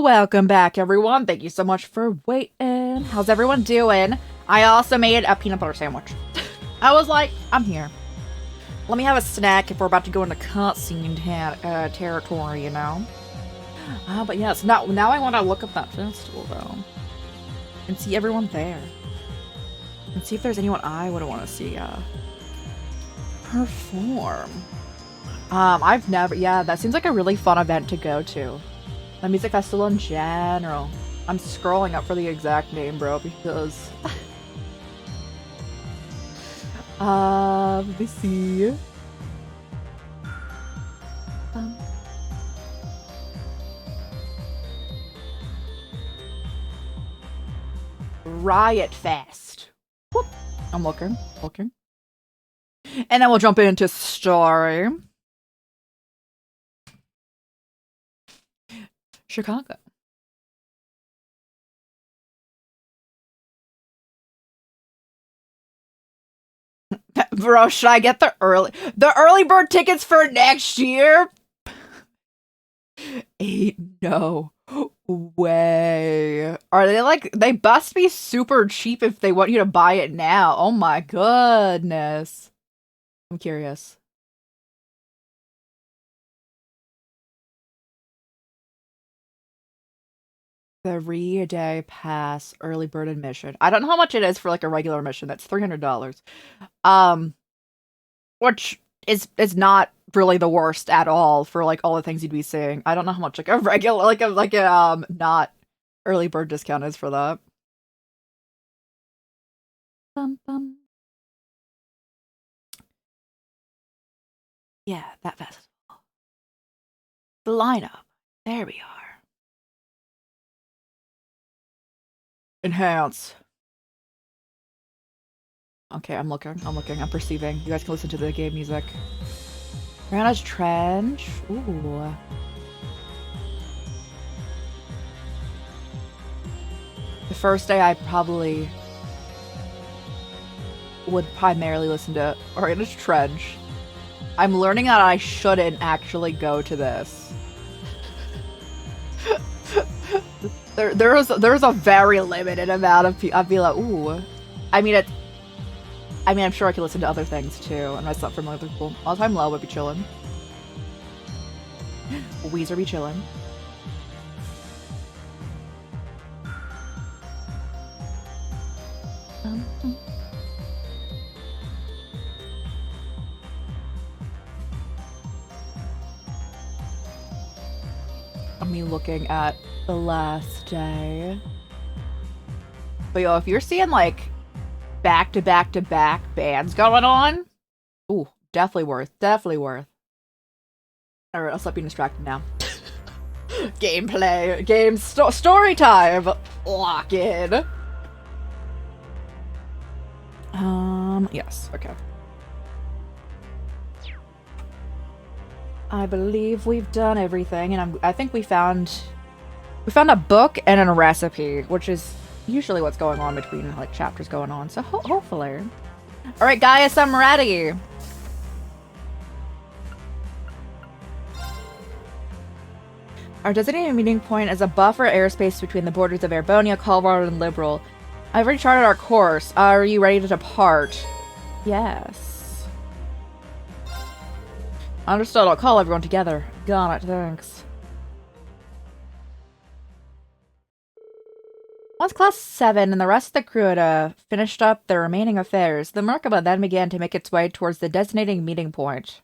welcome back, everyone. Thank you so much for waiting. How's everyone doing? I also made a peanut butter sandwich. I was like, I'm here. Let me have a snack if we're about to go into cutscene territory, you know? But yes, now I want to look up that festival, though. And see everyone there. And see if there's anyone I would want to see perform. I've never... Yeah, that seems like a really fun event to go to. The music festival in general. I'm scrolling up for the exact name, bro, because... let me see. Riot Fest. Whoop. I'm looking. And then we'll jump into story. Chicago. Bro, should I get the early bird tickets for next year? Ain't no way. Are they like, they must be super cheap if they want you to buy it now. Oh my goodness. I'm curious. The 3-day pass early bird admission. I don't know how much it is for like a regular admission. That's $300. Which is not really the worst at all for like all the things you'd be seeing. I don't know how much like a regular like a not early bird discount is for that. Yeah, that festival. The lineup. There we are. Enhance. Okay, I'm looking, I'm perceiving. You guys can listen to the game music. Rana's Trench. Ooh. The first day I probably would primarily listen to Rana's Trench. I'm learning that I shouldn't actually go to this. There's a very limited amount of people. I'd be like, ooh. I mean, I'm sure I could listen to other things too, and that's not familiar with people. All Time Low would be chillin'. Weezer be chillin'. Me looking at the last day. But yo, if you're seeing like back to back bands going on, ooh, definitely worth. Alright, I'll stop being distracted now. Gameplay, story time. Lock in. Yes, okay. I believe we've done everything, and I think we found a book and a recipe, which is usually what's going on between like chapters going on. So hopefully, all right, Gaius, I'm ready. Our designated meeting point is a buffer airspace between the borders of Erebonia, Colorado, and Liberal. I've already charted our course. Are you ready to depart? Yes. Understood, I'll call everyone together. Got it, thanks. Once Class 7 and the rest of the crew had finished up their remaining affairs, the Merkaba then began to make its way towards the designated meeting point.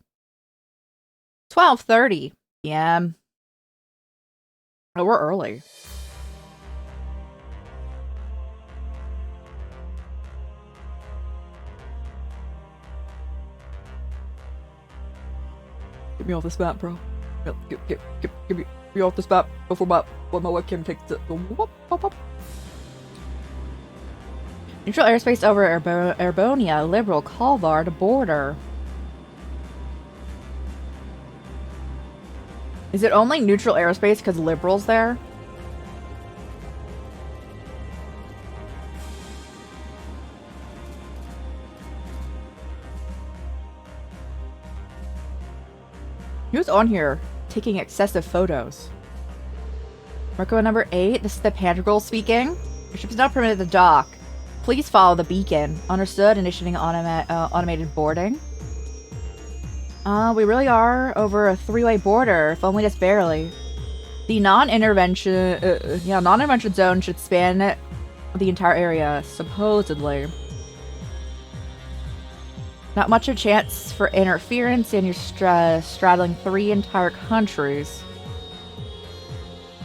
12:30 p.m. Oh, we're early. Get me off this map, bro. Get me off this map before my webcam takes the whoop. Neutral airspace over Erebonia, Liberal, Colvard, border. Is it only neutral airspace because Liberal's there? Who's on here taking excessive photos? Record number 8. This is the Pantagruel speaking. Your ship is not permitted to dock. Please follow the beacon. Understood. Initiating automated boarding. We really are over a 3-way border, if only just barely. The non-intervention zone should span the entire area, supposedly. Not much of a chance for interference, and you're straddling 3 entire countries.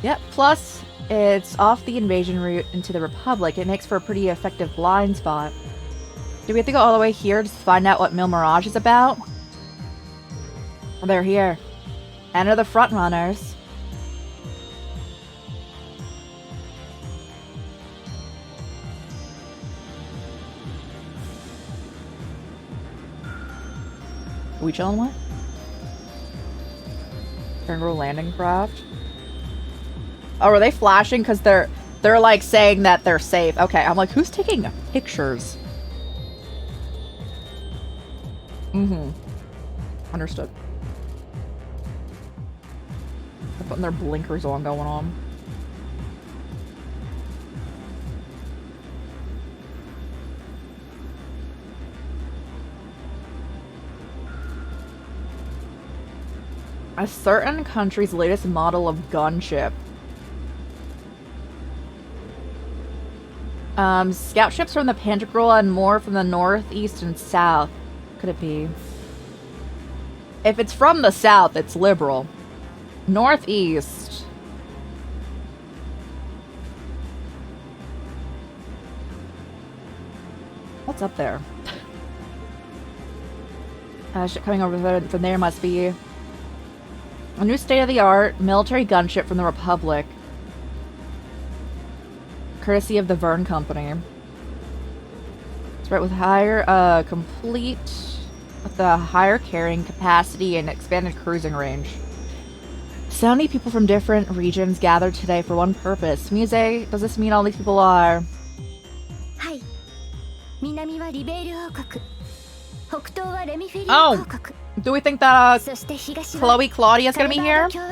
Yep, plus, it's off the invasion route into the Republic. It makes for a pretty effective blind spot. Do we have to go all the way here to find out what Mil Mirage is about? Well, they're here. Enter the front runners. Are we chilling with? Kangaroo landing craft. Oh, are they flashing? Because they're like saying that they're safe. Okay, I'm like, who's taking pictures? Mm-hmm. Understood. They're putting their blinkers on going on. A certain country's latest model of gunship. Scout ships from the Pantagruel and more from the north, east, and south. Could it be? If it's from the south, it's liberal. Northeast. What's up there? Ship coming over from there must be a new state-of-the-art military gunship from the Republic. Courtesy of the Verne Company. It's right with higher, with a higher carrying capacity and expanded cruising range. So many people from different regions gathered today for one purpose. Muse, does this mean all these people are... Oh! Do we think that, Chloe Claudia's gonna be here? People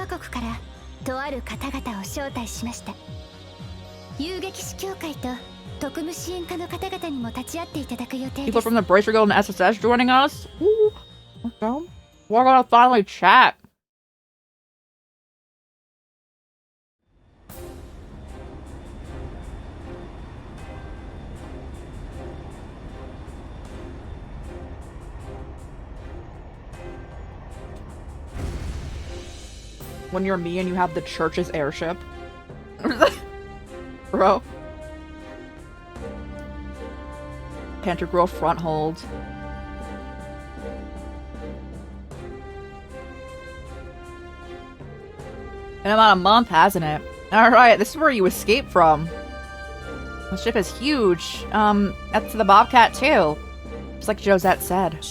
from the Bracer Guild and SSS joining us? Ooh. Okay. We're gonna finally chat. When you're me and you have the church's airship. Bro. Pantagruel front hold. Been about a month, hasn't it? Alright, this is where you escape from. The ship is huge. That's the Bobcat too. Just like Josette said.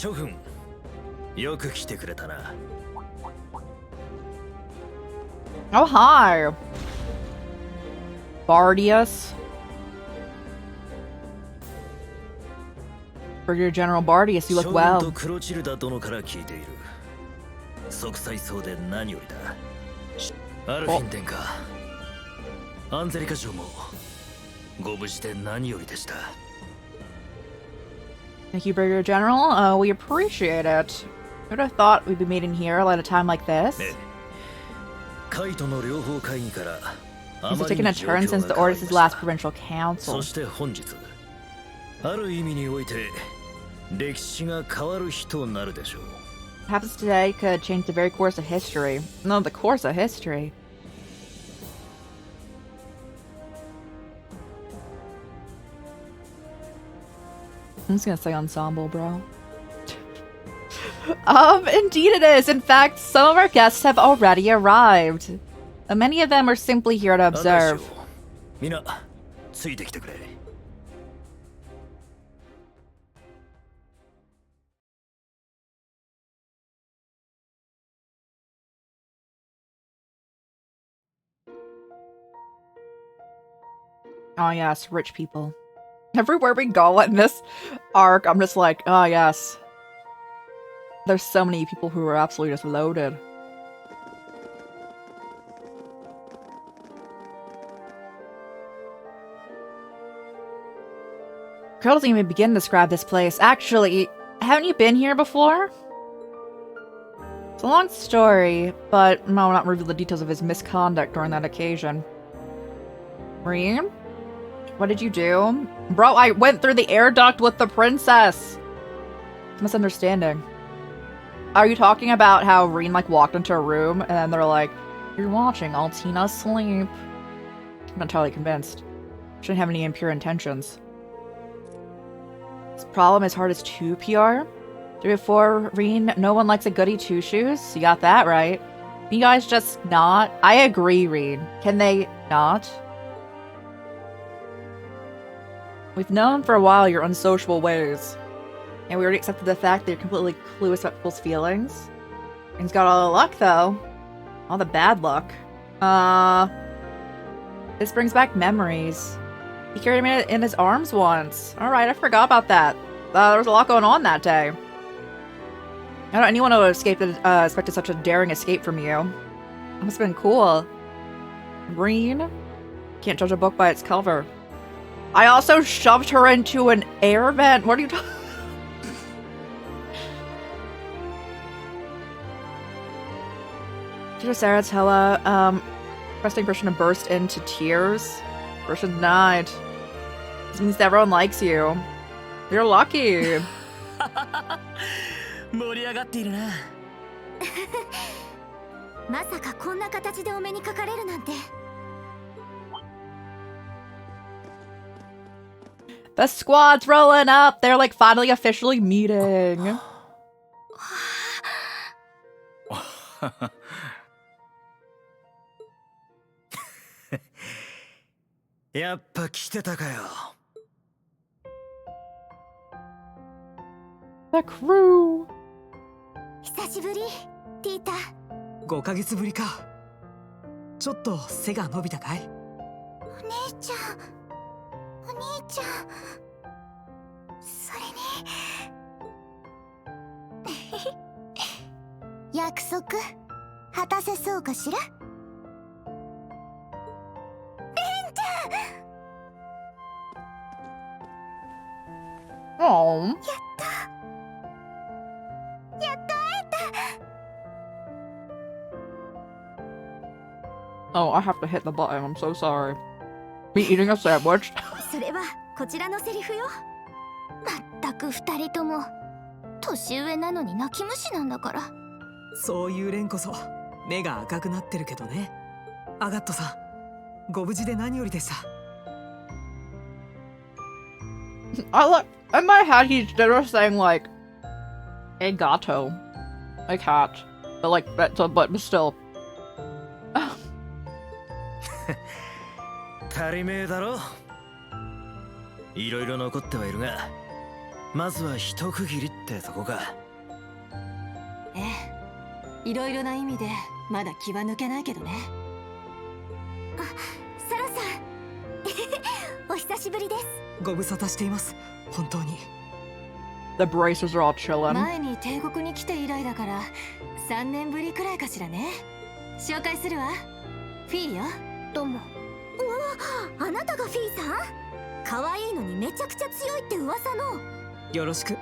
Oh, hi! Bardius. Brigadier General Bardius, you look well. Thank you, Brigadier General. We appreciate it. Who would have thought we'd be meeting here at a time like this? He's taken a turn since the Ordis' last provincial council. What happens today could change the very course of history. No, the course of history. I'm just gonna say ensemble, bro. Indeed it is. In fact, some of our guests have already arrived. Many of them are simply here to observe. Oh yes, rich people. Everywhere we go in this arc, I'm just like, oh yes. There's so many people who are absolutely just loaded. Girl doesn't even begin to describe this place. Actually, haven't you been here before? It's a long story, but no, not reveal the details of his misconduct during that occasion. Reem? What did you do? Bro, I went through the air duct with the princess! It's a misunderstanding. Are you talking about how Reen, like, walked into a room and then they're like, you're watching Altina sleep? I'm not entirely convinced. Shouldn't have any impure intentions. This problem is hard as 2 PR? 3 or 4, Reen, no one likes a goody two-shoes? You got that right. You guys just not? I agree, Reen. Can they not? We've known for a while your unsociable ways. And we already accepted the fact that you're completely clueless about people's feelings. Reen's got all the luck, though. All the bad luck. This brings back memories. He carried me in his arms once. Alright, I forgot about that. There was a lot going on that day. I don't know anyone would have expected such a daring escape from you. It must have been cool. Reen? Can't judge a book by its cover. I also shoved her into an air vent. What are you talking? Teacher Saratella, requesting permission to burst into tears. Permission denied. This means that everyone likes you. You're lucky. 盛り上がっているな。まさかこんな形でお目にかかれるなんて。The squad's rolling up. They're like finally officially meeting. やっぱ来てたかよ。The crew. 久しぶり、ティータ。5ヶ月ぶりか。ちょっと背が伸びたかい？お姉ちゃん、お兄ちゃん。それに約束果たせそうかしら？レンちゃん。Oh. やっと会えた。 Oh, I have to hit the button. I'm so sorry. Me eating a sandwich. それはこちらのセリフよ。まったく二人とも年上なのに泣き虫なんだから。そういうレンこそ目が赤くなってるけどね。アガットさん、ご無事で何よりでした。I like in my head he's just saying like a gato, a cat, but like but still. 足りめえだろ。いろいろ残ってはいるが、まずは一区切りってとこか。ええ、いろいろな意味でまだ気は抜けないけどね。あ、サラさんお久しぶりです。ご無沙汰しています。本当に。The bracers are all chilling. 前に帝国に来て以来だから3年ぶりくらいかしらね。紹介するわ。フィーよ。どうも。うわ、あなたがフィーさん？可愛いのにめちゃくちゃ強いって噂の。よろしく。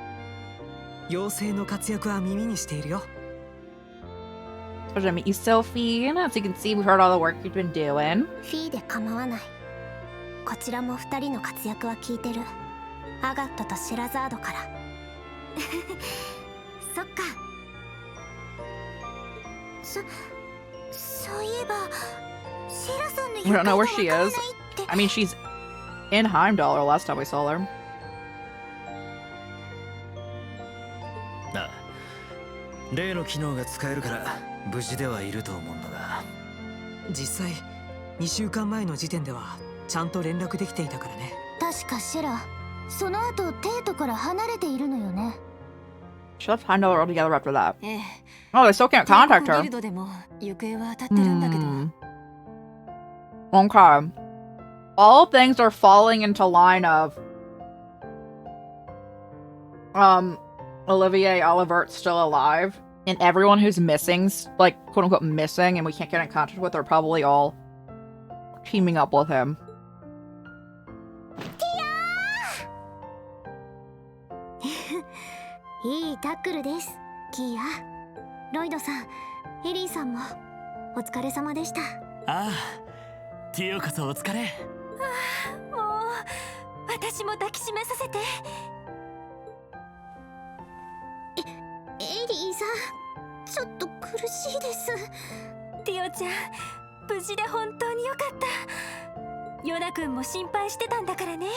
妖精の活躍は耳にしているよ。Pleasure to meet you, Sophie. As you can see, we've heard all the work you've been doing. フィーで構わない。こちらも二人の活躍は聞いてる。アガットとシェラザードから。そっか。そういえば、シェラさんの We don't know where she is. I mean, she's in Heimdall last time we saw her. あ、例の機能が使えるから無事ではいると思うんだが。実際2週間前の時点ではちゃんと連絡できていたからね。確かシェラ、その後テートから離れているのよね。She left Heimdall altogether after that. ええ。Oh, they still can't contact ギ her. ルドでも行方は当たってるんだけど。Okay. All things are falling into line of Olivier Olivert's still alive, and everyone who's missing, like quote unquote missing, and we can't get in contact with, are probably all teaming up with him. タックルです。キーヤ、ロイドさん、エリーさんもお疲れ様でした。ああ、ティオこそお疲れ。もう私も抱きしめさせて。エリーさん、ちょっと苦しいです。ティオちゃん、無事で本当によかった。ヨナくんも心配してたんだからね。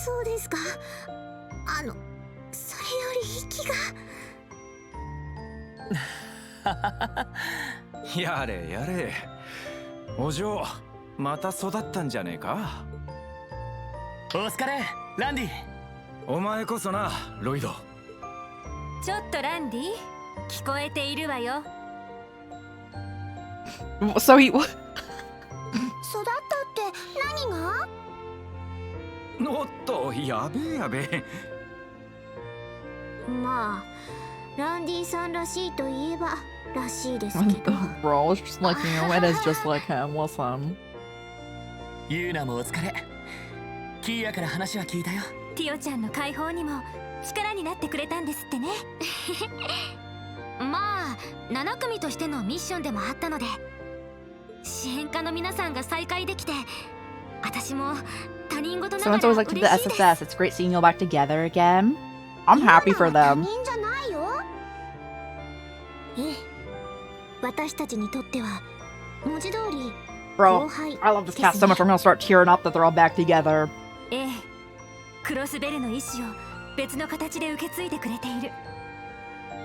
そうですか。それより息がやれやれ。お嬢、また育ったんじゃねえか。お疲れ、ランディ。お前こそな、ロイド。ちょっとランディ、聞こえているわよ。So he. 育ったって何が？おっと、やべえやべえ。まあ、ランディさんらしいといえばらしいですけど。Bro, it's just like you. It is just like him. Listen. ユーナもお疲れ。キーヤから話は聞いたよ。ティオちゃんの解放にも力になってくれたんですってね。まあ、7組としてのミッションでもあったので、支援家の皆さんが再会できて、私も他人事な So が it's ら always like to 嬉 the しいです。 SSS. It's great seeing you all back together again. I'm happy for 他 them. 人じゃないよ。ええ、私たちにとっては文字通り Bro, I love this cast so much. I'm gonna start tearing up that they're all back together. ええ、クロスベルの意志を別の形で受け継いでくれている。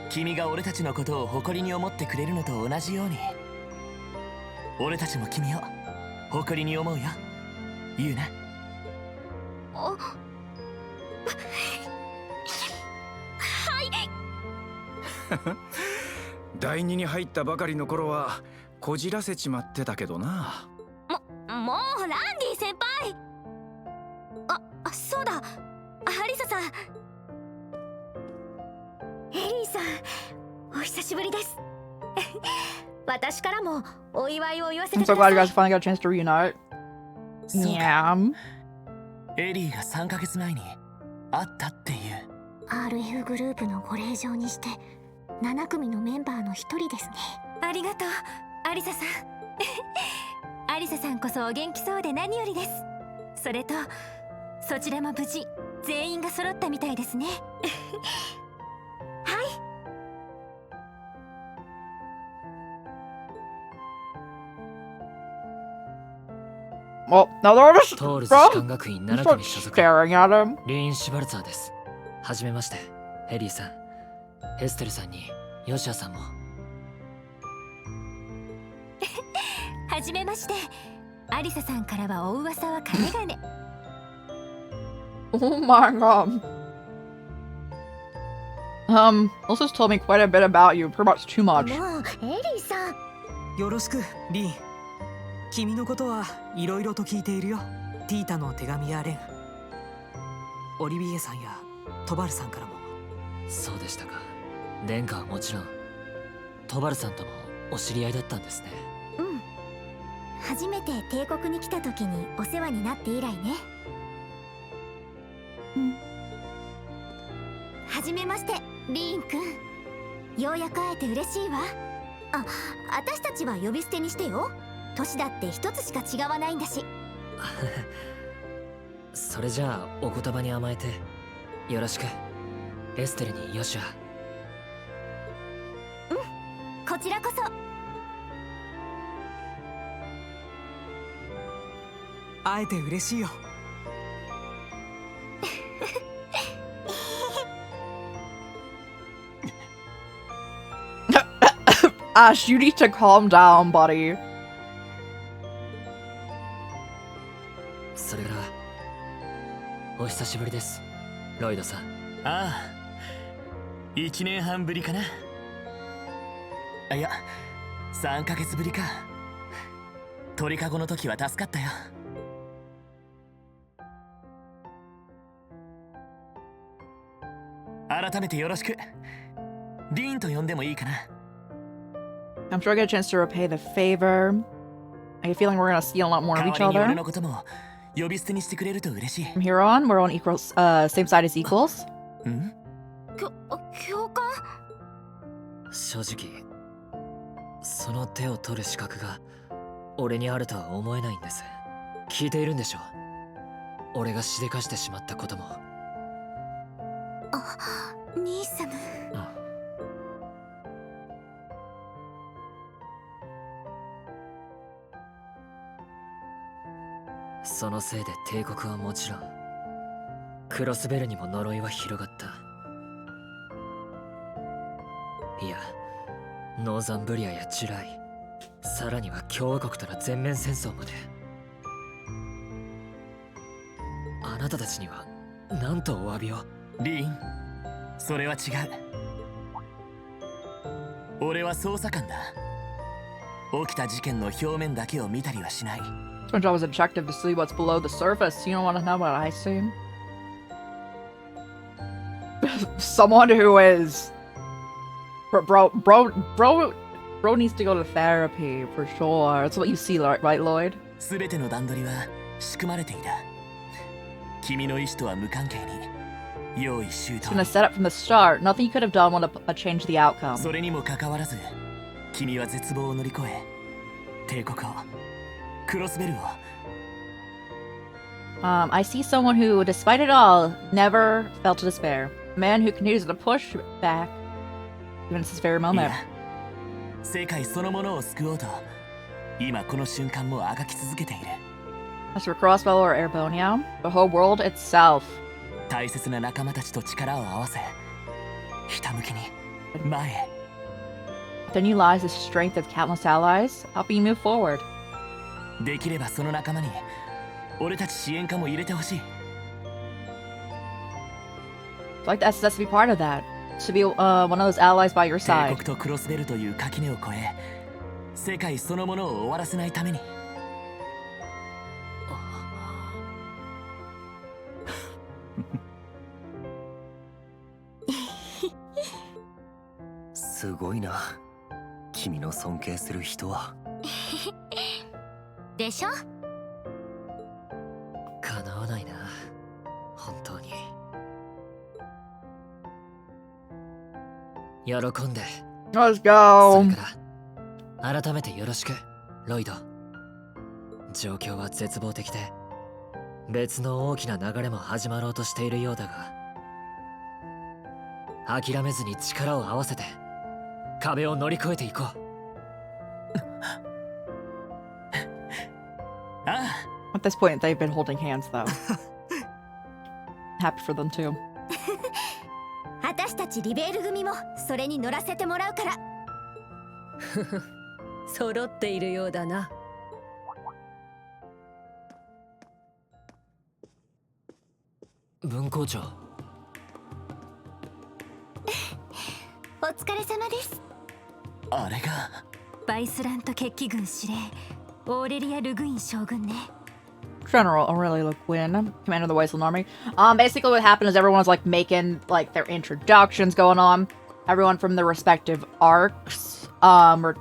君が俺たちのことを誇りに思ってくれるのと同じように、俺たちも君を誇りに思うよ、言うな。お第二に入ったばかりの頃はこじらせちまってたけどな。もうランディ先輩。そうだ、アリサさん。エリーさん、お久しぶりです。私からもお祝いを言わせて I'm くだ so さ glad い。 you guys finally got a chance to reunite. そうか、 Yeah. エリーが3ヶ月前に会ったっていう。 RF グループのご令状にして7組のメンバーの一人ですね。ありがとう、アリサさん。アリサさんこそお元気そうで何よりです。それとそちらも無事全員が揃ったみたいですね。はい。Well, now they're just トールズ士官 bro. 学院 Just 7 start 組所属、 staring at him. リーン・シュバルツァーです。はじめまして、エリーさん、エステルさんにヨシアさんも。はじめまして。アリサさんからはお噂はかねがね。Oh my god. This has told me quite a bit about you. Pretty much too much. もうエリーさん。よろしく、リン。君のことはいろいろと聞いているよ。ティータの手紙やレン、オリビエさんやトバルさんからも。そうでしたか。殿下はもちろんトバルさんともお知り合いだったんですね。うん。初めて帝国に来た時にお世話になって以来ね。うん。はじめまして、リーンくん。ようやく会えて嬉しいわ。私たちは呼び捨てにしてよ。年だって一つしか違わないんだし。それじゃあお言葉に甘えてよろしく、エステルにヨシュア。うん、こちらこそ。会えて嬉しいよ。Ash, you need to calm down, buddy. それからお久しぶりです、ロイドさん。ああ、1年半ぶりかな。いや、3ヶ月ぶりか。鳥かごの時は助かったよ。改めてよろしく。リーンと呼んでもいいかな。I'm sure I get a chance to repay the favor. I get a feeling we're gonna see a lot more of 代 each わりに俺 other. のことも呼び捨てにしてくれると嬉しい。 From here on, we're on equal, same side as equals. うん？教官？正直その手を取る資格が俺にあるとは思えないんです。聞いているんでしょう、俺がしでかしてしまったことも。兄さん。そのせいで帝国はもちろんクロスベルにも呪いは広がった。いや、ノーザンブリアやジュライ、さらには共和国との全面戦争まで。あなたたちには何とお詫びを。リン、それは違う。俺は捜査官だ。起きた事件の表面だけを見たりはしない。My job is objective to see what's below the surface. You don't want to know what I see? Someone who is... Bro needs to go to therapy, for sure. That's what you see, right, Lloyd? すべての段取りは仕組まれていた。君の意思とは無関係に。用意周 It's 到。 gonna set up from the start. Nothing you could have done would have changed the outcome. それにもかかわらず、君は絶望を乗り越え、帝国を、クロスベルを。I see someone who, despite it all, never fell to despair. A man who continues to push back, even at this very い moment. や、世界そのものを救おうと、今この瞬間もあがき続けている。As for Crossbow or erebonia, the whole world itself. 大切な仲間たちと力を合わせ、ひたむきに前へ。Then you lies the strength of countless allies, helping you move forward. できればその仲間に俺たち支援家も入れてほしい。 I'd like the SS to be part of that. To be one of those allies by your 帝 side. 国とクロスベルという垣根を越え、世界そのものを終わらせないために。すごいな、君の尊敬する人は。でしょ？叶わないな、本当に。喜んで。 Let's そ go. れから改めてよろしく、ロイド。状況は絶望的で別の大きな流れも始まろうとしているようだが、諦めずに力を合わせて壁を乗り越えていこう。あ At this point, they've been holding hands, though. Happy for them too. 私たちリベール組もそれに乗らせてもらうから。揃っているようだな。文校長、お疲れ様です。あれがバイスラント決起軍司令オーレリア・ルグイン将軍ね。 General Aurelia Le Guin, commander of the Wasteland Army. Basically what happened is everyone's like making like their introductions going on. Everyone from their respective arcs, we're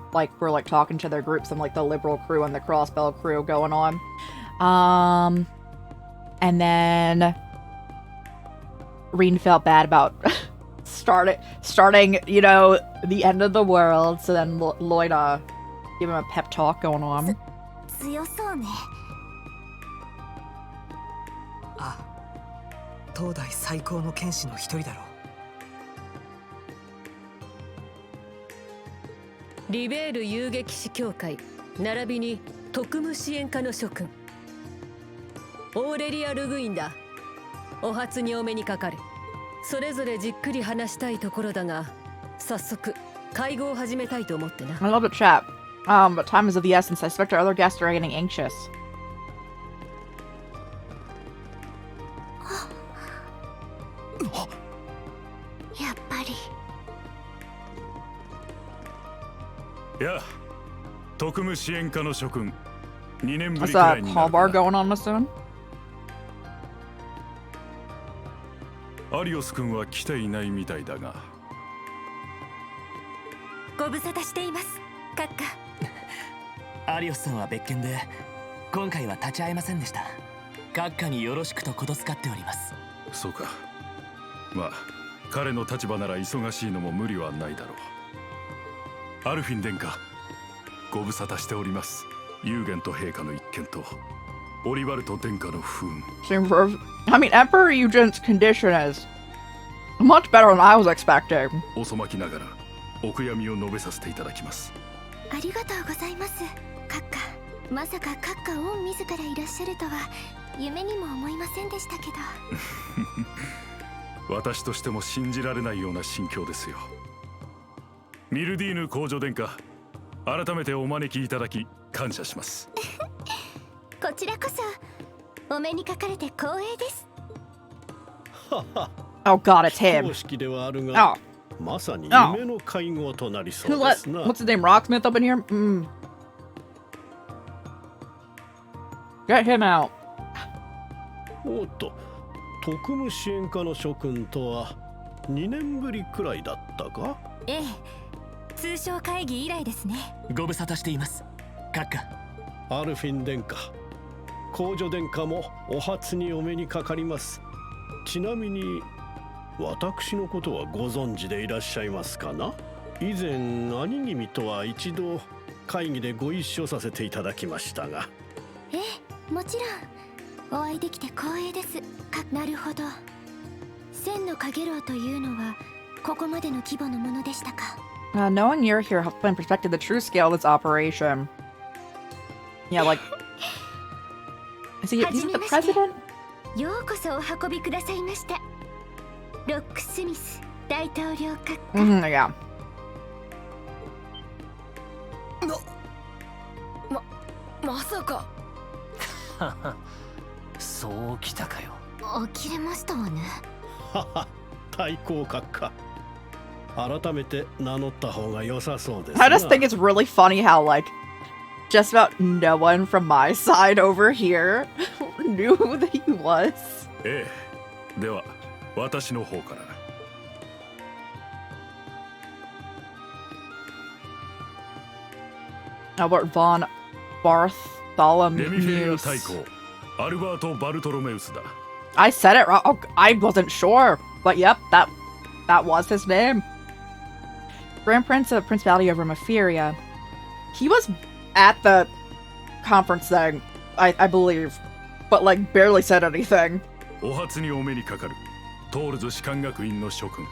like talking to their groups, and like the Liberal crew and the Crossbell crew going on. And then Reen felt bad about starting, you know, the end of the world. So then Lloyd give him a pep talk going on. 強そうね。ああ、当代最高の剣士の一人だろう。リベール遊撃士協会並びに特務支援課の諸君、オーレリア・ルグインだ。お初にお目にかかる。それぞれじっくり話したいところだが、早速会合を始めたいと思ってな。 I love the chat. But time is of the essence. I suspect our other guests are getting anxious. やっぱり。いや、特務支援課の諸君、2年ぶ Is りくらい that に call なる bar か going on soon? アリオス君は来ていないみたいだが。ご無沙汰しています、閣下。アリオスさんは別件で今回は立ち会えませんでした。閣下によろしくとことつかっております。そうか。まあ、彼の立場なら忙しいのも無理はないだろう。アルフィン殿下、ご無沙汰しております。ユーゲント陛下の一件とオリバルト殿下の不運。I mean, Emperor Eugen's condition is much better than I was expecting. 遅まきながらお悔やみを述べさせていただきます。ありがとうございます、閣下。まさか閣下御自らいらっしゃるとは夢にも思いませんでしたけど。私としても信じられないような心境ですよ。ミルディーヌ公女殿下、改めてお招きいただき感謝します。こちらこそお目にかかれて光栄です。Oh god, it's him. 公式ではあるが、まさに夢の会合となりそうですな。What's his name? Rocksmith up in here? Get him out. おっと、特務支援課の諸君とは2年ぶりくらいだったか？ええ、通商会議以来ですね。ご無沙汰しています、閣下。アルフィン殿下、公女殿下もお初にお目にかかります。ちなみに私のことはご存知でいらっしゃいますかな？以前兄君とは一度会議でご一緒させていただきましたが。ええ、もちろん。お会いできて光栄です。なるほど。千の影楼というのはここまでの規模のものでしたか。No one near here helped put in perspective the true scale of this operation. Yeah, like... Is he the president? ようこそお運びくださいました。ロックスミス大統領閣下。Yeah. まさか。そうきたかよ。呆れましたわね。はは、太閤閣下。改めて名乗った方が良さそうですな。I just think it's really funny how, like, just about no one from my side over here knew who he was. ええ、では私の方から。Albert von レミフィリア Bartholomew. 大公アルバート・バルトロメウスだ。I said it wrong. Oh, I wasn't sure, but yep, that was his name. Grand Prince of the Principality of Romaferia. He was at the conference thing, I believe, but like barely said anything. お初にお目にかかるトールズ士官学院の諸君。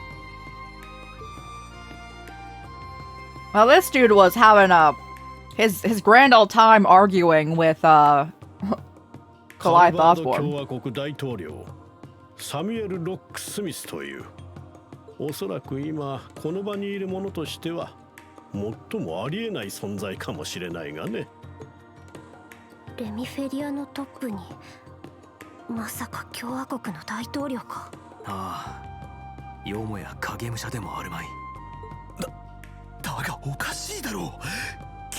Well, this dude was having his grand old time arguing with Goliath ハーバード Osborne. 共和国大統領サミュエル・ロック・スミスという、おそらく今この場にいる者としては最もありえない存在かもしれないがね。レミフェリアのトップにまさか共和国の大統領か。ああ、よもや影武者でもあるまい。だがおかしいだろう。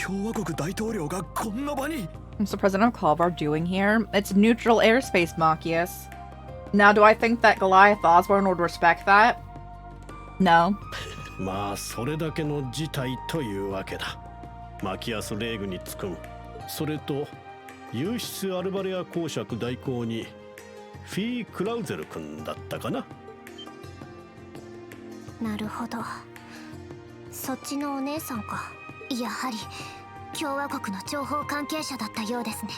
共和国大統領がこんな場に。What's the president of Kalvar doing here? It's neutral airspace, Machias. Now, do I think that Goliath Osborne would respect that? No. まあそれだけの事態というわけだ。マキアス・レーグにつくん、それとユーシス・アルバレア公爵代行にフィー・クラウゼル君だったかな。なるほど、そっちのお姉さんか。やはり共和国の情報関係者だったようですね。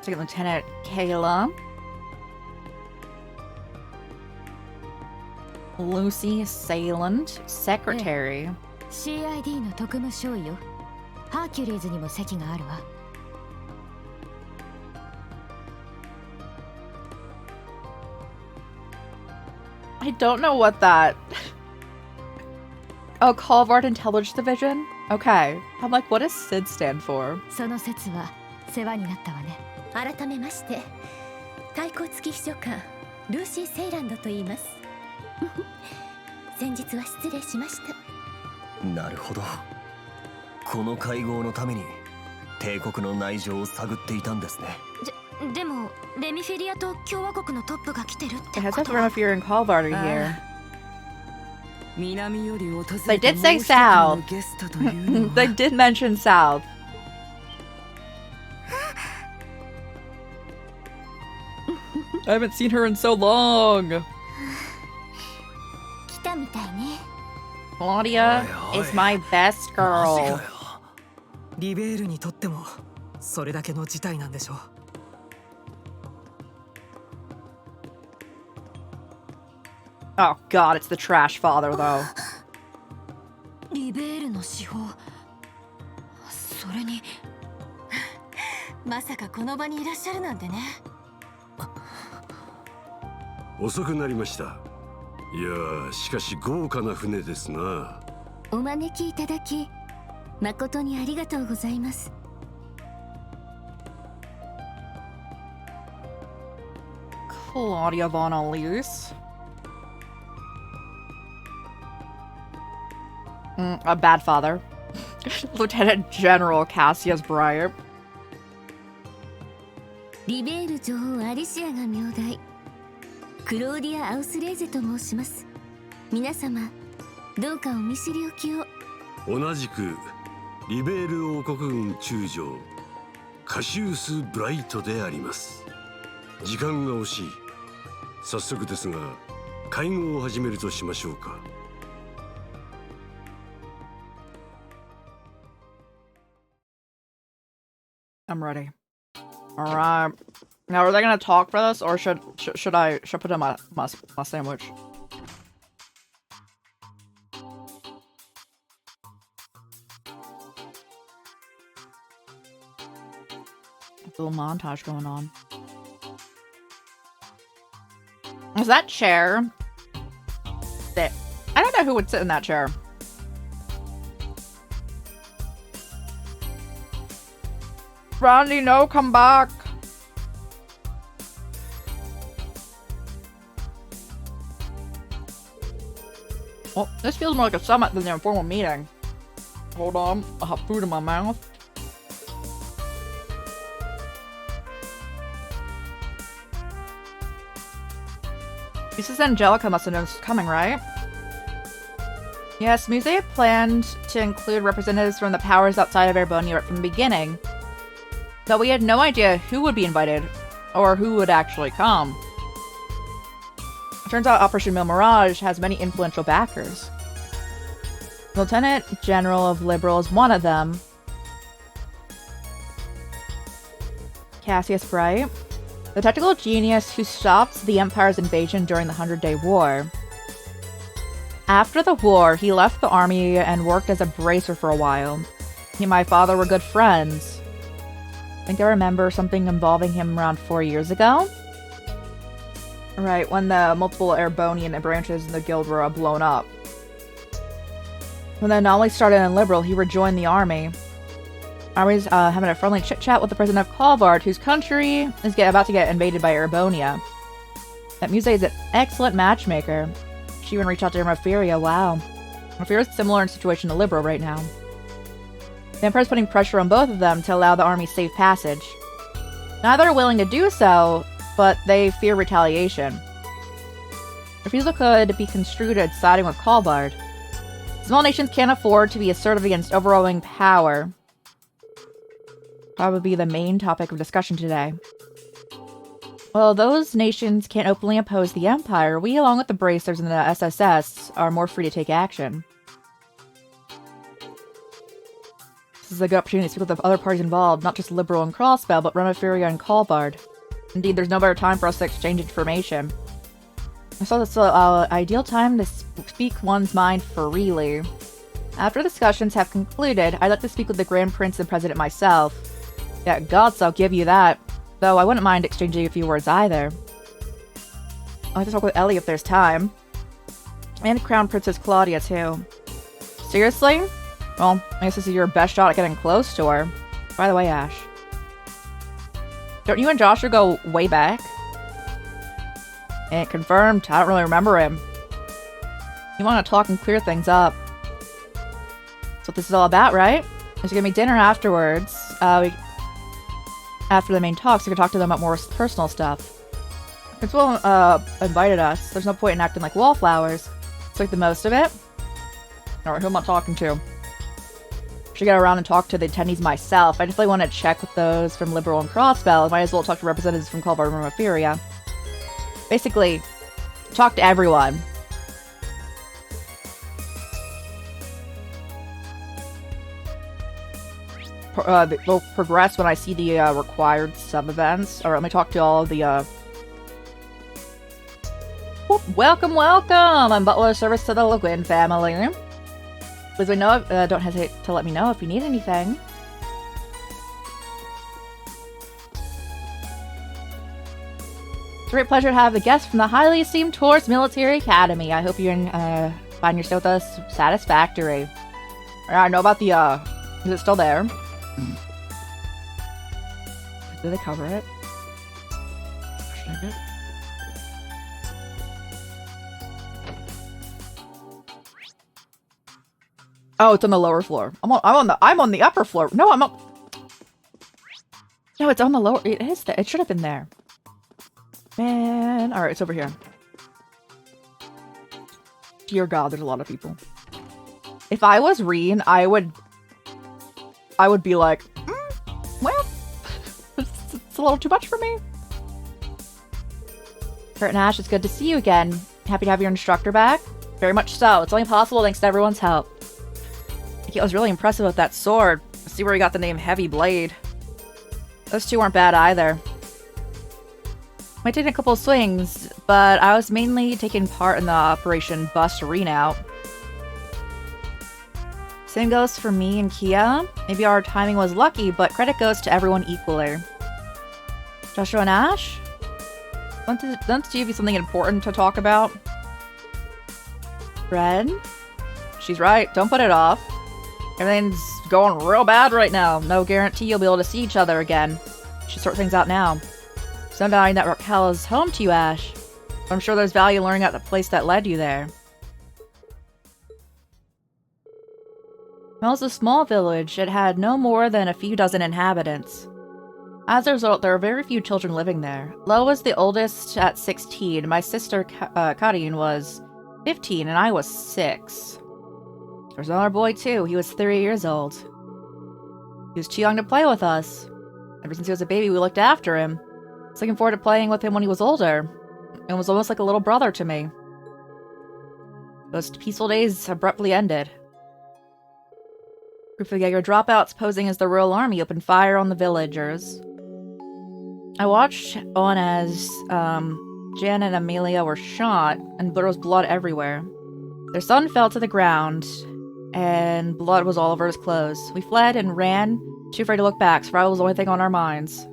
Second Lieutenant Kayla. Lucy Sayland, Secretary. CID の特務少尉よ。ハーキュリーズにも席があるわ。I don't know what that... Oh, Calvard Intelligence Division? Okay. I'm like, what does SID stand for? その説は世話になったわね。改めまして太閤付秘書官ルーシー・セイランドと言います。先日は失礼しました。なるほど。この会合のために帝国の内情を探っていたんですね。でもレミフェリアと共和国のトップが来てるってこ It と has は。 Romaferia and Calvard are here. 南より訪 They れた did say もう一人の South. ゲストというのは They did mention South. I haven't seen her in so long. 来たみたいね。 Claudia is my best girl. リベールにとってもそれだけの事態なんでしょう。Oh god, it's the trash father though. リベールの司法、それにまさかこの場にいらっしゃるなんてね。遅くなりました。いや、しかし豪華な船ですな。お招きいただき誠にありがとうございます。 Claudia von Elise. A bad father. Lieutenant General Cassius Breyer. リベール女王アリシアが名代。クローディア・アウスレーゼと申します。皆様、どうかお見知りおきを。同じくリベール王国軍中将カシウス・ブライトであります。時間が惜しい。早速ですが会合を始めるとしましょうか。I'm ready. Alright. Now, are they gonna talk for this, or should I put in my sandwich? A little montage going on. Is that chair? That I don't know who would sit in that chair. Randy, no, come back. Well, this feels more like a summit than an informal meeting. Hold on, I have food in my mouth. Mrs. Angelica must have known this was coming, right? Yes, Muse had planned to include representatives from the powers outside of erebonia right from the beginning. Though we had no idea who would be invited, or who would actually come. It turns out Operation Mil Mirage has many influential backers. Lieutenant General of Liberal is one of them. Cassius Bright, the technical genius who stopped the Empire's invasion during the 100-Day War. After the war, he left the army and worked as a bracer for a while. He and my father were good friends. I think I remember something involving him around 4 years ago. Right, when the multiple Erebonian branches in the guild were blown up. When the anomaly started in Liberal, he rejoined the army. Army's having a friendly chit-chat with the president of Kalvard, whose country is about to get invaded by Erebonia. That Muse is an excellent matchmaker. She even reached out to Hemoferia, wow. Hemoferia is similar in situation to Liberal right now. The Empire's putting pressure on both of them to allow the army safe passage. Neither are willing to do so, but they fear retaliation. Refusal could be construed as siding with Kalvard. Small nations can't afford to be assertive against overwhelming power. Probably the main topic of discussion today. While those nations can't openly oppose the Empire, we, along with the Bracers and the SSS, are more free to take action. This is a good opportunity to speak with the other parties involved, not just Liberal and Crossbell, but Remiferia and Kalvard. Indeed, there's no better time for us to exchange information. I saw this ideal time to speak one's mind freely. After discussions have concluded, I'd like to speak with the Grand Prince and President myself. Yeah, gods, I'll give you that. Though I wouldn't mind exchanging a few words either. I'd like to talk with Ellie if there's time. And Crown Princess Claudia, too. Seriously? Well, I guess this is your best shot at getting close to her. By the way, Ash. Don't you and Joshua go way back? And confirmed, I don't really remember him. You want to talk and clear things up. That's what this is all about, right? There's gonna be dinner afterwards. After the main talks, we can talk to them about more personal stuff. Since Will invited us, there's no point in acting like wallflowers. Let's make the most of it. Alright, who am I talking to? Should get around and talk to the attendees myself. I definitely want to check with those from Liberal and Crossbell. Might as well talk to representatives from Kalvar and Remiferia. Basically, talk to everyone. They'll progress when I see the required sub-events. Alright, let me talk to all of the Welcome, welcome! I'm Butler of Service to the Le Guin family. Please don't hesitate to let me know if you need anything. It's a great pleasure to have a guest from the highly esteemed Taurus Military Academy. I hope you find your stay with us satisfactory. I know about the, is it still there? Did they cover it? Oh, it's on the lower floor. I'm on the upper floor. No, I'm up. No, it's on the lower. It is there. It should have been there. Man, all right, it's over here. Dear God, there's a lot of people. If I was Reen, I would be like, well, it's a little too much for me. Kurt and Ash, it's good to see you again. Happy to have your instructor back. Very much so. It's only possible thanks to everyone's help. I was really impressive with that sword. See where he got the name Heavy Blade. Those two weren't bad either. Might take a couple of swings, but I was mainly taking part in the Operation Bust Reen out. Same goes for me and Kia. Maybe our timing was lucky, but credit goes to everyone equally. Joshua and Ash? Don't you have something important to talk about? Red? She's right, don't put it off. Everything's going real bad right now. No guarantee you'll be able to see each other again. Should sort things out now. There's no denying that Raquel is home to you, Ash. But I'm sure there's value in learning about the place that led you there. Well, it's a small village. It had no more than a few dozen inhabitants. As a result, there are very few children living there. Lo was the oldest at 16. My sister, Karin, was 15, and I was 6. There's another boy, too. He was 3 years old. He was too young to play with us. Ever since he was a baby, we looked after him. I was looking forward to playing with him when he was older. It was almost like a little brother to me. Those peaceful days abruptly ended. Group of Jaeger dropouts posing as the Royal Army opened fire on the villagers. I watched on as Jan and Amelia were shot, and there was blood everywhere. Their son fell to the ground, and blood was all over his clothes. We fled and ran, too afraid to look back. Survival was the only thing on our minds.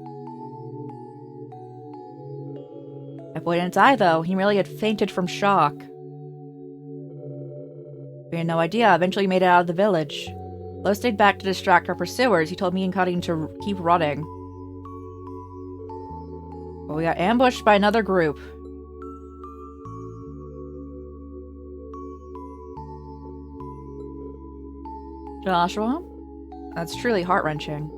That boy didn't die, though. He merely had fainted from shock. We had no idea. Eventually, we made it out of the village. Lo stayed back to distract our pursuers. He told me and Karin to keep running. But we got ambushed by another group. Joshua? That's truly heart-wrenching.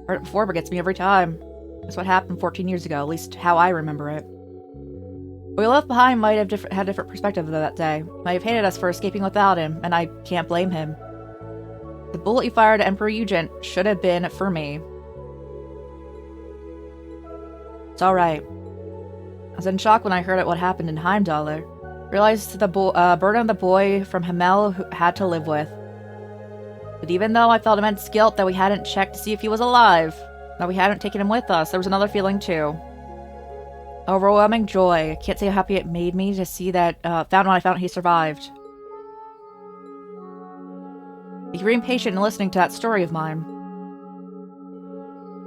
Heard it before, but gets me every time. That's what happened 14 years ago, at least how I remember it. What we left behind might have had a different perspective of that day. Might have hated us for escaping without him, and I can't blame him. The bullet you fired at Emperor Eugen should have been for me. It's alright. I was in shock when I heard what happened in Heimdallr. Realized the burden of the boy from Himmel who had to live with. But even though I felt immense guilt that we hadn't checked to see if he was alive, that we hadn't taken him with us, there was another feeling too. Overwhelming joy. I can't say how happy it made me to see that, found when I found he survived. You're being patient and listening to that story of mine.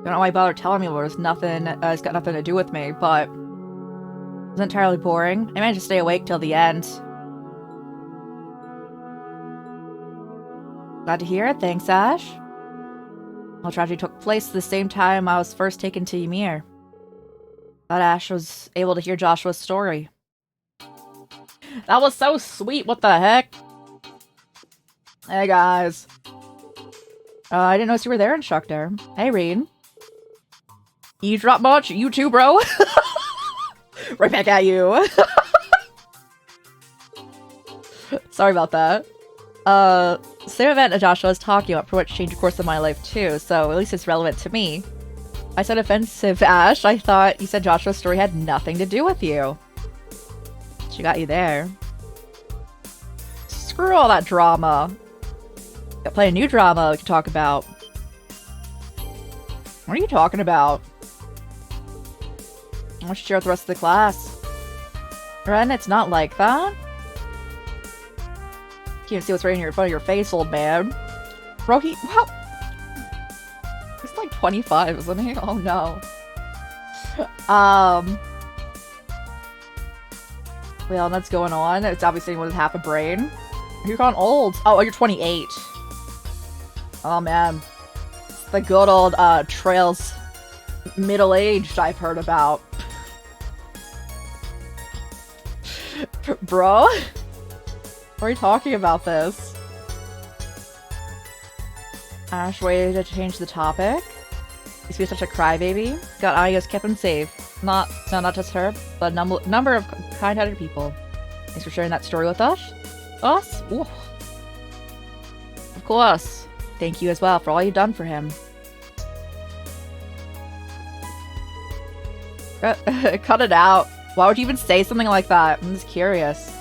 Don't know why you bothered telling me it was nothing, it's got nothing to do with me, but it was entirely boring. I managed to stay awake till the end. Glad to hear it, thanks, Ash. All tragedy took place the same time I was first taken to Ymir. Glad Ash was able to hear Joshua's story. That was so sweet, what the heck? Hey guys. I didn't notice you were there, instructor. Hey, Reed. You drop much? You too, bro? Right back at you. Sorry about that. Same event that Joshua was talking about pretty much changed the course of my life too, so at least it's relevant to me. I said offensive, Ash. I thought you said Joshua's story had nothing to do with you. She got you there. Screw all that drama. Got plenty of new drama we can talk about. What are you talking about? I want you to share with the rest of the class. Ren, it's not like that. Can't see what's right in front of your face, old man. Bro, he's like 25, isn't he? Oh no. Well, that's going on. It's obviously with half a brain. You're gone old. Oh, you're 28. Oh man. The good old Trails middle-aged I've heard about. Bro? Why are you talking about this? Ash waited to change the topic. He's been such a crybaby. God, Aya's kept him safe. Not just her, but a number of kind-hearted people. Thanks for sharing that story with us. Ooh. Of course. Thank you as well for all you've done for him. Cut it out. Why would you even say something like that? I'm just curious.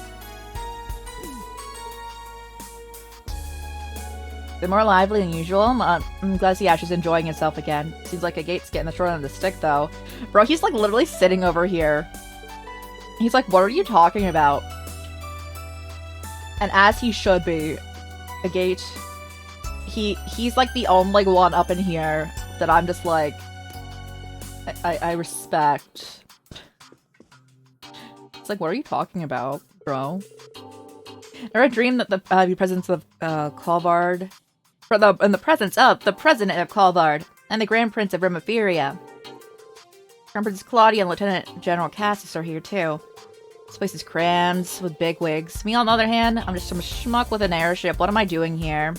Been more lively than usual. I'm glad to see Ash is enjoying himself again. Seems like Agate's getting the short end of the stick, though. Bro, he's like literally sitting over here. He's like, what are you talking about? And as he should be, Agate, he's like the only one up in here that I'm just like, I respect. It's like, what are you talking about, bro? I had a dream that the presence of Calvard, in the presence of the president of Calvard and the Grand Prince of Rimaferia. Grand Princess Claudia and Lieutenant General Cassis are here too. This place is crammed with big wigs. Me, on the other hand, I'm just some schmuck with an airship. What am I doing here?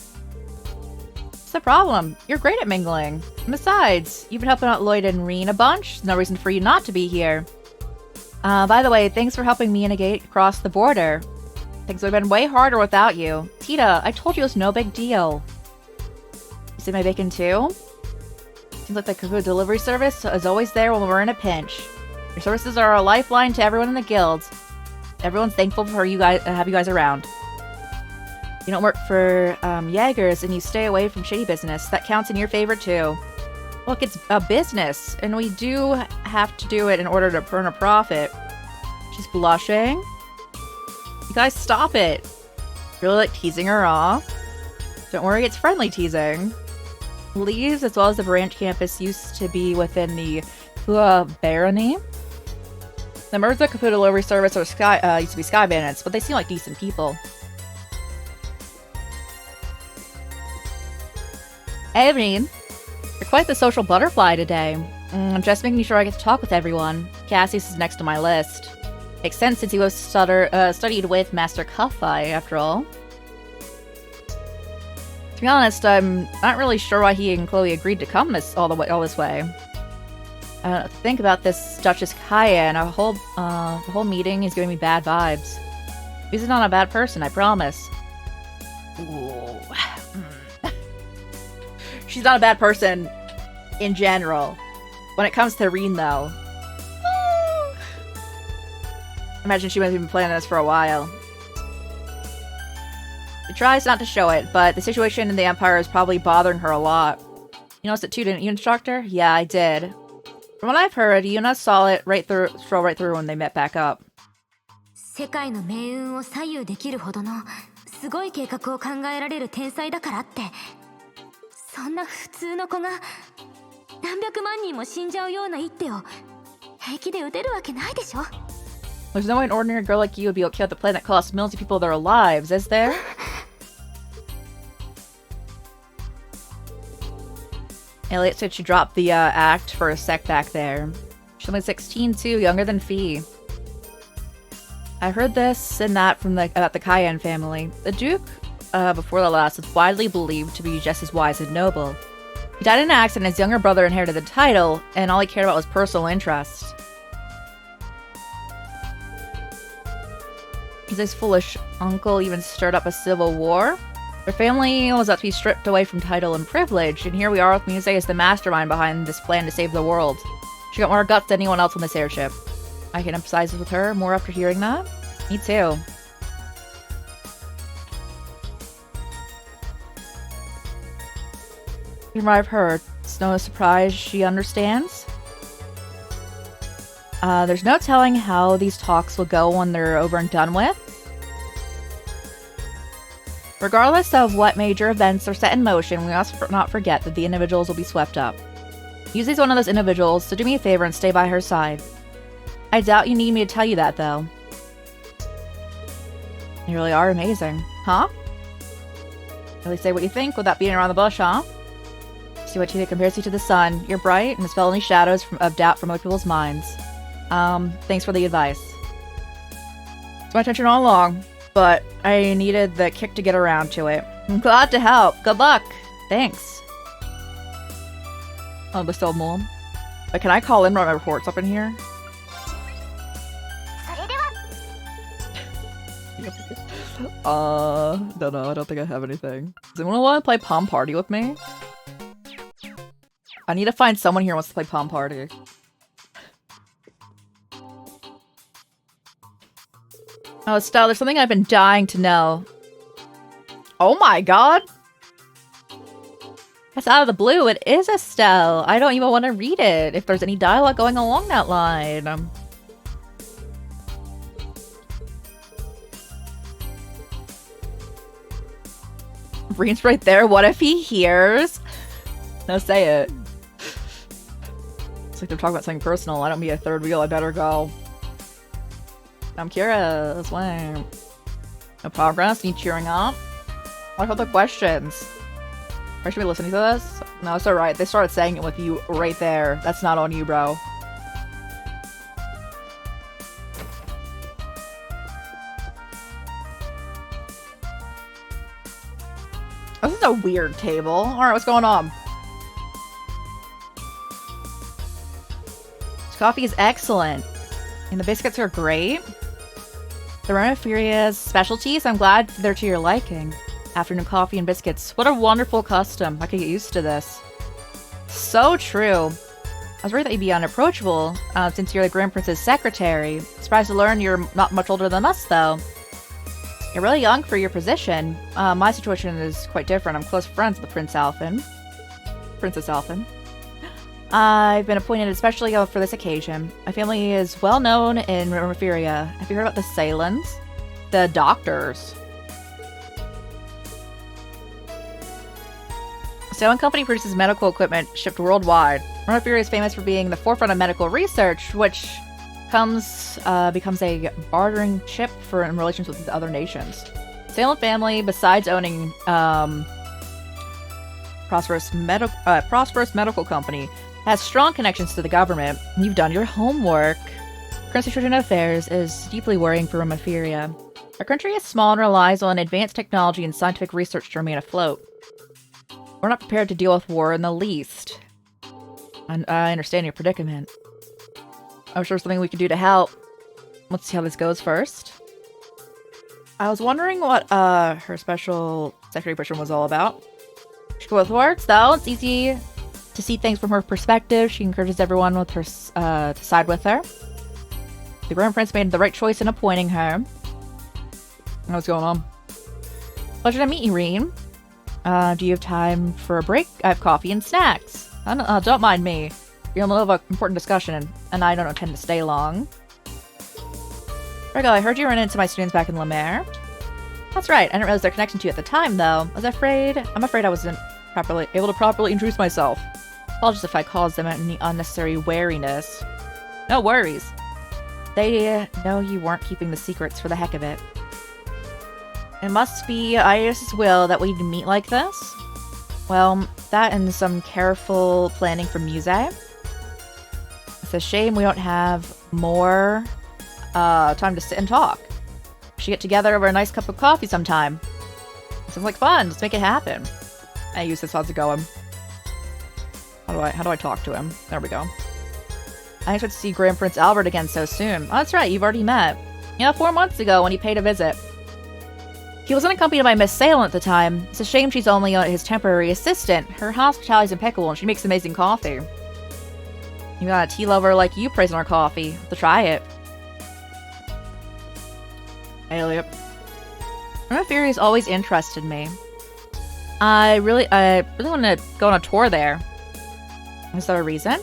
What's the problem? You're great at mingling. And besides, you've been helping out Lloyd and Reen a bunch. There's no reason for you not to be here. By the way, thanks for helping me and Agate cross the border. Things would have been way harder without you. Tita, I told you it was no big deal. You see my bacon too? Seems like the Cuckoo delivery service is always there when we're in a pinch. Your services are a lifeline to everyone in the guild. Everyone's thankful for you guys have you guys around. You don't work for Jaegers and you stay away from shady business. That counts in your favor too. Look, it's a business, and we do have to do it in order to earn a profit. She's blushing. You guys stop it. Really like teasing her off? Don't worry, it's friendly teasing. Leaves, as well as the branch campus, used to be within the Barony. The members of the Caputo delivery service used to be Sky Bandits, but they seem like decent people. Hey, Reen. You're quite the social butterfly today. I'm just making sure I get to talk with everyone. Cassius is next on my list. Makes sense since he was studied with Master Cuffeye, after all. To be honest, I'm not really sure why he and Chloe agreed to come all this way. Think about this Duchess Kaya, and the whole meeting is giving me bad vibes. She's not a bad person, I promise. Ooh. She's not a bad person in general. When it comes to Reen, though. Imagine she might have been planning this for a while. She tries not to show it, but the situation in the Empire is probably bothering her a lot. You noticed it too, didn't you, Instructor? Yeah, I did. From what I've heard, Yuna saw it stroll right through when they met back up. 世界の命運を左右できるほどのすごい計画を考えられる天才だからって、そんな普通の子が何百万人も死んじゃうような一手を平気で打てるわけないでしょ。There's no way an ordinary girl like you would be able to kill the planet cost millions of people their lives, is there? Elliot said she dropped the act for a sec back there. She's only 16 too, younger than Fee. I heard this and that from about the Cayenne family. The Duke, before the last, was widely believed to be just as wise and noble. He died in an accident, his younger brother inherited the title, and all he cared about was personal interest. His foolish uncle even stirred up a civil war. Their family was about to be stripped away from title and privilege, and here we are with Muse as the mastermind behind this plan to save the world. She got more guts than anyone else on this airship. I can empathize with her more after hearing that. Me too. From what I've heard, it's no surprise she understands. There's no telling how these talks will go when they're over and done with. Regardless of what major events are set in motion, we must not forget that the individuals will be swept up. Yuzui's one of those individuals, so do me a favor and stay by her side. I doubt you need me to tell you that, though. You really are amazing, huh? Really say what you think without beating around the bush, huh? See what you think compares you to the sun. You're bright and dispel any shadows of doubt from other people's minds. Thanks for the advice. It's my intention all along, but I needed the kick to get around to it. I'm glad to help. Good luck. Thanks. Oh, there's still more. But can I call in my reports up in here? Don't know. I don't think I have anything. Does anyone want to play Palm Party with me? I need to find someone here who wants to play Palm Party. Oh, Estelle, there's something I've been dying to know. Oh my god! That's out of the blue. It is Estelle. I don't even want to read it if there's any dialogue going along that line. Breen's right there. What if he hears? No, say it. It's like they're talking about something personal. I don't mean a third wheel. I better go. I'm curious. Wait. No progress? Need cheering up? What are the questions? Why should we listen to this? No, it's alright. They started saying it with you right there. That's not on you, bro. This is a weird table. Alright, what's going on? This coffee is excellent. And the biscuits are great. The Reniferia's specialties, I'm glad they're to your liking. Afternoon coffee and biscuits. What a wonderful custom. I could get used to this. So true. I was worried that you'd be unapproachable, since you're the Grand Prince's secretary. Surprised to learn you're not much older than us, though. You're really young for your position. My situation is quite different. I'm close friends with the Princess Alphen. I've been appointed especially for this occasion. My family is well known in Referia. Have you heard about the Salins? The doctors. Salin Company produces medical equipment shipped worldwide. Referia is famous for being the forefront of medical research, which becomes a bartering chip for in relations with other nations. Salin family, besides owning Prosperous Medical Company, has strong connections to the government. You've done your homework. Current situation of affairs is deeply worrying for Referia. Our country is small and relies on advanced technology and scientific research to remain afloat. We're not prepared to deal with war in the least. I understand your predicament. I'm sure something we can do to help. Let's see how this goes first. I was wondering what her special secretary position was all about. She can go with words, though. It's easy to see things from her perspective. She encourages everyone with her to side with her. The Grand Prince made the right choice in appointing her. What's going on? Pleasure to meet you, Reem. Do you have time for a break? I have coffee and snacks. Don't mind me. You're in the middle of an important discussion, and I don't intend to stay long. Rego, I heard you run into my students back in Lemaire. That's right. I didn't realize their connection to you at the time, though. I'm afraid I wasn't able to properly introduce myself. Apologies if I caused them any unnecessary wariness. No worries. They know you weren't keeping the secrets for the heck of it. It must be Iris' will that we meet like this. Well, that and some careful planning from Muse. It's a shame we don't have more time to sit and talk. We should get together over a nice cup of coffee sometime. Sounds like fun. Let's make it happen. Hey, Eustace, how's it going? How do I talk to him? There we go. I expect to see Grand Prince Albert again so soon. Oh, that's right. You've already met. Yeah, 4 months ago when he paid a visit. He wasn't accompanied by Miss Salem at the time. It's a shame she's only his temporary assistant. Her hospitality's impeccable and she makes amazing coffee. You got a tea lover like you praising our coffee. To try it. Elliot. Rima Fury's always interested me. I really want to go on a tour there. Is there a reason?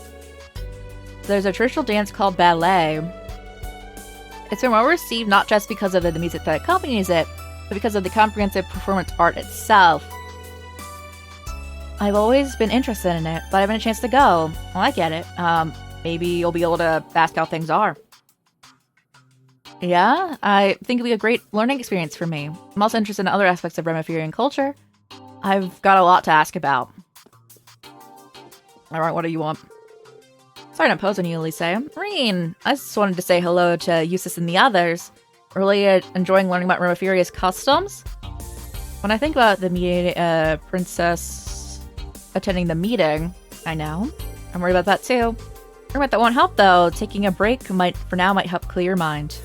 There's a traditional dance called ballet. It's been well received not just because of the music that accompanies it, but because of the comprehensive performance art itself. I've always been interested in it, but I haven't had a chance to go. Well, I get it. Maybe you'll be able to ask how things are. Yeah, I think it'll be a great learning experience for me. I'm also interested in other aspects of Remiferian culture. I've got a lot to ask about. Alright, what do you want? Sorry to impose on you, Elise. Reen, I just wanted to say hello to Eustace and the others. Really enjoying learning about Remiferia's customs. When I think about the princess attending the meeting, I know. I'm worried about that too. Worried about that won't help though. Taking a break for now might help clear your mind.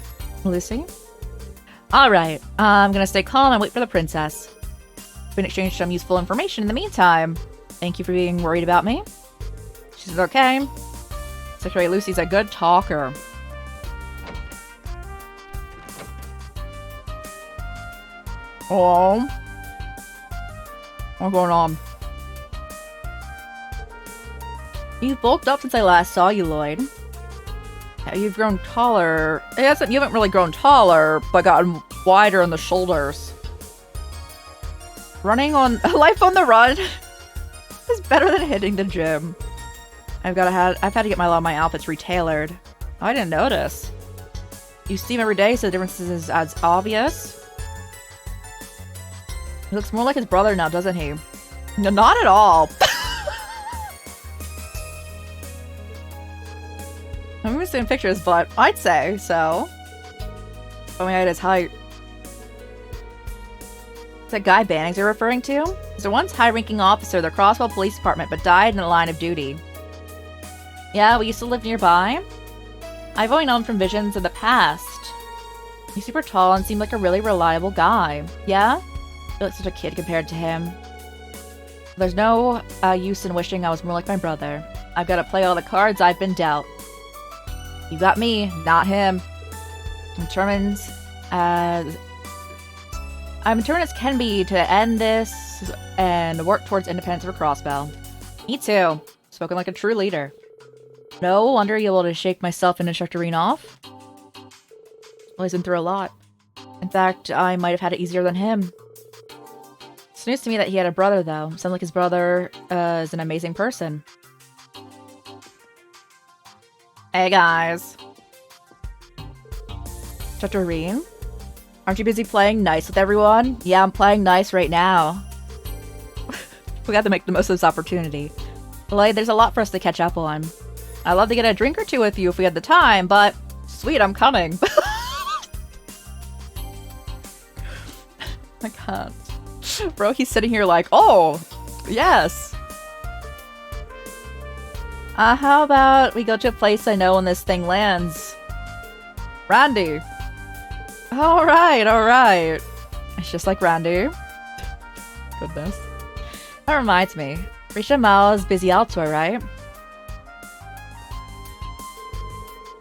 Lucy? Alright, I'm gonna stay calm and wait for the princess. We've been exchanging some useful information in the meantime. Thank you for being worried about me. She's okay. Secretary Lucy's a good talker. Oh. What's going on? You've bulked up since I last saw you, Lloyd. Yeah, you've grown taller. You haven't really grown taller, but gotten wider in the shoulders. Running on life on the run is better than hitting the gym. I've had to get a lot of my outfits retailored. Oh, I didn't notice. You see him every day, so the difference is as obvious. He looks more like his brother now, doesn't he? No, not at all. I'm even seeing pictures, but I'd say so. I mean, at his height. Is that Guy Bannings you're referring to? He's a once high-ranking officer of the Crosswell Police Department, but died in the line of duty. Yeah, we used to live nearby. I've only known from visions of the past. He's super tall and seemed like a really reliable guy. Yeah? You look such a kid compared to him. There's no use in wishing I was more like my brother. I've got to play all the cards I've been dealt. You got me, not him. I'm determined as can be to end this and work towards independence for Crossbell. Me too. Spoken like a true leader. No wonder you're able to shake myself and Instructor Reen off. Well, he's been through a lot. In fact, I might have had it easier than him. It's news to me that he had a brother, though. Sounds like his brother is an amazing person. Hey, guys. Instructor Reen? Aren't you busy playing nice with everyone? Yeah, I'm playing nice right now. We got to make the most of this opportunity. Lloyd, there's a lot for us to catch up on. I'd love to get a drink or two with you if we had the time, but sweet, I'm coming. I can't. Bro, he's sitting here like, oh, yes. How about we go to a place I know when this thing lands? Randy. Alright. It's just like Randy. Goodness. That reminds me. Risha Mao is busy elsewhere, right?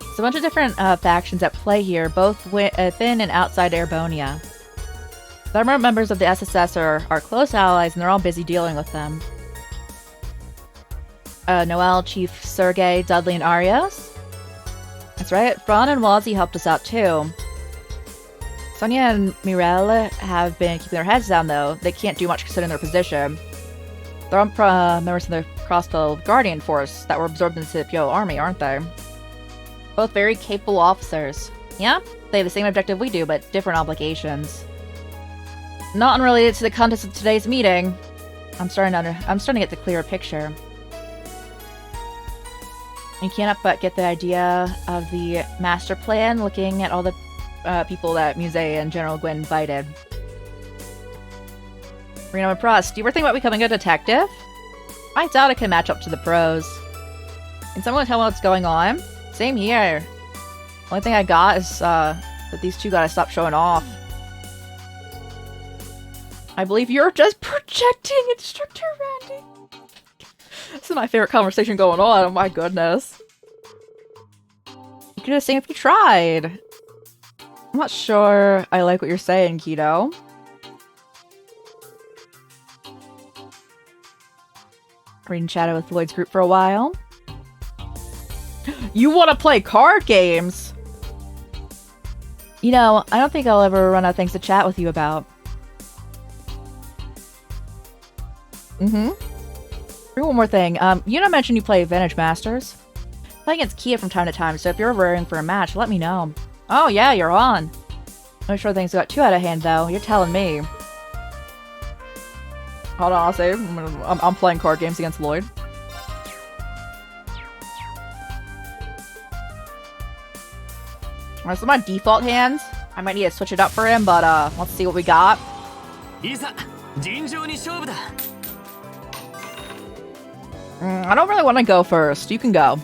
There's a bunch of different factions at play here, both within and outside Erebonia. Some members of the SSS are close allies, and they're all busy dealing with them. Noel, Chief Sergei, Dudley, and Arios? That's right, Fran and Wazzy helped us out too. Sonia and Mirelle have been keeping their heads down though. They can't do much considering their position. They're all members of the Crossbow Guardian Force that were absorbed into the Imperial Army, aren't they? Both very capable officers. Yeah, they have the same objective we do, but different obligations. Not unrelated to the contents of today's meeting. I'm starting to get the clearer picture. You can't but get the idea of the master plan looking at all the people that Muse and General Gwyn invited. Reno and Prost, do you ever think about becoming a detective? I doubt I can match up to the pros. Can someone tell me what's going on? Same here. Only thing I got is that these two gotta stop showing off. I believe you're just projecting, Instructor Randy. This is my favorite conversation going on, oh my goodness. You could have seen if you tried. I'm not sure I like what you're saying, Keto. Reading chatted with Lloyd's group for a while. You want to play card games? You know, I don't think I'll ever run out of things to chat with you about. One more thing. You know, mentioned you play Vintage Masters. Playing against Kia from time to time, so if you're ever in for a match, let me know. Oh yeah, you're on. I'm sure things got too out of hand, though. You're telling me. Hold on, I'll say. I'm playing card games against Lloyd. Alright, so my default hands. I might need to switch it up for him, but let's see what we got. I don't really want to go first. You can go.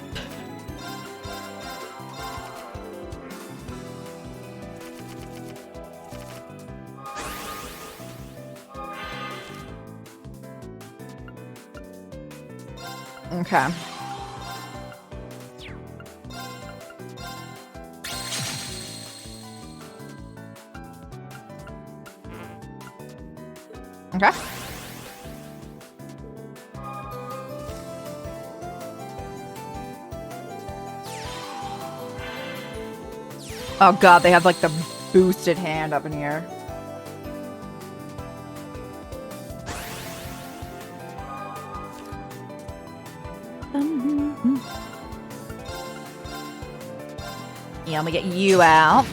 Okay. Okay. Oh god, they have like the boosted hand up in here. Yeah, let me get you out.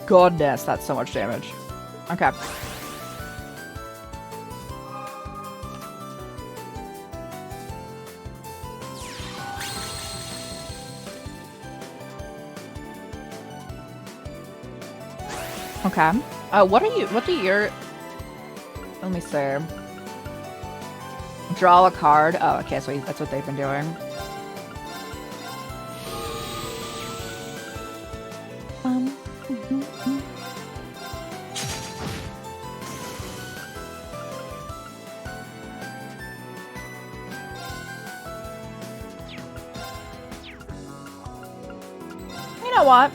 Goodness, that's so much damage. Okay. Okay. What do your... Let me see. Draw a card. Oh, okay, so that's what they've been doing. You know what?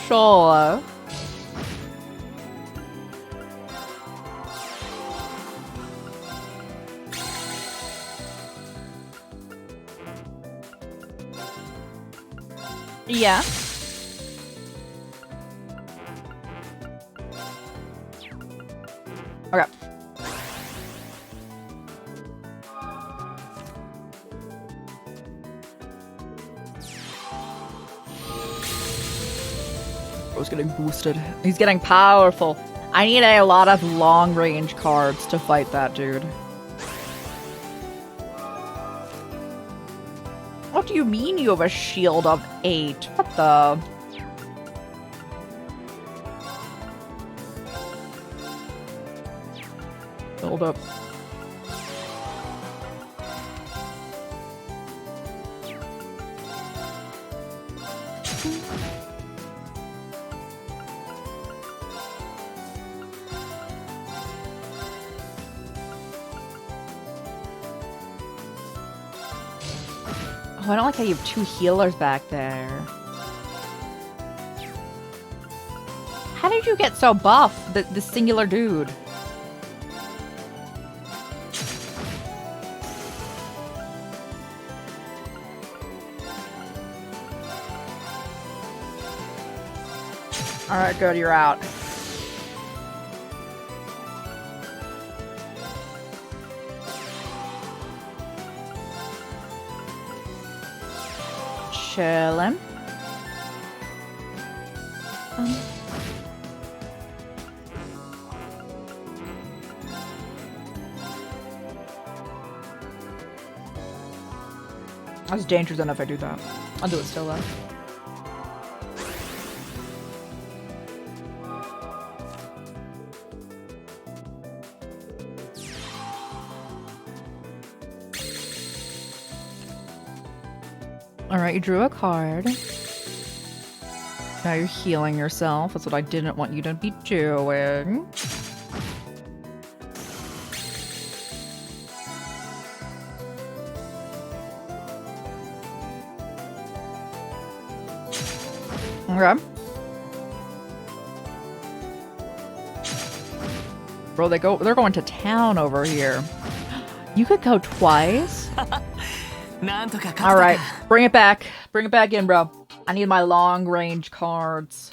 Sure. Yeah. Okay. Bro's getting boosted. He's getting powerful. I need a lot of long-range cards to fight that dude. What do you mean you have a shield of 8? What the... Hold up. Oh, I don't like how you have 2 healers back there. How did you get so buff, the singular dude? Alright, good, you're out. Chillin'. That's dangerous enough if I do that. I'll do it still though. Alright, you drew a card. Now you're healing yourself. That's what I didn't want you to be doing. Okay. Bro, they're going to town over here. You could go twice? Alright, bring it back. Bring it back in, bro. I need my long range cards.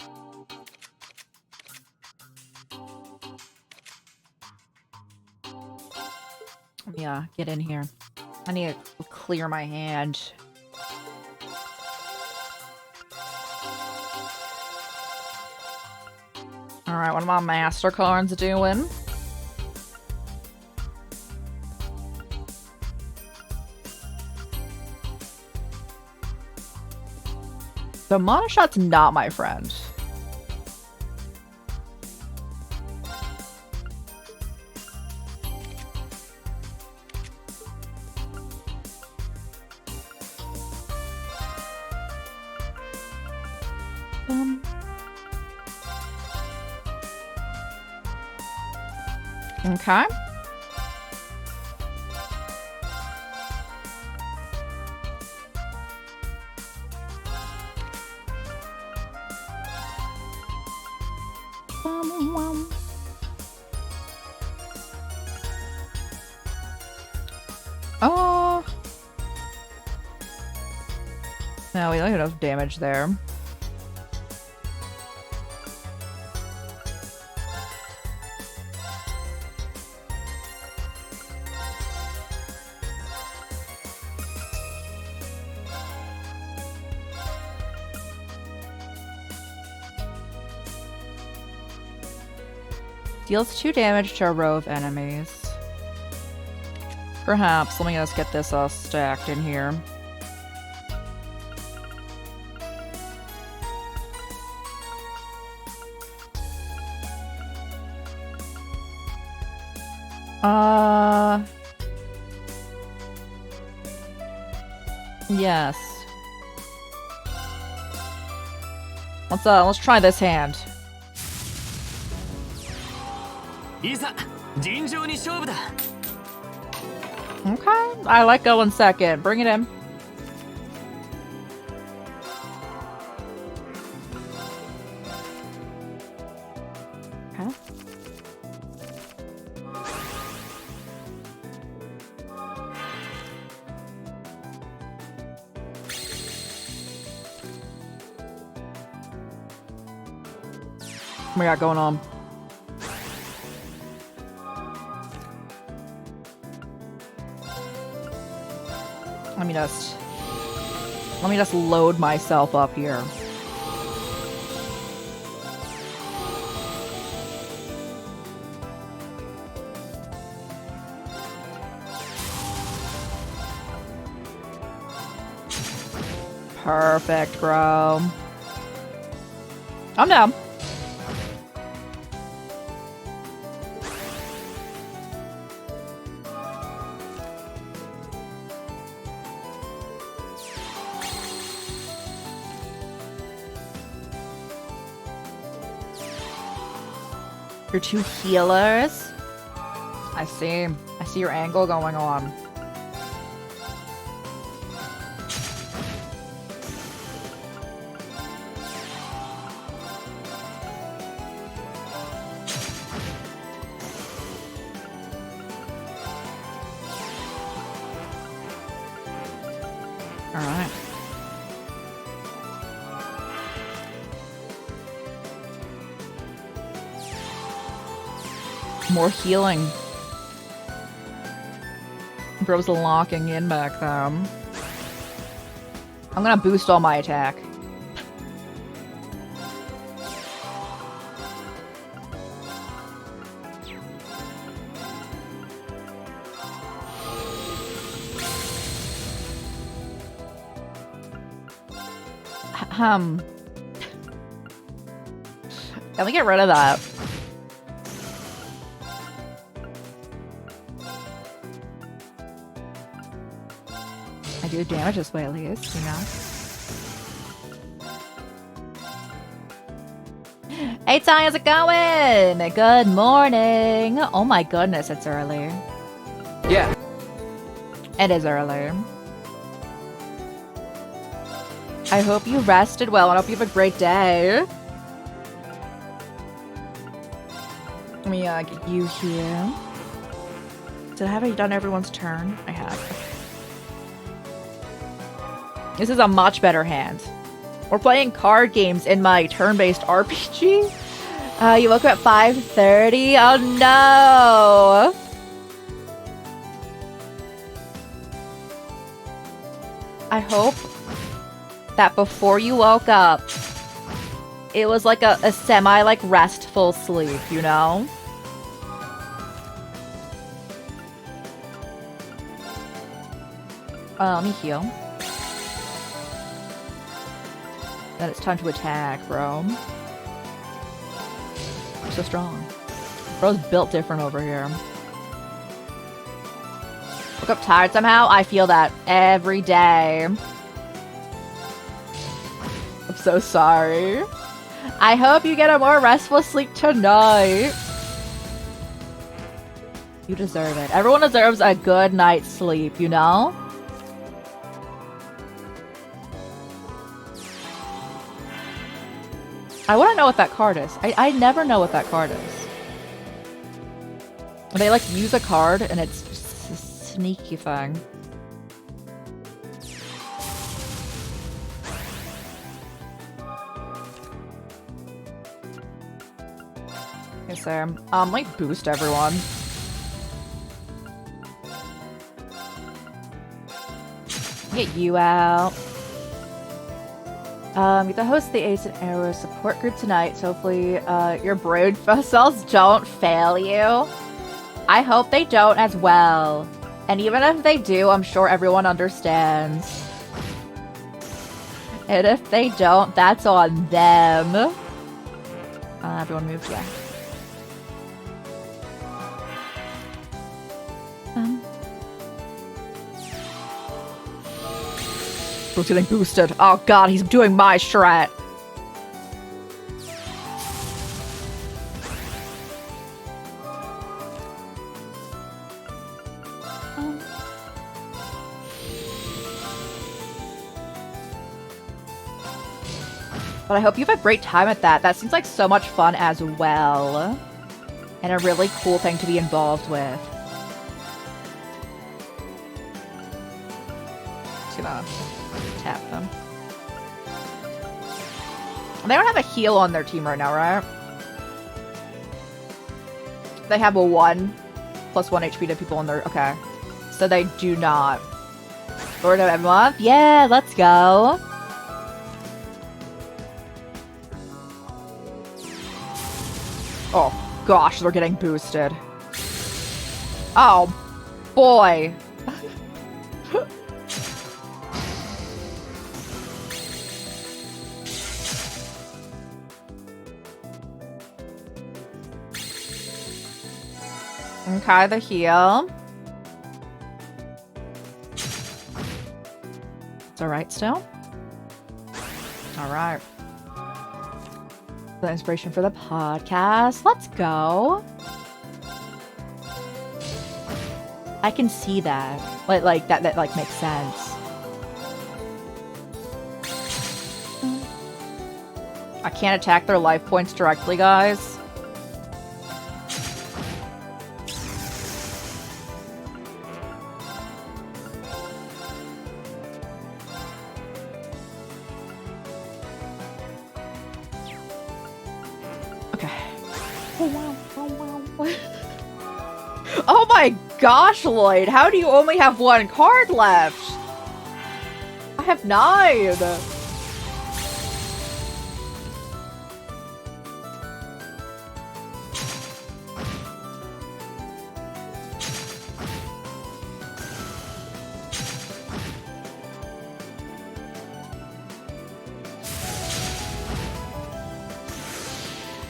Yeah, get in here. I need to clear my hand. Alright, what are my master cards doing? So Monashot's not my friend. Okay. Oh. No, we don't have enough damage there. Deals 2 damage to a row of enemies. Perhaps. Let me just get this stacked in here. Yes. Let's try this hand. Okay, I like going second. Bring it in. Okay. What we got going on? Let me just load myself up here. Perfect, bro. I'm down. Your 2 healers? I see. I see your angle going on. Alright. More healing. Bro's locking in back there. I'm gonna boost all my attack. Let me get rid of that. I do damage this way at least, you know? Hey, Ty, how's it going? Good morning. Oh my goodness, it's early. Yeah. It is early. I hope you rested well and I hope you have a great day. Let me get you here. Did I have done everyone's turn? I have. This is a much better hand. We're playing card games in my turn-based RPG. You woke up at 5:30? Oh no! I hope that before you woke up, it was like a semi, like, restful sleep, you know? Let me heal. Then it's time to attack, bro. You're so strong. Bro's built different over here. Woke up tired somehow? I feel that every day. I'm so sorry. I hope you get a more restful sleep tonight. You deserve it. Everyone deserves a good night's sleep, you know? I want to know what that card is. I never know what that card is. They like use a card and it's just a sneaky thing. Yes, sir. Like boost everyone. Get you out. Get to host the Ace and Arrow support group tonight, so hopefully your brood cells don't fail you. I hope they don't as well. And even if they do, I'm sure everyone understands. And if they don't, that's on them. Everyone move, yeah. Bro's getting boosted. Oh god, he's doing my strat. But I hope you have a great time at that. That seems like so much fun as well. And a really cool thing to be involved with. Just gonna tap them. They don't have a heal on their team right now, right? They have a 1 plus 1 HP to people on their... Okay. So they do not. Lord of Emma? Yeah, let's go. Oh, gosh, they're getting boosted. Oh, boy. Okay, the heal. It's alright still? Alright. The inspiration for the podcast. Let's go. I can see that. Like that like makes sense. I can't attack their life points directly, guys. Oh my gosh, Lloyd! How do you only have 1 card left? I have 9!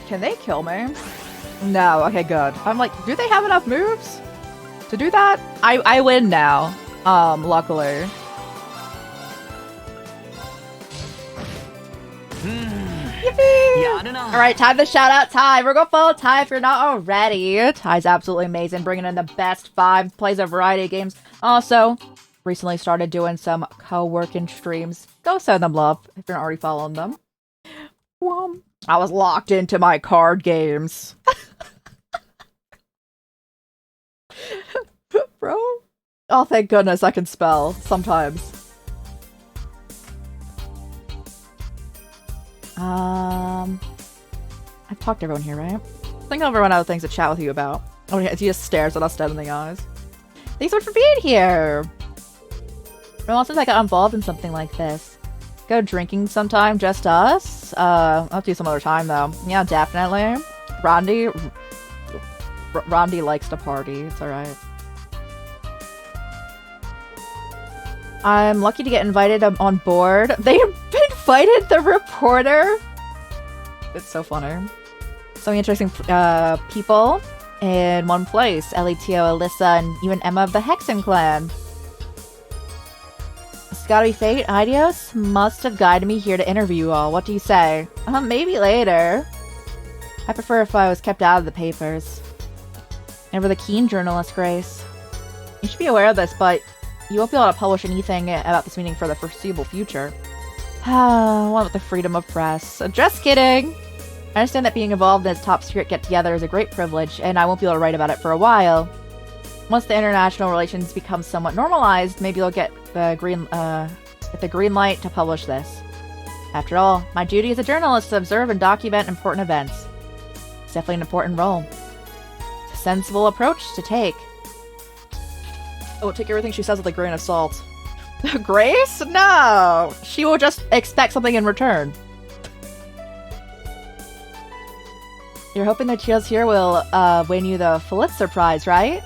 Can they kill me? No, okay, good. I'm like, do they have enough moves to do that? I win now, luckily. All right, time to shout out Ty. We're going to follow Ty if you're not already. Ty's absolutely amazing, bringing in the best 5, plays a variety of games. Also, recently started doing some co-working streams. Go send them love if you're not already following them. Well, I was locked into my card games. Bro. Oh, thank goodness I can spell sometimes. I've talked to everyone here, right? I think I'll run out of things to chat with you about. Oh, yeah, he just stares at us dead in the eyes. Thanks so much for being here! Well, since I got involved in something like this. Go drinking sometime, just us? I'll do some other time, though. Yeah, definitely. Rondi likes to party. It's alright. I'm lucky to get invited on board. They invited the reporter? It's so funny. So many interesting people in one place. Elitio, Alyssa, and even Emma of the Hexen clan. It's gotta be fate. Idios must have guided me here to interview you all. What do you say? Maybe later. I prefer if I was kept out of the papers. Never the keen journalist, Grace. You should be aware of this, but you won't be able to publish anything about this meeting for the foreseeable future. What with the freedom of press? Just kidding! I understand that being involved in this top secret get-together is a great privilege, and I won't be able to write about it for a while. Once the international relations become somewhat normalized, maybe you'll get the green light to publish this. After all, my duty as a journalist is to observe and document important events. It's definitely an important role. It's a sensible approach to take. Oh, take everything she says with a grain of salt. Grace? No! She will just expect something in return. You're hoping the cheers here will win you the Pulitzer Prize, right?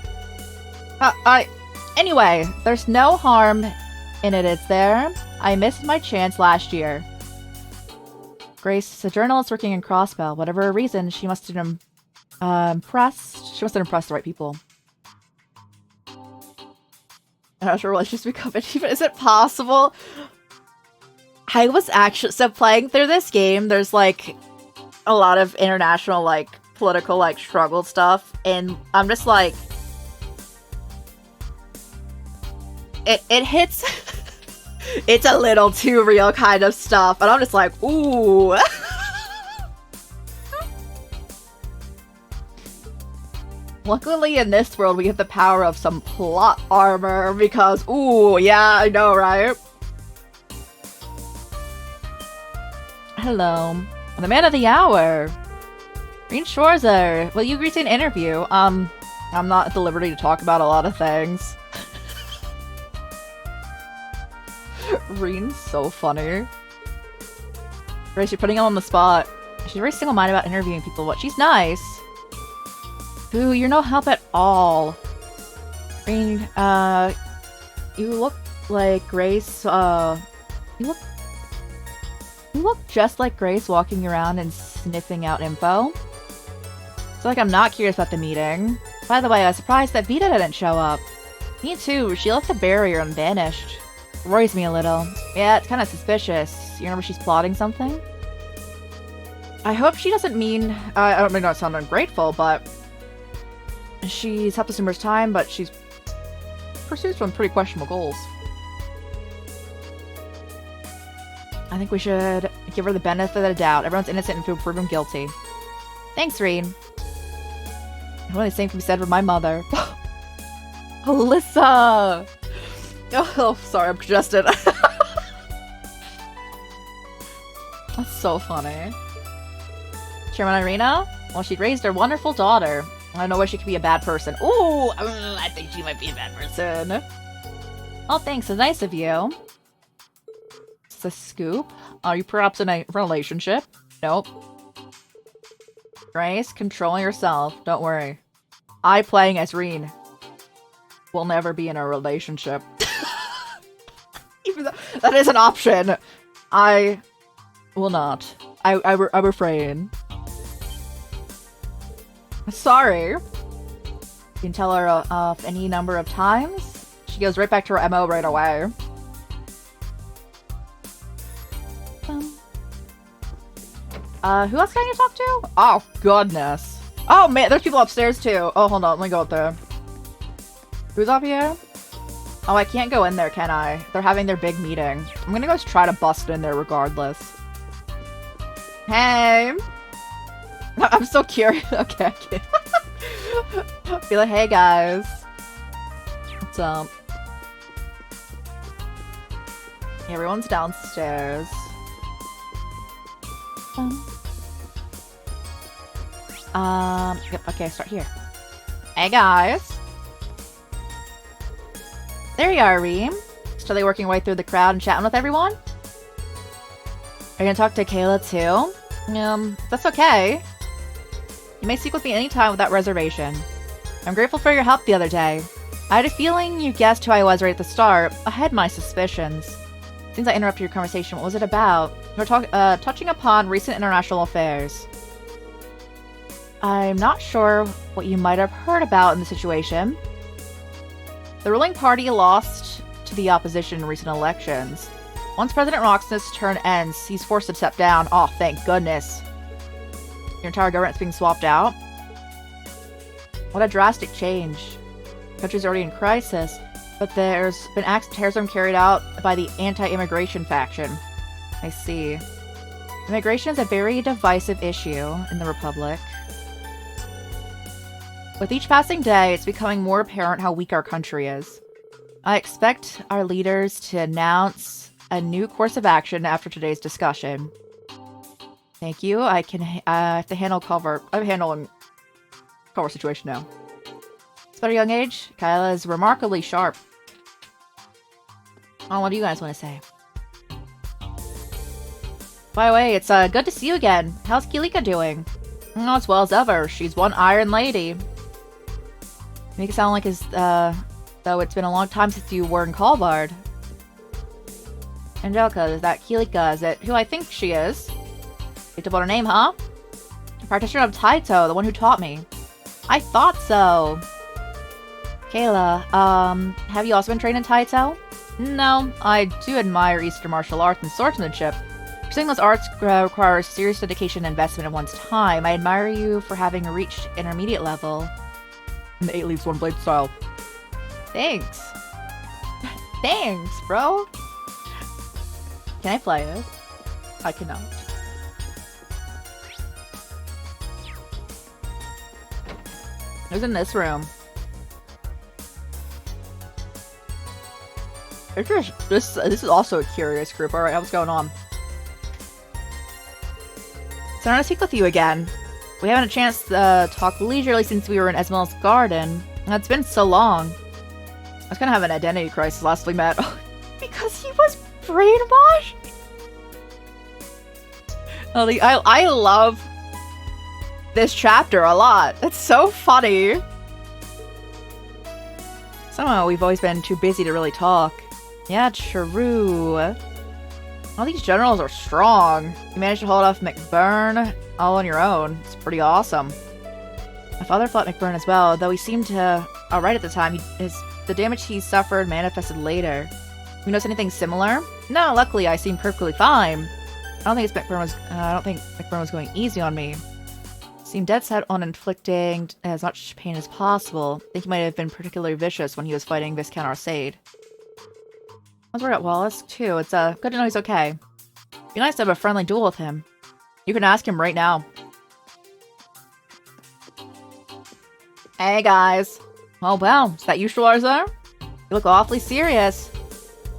Anyway, there's no harm in it, is there? I missed my chance last year. Grace is a journalist working in Crossbell. Whatever her reason, she must have impressed the right people. International relations become even. Is it possible? I was actually playing through this game. There's like a lot of international like political like struggle stuff, and I'm just like, it hits. It's a little too real kind of stuff, and I'm just like, ooh. Luckily, in this world, we have the power of some plot armor, because, ooh, yeah, I know, right? Hello. The man of the hour! Green Schwarzer, will you agree to an interview? I'm not at the liberty to talk about a lot of things. Reen's so funny. Grace, you're putting him on the spot. She's very single-minded about interviewing people, but she's nice. Boo, you're no help at all. Reen, you look like Grace, you look just like Grace walking around and sniffing out info. So like I'm not curious about the meeting. By the way, I was surprised that Vita didn't show up. Me too, she left the barrier and vanished. Worries me a little. Yeah, it's kind of suspicious. You remember she's plotting something? I hope she doesn't mean, I don't mean not sound ungrateful, but she's helped us numerous times, but she's pursued some pretty questionable goals. I think we should give her the benefit of the doubt. Everyone's innocent until proven guilty. Thanks, Reen. One of the same can be said for my mother. Alyssa! Oh, sorry, I'm congested. That's so funny. Chairman Irina? Well, she raised her wonderful daughter. I don't know why she could be a bad person. Ooh, I think she might be a bad person. Oh, thanks. It's nice of you. It's a scoop. Are you perhaps in a relationship? Nope. Grace, control yourself. Don't worry. I, playing as Reen, will never be in a relationship. Even though that is an option. I will not. I'm afraid. Sorry. You can tell her any number of times. She goes right back to her MO right away. Who else can I talk to? Oh, goodness. Oh, man, there's people upstairs, too. Oh, hold on, let me go up there. Who's up here? Oh, I can't go in there, can I? They're having their big meeting. I'm gonna go try to bust in there regardless. Hey! I'm so curious. Okay, I can't. Be like, hey, guys. What's up? Everyone's downstairs. Yep, okay, start here. Hey, guys. There you are, Reem. Slowly working way through the crowd and chatting with everyone? Are you gonna talk to Kayla, too? That's okay. You may speak with me anytime without reservation. I'm grateful for your help the other day. I had a feeling you guessed who I was right at the start. I had my suspicions. Since I interrupted your conversation, what was it about? We're touching upon recent international affairs. I'm not sure what you might have heard about in the situation. The ruling party lost to the opposition in recent elections. Once President Roxas' term ends, he's forced to step down. Oh, thank goodness. Your entire government's being swapped out. What a drastic change. The country's already in crisis, but there's been acts of terrorism carried out by the anti-immigration faction. I see. Immigration is a very divisive issue in the Republic. With each passing day, it's becoming more apparent how weak our country is. I expect our leaders to announce a new course of action after today's discussion. Thank you. I have to handle cover. I'm handling cover situation now. Despite her young age, Kyla is remarkably sharp. Oh, what do you guys want to say? By the way, it's good to see you again. How's Kilika doing? Oh, as well as ever. She's one iron lady. Make it sound like though it's been a long time since you were in Callbard. Angelica, is that Kilika? Is it who I think she is? Picked up on her name, huh? A practitioner of Taito, the one who taught me. I thought so. Kayla, have you also been trained in Taito? No, I do admire Eastern martial arts and swordsmanship. Pursuing those arts requires serious dedication and investment in one's time. I admire you for having reached intermediate level. In the 8 leaves, 1 blade style. Thanks. Thanks, bro. Can I play it? I cannot. Who's in this room? This is also a curious group. Alright, what's going on? So I want to speak with you again. We haven't had a chance to talk leisurely since we were in Esmeralda's garden. It's been so long. I was gonna have an identity crisis last we met. Because he was brainwashed? I love this chapter a lot. It's so funny. Somehow we've always been too busy to really talk. Yeah, true. All these generals are strong. You managed to hold off McBurn all on your own. It's pretty awesome. My father fought McBurn as well, though he seemed alright at the time. The damage he suffered manifested later. You notice anything similar? No, luckily I seem perfectly fine. I don't think McBurn was going easy on me. Seemed dead set on inflicting as much pain as possible. I think he might have been particularly vicious when he was fighting Viscount Arcade. I was worried about Wallace, too. It's good to know he's okay. Be nice to have a friendly duel with him. You can ask him right now. Hey, guys. Oh, wow. Is that you, Schwarzer? You look awfully serious.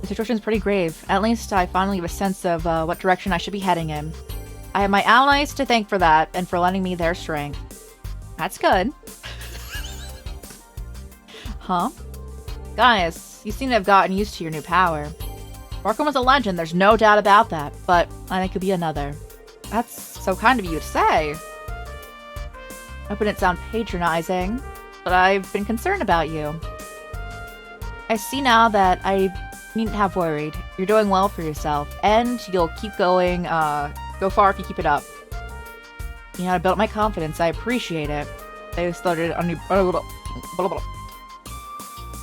The situation's pretty grave. At least I finally have a sense of what direction I should be heading in. I have my allies to thank for that, and for lending me their strength. That's good. Huh? Guys, you seem to have gotten used to your new power. Markham was a legend, there's no doubt about that, but I think it could be another. That's so kind of you to say. I hope it didn't sound patronizing, but I've been concerned about you. I see now that I needn't have worried. You're doing well for yourself, and you'll keep going, go far if you keep it up. You know, I built my confidence, I appreciate it. They started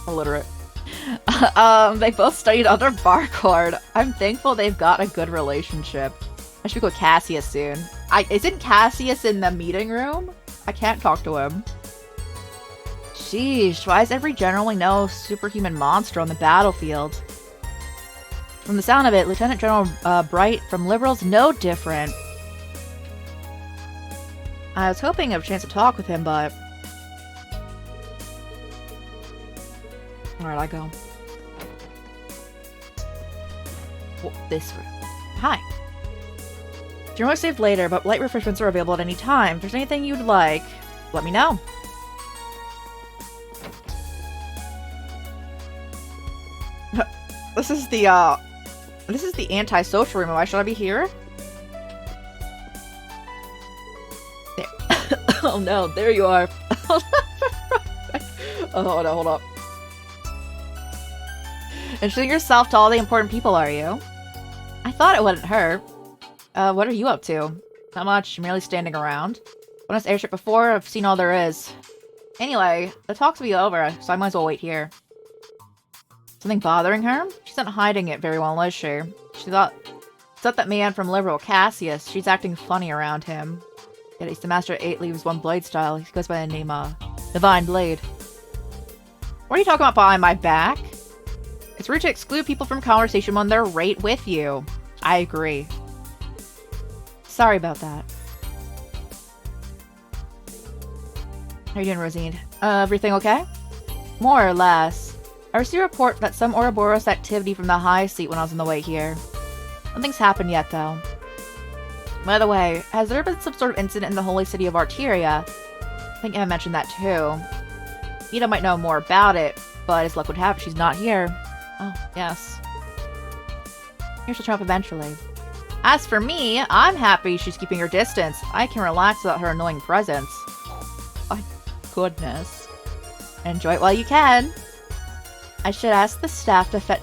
illiterate. They both studied under Barcord. I'm thankful they've got a good relationship. I should go with Cassius soon. Isn't Cassius in the meeting room? I can't talk to him. Sheesh, why is every general we know a superhuman monster on the battlefield? From the sound of it, Lieutenant General Bright from Liberal's no different. I was hoping to have a chance to talk with him, but... Where'd I go? Oh, this room. Hi. Dinner was saved later, but light refreshments are available at any time. If there's anything you'd like, let me know. This is the anti-social room. Why should I be here? There. Oh no, there you are. Oh no, hold up. Introducing yourself to all the important people, are you? I thought it wouldn't hurt. What are you up to? Not much, merely standing around. Went on this airship before, I've seen all there is. Anyway, the talks will be over, so I might as well wait here. Something bothering her? She's not hiding it very well, is she? She thought that man from Liberal, Cassius, she's acting funny around him. Yet he's the master of 8 Leaves 1 Blade style. He goes by the name, Divine Blade. What are you talking about behind my back? It's rude to exclude people from conversation when they're right with you. I agree. Sorry about that. How you doing, Rosine? Everything okay? More or less. I received a report that some Ouroboros activity from the high seat when I was on the way here. Nothing's happened yet, though. By the way, has there been some sort of incident in the holy city of Arteria? I think I mentioned that too. Ida might know more about it, but as luck would have it, she's not here. Oh, yes. Here she'll turn up eventually. As for me, I'm happy she's keeping her distance. I can relax without her annoying presence. My goodness. Enjoy it while you can. I should ask the staff to fetch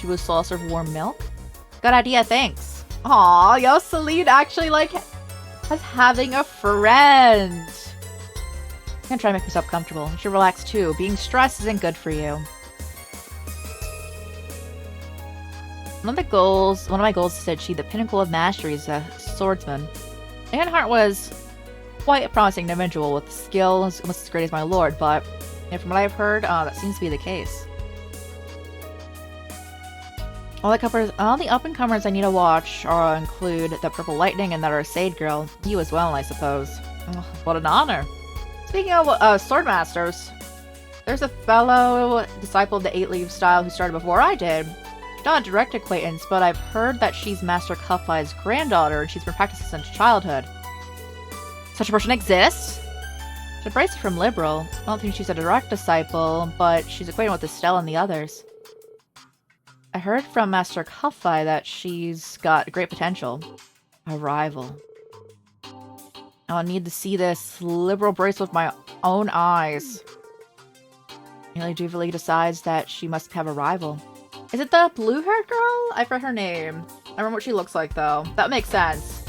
you a saucer of warm milk? Good idea, thanks. Aw, yo, Celine actually, like, is having a friend. I'm gonna try to make myself comfortable. You should relax, too. Being stressed isn't good for you. One of my goals is to achieve the pinnacle of mastery as a swordsman. Ironheart was quite a promising individual with skills almost as great as my lord, but from what I've heard, that seems to be the case. All the up-and-comers I need to watch include the Purple Lightning and that Arcade girl. You as well, I suppose. Oh, what an honor. Speaking of swordmasters, there's a fellow disciple of the 8 Leaves style who started before I did. Not a direct acquaintance, but I've heard that she's Master Cuffeye's granddaughter and she's been practicing since childhood. Such a person exists? She's embraced from Liberal. I don't think she's a direct disciple, but she's acquainted with Estelle and the others. I heard from Master Cuffeye that she's got great potential. A rival. I'll need to see this Liberal bracelet with my own eyes. Nearly dutifully decides that she must have a rival. Is it the blue-haired girl? I forgot her name. I remember what she looks like, though. That makes sense.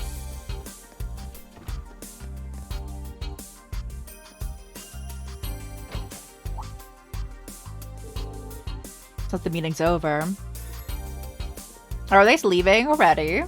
Since the meeting's over. Are they leaving already?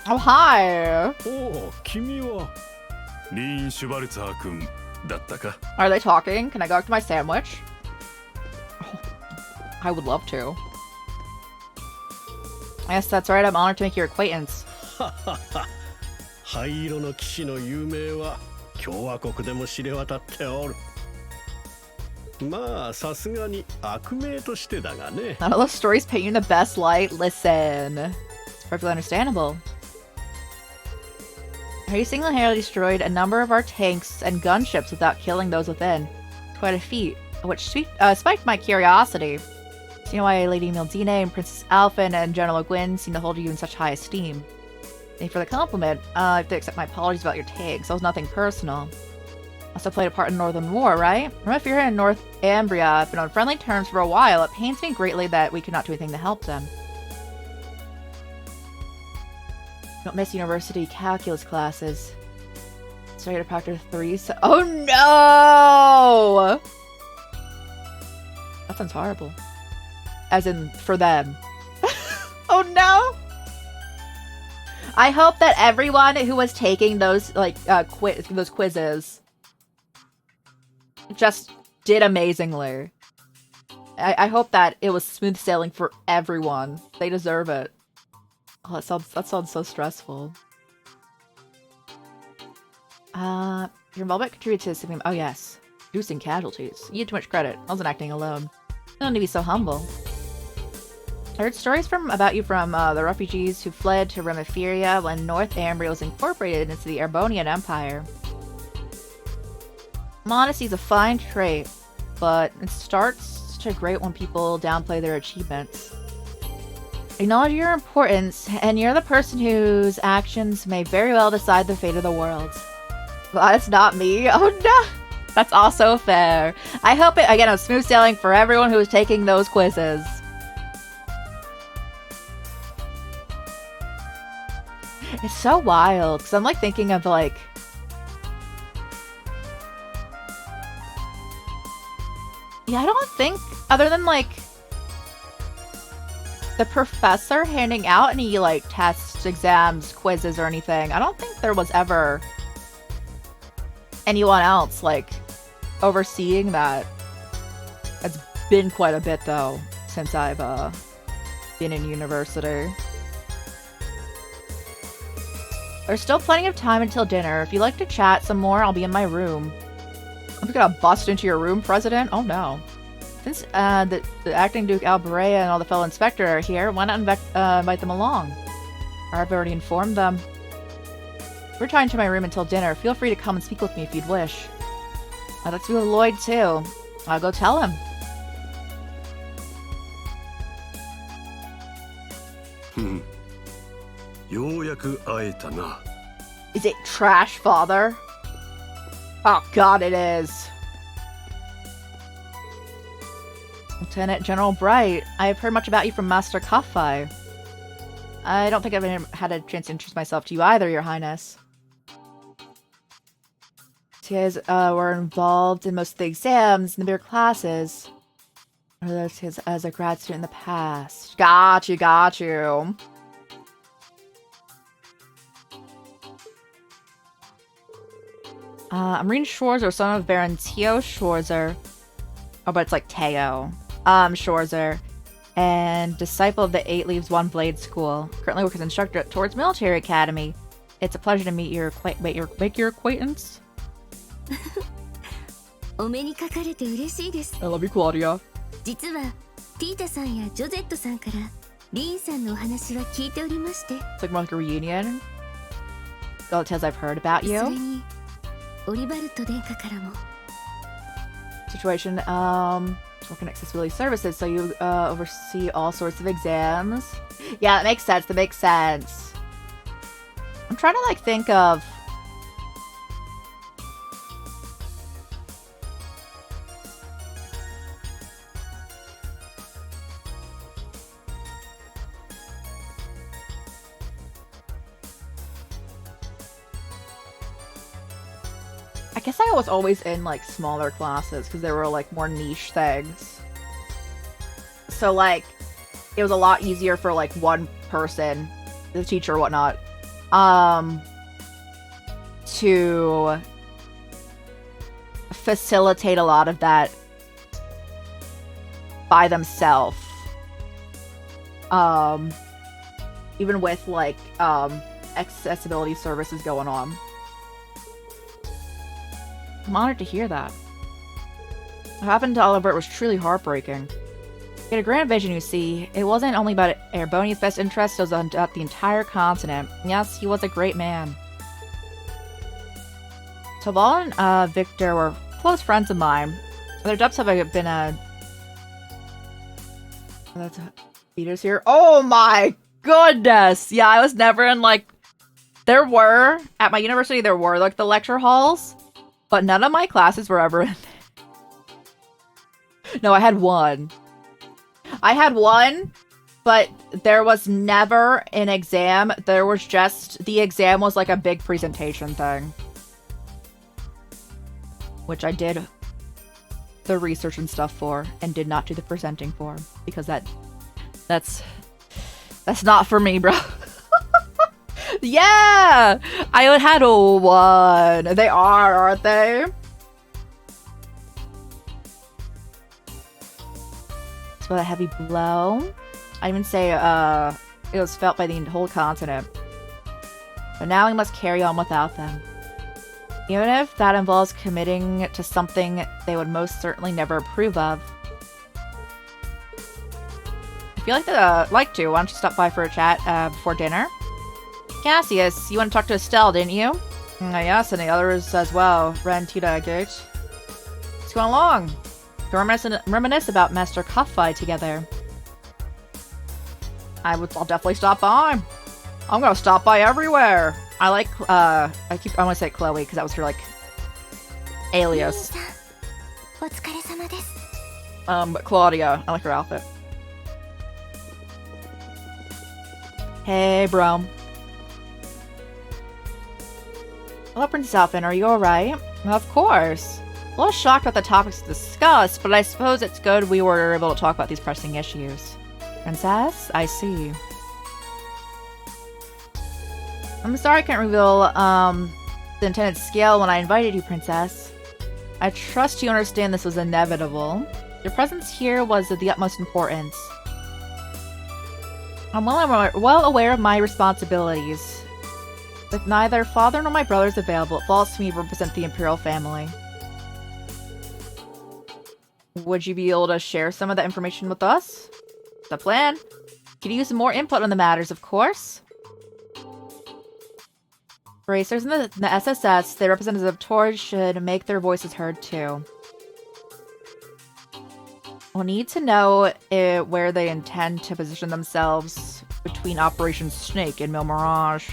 Oh, hi! Oh, 君は リーン・シュバルツァー君だったか? Are they talking? Can I go back to my sandwich? Oh, I would love to. Yes, that's right. I'm honored to make your acquaintance. 灰色の騎士の有名は共和国でも知れ渡っておる。まあ、さすがに悪名としてだがね。 Not all those stories paint you in the best light. Listen. It's perfectly understandable. He single-handedly destroyed a number of our tanks and gunships without killing those within. Quite a feat, which spiked my curiosity. So you know why Lady Mildine and Princess Alphen and General Gwyn seem to hold you in such high esteem. Thank you for the compliment. I have to accept my apologies about your tanks. That was nothing personal. Also played a part in Northern War, right? Remember if you're in North Ambria, I've been on friendly terms for a while. It pains me greatly that we could not do anything to help them. Don't miss university calculus classes. Started to proctor 3. So oh no! That sounds horrible. As in, for them. Oh no! I hope that everyone who was taking those, like, those quizzes just did amazingly. I hope that it was smooth sailing for everyone. They deserve it. Oh, that sounds so stressful. Your involvement contributed to something. Oh yes, reducing casualties. You had too much credit. I wasn't acting alone. You don't need to be so humble. I heard stories about you from the refugees who fled to Remipheria when North Ambria was incorporated into the Erebonian Empire. Modesty is a fine trait, but it starts to grate when people downplay their achievements. Acknowledge your importance, and you're the person whose actions may very well decide the fate of the world. Well, that's not me. Oh no! That's also fair. I hope it, again, it was smooth sailing for everyone who was taking those quizzes. It's so wild, because I'm like thinking of like... Yeah, I don't think, other than like... the professor handing out any like tests, exams, quizzes, or anything, I don't think there was ever anyone else like overseeing that. It's been quite a bit though, since I've been in university. There's still plenty of time until dinner. If you'd like to chat some more, I'll be in my room. I'm gonna bust into your room, President? Oh no. Since the acting Duke Alberea and all the fellow inspector are here, why not invite them along? I've already informed them. We're returning to my room until dinner. Feel free to come and speak with me if you'd wish. I'd like to be with Lloyd too. I'll go tell him. Is it trash, Father? Oh god, it is. Lieutenant General Bright, I have heard much about you from Master Kaffai. I don't think I've had a chance to introduce myself to you either, Your Highness. You guys were involved in most of the exams in the bigger classes. Or those as a grad student in the past. Got you. I'm reading Schwarzer, son of Baron Teo Schwarzer. Oh, but it's like Teo. Schwarzer. And disciple of the 8 Leaves One Blade School. Currently works as instructor at Towards Military Academy. It's a pleasure to meet make your acquaintance. I love you, Claudia. 実はティータさんやジョゼットさんからリーンさんのお話は聞いておりまして。 It's like more like a reunion. All the tales I've heard about それ you. にオリバルト殿下からも。 Situation, working accessibility services, so you oversee all sorts of exams. Yeah, that makes sense. I'm trying to like think of... I guess I was always in like smaller classes because there were like more niche things. So like it was a lot easier for like one person, the teacher or whatnot, to facilitate a lot of that by themselves. Even with like accessibility services going on. I'm honored to hear that. What happened to Oliver was truly heartbreaking. He had a grand vision, you see. It wasn't only about Erebonia's best interest, it was about the entire continent. Yes, he was a great man. Tobal and Victor were close friends of mine. Their depths have been That's Peter's here. Oh my goodness! Yeah, I was never in like... There were, at my university, there were like the lecture halls. But none of my classes were ever in. No, I had one. but there was never an exam. There was just, the exam was like a big presentation thing. Which I did the research and stuff for, and did not do the presenting for, because that's not for me, bro. Yeah! I had a 1. They are, aren't they? It's about a heavy blow. I even say, it was felt by the whole continent. But now we must carry on without them. Even if that involves committing to something they would most certainly never approve of. If you'd like to, why don't you stop by for a chat before dinner? Cassius, you want to talk to Estelle, didn't you? Yes, and the others as well. Ren, Tita, Gage. What's going along? To reminisce about Master Cuffy together. I'll definitely stop by. I'm gonna stop by everywhere. I like, I want to say Chloe, because that was her, like, alias. Claudia. I like her outfit. Hey, bro. Hello, Princess Alphen. Are you alright? Of course. A little shocked about the topics discussed, but I suppose it's good we were able to talk about these pressing issues. Princess? I see. I'm sorry I can't reveal, the intended scale when I invited you, Princess. I trust you understand this was inevitable. Your presence here was of the utmost importance. I'm well aware of my responsibilities. With neither father nor my brothers available, it falls to me to represent the Imperial family. Would you be able to share some of that information with us? The plan? Could use more input on the matters, of course. Racers in the SSS, the representatives of Torch should make their voices heard too. We'll need to know where they intend to position themselves between Operation Snake and Mil Mirage.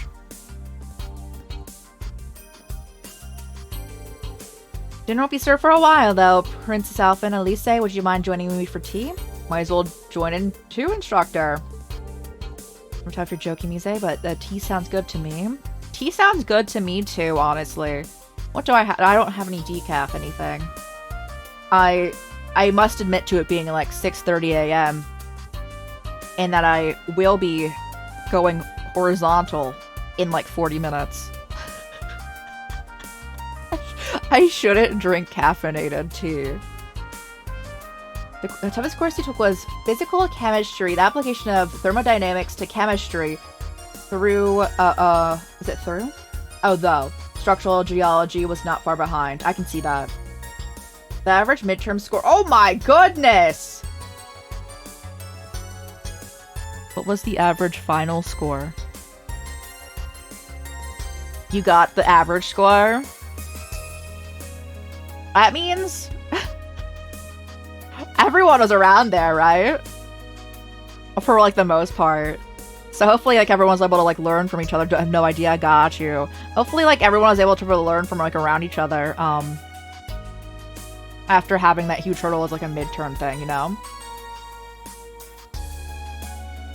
Dinner won't be served for a while, though. Princess Alpha and Elise, would you mind joining me for tea? Might as well join in too, Instructor. I'm sorry if you're joking, Mise, but tea sounds good to me. Tea sounds good to me too, honestly. What do I have? I don't have any decaf anything. I must admit to it being like 6:30 a.m. and that I will be going horizontal in like 40 minutes. I shouldn't drink caffeinated tea. The toughest course he took was physical chemistry, the application of thermodynamics to chemistry through, is it through? Oh, though. Structural geology was not far behind. I can see that. The average midterm score. Oh my goodness! What was the average final score? You got the average score? That means everyone was around there, right? For like the most part. So hopefully like everyone's able to like learn from each other. I have no idea, got you. Hopefully like everyone was able to really learn from like around each other. After having that huge hurdle as like a midterm thing, you know?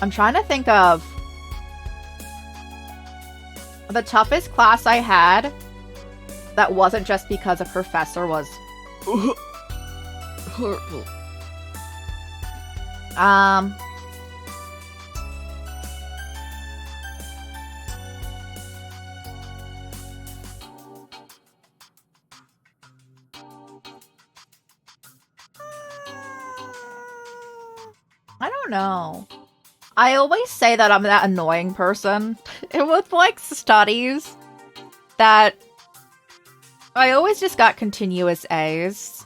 I'm trying to think of the toughest class I had that wasn't just because a professor was I don't know. I always say that I'm that annoying person with like studies that I always just got continuous A's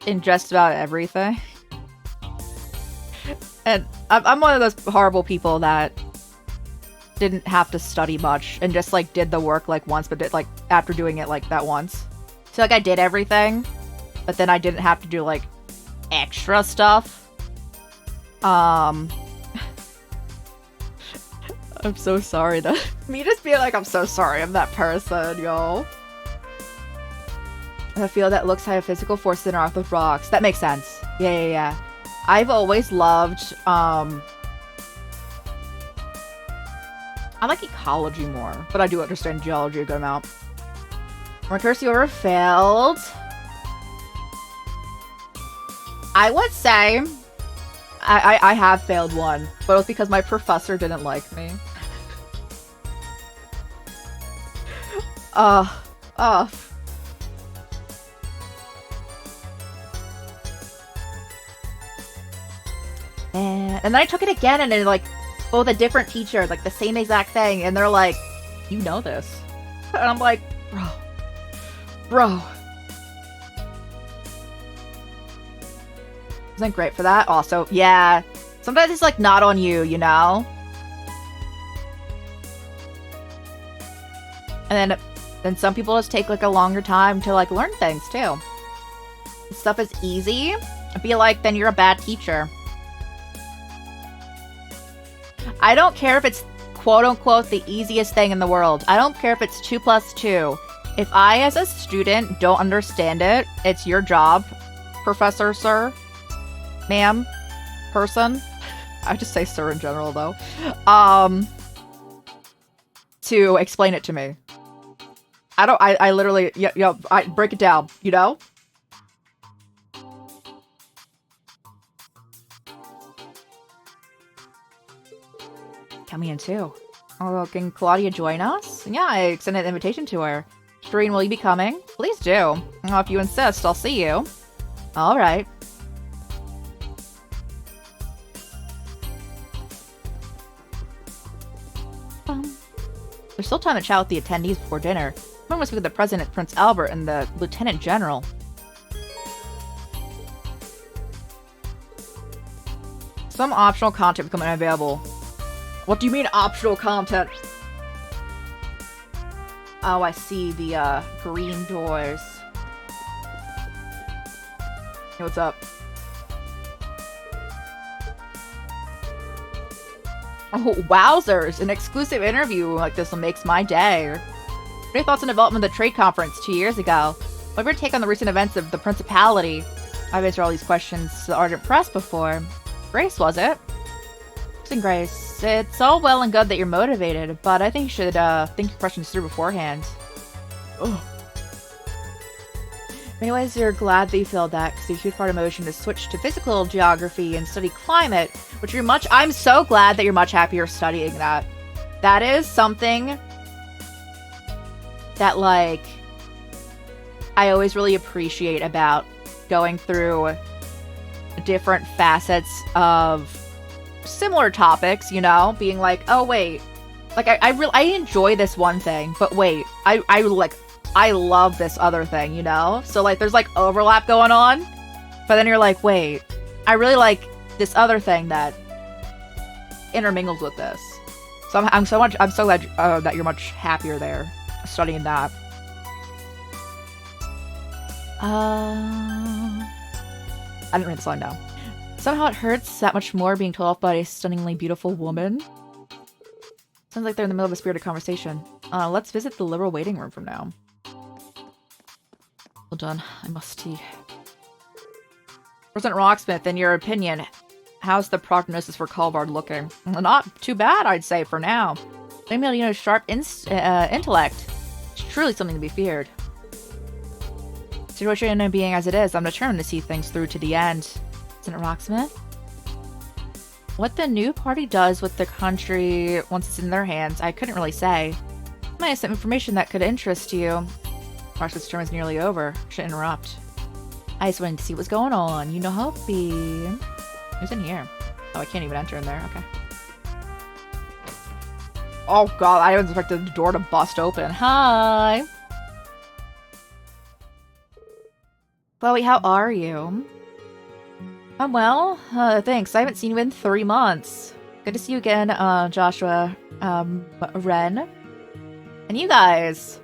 in just about everything. And I'm one of those horrible people that didn't have to study much and just like did the work like once, but did like after doing it like that once. So like I did everything, but then I didn't have to do like extra stuff. I'm so sorry though. Me just being like, I'm so sorry I'm that person, yo. I feel that looks have a physical force in Earth with rocks. That makes sense. Yeah. I've always loved, I like ecology more, but I do understand geology a good amount. Recursive order failed. I would say I have failed one, but it was because my professor didn't like me. And then I took it again, and then like both a different teacher, like the same exact thing, and they're like, "You know this," and I'm like, "Bro." Isn't great for that. Also, yeah, sometimes it's like not on you, you know. And then some people just take like a longer time to like learn things too. If stuff is easy, I feel like then you're a bad teacher. I don't care if it's quote-unquote the easiest thing in the world. I don't care if it's 2 + 2. If I, as a student, don't understand it, it's your job, professor, sir, ma'am, person. I just say sir in general, though. To explain it to me. I literally, I break it down, you know? Coming in too. Oh, can Claudia join us? Yeah, I extended an invitation to her. Shireen, will you be coming? Please do. Oh, if you insist, I'll see you. Alright. There's still time to chat with the attendees before dinner. I'm going to speak with the President, Prince Albert, and the Lieutenant General. Some optional content becoming available. What do you mean, optional content? Oh, I see the, green doors. Hey, what's up? Oh, wowzers! An exclusive interview like this makes my day. What are your thoughts on development of the trade conference 2 years ago? What your take on the recent events of the Principality? I've answered all these questions to the ardent press before. Grace, was it? Grace, it's all well and good that you're motivated, but I think you should think your questions through beforehand. Ugh. Anyways, you're glad that you feel that, because a huge part of motion is switch to physical geography and study climate, which I'm so glad that you're much happier studying that. That is something that, like, I always really appreciate about going through different facets of similar topics, you know, being like, oh wait, like I enjoy this one thing, but wait, I love this other thing, you know? So like there's like overlap going on, but then you're like, wait, I really like this other thing that intermingles with this. So I'm so glad that you're much happier there studying that. I didn't read the line down. Somehow it hurts that much more being told off by a stunningly beautiful woman. Sounds like they're in the middle of a spirited conversation. Let's visit the liberal waiting room from now. Well done. I must tea. President Rocksmith, in your opinion, how's the prognosis for Calvard looking? Not too bad, I'd say, for now. Emilio's sharp intellect. It's truly something to be feared. Situation being as it is, I'm determined to see things through to the end. President Rocksmith? What the new party does with the country once it's in their hands, I couldn't really say. Might have some information that could interest you. Rocksmith's term is nearly over. Should interrupt. I just wanted to see what's going on. You know how it be. Who's in here? Oh, I can't even enter in there. Okay. Oh god, I didn't expect the door to bust open. Hi! Chloe, how are you? I'm well. Thanks. I haven't seen you in 3 months. Good to see you again, Joshua, Ren. And you guys.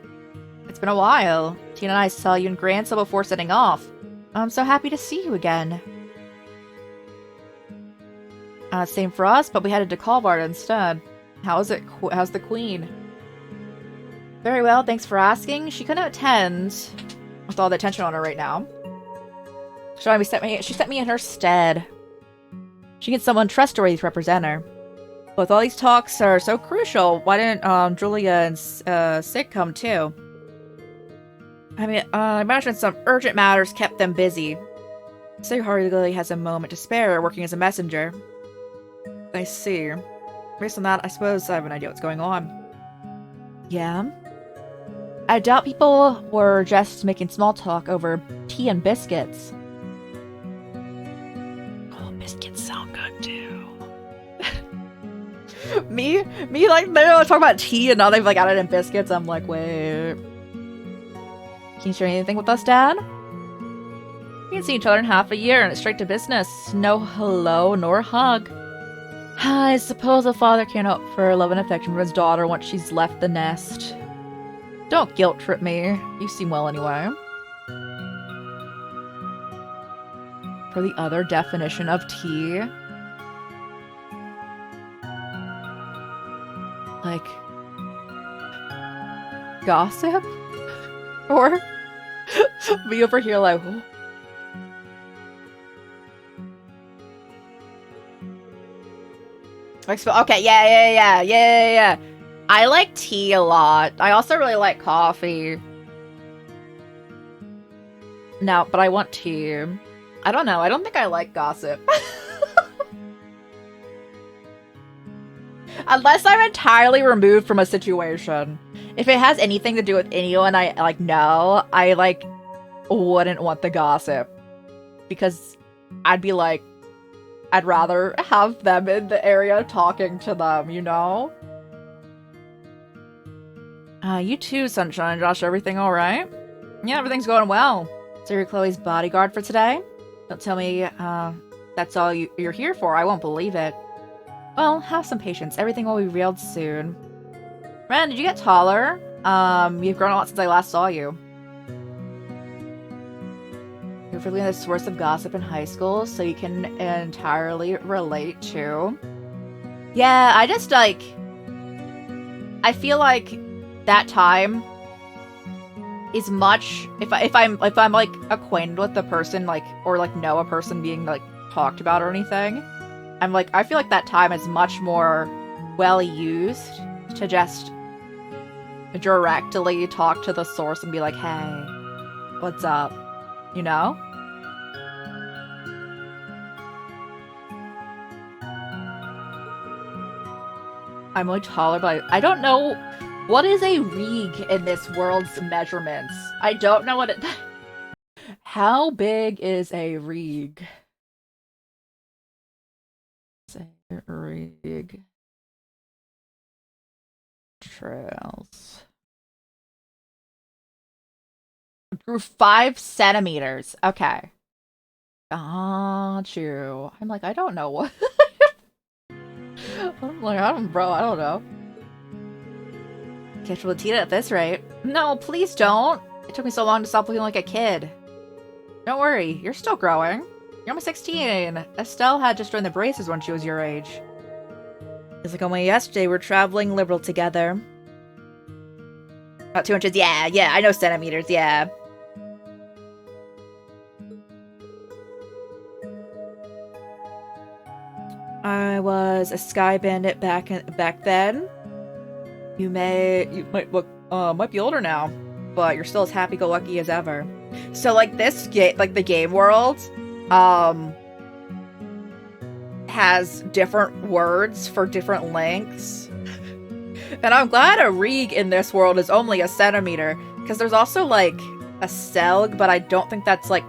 It's been a while. Tina and I saw you in Gransa before setting off. I'm so happy to see you again. Same for us, but we headed to Calvard instead. How's the Queen? Very well, thanks for asking. She couldn't attend with all the attention on her right now. She sent me in her stead. She gets someone trustworthy to represent her. Both all these talks are so crucial. Why didn't Julia and Sig come too? I mean, I imagine some urgent matters kept them busy. Sig hardly has a moment to spare working as a messenger. I see. Based on that, I suppose I have an idea what's going on. Yeah? I doubt people were just making small talk over tea and biscuits. Oh, biscuits sound good too. me, like, they're talking about tea and now they've, like, added in biscuits. I'm like, wait. Can you share anything with us, Dad? We haven't seen each other in half a year and it's straight to business. No hello nor hug. I suppose a father can't hope for love and affection from his daughter once she's left the nest. Don't guilt trip me. You seem well anyway. For the other definition of tea. Like... gossip? Or... me over here like... okay, yeah. I like tea a lot. I also really like coffee. No, but I want tea. I don't know. I don't think I like gossip. Unless I'm entirely removed from a situation. If it has anything to do with anyone I, like, know, I, like, wouldn't want the gossip. Because I'd be like, I'd rather have them in the area talking to them, you know? You too, Sunshine. Josh, everything alright? Yeah, everything's going well. So you're Chloe's bodyguard for today? Don't tell me, that's all you're here for. I won't believe it. Well, have some patience. Everything will be revealed soon. Ren, did you get taller? You've grown a lot since I last saw you. You're frequently the source of gossip in high school, so you can entirely relate to. Yeah, I just, like... I feel like that time is much... If I'm like, acquainted with the person, like, or, like, know a person being, like, talked about or anything, I'm like, I feel like that time is much more well used to just directly talk to the source and be like, hey, what's up? You know? I'm only taller, but I don't know what is a rig in this world's measurements. I don't know what it... How big is a rig? Say rig. Trails. Grew 5 centimeters. Okay. Got you. I'm like, I don't know what. I'm like, I don't know. Catch Latina at this rate. No, please don't. It took me so long to stop looking like a kid. Don't worry, you're still growing. You're almost 16. Estelle had just joined the braces when she was your age. It's like only yesterday we were traveling liberal together. About 2 inches. Yeah, I know centimeters. Yeah. I was a sky bandit back then. You might look might be older now, but you're still as happy-go-lucky as ever. So like this game, like the game world, has different words for different lengths. And I'm glad a rig in this world is only a centimeter, because there's also like a selg, but I don't think that's like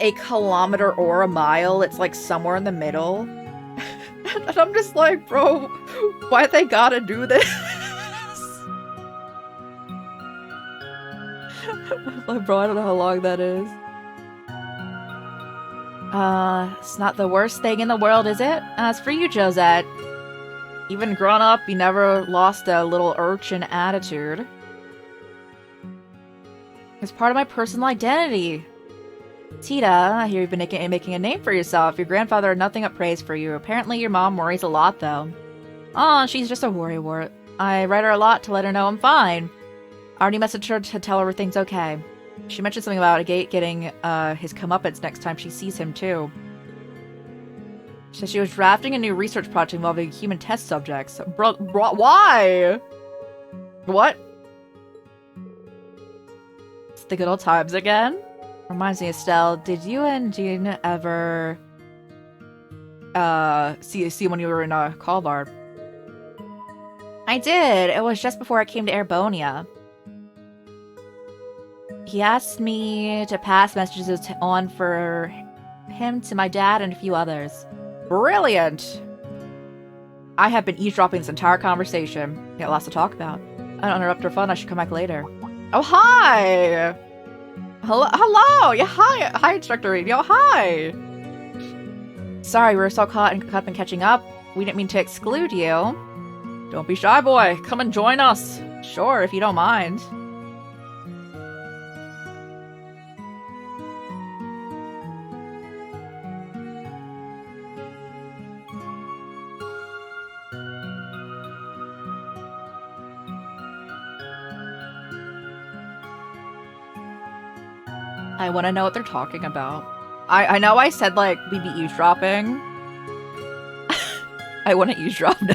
a kilometer or a mile. It's like somewhere in the middle. And I'm just like, bro, why they gotta do this? Like, bro, I don't know how long that is. It's not the worst thing in the world, is it? As for you, Josette, even grown up, you never lost a little urchin attitude. It's part of my personal identity. Tita, I hear you've been making a name for yourself. Your grandfather had nothing but praise for you. Apparently your mom worries a lot, though. Oh, she's just a worrywart. I write her a lot to let her know I'm fine. I already messaged her to tell her everything's okay. She mentioned something about a gate getting his comeuppance next time she sees him, too. So she was drafting a new research project involving human test subjects. Why? What? It's the good old times again? Reminds me, Estelle, did you and Jean ever see when you were in a call bar? I did. It was just before I came to Erebonia. He asked me to pass messages on for him to my dad and a few others. Brilliant! I have been eavesdropping this entire conversation. Got lots to talk about. I don't interrupt her fun. I should come back later. Oh, hi! Hello! Yeah, hi! Hi, Instructor Reed. Yo, hi! Sorry, we were so caught in catching up. We didn't mean to exclude you. Don't be shy, boy. Come and join us. Sure, if you don't mind. I want to know what they're talking about. I know I said, like, we'd be eavesdropping. I want to eavesdrop now.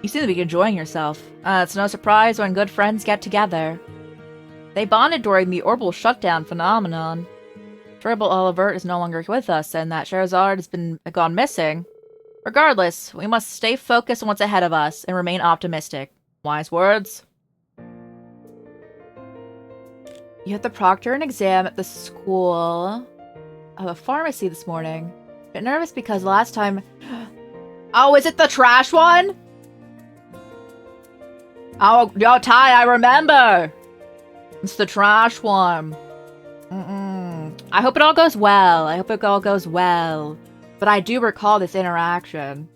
You seem to be enjoying yourself. It's no surprise when good friends get together. They bonded during the orbital shutdown phenomenon. Terrible Oliver is no longer with us, and that Sherazade has gone missing. Regardless, we must stay focused on what's ahead of us and remain optimistic. Wise words. You have to proctor an exam at the school of a pharmacy this morning. Bit nervous because last time... Oh, is it the trash one? Oh, yo, Ty, I remember! It's the trash one. I hope it all goes well. I hope it all goes well. But I do recall this interaction.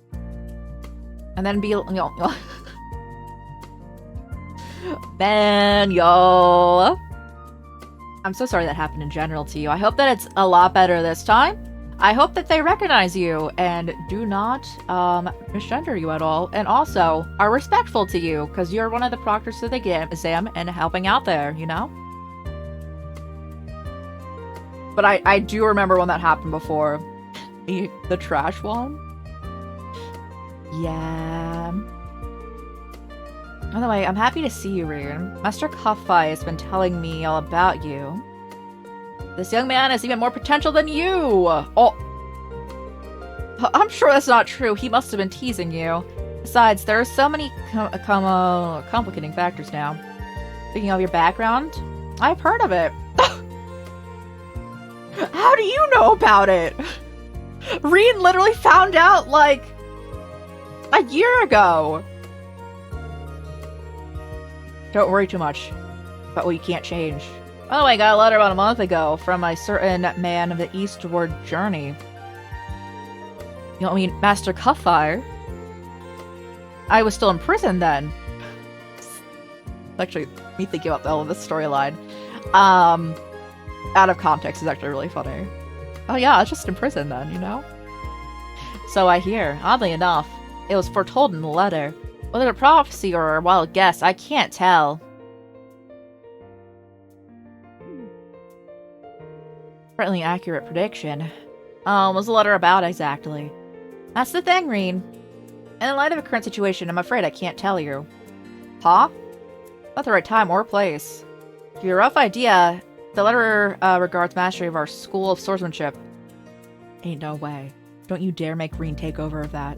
And then be, you know... Man, yo. I'm so sorry that happened in general to you. I hope that it's a lot better this time. I hope that they recognize you and do not misgender you at all. And also are respectful to you, because you're one of the proctors of the exam and helping out there, you know? But I do remember when that happened before. The trash one? Yeah. By the way, I'm happy to see you, Rune. Master Kuffai has been telling me all about you. This young man has even more potential than you! Oh! I'm sure that's not true. He must have been teasing you. Besides, there are so many complicating factors now. Speaking of your background, I've heard of it. How do you know about it? Reen literally found out, like, a year ago. Don't worry too much about what you can't change. By the way, I got a letter about a month ago from a certain man of the eastward journey. You know what I mean? Master Cuffire. I was still in prison then. Actually, me thinking about all of this storyline. Out of context is actually really funny. Oh yeah, I was just in prison then, you know? So I hear. Oddly enough, it was foretold in the letter. Whether a prophecy or a wild guess, I can't tell. Certainly accurate prediction. What's the letter about exactly? That's the thing, Reen. And in light of the current situation, I'm afraid I can't tell you. Huh? Not the right time or place. To give you a rough idea, the letter regards mastery of our school of swordsmanship. Ain't no way. Don't you dare make Reen take over of that.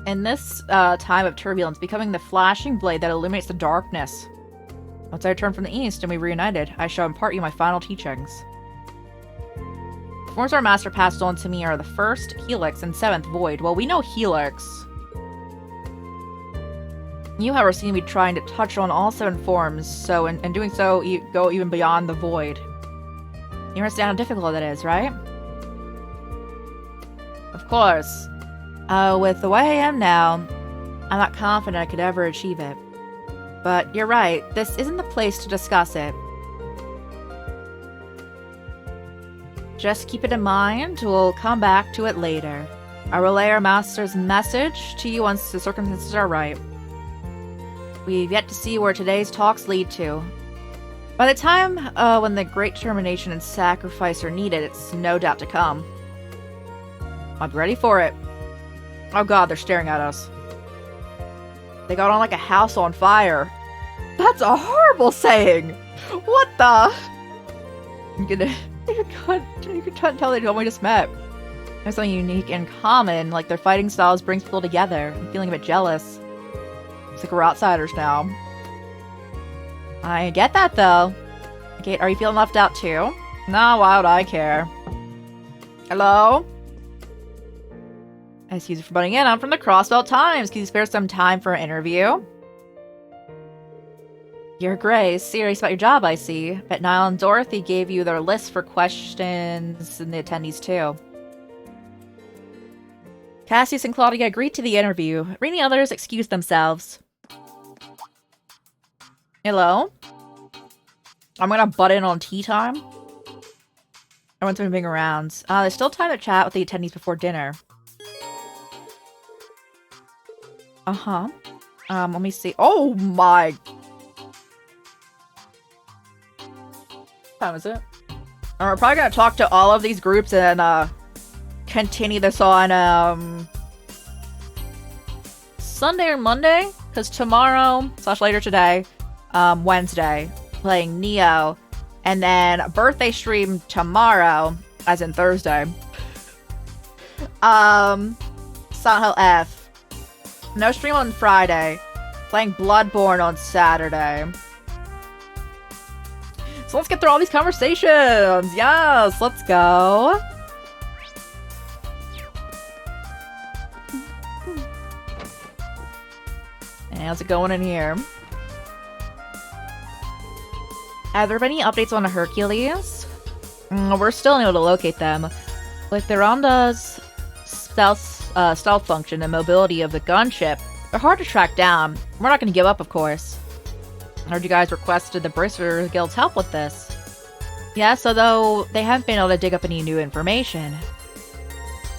In this time of turbulence, becoming the flashing blade that illuminates the darkness. Once I return from the east and we reunited, I shall impart you my final teachings. The forms our master passed on to me are the first Helix and seventh Void. Well, we know Helix. You, however, seem to be trying to touch on all seven forms, so in doing so, you go even beyond the Void. You understand how difficult that is, right? Of course. With the way I am now, I'm not confident I could ever achieve it. But you're right, this isn't the place to discuss it. Just keep it in mind, we'll come back to it later. I relay our master's message to you once the circumstances are right. We've yet to see where today's talks lead to. By the time when the great determination and sacrifice are needed, it's no doubt to come. I'll be ready for it. Oh god, they're staring at us. They got on like a house on fire. That's a horrible saying! What the? You can tell they only just met. There's something unique and common, like their fighting styles brings people together. I'm feeling a bit jealous. It's like we're outsiders now. I get that though. Okay, are you feeling left out too? No, why would I care? Hello? Excuse me for butting in. I'm from the Crossbelt Times. Can you spare some time for an interview? Your Grace, serious about your job, I see. Bet Niall and Dorothy gave you their list for questions and the attendees too. Cassius and Claudia agreed to the interview. Reading others excused themselves. Hello? I'm gonna butt in on tea time. Everyone's moving around. There's still time to chat with the attendees before dinner. Uh-huh. Let me see. Oh my... What time is it? We're probably gonna talk to all of these groups and, continue this on, Sunday or Monday? Because tomorrow, / later today, Wednesday, playing Neo, and then birthday stream tomorrow, as in Thursday. Silent Hill F. No stream on Friday. Playing Bloodborne on Saturday. So let's get through all these conversations! Yes, let's go! And how's it going in here? Have there been any updates on the Hercules? We're still unable to locate them. With the Ramda's stealth function and mobility of the gunship, they're hard to track down. We're not going to give up, of course. I heard you guys requested the Bracer Guild's help with this. Yes, although they haven't been able to dig up any new information.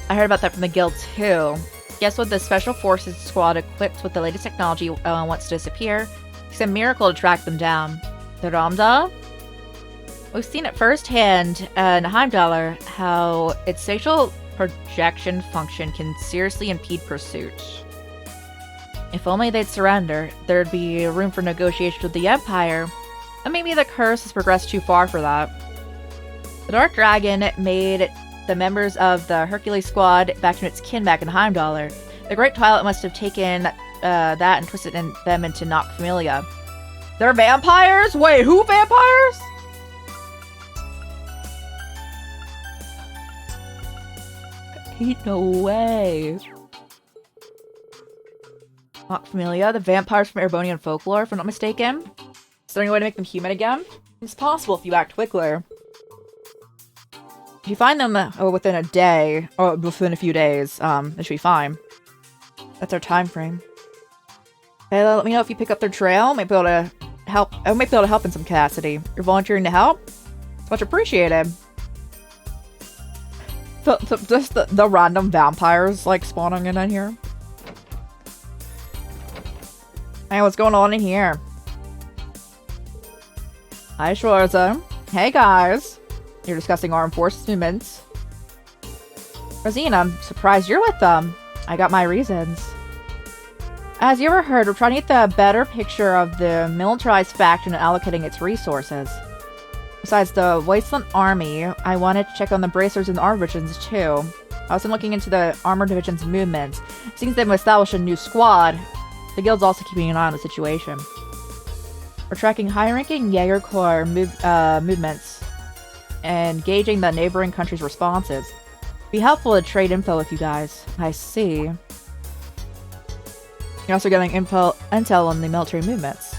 I heard about that from the guild too. Guess what, the Special Forces squad equipped with the latest technology wants to disappear. It's a miracle to track them down. The Ramda? We've seen it firsthand in Heimdallr how its facial projection function can seriously impede pursuit. If only they'd surrender, there'd be room for negotiation with the Empire. But maybe the curse has progressed too far for that. The Dark Dragon made the members of the Hercules squad back to its kin back in Heimdallr. The Great Twilight must have taken that and twisted them into Noct Familia. They're vampires? Wait, who vampires? Ain't no way. Noct Familia, the vampires from Erebonian folklore, if I'm not mistaken. Is there any way to make them human again? It's possible if you act quicker. If you find them within a day, or within a few days, it should be fine. That's our time frame. Okay, let me know if you pick up their trail. Might be able to help. I might be able to help in some capacity. You're volunteering to help? It's much appreciated. Just the random vampires, like, spawning in here. Hey, what's going on in here? Hi, Schwarza. Hey, guys. You're discussing armed forces movements. Rosine, I'm surprised you're with them. I got my reasons. As you ever heard, we're trying to get the better picture of the militarized faction and allocating its resources. Besides the Wasteland Army, I wanted to check on the bracers and the armor divisions too. I was looking into the armor division's movements. Since they've established a new squad, the guild's also keeping an eye on the situation. We're tracking high-ranking Jaeger Corps movements and gauging the neighboring countries' responses. It'd be helpful to trade info with you guys. I see. You're also getting intel on the military movements.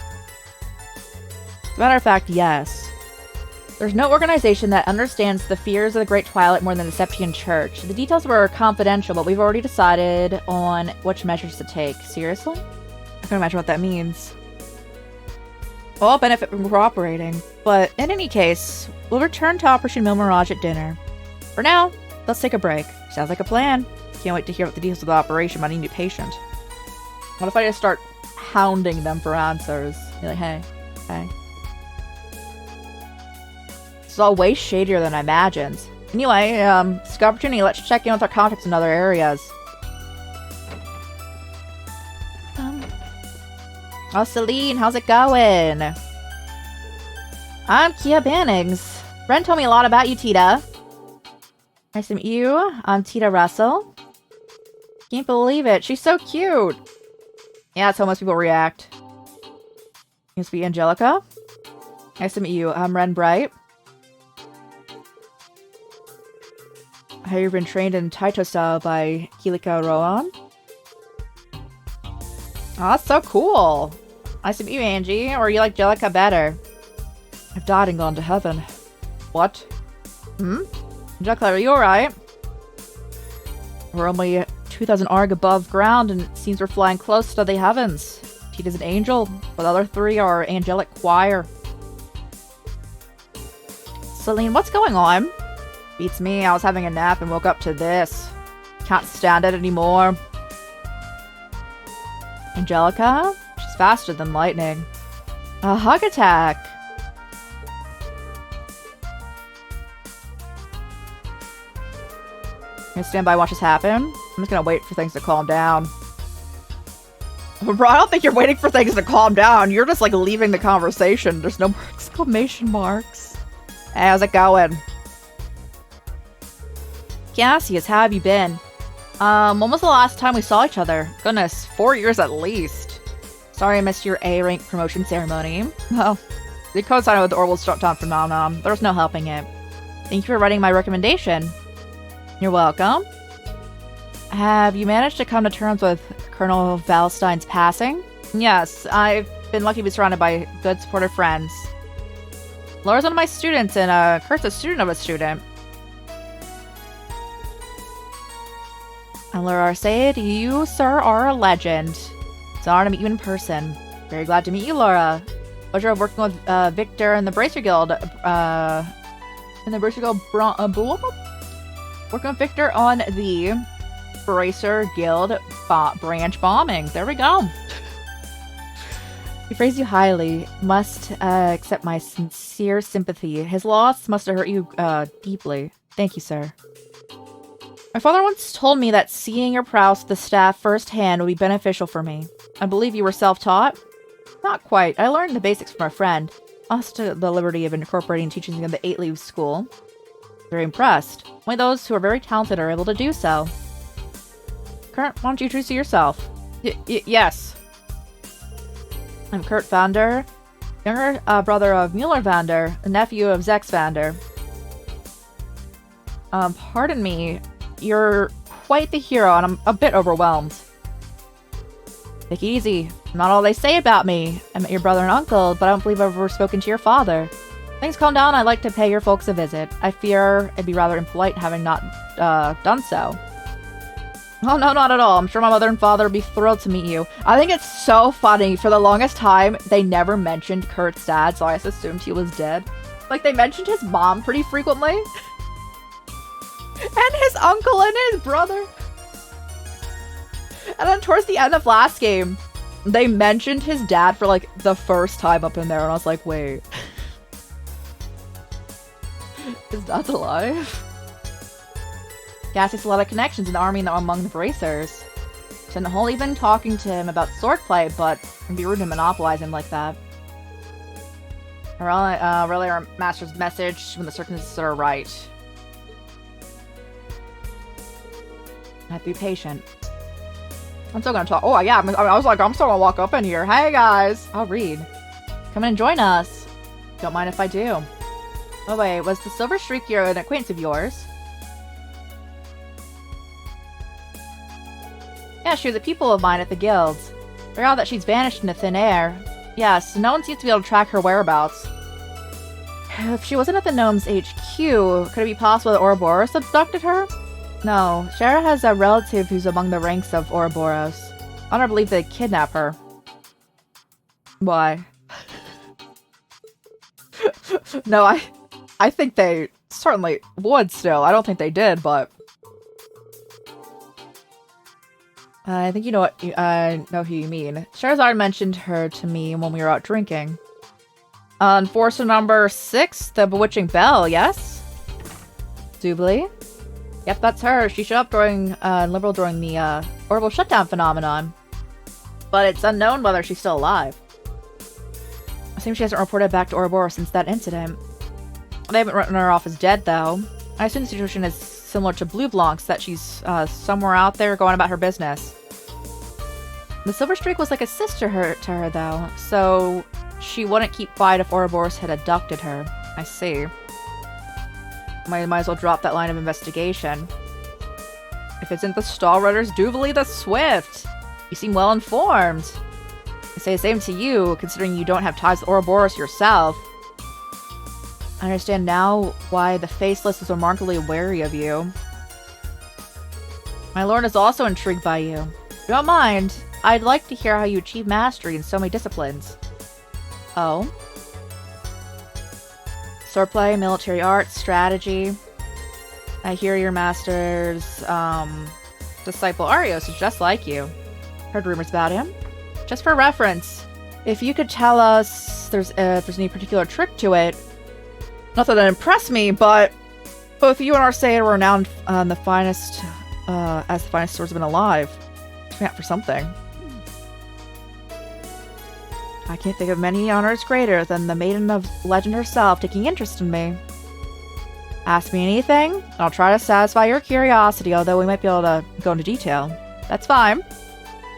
As a matter of fact, yes. There's no organization that understands the fears of the Great Twilight more than the Septian Church. The details were confidential, but we've already decided on which measures to take. Seriously? I can imagine what that means. We'll all benefit from cooperating, but in any case, we'll return to Operation Mil Mirage at dinner. For now, let's take a break. Sounds like a plan. can't wait to hear about the details of the operation. I need a new patient. What if I just start hounding them for answers? Be like, hey. It's all way shadier than I imagined. Anyway, it's a good opportunity. Let's check in with our contacts in other areas. Oh, Celine, how's it going? I'm Kia Bannings. Ren told me a lot about you, Tita. Nice to meet you. I'm Tita Russell. Can't believe it. She's so cute. Yeah, that's how most people react. You must be Angelica. Nice to meet you. I'm Ren Bright. Have you been trained in Taito style by Kilika Rohan? Oh, that's so cool. Nice to meet you, Angie. Or you like Angelica better? I've died and gone to heaven. What? Angelica, are you alright? We're only 2,000 arg above ground, and it seems we're flying close to the heavens. Tita's an angel, but the other three are angelic choir. Celine, what's going on? Beats me. I was having a nap and woke up to this. Can't stand it anymore. Angelica? She's faster than lightning. A hug attack. I'm gonna stand by and watch this happen. I'm just gonna wait for things to calm down. Bro, I don't think you're waiting for things to calm down. You're just like leaving the conversation. There's no more exclamation marks. Hey, how's it going? Cassius, how have you been? When was the last time we saw each other? Goodness, 4 years at least. Sorry I missed your A rank promotion ceremony. Well, the co-signer with the Orbital Shutdown phenomenon. There's no helping it. Thank you for writing my recommendation. You're welcome. Have you managed to come to terms with Colonel Valstein's passing? Yes, I've been lucky to be surrounded by good, supportive friends. Laura's one of my students, and Kurt's a student of a student. And Laura Arsaid, you, sir, are a legend. It's an honor to meet you in person. Very glad to meet you, Laura. Pleasure of working with Victor and the Bracer Guild. Working with Victor on the Bracer Guild branch bombing. There we go. He praised you highly. Must accept my sincere sympathy. His loss must have hurt you deeply. Thank you, sir. My father once told me that seeing your prowess with the staff firsthand would be beneficial for me. I believe you were self-taught? Not quite. I learned the basics from a friend. I also took the liberty of incorporating teachings in the 8 Leaves School. Very impressed. Only those who are very talented are able to do so. Kurt, why don't you introduce yourself? Yes. I'm Kurt Vander, younger brother of Mueller Vander, the nephew of Zex Vander. Pardon me. You're quite the hero, and I'm a bit overwhelmed. Take it easy. Not all they say about me. I met your brother and uncle, but I don't believe I've ever spoken to your father. Things calm down, I'd like to pay your folks a visit. I fear it'd be rather impolite having not done so. Oh, no, not at all. I'm sure my mother and father would be thrilled to meet you. I think it's so funny. For the longest time, they never mentioned Kurt's dad, so I just assumed he was dead. Like, they mentioned his mom pretty frequently. And his uncle and his brother. And then towards the end of last game, they mentioned his dad for like the first time up in there, and I was like, wait. His dad's alive? Cassius has a lot of connections in the army and among the Bracers. Shouldn't hold even talking to him about swordplay, but it'd be rude to monopolize him like that. Relay our master's message when the circumstances are right. I have to be patient. I'm still gonna talk. Oh, yeah. I was like, I'm still gonna walk up in here. Hey, guys. I'll read. Come in and join us. Don't mind if I do. Oh, wait. Was the Silver Streak an acquaintance of yours? Yeah, she was a pupil of mine at the guilds. Figure out that she's vanished into thin air. Yes, no one seems to be able to track her whereabouts. If she wasn't at the Gnome's HQ, could it be possible that Ouroboros abducted her? No, Shara has a relative who's among the ranks of Ouroboros. I don't believe they kidnap her. Why? No, I think they certainly would still. I don't think they did, but... I think you know what I know who you mean. Charizard mentioned her to me when we were out drinking. Enforcer number 6, the Bewitching Belle, yes? Dubly? Yep, that's her. She showed up during Liberal during the Orbital Shutdown phenomenon. But it's unknown whether she's still alive. It seems she hasn't reported back to Ouroboros since that incident. They haven't written her off as dead, though. I assume the situation is similar to Blue Blanc's, that she's somewhere out there going about her business. The Silver Streak was like a sister to her, though, so she wouldn't keep quiet if Ouroboros had abducted her. I see. Might as well drop that line of investigation. If it's in the Stall Runners, Dubly the Swift! You seem well informed. I say the same to you, considering you don't have ties with Ouroboros yourself. I understand now why the Faceless is remarkably wary of you. My lord is also intrigued by you. If you don't mind, I'd like to hear how you achieve mastery in so many disciplines. Oh? Swordplay, military arts, strategy. I hear your master's, disciple Arios is just like you. Heard rumors about him. Just for reference, if you could tell us if there's any particular trick to it. Not that it impressed me, but both you and Arceus were renowned as the finest swordsman alive. Looking out for something. I can't think of many honors greater than the Maiden of Legend herself taking interest in me. Ask me anything, and I'll try to satisfy your curiosity, although we might be able to go into detail. That's fine.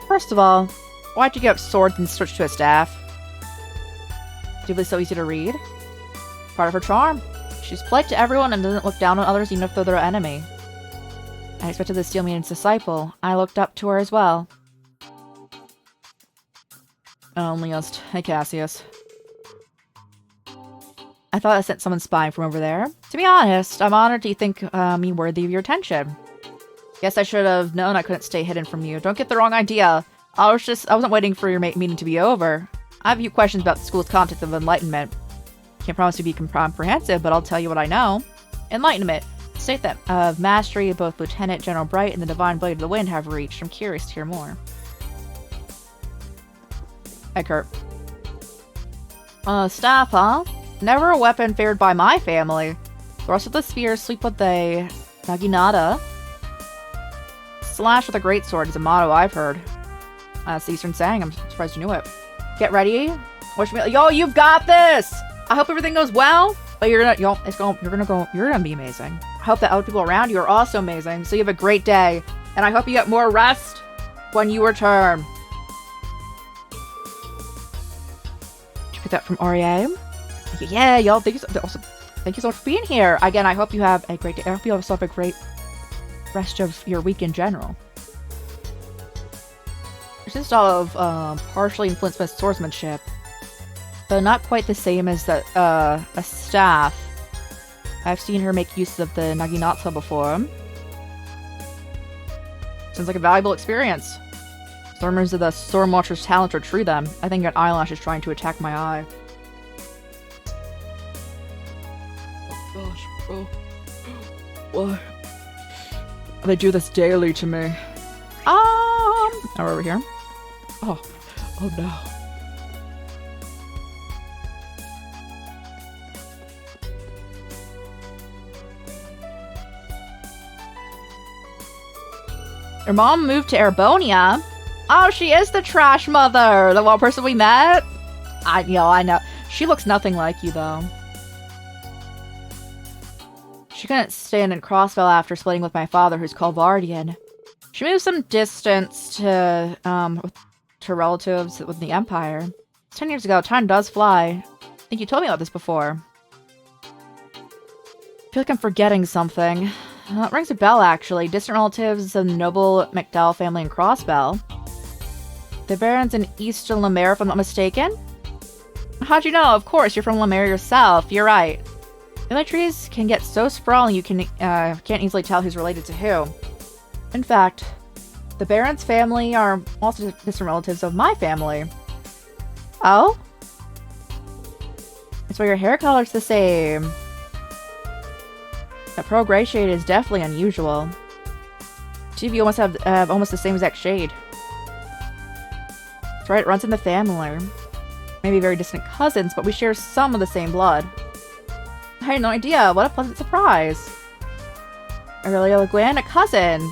First of all, why'd you give up swords and switch to a staff? Dubly's so easy to read. Part of her charm. She's polite to everyone and doesn't look down on others even if they're their enemy. I expected the Steel Maiden's disciple. I looked up to her as well. Leost. Hey, Cassius. I thought I sent someone spying from over there. To be honest, I'm honored you think me worthy of your attention. Guess I should have known I couldn't stay hidden from you. Don't get the wrong idea. I wasn't waiting for your meeting to be over. I have a few questions about the school's concept of enlightenment. Can't promise to be comprehensive, but I'll tell you what I know. Enlightenment. State that of mastery both Lieutenant General Bright and the Divine Blade of the Wind have reached. I'm curious to hear more. Hey, Kurt. Staff, huh? Never a weapon favored by my family. The rest of the spears sleep with the Naginata. Slash with a greatsword is a motto I've heard. That's the Eastern saying. I'm surprised you knew it. Get ready. Wish me, yo, you've got this! I hope everything goes well, but you're gonna be amazing. I hope that other people around you are also amazing, so you have a great day, and I hope you get more rest when you return. Did you get that from Aurier? Yeah, y'all, thank you so much for being here. Again, I hope you have a great day. I hope you have a great rest of your week in general. Consists of partially influenced by swordsmanship, though not quite the same as a staff. I've seen her make use of the Naginata before. Sounds like a valuable experience. Some rumors of the Storm Watcher's talent are true then. I think an eyelash is trying to attack my eye. Oh gosh, bro. Why? They do this daily to me. We're over here. Oh no. Your mom moved to Erebonia? Oh, she is the trash mother! The one person we met? I know. She looks nothing like you, though. She couldn't stand in Crossville after splitting with my father, who's Calvardian. She moved some distance to relatives with the Empire. 10 years ago, time does fly. I think you told me about this before. I feel like I'm forgetting something. It rings a bell, actually. Distant relatives of the noble McDowell family in Crossbell. The Barons in Eastern Lemaire, if I'm not mistaken? How'd you know? Of course, you're from Lemaire yourself. You're right. Family trees can get so sprawling you can't easily tell who's related to who. In fact, the Barons family are also distant relatives of my family. Oh? That's why your hair color's the same. That pearl gray shade is definitely unusual. Two of you almost have almost the same exact shade. That's right, it runs in the family. Maybe very distant cousins, but we share some of the same blood. I had no idea. What a pleasant surprise. Aurelia Le Guin, a cousin.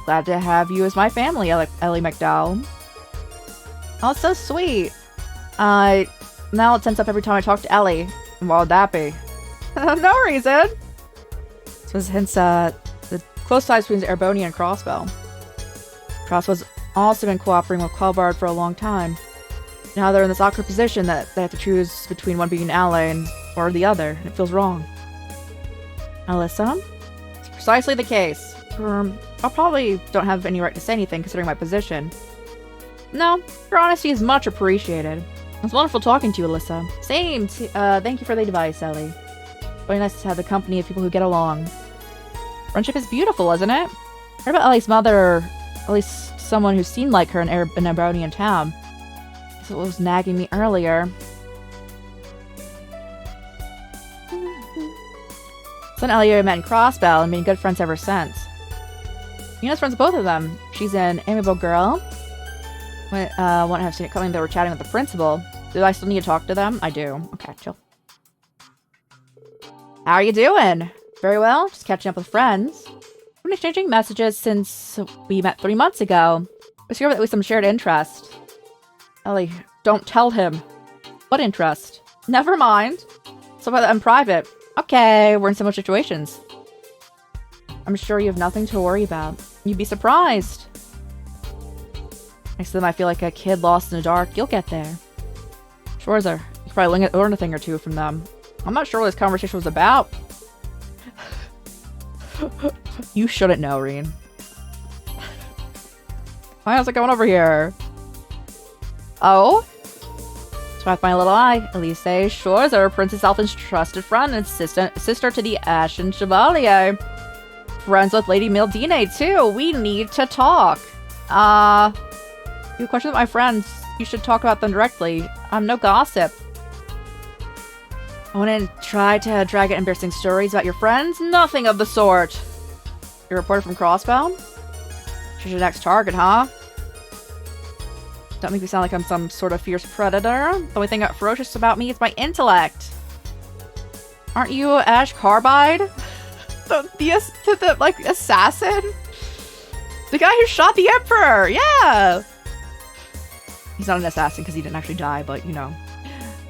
Glad to have you as my family, Ellie McDowell. Oh, it's so sweet. Now it tense up every time I talk to Ellie. And what would that be? No reason. So hence the close ties between erebonia and Crossbow. Crossbow's also been cooperating with Quellbard for a long time. Now they're in this awkward position that they have to choose between one being an ally or the other, and it feels wrong. Alyssa? It's precisely the case. I probably don't have any right to say anything considering my position. No, your honesty is much appreciated. It's wonderful talking to you, Alyssa. Same. Thank you for the advice, Ellie. Really nice to have the company of people who get along. Friendship is beautiful, isn't it? I heard about Ellie's mother, at least someone who seemed like her in Ebronian town. That's what was nagging me earlier. Son Ellie met in Crossbell and been good friends ever since. Yuna's friends with both of them. She's an amiable girl. Wouldn't have seen it coming. They were chatting with the principal. Do I still need to talk to them? I do. Okay, chill. How are you doing? Very well. Just catching up with friends. We've been exchanging messages since we met 3 months ago. It's clear that we have some shared interest. Ellie, don't tell him. What interest? Never mind. So about that in private. Okay, we're in similar situations. I'm sure you have nothing to worry about. You'd be surprised. Next to them, I feel like a kid lost in the dark. You'll get there. Sure, sir. You could probably learn a thing or two from them. I'm not sure what this conversation was about. You shouldn't know, Reen. How's it going over here? Oh? With my little eye, Elise Shores are Princess Elfin's trusted friend and sister to the Ashen Chevalier. Friends with Lady Mildine, too. We need to talk. You question my friends. You should talk about them directly. I'm no gossip. I wouldn't try to drag out embarrassing stories about your friends. Nothing of the sort. You're a reporter from Crossbound? She's your next target, huh? Don't make me sound like I'm some sort of fierce predator. The only thing ferocious about me is my intellect. Aren't you Ash Carbide? The like, assassin? The guy who shot the Emperor! Yeah! He's not an assassin because he didn't actually die, but, you know.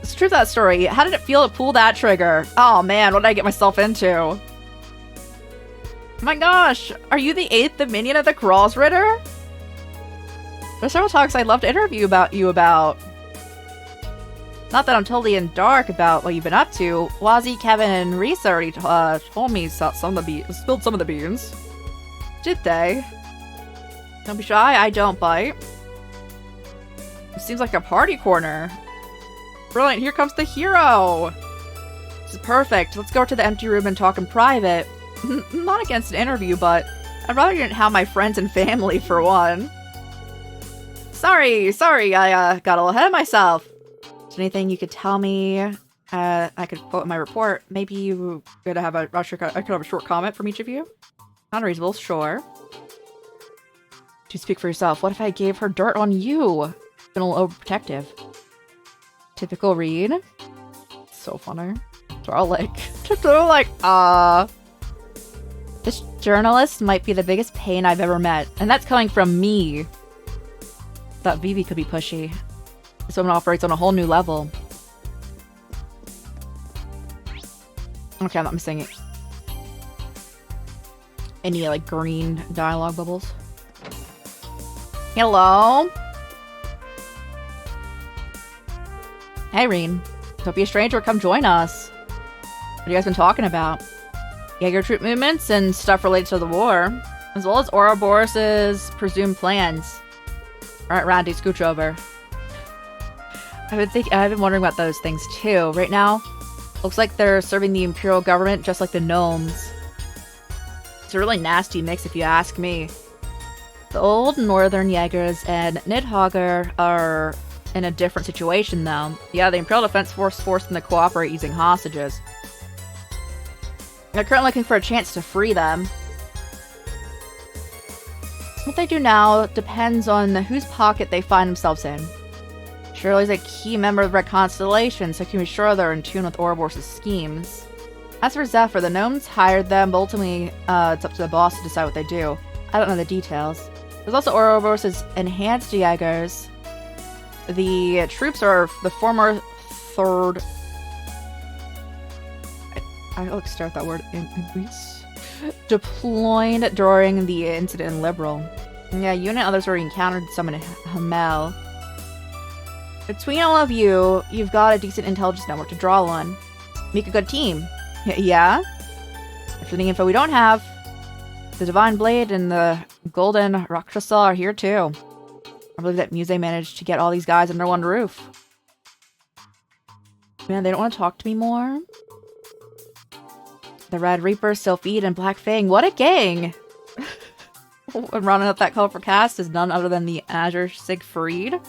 It's true that story. How did it feel to pull that trigger? Oh man, what did I get myself into? Oh my gosh! Are you the 8th Dominion of the Kralls Ritter? There's several talks I'd love to interview you about. Not that I'm totally in dark about what you've been up to. Wazzy, Kevin, and Reese already told me spilled some of the beans. Did they? Don't be shy, I don't bite. It seems like a party corner. Brilliant, here comes the hero! This is perfect. Let's go to the empty room and talk in private. Not against an interview, but I'd rather you didn't have my friends and family for one. Sorry, I got a little ahead of myself. Is there anything you could tell me I could quote in my report? Maybe you could have I could have a short comment from each of you? Unreasonable, sure. To speak for yourself, what if I gave her dirt on you? Been a little overprotective. Typical Reed. So funny. They're all like, This journalist might be the biggest pain I've ever met, and that's coming from me. Thought Vivi could be pushy. This woman operates on a whole new level. Okay, I'm not missing any, like, green dialogue bubbles. Hello? Hey, Reen. Don't be a stranger, come join us. What have you guys been talking about? Jaeger troop movements and stuff related to the war, as well as Ouroboros's presumed plans. Alright, Randy, scooch over. I've been wondering about those things too. Right now, looks like they're serving the Imperial government just like the gnomes. It's a really nasty mix if you ask me. The old Northern Jaegers and Nidhogger are in a different situation though. Yeah, the Imperial Defense Force forced them to cooperate using hostages. They're currently looking for a chance to free them. What they do now depends on whose pocket they find themselves in. Shirley's a key member of the Red Constellation, so can be sure they're in tune with Ouroboros' schemes. As for Zephyr, the gnomes hired them, but ultimately it's up to the boss to decide what they do. I don't know the details. There's also Ouroboros' enhanced Jaegers. The troops are the former third... I like to start that word in Greece. Deployed during the incident in Liberal. Yeah, you and others already encountered some in Hamel. Between all of you, you've got a decent intelligence network to draw on. Make a good team. Yeah? After the info we don't have, the Divine Blade and the Golden Rakshasa are here too. I believe that Muse managed to get all these guys under one roof. Man, they don't want to talk to me more. The Red Reaper, Sylphid, and Black Fang. What a gang! And rounding up that colorful cast is none other than the Azure Siegfried.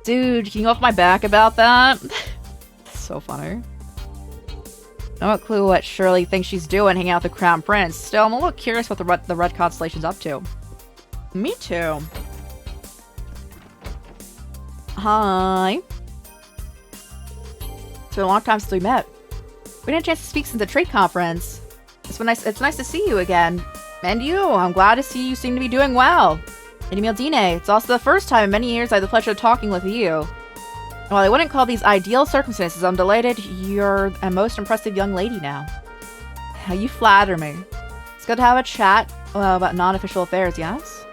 Dude, can you go off my back about that? So funny. No clue what Shirley thinks she's doing hanging out with the Crown Prince. Still, I'm a little curious what the Red Constellation's up to. Me too. Hi. It's been a long time since we met. We didn't have a chance to speak since the trade conference. It's nice to see you again. And you. I'm glad to see you seem to be doing well. Lady Mildine, it's also the first time in many years I had the pleasure of talking with you. While I wouldn't call these ideal circumstances, I'm delighted you're a most impressive young lady now. You flatter me. It's good to have a chat about non-official affairs, yes?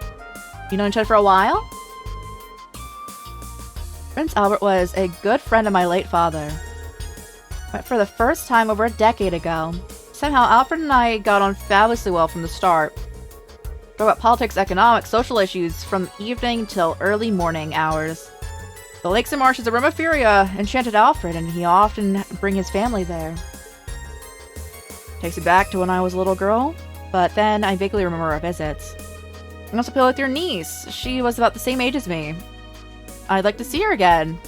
You known each other for a while? Prince Albert was a good friend of my late father. Met for the first time over a decade ago. Somehow, Alfred and I got on fabulously well from the start. Talk about politics, economics, social issues from evening till early morning hours. The lakes and marshes of Romafuria enchanted Alfred, and he often bring his family there. Takes me back to when I was a little girl, but then I vaguely remember our visits. I also play with your niece. She was about the same age as me. I'd like to see her again.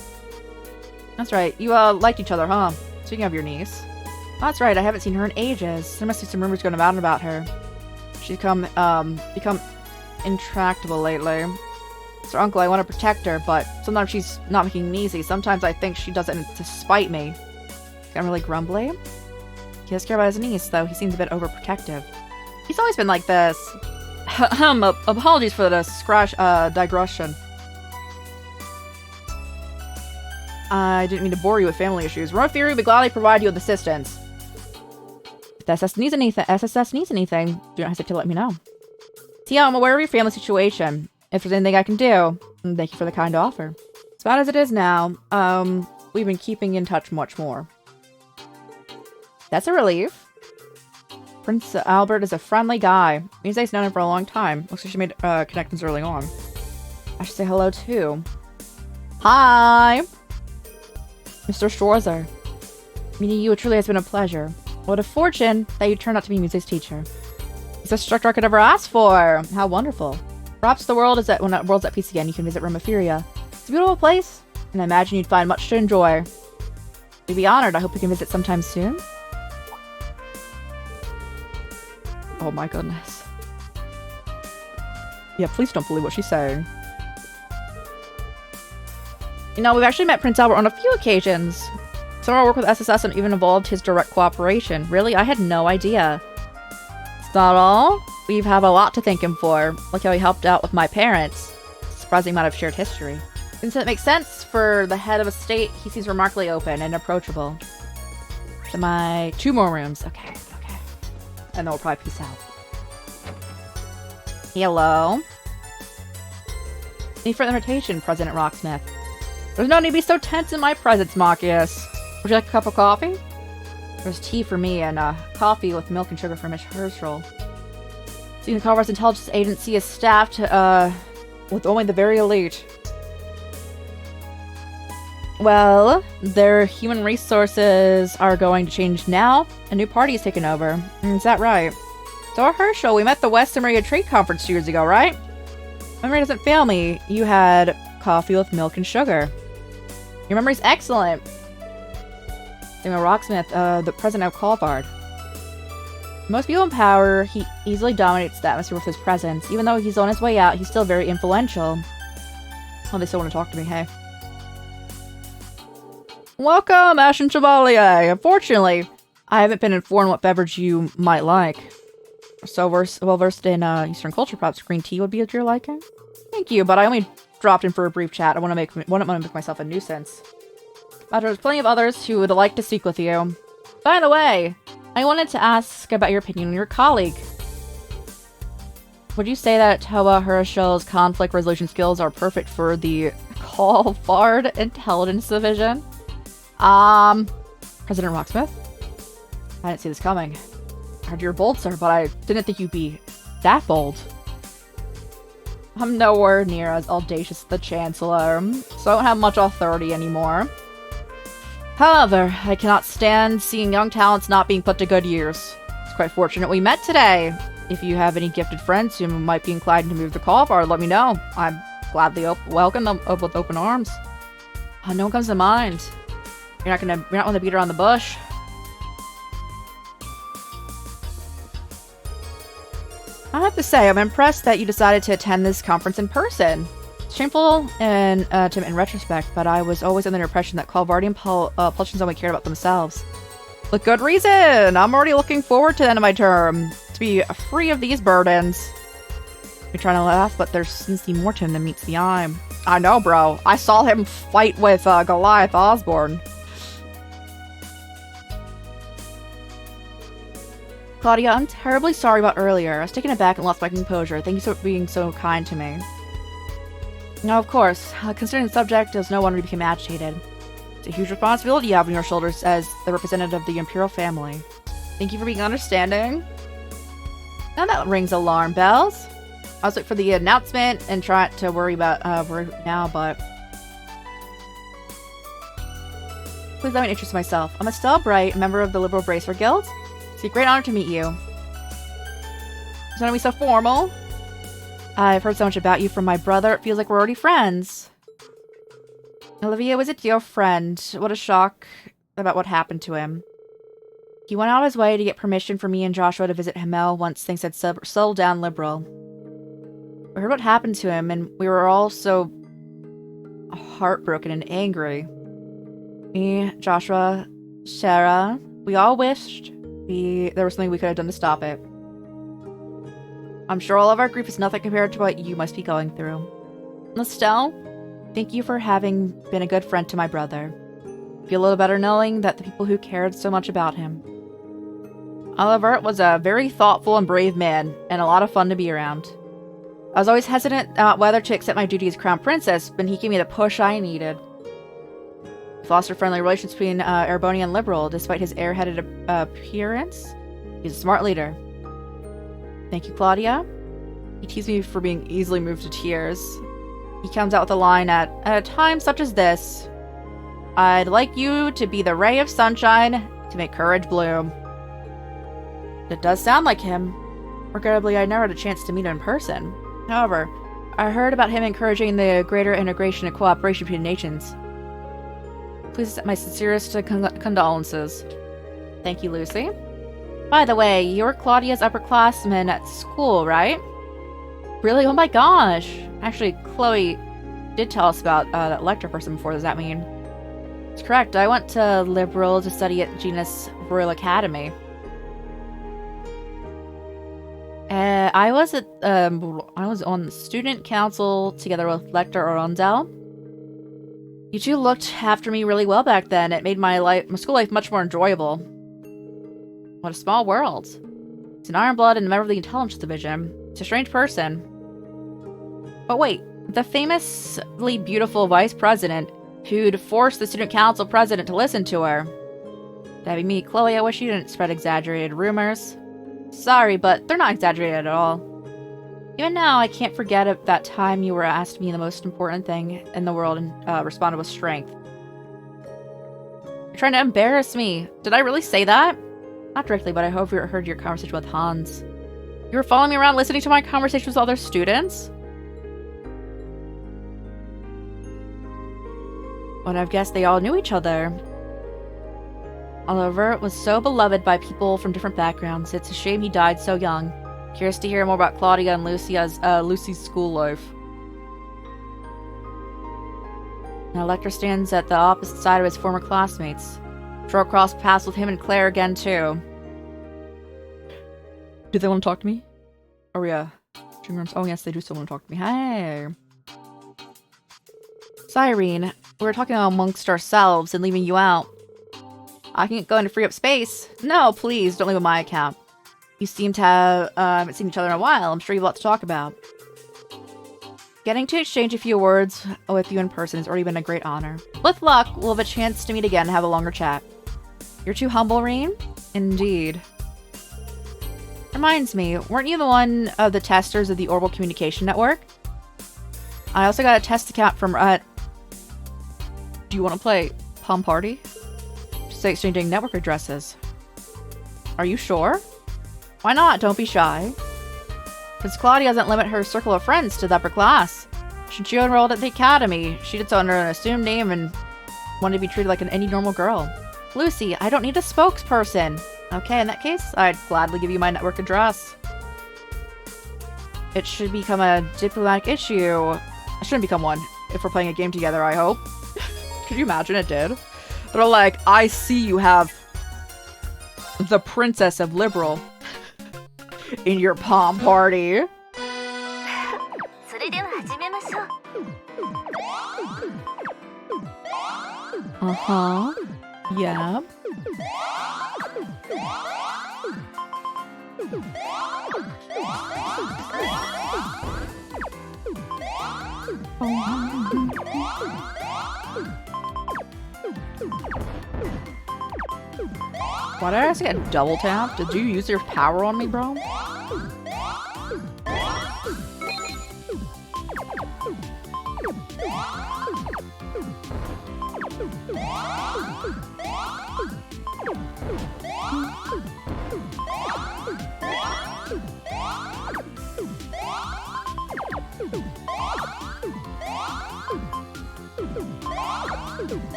That's right, you liked each other, huh? Speaking of your niece. That's right, I haven't seen her in ages. There must be some rumors going about her. She's become intractable lately. Sir Uncle, I want to protect her, but sometimes she's not making me easy. Sometimes I think she does it to spite me. I'm really grumbly. He does care about his niece, though. He seems a bit overprotective. He's always been like this. Apologies for the digression. I didn't mean to bore you with family issues. Roma Fury would gladly provide you with assistance. If the SSS needs anything, do not hesitate to let me know. Tia, I'm aware of your family situation. If there's anything I can do, thank you for the kind offer. As bad as it is now, we've been keeping in touch much more. That's a relief. Prince Albert is a friendly guy. Mise's known him for a long time. Looks like she made connections early on. I should say hello too. Hi! Mr. Schwarzer. Meeting you truly has been a pleasure. What a fortune that you turned out to be Mise's teacher. It's the instructor I could ever ask for. How wonderful. Perhaps when the world's at peace again, you can visit Romafuria. It's a beautiful place, and I imagine you'd find much to enjoy. We'd be honored. I hope we can visit sometime soon. Oh my goodness. Yeah, please don't believe what she's saying. You know, we've actually met Prince Albert on a few occasions. Some of our work with SSS and even involved his direct cooperation. Really? I had no idea. It's not all. We have a lot to thank him for. Like how he helped out with my parents. Surprising amount of shared history. Since it makes sense for the head of a state, he seems remarkably open and approachable. To my 2 more rooms. Okay. And then we'll probably peace out. Hello. Any further invitation, President Rocksmith? There's no need to be so tense in my presence, Marcus. Would you like a cup of coffee? There's tea for me and coffee with milk and sugar for Miss Herschel. Seeing the Colorado Intelligence Agency is staffed with only the very elite. Well, their human resources are going to change now. A new party is taking over. Is that right? So, Herschel, we met the West America Trade Conference 2 years ago, right? Memory doesn't fail me. You had coffee with milk and sugar. Your memory's excellent. Samuel Rocksmith, the president of Colvard. Most people in power, he easily dominates the atmosphere with his presence. Even though he's on his way out, he's still very influential. Oh, they still want to talk to me, hey. Welcome, Ashen Chevalier! Unfortunately, I haven't been informed what beverage you might like. So well versed in Eastern culture, perhaps green tea would be of your liking? Thank you, but I only dropped in for a brief chat. I wouldn't want to make myself a nuisance. But there's plenty of others who would like to speak with you. By the way, I wanted to ask about your opinion on your colleague. Would you say that Toa Hiroshi's conflict resolution skills are perfect for the Colvard Intelligence Division? President Rocksmith? I didn't see this coming. I heard you were bold, sir, but I didn't think you'd be that bold. I'm nowhere near as audacious as the Chancellor, so I don't have much authority anymore. However, I cannot stand seeing young talents not being put to good use. It's quite fortunate we met today. If you have any gifted friends who might be inclined to move the Colvard, let me know. I'm gladly welcome them with open arms. No one comes to mind. You're not going to beat around the bush. I have to say, I'm impressed that you decided to attend this conference in person. It's shameful in retrospect, but I was always under the impression that Colvardian politicians only cared about themselves. With good reason! I'm already looking forward to the end of my term, to be free of these burdens. You're trying to laugh, but there seems to be more to him than meets the eye. I know, bro. I saw him fight with Goliath Osborne. Claudia, I'm terribly sorry about earlier. I was taken aback and lost my composure. Thank you for being so kind to me. Now, of course, considering the subject, there's no wonder you became agitated. It's a huge responsibility you have on your shoulders as the representative of the Imperial family. Thank you for being understanding. Now that rings alarm bells. I was waiting for the announcement and trying to worry about now, but... Please let me introduce myself. I'm Estelle Bright, a member of the Liberal Bracer Guild. It's a great honor to meet you. It's not be so formal. I've heard so much about you from my brother, it feels like we're already friends. Olivia was a dear friend. What a shock about what happened to him. He went out of his way to get permission for me and Joshua to visit Himmel once things had settled down liberal. We heard what happened to him, and we were all so heartbroken and angry. Me, Joshua, Sarah, we all wished there was something we could have done to stop it. I'm sure all of our grief is nothing compared to what you must be going through. Estelle, thank you for having been a good friend to my brother. I feel a little better knowing that the people who cared so much about him. Oliver was a very thoughtful and brave man, and a lot of fun to be around. I was always hesitant about whether to accept my duty as Crown Princess, but he gave me the push I needed. Foster friendly relations between erebonia and Liberal, despite his airheaded appearance. He's a smart leader. Thank you, Claudia. He teased me for being easily moved to tears. He comes out with a line at a time such as this, I'd like you to be the ray of sunshine to make courage bloom. It does sound like him. Regrettably, I never had a chance to meet him in person. However, I heard about him encouraging the greater integration and cooperation between nations. Please accept my sincerest condolences. Thank you, Lucy. By the way, you're Claudia's upperclassman at school, right? Really? Oh my gosh! Actually, Chloe did tell us about that lecture person before. Does that mean? It's correct. I went to Liberal to study at Genus Royal Academy. I was on the student council together with Lector Orondel. You two looked after me really well back then. It made my school life much more enjoyable. What a small world. It's an Ironblood and a member of the Intelligence Division. It's a strange person. But wait, the famously beautiful vice president who'd forced the student council president to listen to her. That be me, Chloe. I wish you didn't spread exaggerated rumors. Sorry, but they're not exaggerated at all. Even now, I can't forget that time you were asked me the most important thing in the world and responded with strength. You're trying to embarrass me. Did I really say that? Not directly, but I hope you heard your conversation with Hans. You were following me around listening to my conversations with other students? But I've guessed they all knew each other. Oliver was so beloved by people from different backgrounds. It's a shame he died so young. Curious to hear more about Claudia and Lucy's school life. Now Lecter stands at the opposite side of his former classmates. Sure, cross paths with him and Claire again too. Do they want to talk to me? Oh yeah. Oh yes, they do still want to talk to me. Hey. Cyrene, we were talking amongst ourselves and leaving you out. I can't go into free up space. No, please, don't leave on my account. You seem to have, haven't seen each other in a while. I'm sure you have a lot to talk about. Getting to exchange a few words with you in person has already been a great honor. With luck, we'll have a chance to meet again and have a longer chat. You're too humble, Reen? Indeed. Reminds me, weren't you the one of the testers of the Orbital Communication Network? I also got a test account from Do you want to play Palm Party? Just exchanging network addresses. Are you sure? Why not? Don't be shy. Since Claudia doesn't limit her circle of friends to the upper class. Since she enrolled at the academy, she did so under an assumed name and wanted to be treated like any normal girl. Lucy, I don't need a spokesperson. Okay, in that case, I'd gladly give you my network address. It should become a diplomatic issue. It shouldn't become one if we're playing a game together, I hope. Could you imagine it did? They're like, I see you have the Princess of Liberal in your Palm Party. Uh-huh. Yeah. Why did I just get double tapped? Did you use your power on me, bro?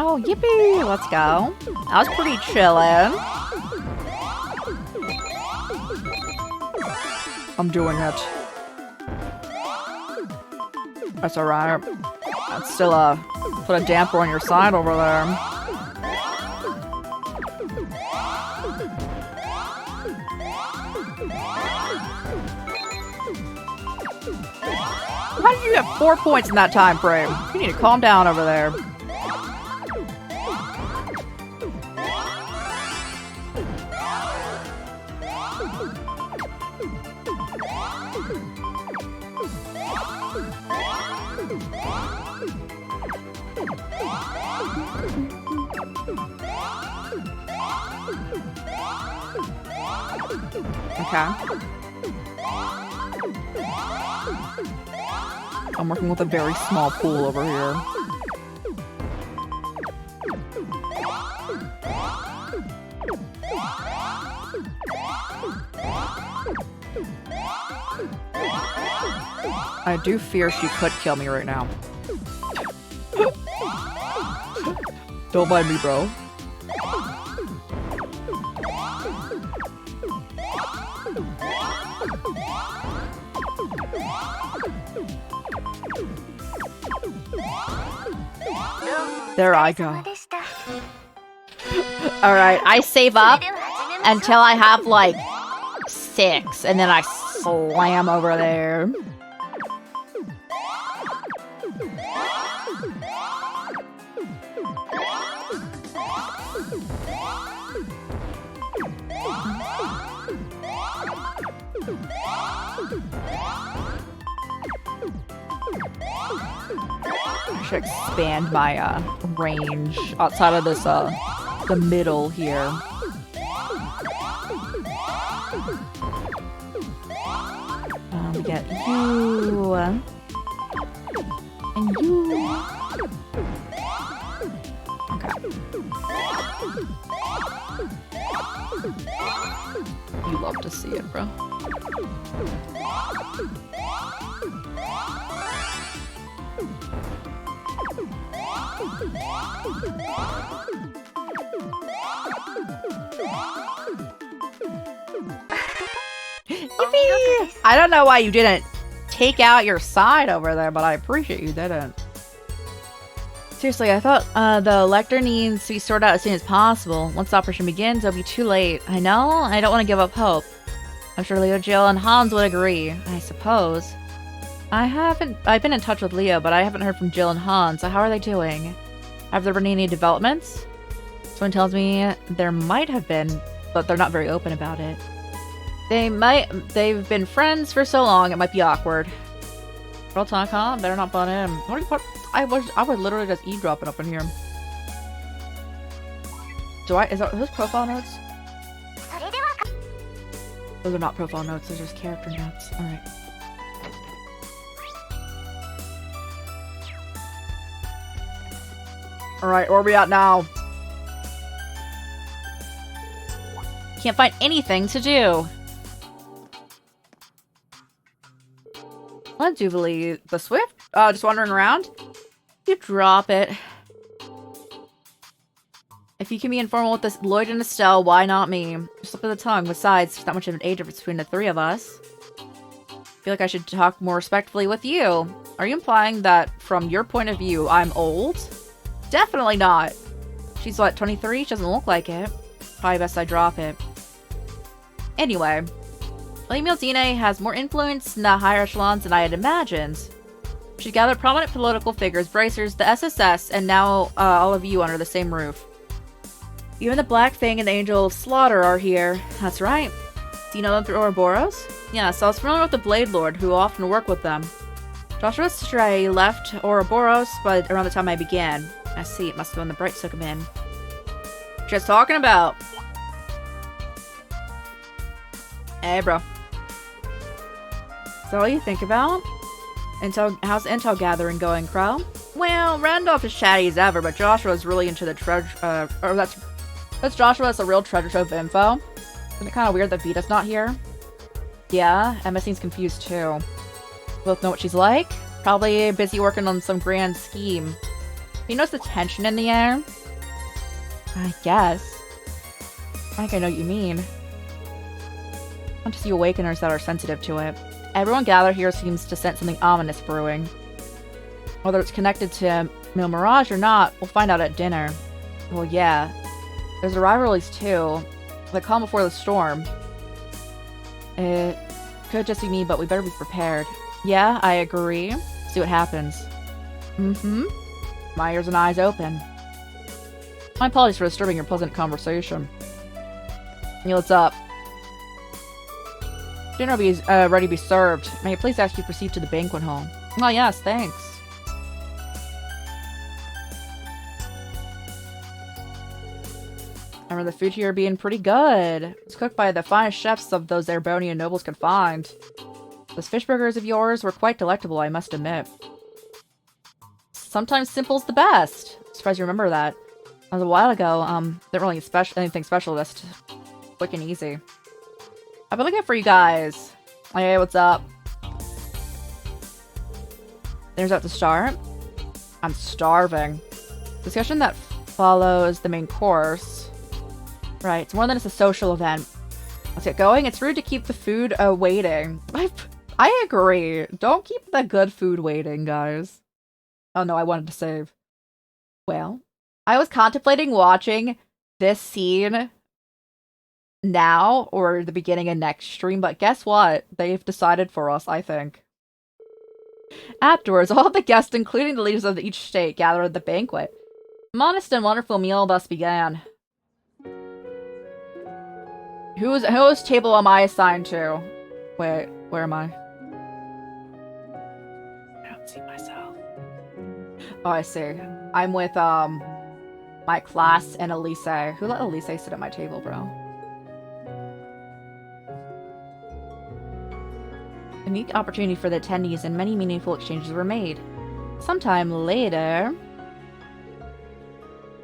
Oh, yippee! Let's go. That was pretty chillin'. I'm doing it. That's alright. That's still put a damper on your side over there. How did you get 4 points in that time frame? You need to calm down over there. Okay. I'm working with a very small pool over here. I do fear she could kill me right now. Don't mind me, bro. There I go. Alright, I save up until I have like 6, and then I slam over there. I should expand my range outside of this the middle here. We get you and you. Okay. You love to see it, bro. Yippee! I don't know why you didn't take out your side over there, but I appreciate you didn't. Seriously, I thought the lector needs to be sorted out as soon as possible. Once the operation begins, it'll be too late. I know, I don't want to give up hope. I'm sure Leo, Jill, and Hans would agree, I suppose. I've been in touch with Leo, but I haven't heard from Jill and Hans, so how are they doing? Have there been any developments? Someone tells me there might have been, but they're not very open about it. They've been friends for so long, it might be awkward. Real talk, huh? Better not butt in. What? I would literally just eavesdrop it up in here. Is that those profile notes? Those are not profile notes, those are just character notes. Alright. Alright, where are we at now? Can't find anything to do. What, Jubilee the Swift? Just wandering around? You drop it. If you can be informal with this Lloyd and Estelle, why not me? Slip of the tongue. Besides, there's not much of an age difference between the three of us. I feel like I should talk more respectfully with you. Are you implying that, from your point of view, I'm old? Definitely not. She's what, 23? She doesn't look like it. Probably best I drop it. Anyway, Lady Mildine has more influence in the higher echelons than I had imagined. She gathered prominent political figures, Bracers, the SSS, and now all of you under the same roof. Even the Black Fang and the Angel of Slaughter are here. That's right. Do you know them through Ouroboros? Yes, I was familiar with the Blade Lord, who often work with them. Joshua Stray left Ouroboros, but around the time I began. I see, it must have been the Brights took him in. Just talking about. Hey, bro. Is that all you think about? How's intel gathering going, Crow? Well, Randolph is chatty as ever, but Joshua's really into the treasure, that's Joshua, that's a real treasure trove of info. Isn't it kind of weird that Vita's not here? Yeah, Emma seems confused too. Both know what she's like? Probably busy working on some grand scheme. You notice the tension in the air? I guess. I think I know what you mean. Not just you awakeners that are sensitive to it. Everyone gathered here seems to sense something ominous brewing. Whether it's connected to Mil Mirage or not, we'll find out at dinner. Well, yeah. There's the rivalries too. The calm before the storm. It could just be me, but we better be prepared. Yeah, I agree. See what happens. Mm-hmm. My ears and eyes open. My apologies for disturbing your pleasant conversation. Hey, what's up? Dinner will be ready to be served. May I please ask you to proceed to the banquet hall? Oh yes, thanks. I remember the food here being pretty good. It's cooked by the finest chefs of those erebonia nobles could find. Those fish burgers of yours were quite delectable, I must admit. Sometimes simple's the best. Surprised you remember that. That was a while ago. Didn't really anything special, just quick and easy. I've been looking for you guys. Hey, what's up? Dinner's about to start. I'm starving. Discussion that follows the main course. Right, it's more than just a social event. Let's get going. It's rude to keep the food waiting. I agree. Don't keep the good food waiting, guys. Oh no, I wanted to save. Well, I was contemplating watching this scene now or the beginning of next stream, but guess what? They've decided for us, I think. Afterwards, all the guests, including the leaders of each state, gathered at the banquet. A modest and wonderful meal thus began. Whose table am I assigned to? Wait, where am I? I don't see myself. Oh, I see. I'm with, my class and Elise. Who let Elise sit at my table, bro? A unique opportunity for the attendees and many meaningful exchanges were made. Sometime later...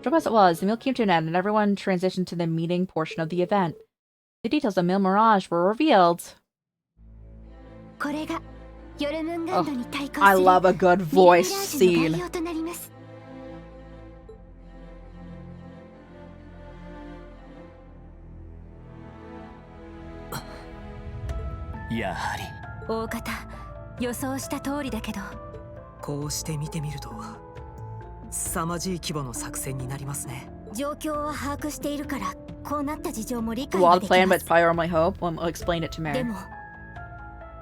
Trouble as it was, the meal came to an end and everyone transitioned to the meeting portion of the event. The details of Mil Mirage were revealed. Oh, I love a good voice scene. やはり大方予想した通りだけど。こうして見てみると凄まじい規模の作戦になりますね。状況は把握しているからこうなった事情も理解 Wild ができ plan, ま but す。 it's probably only hope. Well, explain it to me. でも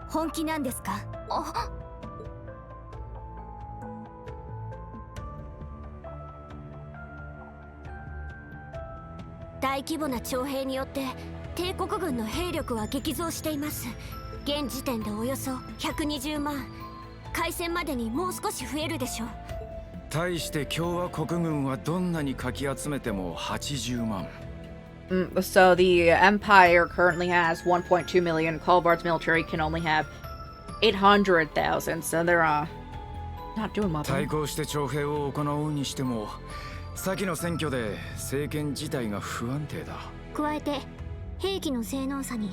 本気なんですか？大規模な徴兵によって帝国軍の兵力は激増しています。現時点でおよそ120万。開戦までにもう少し増えるでしょう。対して共和国軍はどんなにかき集めても80万。So the Empire currently has 1.2 million. Colbard's military can only have 800,000. So they're not doing well. 対抗して徴兵を行うにしても、先の選挙で政権自体が不安定だ。加えて兵器の性能差に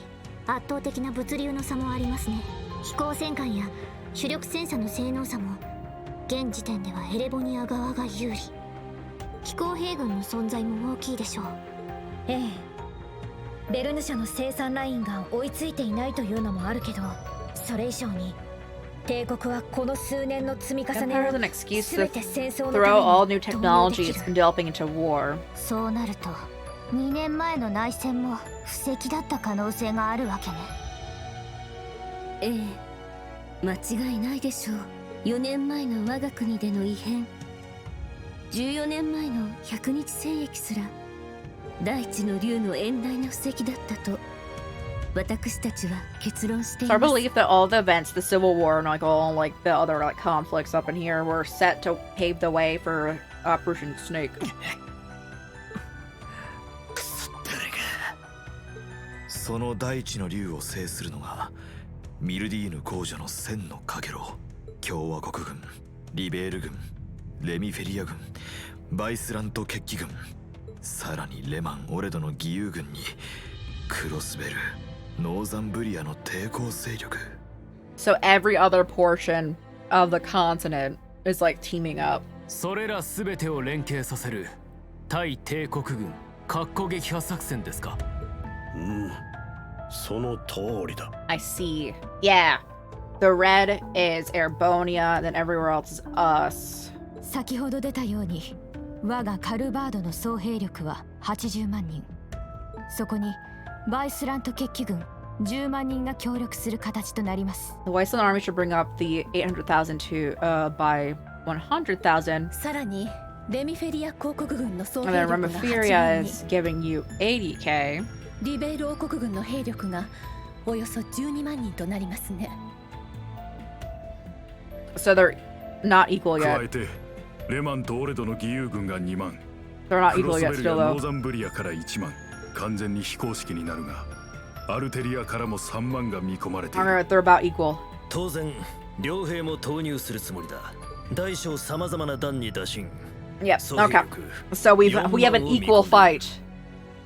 圧倒的な物流の差もありますね。飛行戦艦や主力戦車の性能差も現時点ではエレボニア側が有利。飛行兵軍の存在も大きいでしょう。ええ、ベルヌ社の生産ラインが追いついていないというのもあるけど、それ以上に帝国はこの数年の積み重ね Empire を is an excuse 全 to て戦争の throw all new ために導入で technologies き from る。 developing into war. そうなると2年前の内戦も布石だった可能性があるわけね。ええ、間違いないでしょう。4年前の我が国での異変、14年前の100日戦役すら大地の竜の遠大な布石だったと私たちは結論してい So I ます。 believe that all the events, the Civil War and like all like the other like conflicts up in here were set to pave the way for Operation Snake. その大地の竜を制するのがミルディーヌ公女の千のかげろう、共和国軍、リベール軍、レミフェリア軍、バイスラント決起軍、さらにレマン・オレドの義勇軍にクロスベル、ノーザンブリアの抵抗勢力。 So every other portion of the continent is like teaming up. それらすべてを連携させる対帝国軍括弧撃破作戦ですか？その通りだ。 I see. Yeah. The red is erebonia, then everywhere else is us. 先ほど出たように我がカルバードの総兵力は80万人。そこにバイスラント決起軍10万人が協力する形となります。 The Wasteland Army should bring up the 800,000 to by 100,000. さらにレミフェリア公国軍の総 And 兵 then 力が Remiferia 8万 is 人。 giving you 80k. リベール王国軍の兵力がおよそ12万人となりますね。 So they're not equal 加 yet. えてレマンとオレドの義勇軍が2万、 They're not クロ equal ス yet ベルや still ノー though. ザンブリアから1万、完全に非公式になるがアルテリアからも3万が見込まれている。 Alright, they're about equal. 当然両兵も投入するつもりだ。大小さまざまな段に打診。 Yep. 総兵 Okay. 力 So we have an equal fight.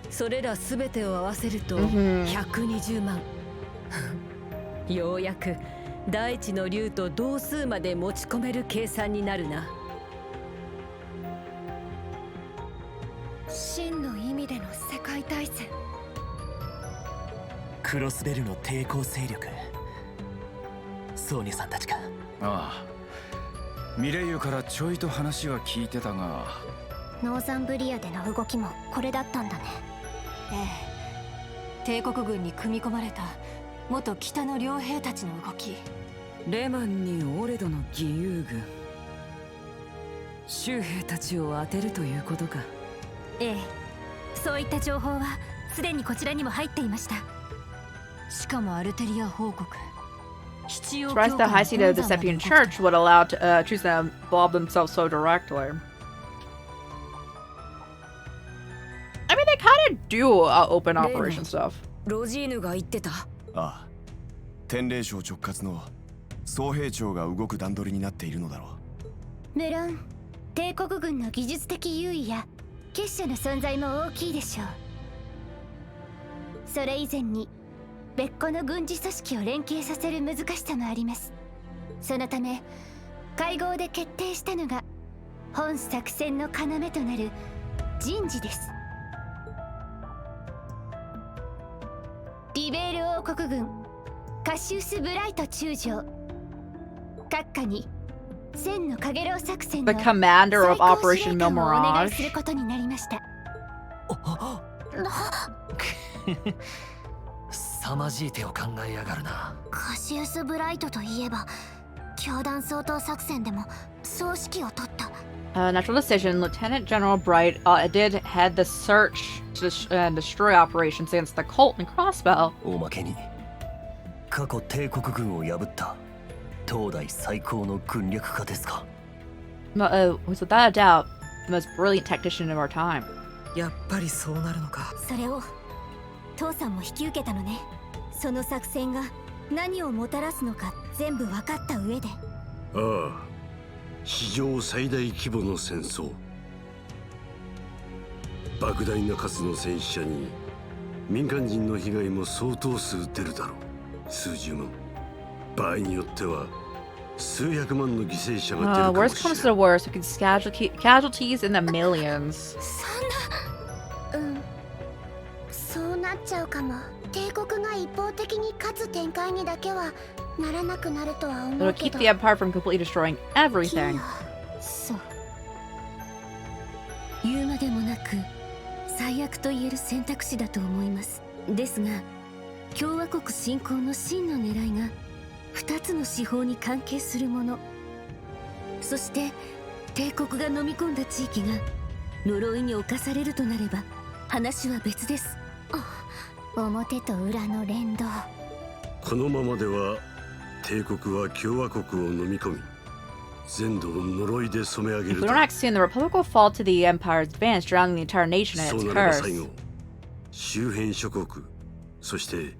それらすべてを合わせるとMhm. 120万ようやく大地の竜と同数まで持ち込める計算になるな。真の意味での世界大戦。クロスベルの抵抗勢力、ソーニャさんたちか。ああ、ミレイユからちょいと話は聞いてたが、ノーザンブリアでの動きもこれだったんだね。ええ、帝国軍に組み込まれた元北の両兵たちの動き。レマンにオレドの義勇軍、州兵たちを当てるということか。ええ、そういった情報はすでにこちらにも入っていました。しかもアルテリア報告、必要 Surprised the high seat of the Deception Church would allow to choose them involve themselves so directly. I mean, they kind of do open operation stuff. ロジーヌが言ってた。ああ、天霊省直轄の総兵長が動く段取りになっているのだろう。無論帝国軍の技術的優位や結社の存在も大きいでしょう。それ以前に別個の軍事組織を連携させる難しさもあります。そのため会合で決定したのが本作戦の要となる人事です。リベール王国軍カシウス・ブライト中将閣下に千のかげろう作戦 The の commander of 最高 Operation 司令官をお願い Milmirage. することになりました。凄まじい手を考えやがるな。カシウス・ブライトといえば教団掃討作戦でも総指揮を取った。Natural decision. Lieutenant General Bright did head the search to destroy operations against the cult and crossbow. おまけに過去帝国軍を破った東大最高の軍略家ですか。Was without a doubt the most brilliant technician of our time. やっぱりそうなるのか。それを父さんも引き受けたのね。その作戦が何をもたらすのか全部分かった上で。ああ、史上最大規模の戦争。莫大な数の戦死者に民間人の被害も相当数出るだろう。数十万、場合によっては数百万の犠牲者が出るかも Worst しれ comes ない。 to the worst, we could casualties in the millions. そうなっちゃうかも。帝国が一方的に勝つ展開にだけはならなくなるとは思 It'll うけ keep ど。 the Empire from completely destroying everything. そう。言うまでもなく最悪と言える選択肢だと思います。ですが共和国侵攻の真の狙いが2つの司法に関係するもの、そして帝国が飲み込んだ地域が呪いに侵されるとなれば話は別です。表と裏の連動。このままでは帝国は共和国を飲み込み全土を呪いで染め上げ If る we だ don't ろう。 act soon, the Republic will fall to the Empire's advance, drowning the entire nation in そう its なれば curse. 最後、周辺諸国、そして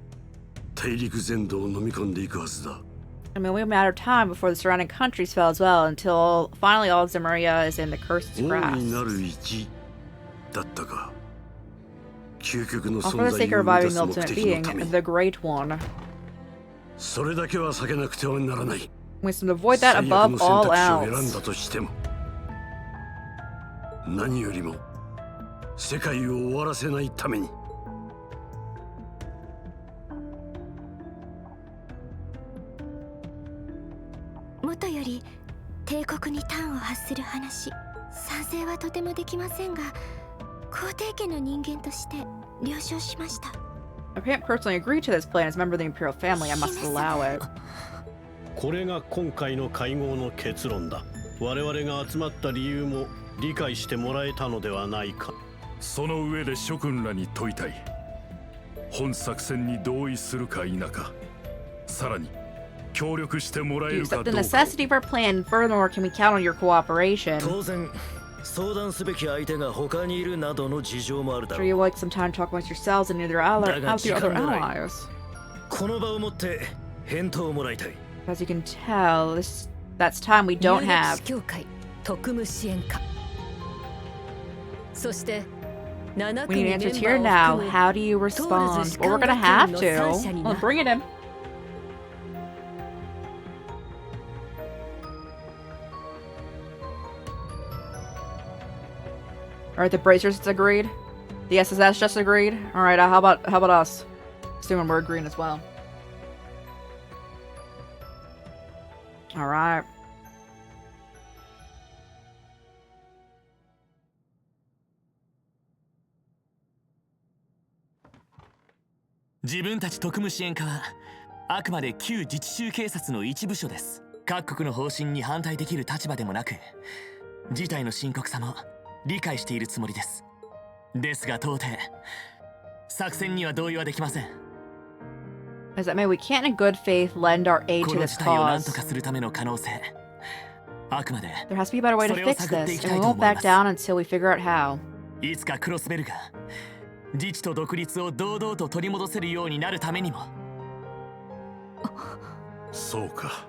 大陸全土を飲み込んでいくはずだ。 I mean, we have a matter of time before the surrounding countries fell as well, until finally all of Zemuria is in the cursed 大 grasp. いなる一だったか。究極の All 存 for the 在 sake を of 生み出 reviving す the 目 ultimate 的の being, ために、 the Great One. それだけは避けなくてはならない。 We must avoid that 最悪 above の選 all 択肢を選ん else. だとしても、何よりも世界を終わらせないために。もとより帝国に端を発する話、賛成はとてもできませんが皇帝家の人間として了承しました。 I can't personally agree to this plan as a member of the Imperial family. I must allow it. これが今回の会合の結論だ。我々が集まった理由も理解してもらえたのではないか。その上で諸君らに問いたい。本作戦に同意するか否か、さらに協力してもらえ Do you るか accept ど the うか。 necessity of our plan? Furthermore, can we count on your cooperation? 当然相談すべき相手が他にいるなどの事情もあるだ Sure, ろ you う。 like some time to talk amongst yourselves and your other allies. この場をもって返答をもらいたい。 As you can tell, that's time we don't 遊撃 have. 士協会特務支援課、そして7 We 組 need メンバ answers here ーを now. 含む How do you トールズ respond? 士 Well, we're 官 gonna have 学院の to. 3社に Well, な。 bring it in. Alright, the bracers just agreed. The SSS just agreed. Alright, how about us? Assuming we're agreeing as well. Alright. 自分たち特務支援課はあくまで旧自治州警察の一部署です。各国の方針に反対できる立場でもなく、事態の深刻さも理解しているつもりです。ですが到底作戦には同意はできません。 As that may, we can't in good faith lend our aid こ to の this 事態を何 cause. とかするための可能性、あくまで There has to be a better way to それを fix 探ってい this, きた and い we と won't 思い back ます。 down until we figure out how. いつかクロスベルが自治と独立を堂々と取り戻せるようになるためにも。そうか。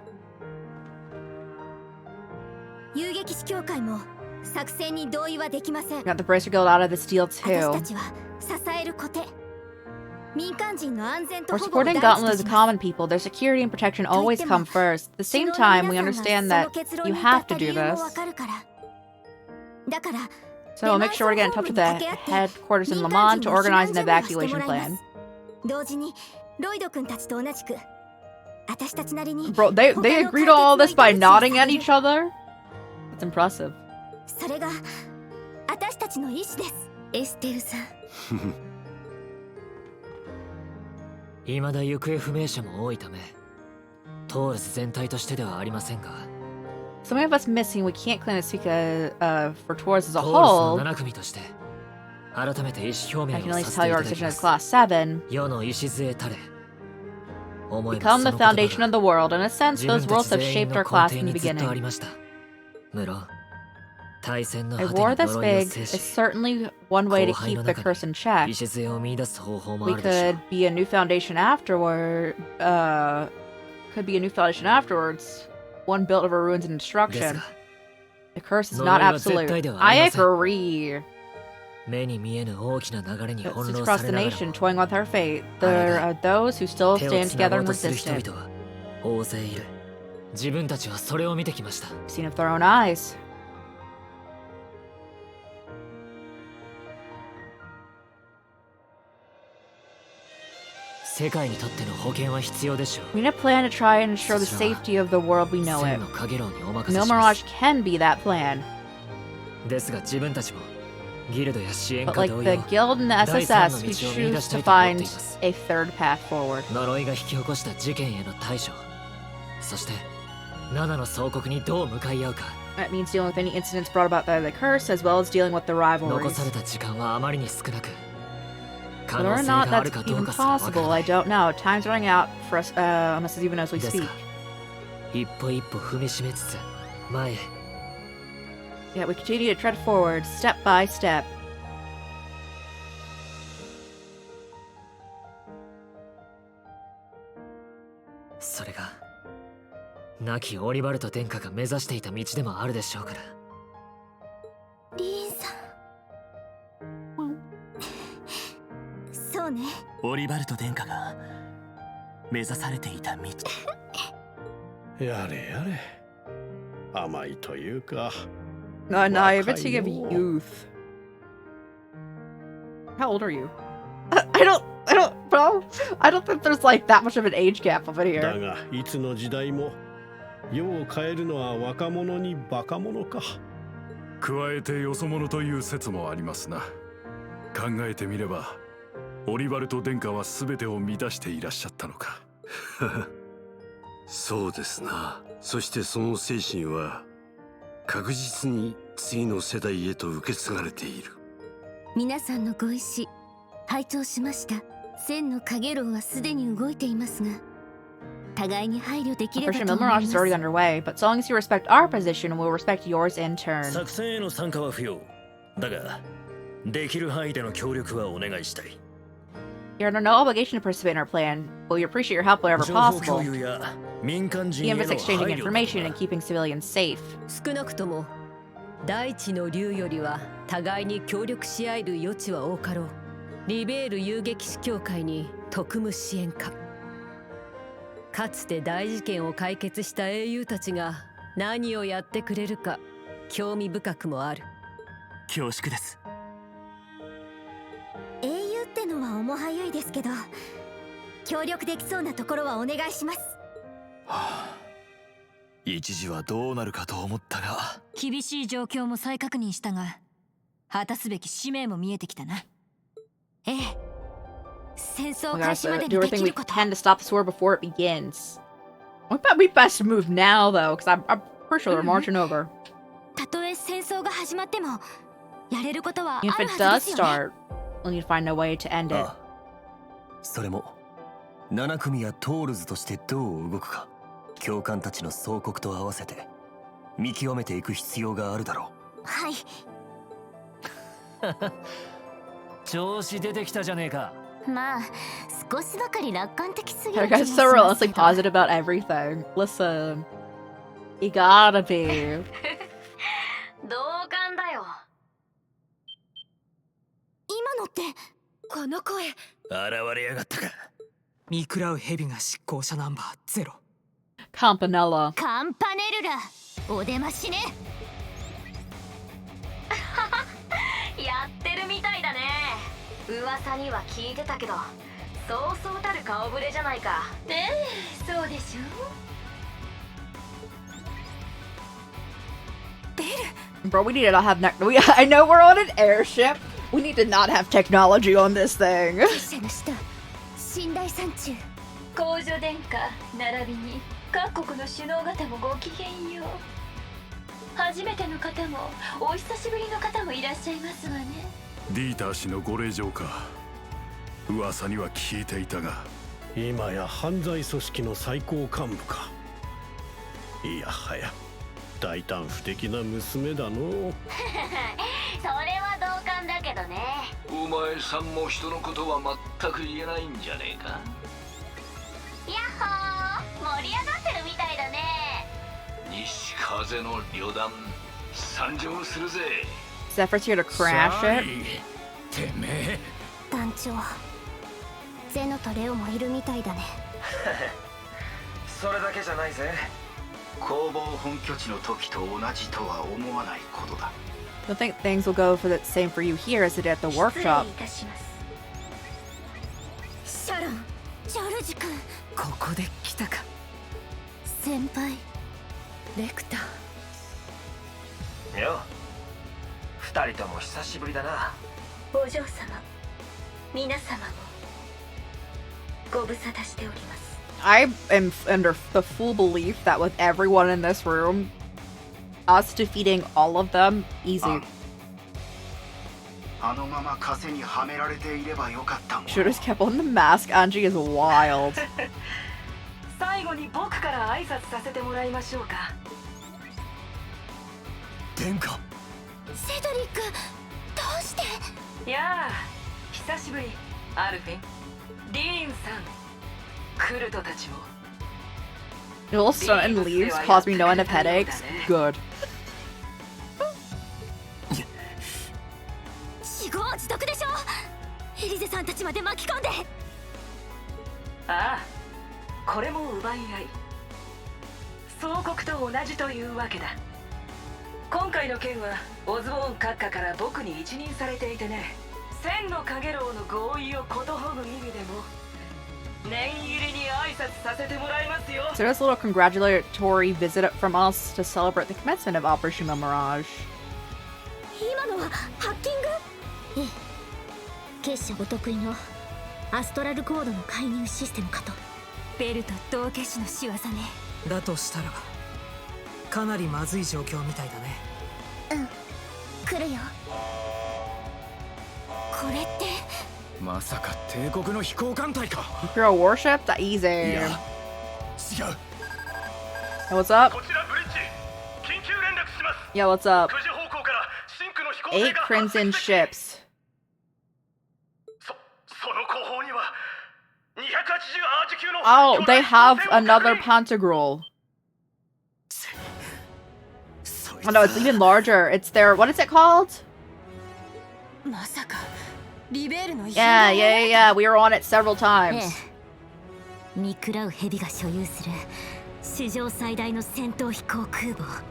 遊撃士協会も作戦に同意はできません。 We got the Bracer Guild out of this deal 私た too. ちは支える固定、民間人の安全と We're 保護を supporting 第一 Gauntlet と as し the ます common people. Their security and protection always come first. At the same time, we understand that you have to do this. だから So we'll make sure to get in touch with the headquarters in Lamont to organize an evacuation plan. 同時にロイド君たちと同じく私たちなりに Bro, they agreed on all this by nodding at each other? It's impressive. それが私たちの意志です。エステルさん。未だ行方不明者も多いため、トールズ全体としてではありませんが、 So many of us missing, we can't claim to speak for Taurus as a トールズ whole. の7組として改めて意思表 I 明 can を only させ tell てい you た our だき decision ま as す。 Class 7. 世の礎たれ。思えば Become そ the の言葉 foundation が of the world. In a sense, 自 those 分た worlds ち have 全員 shaped の our class 根 from 底 the にずっとあり beginning. ました。無論、対戦の A 果て war に this 呪いを big 制 is し、 certainly one way to 後輩 keep の the 中 curse in check. に礎を見出す方法も We あるでしょう。 could be a new foundation afterward. Could be a new foundation afterwards. One built over ruins and です destruction. が、 The curse is 呪 not いは絶対 absolute. ではあり I ません。 agree. 目に見えぬ大きな流れに It's 翻弄 across さ the れながら nation, も、 toying with our fate. There are those who still 手を stand つな together ごう and とする resist 人 it. 々は大勢いる。自分たちはそれを見てきました。 Seen with their own eyes. 世界にとっての保険は必要でしょう。 We need a plan to try and ensure the safety of the world we know 千 it. のかげろうにお任せ No します Mirage can be that plan. ですが自分たちもギルドや支援 But 家 like 同 the 様、 Guild and the 第三の SSS, we 道を見出 choose したい to と思ってい find ます。 a third path forward. 呪いが引き起こした事件への対処、そして7の総国にどう向かい合うか。 That means dealing with any incidents brought about by the curse, as well as dealing with the 残 rivalries. された時間はあまりに少なく、可 Whether 能 or 性 not がある that's かどう even かすらわから possible, な I い。 don't know. Time's running out for us, almost as even as we です speak. が、一歩一歩踏みしめつつ前へ。 Yet we continue to tread forward, step by step. それが亡きオリバルト殿下が目指していた道でもあるでしょうから。リーンさん。そうね。オリバルト殿下が目指されていた道。やれやれ。甘いというか。 Naivety of youth. How old are you? Bro. I don't think there's like that much of an age gap over だ here. がいつの時代も世を変えるのは若者にバカ者か。加えてよそ者という説もありますな。考えてみればオリバルト殿下は全てを満たしていらっしゃったのか。そうですな。そしてその精神は確実に次の世代へと受け継がれている。皆さんのご意思拝聴しました。千のかげろうはすでに動いていますが、互いに配慮できれば Operation と思い Milmirage ま is す。 already underway, but so long as you respect our position, we'll respect yours in turn. 作戦への参加は不要。だが、できる範囲での協力はお願いしたい。You're under no obligation to participate in our plan, but we appreciate your help wherever 情報 possible. 共有や民間人へ Even の if 配 it's exchanging 慮 information and keeping civilians safe. 少なくとも大地の竜よりは互いに協力し合える余地は多かろう。リベール遊撃士協会に特務支援課。かつて大事件を解決した英雄たちが何をやってくれるか興味深くもある。恐縮です。英雄ってのは重はゆいですけど、協力できそうなところはお願いします。一時はどうなるかと思ったが。厳しい状況も再確認したが、果たすべき使命も見えてきたな。ええ。戦争 We 開始ま gotta で do にで everything き we ること。 can to stop this war before it begins. We best move now, though, because I'm pretty sure they're marching over. たとえ戦争が始まっても、やれることはあ If る it は does ずですよね。 start, we'll need to find a way to end it. それも7組やトールズとしてどう動くか、教官たちの総国と合わせて見極めていく必要があるだろう。はい。調子出てきたじゃねえか。まあ、少しばかり楽観的すぎ That る気も guy's し so ますけ relentlessly ど。 positive about everything. Listen, you gotta be. 同感だよ。今のってこの声。現れやがったか。見食らう蛇が執行者ナンバー0。Campanella. カンパネルラ、お出ましね。やってるみたいだね。噂には聞いてたけど、そうそうたる顔ぶれじゃないか。そうでしょ。Bro, we need to not have I know we're on an airship. We need to not have technology on this thing. 寝台山中公女殿下並びに各国の首脳方もごきげんよう。初めての方もお久しぶりの方もいらっしゃいますわね。ディーター氏のご令嬢か。噂には聞いていたが、今や犯罪組織の最高幹部か。いやはや大胆不敵な娘だの。それは同感だけどね。お前さんも人のことは全く言えないんじゃねえか。やっほー、盛り上がってるみたいだね。西風の旅団参上するぜ。 Zephyr's here to crash it. てめえ。団長、ゼノとレオもいるみたいだね。それだけじゃないぜ。工房本拠地の時と同じとは思わないことだ。Don't think things will go for the same for you here as it did at the workshop. シャロン、ジョルジ君。ここで来たか。先輩。レクター。よ。二人とも久しぶりだな。お嬢様、皆様もご無沙汰しております。I am under the full belief that with everyone in this room, us defeating all of them, easy. あのまま枷にはめられていればよかったもん。Should have kept on the mask. Angie is wild. 最後に僕から挨拶させてもらいましょうか。殿下。セドリック、どうして？いやあ、久しぶり。アルフィン、ディーンさん、クルトたちも。Little stunt and leaves cause me no end of headaches. Good. 自業自得でしょ。エリゼさんたちまで巻き込んで。ああ、これも奪い合い。総国と同じというわけだ。今回の件はオズボーン閣下から僕に一任されていてね。千のカゲロウの合意をことほぐ意味でも念入りに挨拶させてもらいますよ。 So that's a little congratulatory visit from us to celebrate the commencement of Operation Mirage. 今のはハッキング？ええ、結社お得意のアストラルコードの介入システムかと。ベルと道化師の仕業ね。だとしたらかなりまずい状況みたいだね。うん、来るよ。これってまさか帝国の飛行艦隊か。 Imperial warship? That easy. いや、違う。 Hey, what's up? こちらブリッジ。緊急連絡します。 Yeah, what's up? 9時方向からシンクの飛行艇 8 が crimson ships. その後方には280アージ級の Oh, they have another Pantagruel. Oh no, it's even larger. It's their, what is it called? まさかリベールの Yeah. We were on it several times. 見食らう蛇が所有する史上最大の戦闘飛行空母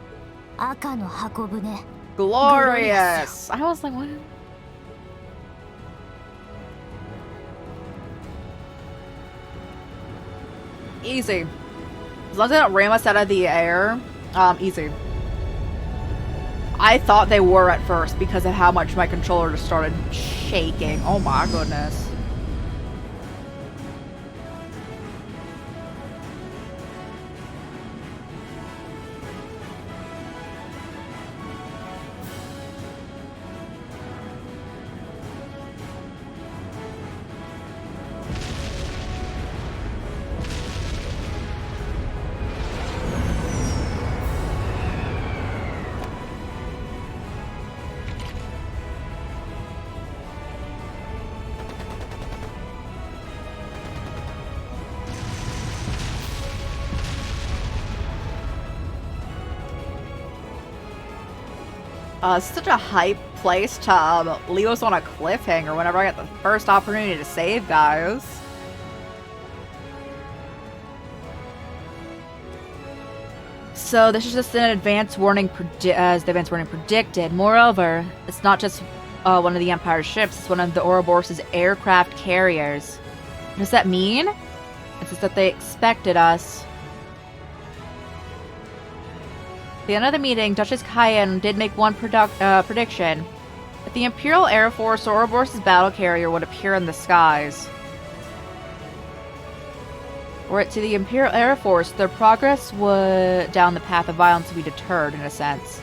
赤の箱舟 Glorious. I was like, what? Easy. As long as they don't ram us out of the air, easy. I thought they were at first because of how much my controller just started shaking. Oh my goodness. It's such a hype place to leave us on a cliffhanger whenever I get the first opportunity to save, guys. So this is just an advance warning, as the advance warning predicted. Moreover, it's not just one of the Empire's ships; it's one of the Ouroboros' aircraft carriers. What does that mean? It's just that they expected us. At the end of the meeting, Duchess Cayenne did make one prediction. That the Imperial Air Force Ouroboros' battle carrier would appear in the skies. Were it to the Imperial Air Force, their progress down the path of violence would be deterred, in a sense.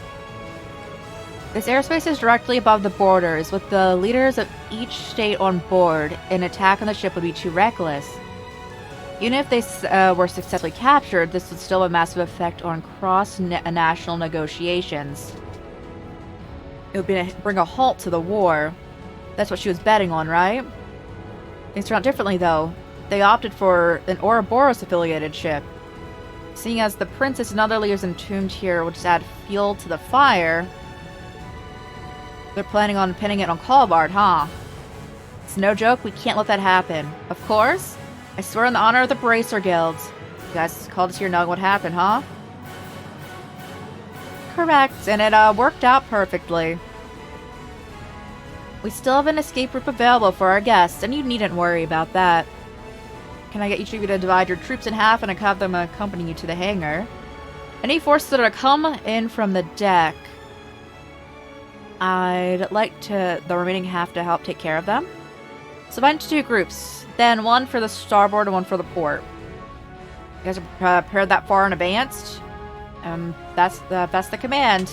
This airspace is directly above the borders, with the leaders of each state on board. An attack on the ship would be too reckless. Even if they were successfully captured, this would still have a massive effect on cross-national negotiations. It would bring a halt to the war. That's what she was betting on, right? Things turned out differently, though. They opted for an Ouroboros-affiliated ship. Seeing as the princess and other leaders entombed here would just add fuel to the fire, they're planning on pinning it on Kalbard, huh? It's no joke, we can't let that happen. Of course, I swear in the honor of the Bracer Guilds. You guys called us here knowing what happened, huh? Correct, and it worked out perfectly. We still have an escape route available for our guests, and you needn't worry about that. Can I get each of you to divide your troops in half and have them accompany you to the hangar? Any forces that are to come in from the deck, I'd like the remaining half to help take care of them. So divide into 2 groups, then one for the starboard and one for the port. You guys are prepared that far in advance? That's the command.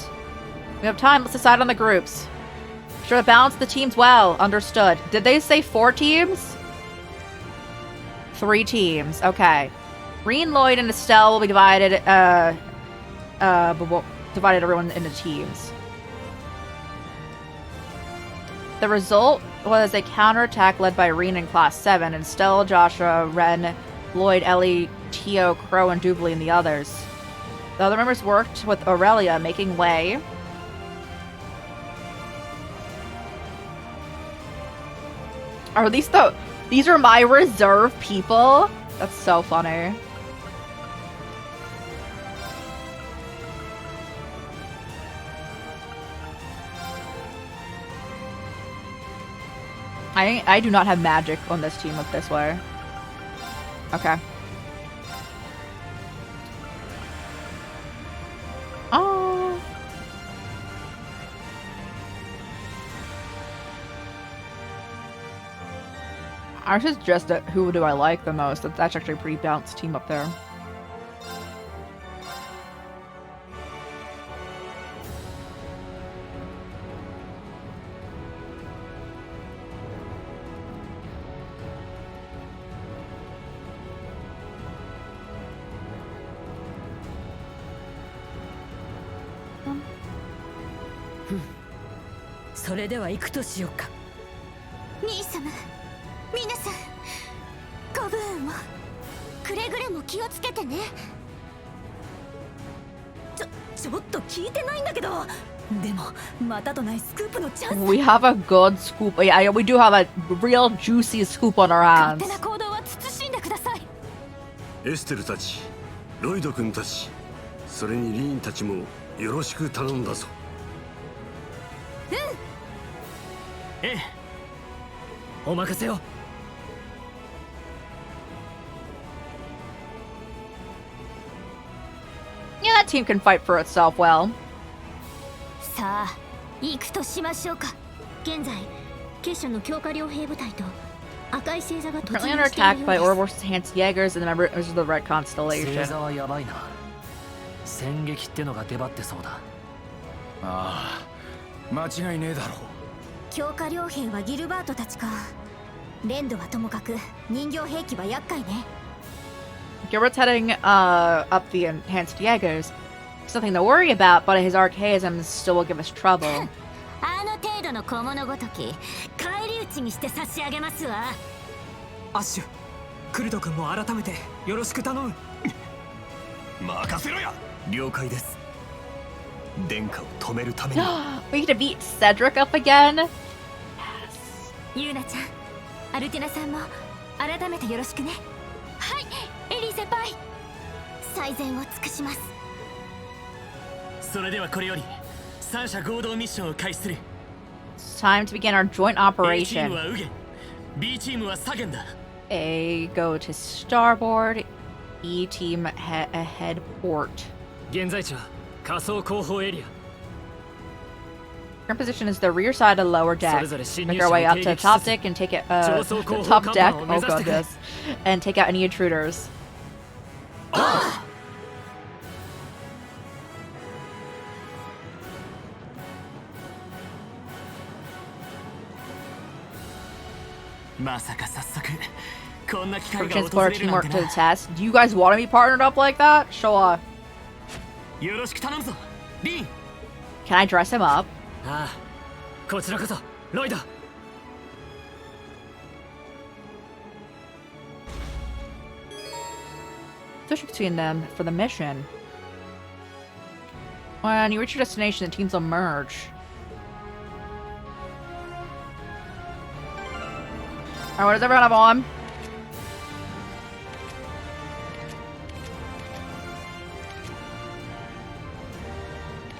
We have time, let's decide on the groups. Sure to balance the teams well, understood. Did they say 4 teams? 3 teams, okay. Reen, Lloyd, and Estelle will be divided, divided everyone into teams. The result was a counterattack led by Reen in Class 7, and Estelle, Joshua, Ren, Lloyd, Ellie, Tio, Crow, and Doobly and the others. The other members worked with Aurelia, making way. Are these are my reserve people? That's so funny. I do not have magic on this team up this way. Okay. Oh. I should suggest that who do I like the most. That's actually a pretty balanced team up there. それでは行くとしようか。兄様、皆さん、ご武運を。くれぐれも気をつけてね。ちょっと聞いてないんだけど。でもまたとないスクープのチャンス。We have a good scoop. Yeah, we do have a real juicy scoop on our hands. 勝手な行動は慎んでください。エステルたち、ロイド君たち、それにリーンたちもよろしく頼んだぞ。ええ、お任せを。Yeah, that team can fight for itself well. さあ、行くとしましょうか。現在、結社の強化両兵部隊と赤い星座が突 Currently 入 under している attack よう by です。 Ouroboros' enhanced Jaegers and the members of the Red 星 Constellation. 座はやばいな。戦撃ってのが出張ってそうだ。ああ、間違いねえだろう。強化両兵はギルバートたちか。連動はともかく人形兵器は厄介ね。Gilbert's heading up the enhanced Jaegers. Something to worry about, but his archaisms still will give us trouble. あの程度の小物ごとき返り討ちにして差し上げますわ。アッシュ、クルト君も改めてよろしく頼む。任せろや。了解です。殿下を止めるために。We get to beat Cedric up again. ユーナちゃん、アルティナさんも改めてよろしくね。はい、エリー先輩。最善を尽くします。それではこれより三者合同ミッションを開始する。 It's time to begin our joint A チー operation. ムはウゲン、B チームはサゲンだ。A, go to starboard. E, team ahead port. 現在地は仮想後方エリア Current position is the rear side of lower deck. Make our way up to the top deck and take it, the top deck, oh goodness, and take out any intruders. Ah! まさか早速こんな機会が For 訪 transport れるなん teamwork て to the な test. Do you guys want to be partnered up like that? Sure. よろしく頼むぞリン Can I dress him up? ああこちらこそロイド Switch between them for the mission. When you reach your destination, the teams will merge. Alright, what does everyone have on?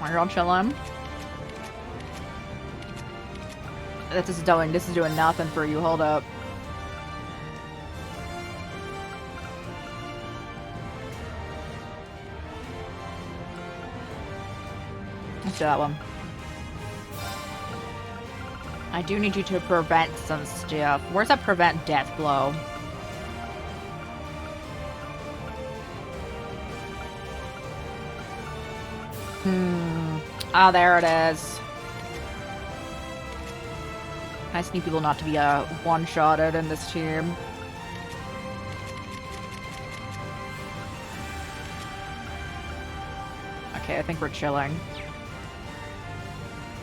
You're all chilling. This is doing nothing for you. Hold up. Let's do that one. I do need you to prevent some stuff. Where's that prevent death blow? Oh, there it is. I just need people not to be one-shotted in this team. Okay, I think we're chilling.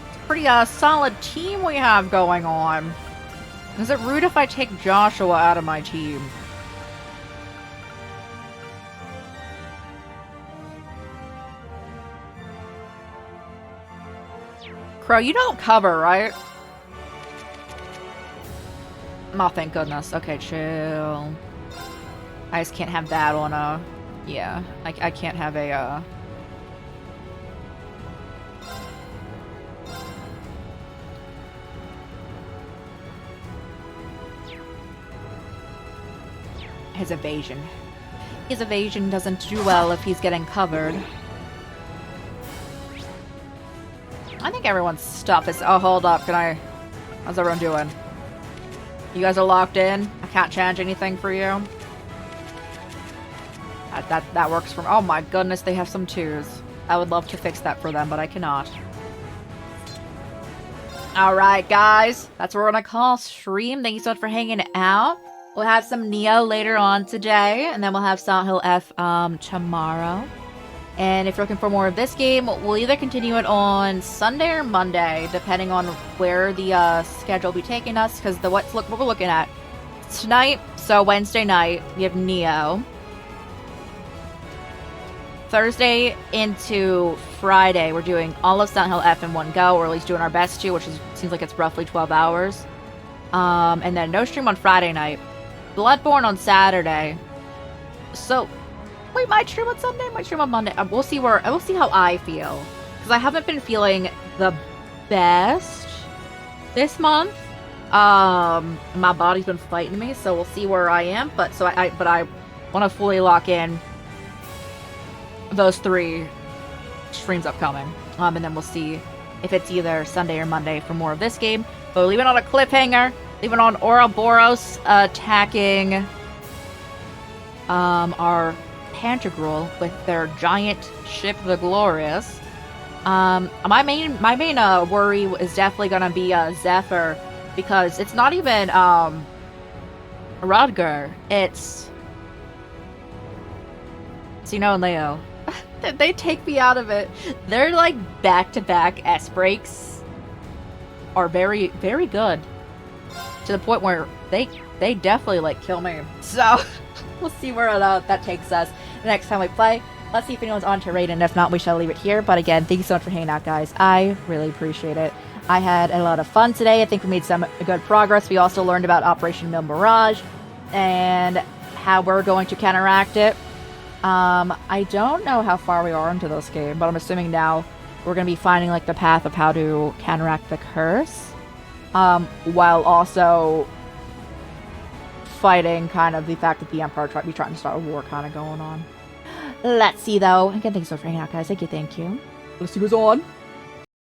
It's a pretty solid team we have going on. Is it rude if I take Joshua out of my team? Crow, you don't cover, right? Oh, thank goodness. Okay, chill. I just can't have that on a... Yeah, I can't have a, His evasion. His evasion doesn't do well if he's getting covered. I think everyone's stuff is... Oh, hold up. Can I... How's everyone doing? You guys are locked in? I can't change anything for you? That works for... Oh my goodness, they have some twos. I would love to fix that for them, but I cannot. Alright, guys. That's what we're gonna call stream. Thank you so much for hanging out. We'll have some Neo later on today, and then we'll have Silent Hill F tomorrow. And if you're looking for more of this game, we'll either continue it on Sunday or Monday, depending on where the schedule will be taking us. Because what we're looking at tonight, so Wednesday night, we have Neo. Thursday into Friday, we're doing all of Silent Hill F in one go, or at least doing our best to, which seems like it's roughly 12 hours. And then no stream on Friday night. Bloodborne on Saturday. So... We might stream on Sunday, might stream on Monday. We'll see how I feel. Because I haven't been feeling the best this month. My body's been fighting me, so we'll see where I am. But I want to fully lock in those 3 streams upcoming. And then we'll see if it's either Sunday or Monday for more of this game. But we'll leave it on a cliffhanger. Leave it on Ouroboros attacking our Pantagruel with their giant ship, the Glorious. My main worry is definitely gonna be Zephyr, because it's not even Rodger. It's Sino and Leo. They take me out of it. Their like back-to-back S breaks are very, very good, to the point where they definitely like kill me. So we'll see where that takes us the next time we play. Let's see if anyone's on to raid, and if not, we shall leave it here. But again, thank you so much for hanging out, guys. I really appreciate it. I had a lot of fun today. I think we made some good progress. We also learned about Operation Mill Mirage and how we're going to counteract it. I don't know how far we are into this game, but I'm assuming now we're going to be finding like the path of how to counteract the curse, while also fighting kind of the fact that the Emperor might be trying to start a war kind of going on. Let's see, though. Again, thanks so much for hanging out, guys. Thank you. Let's see who's on.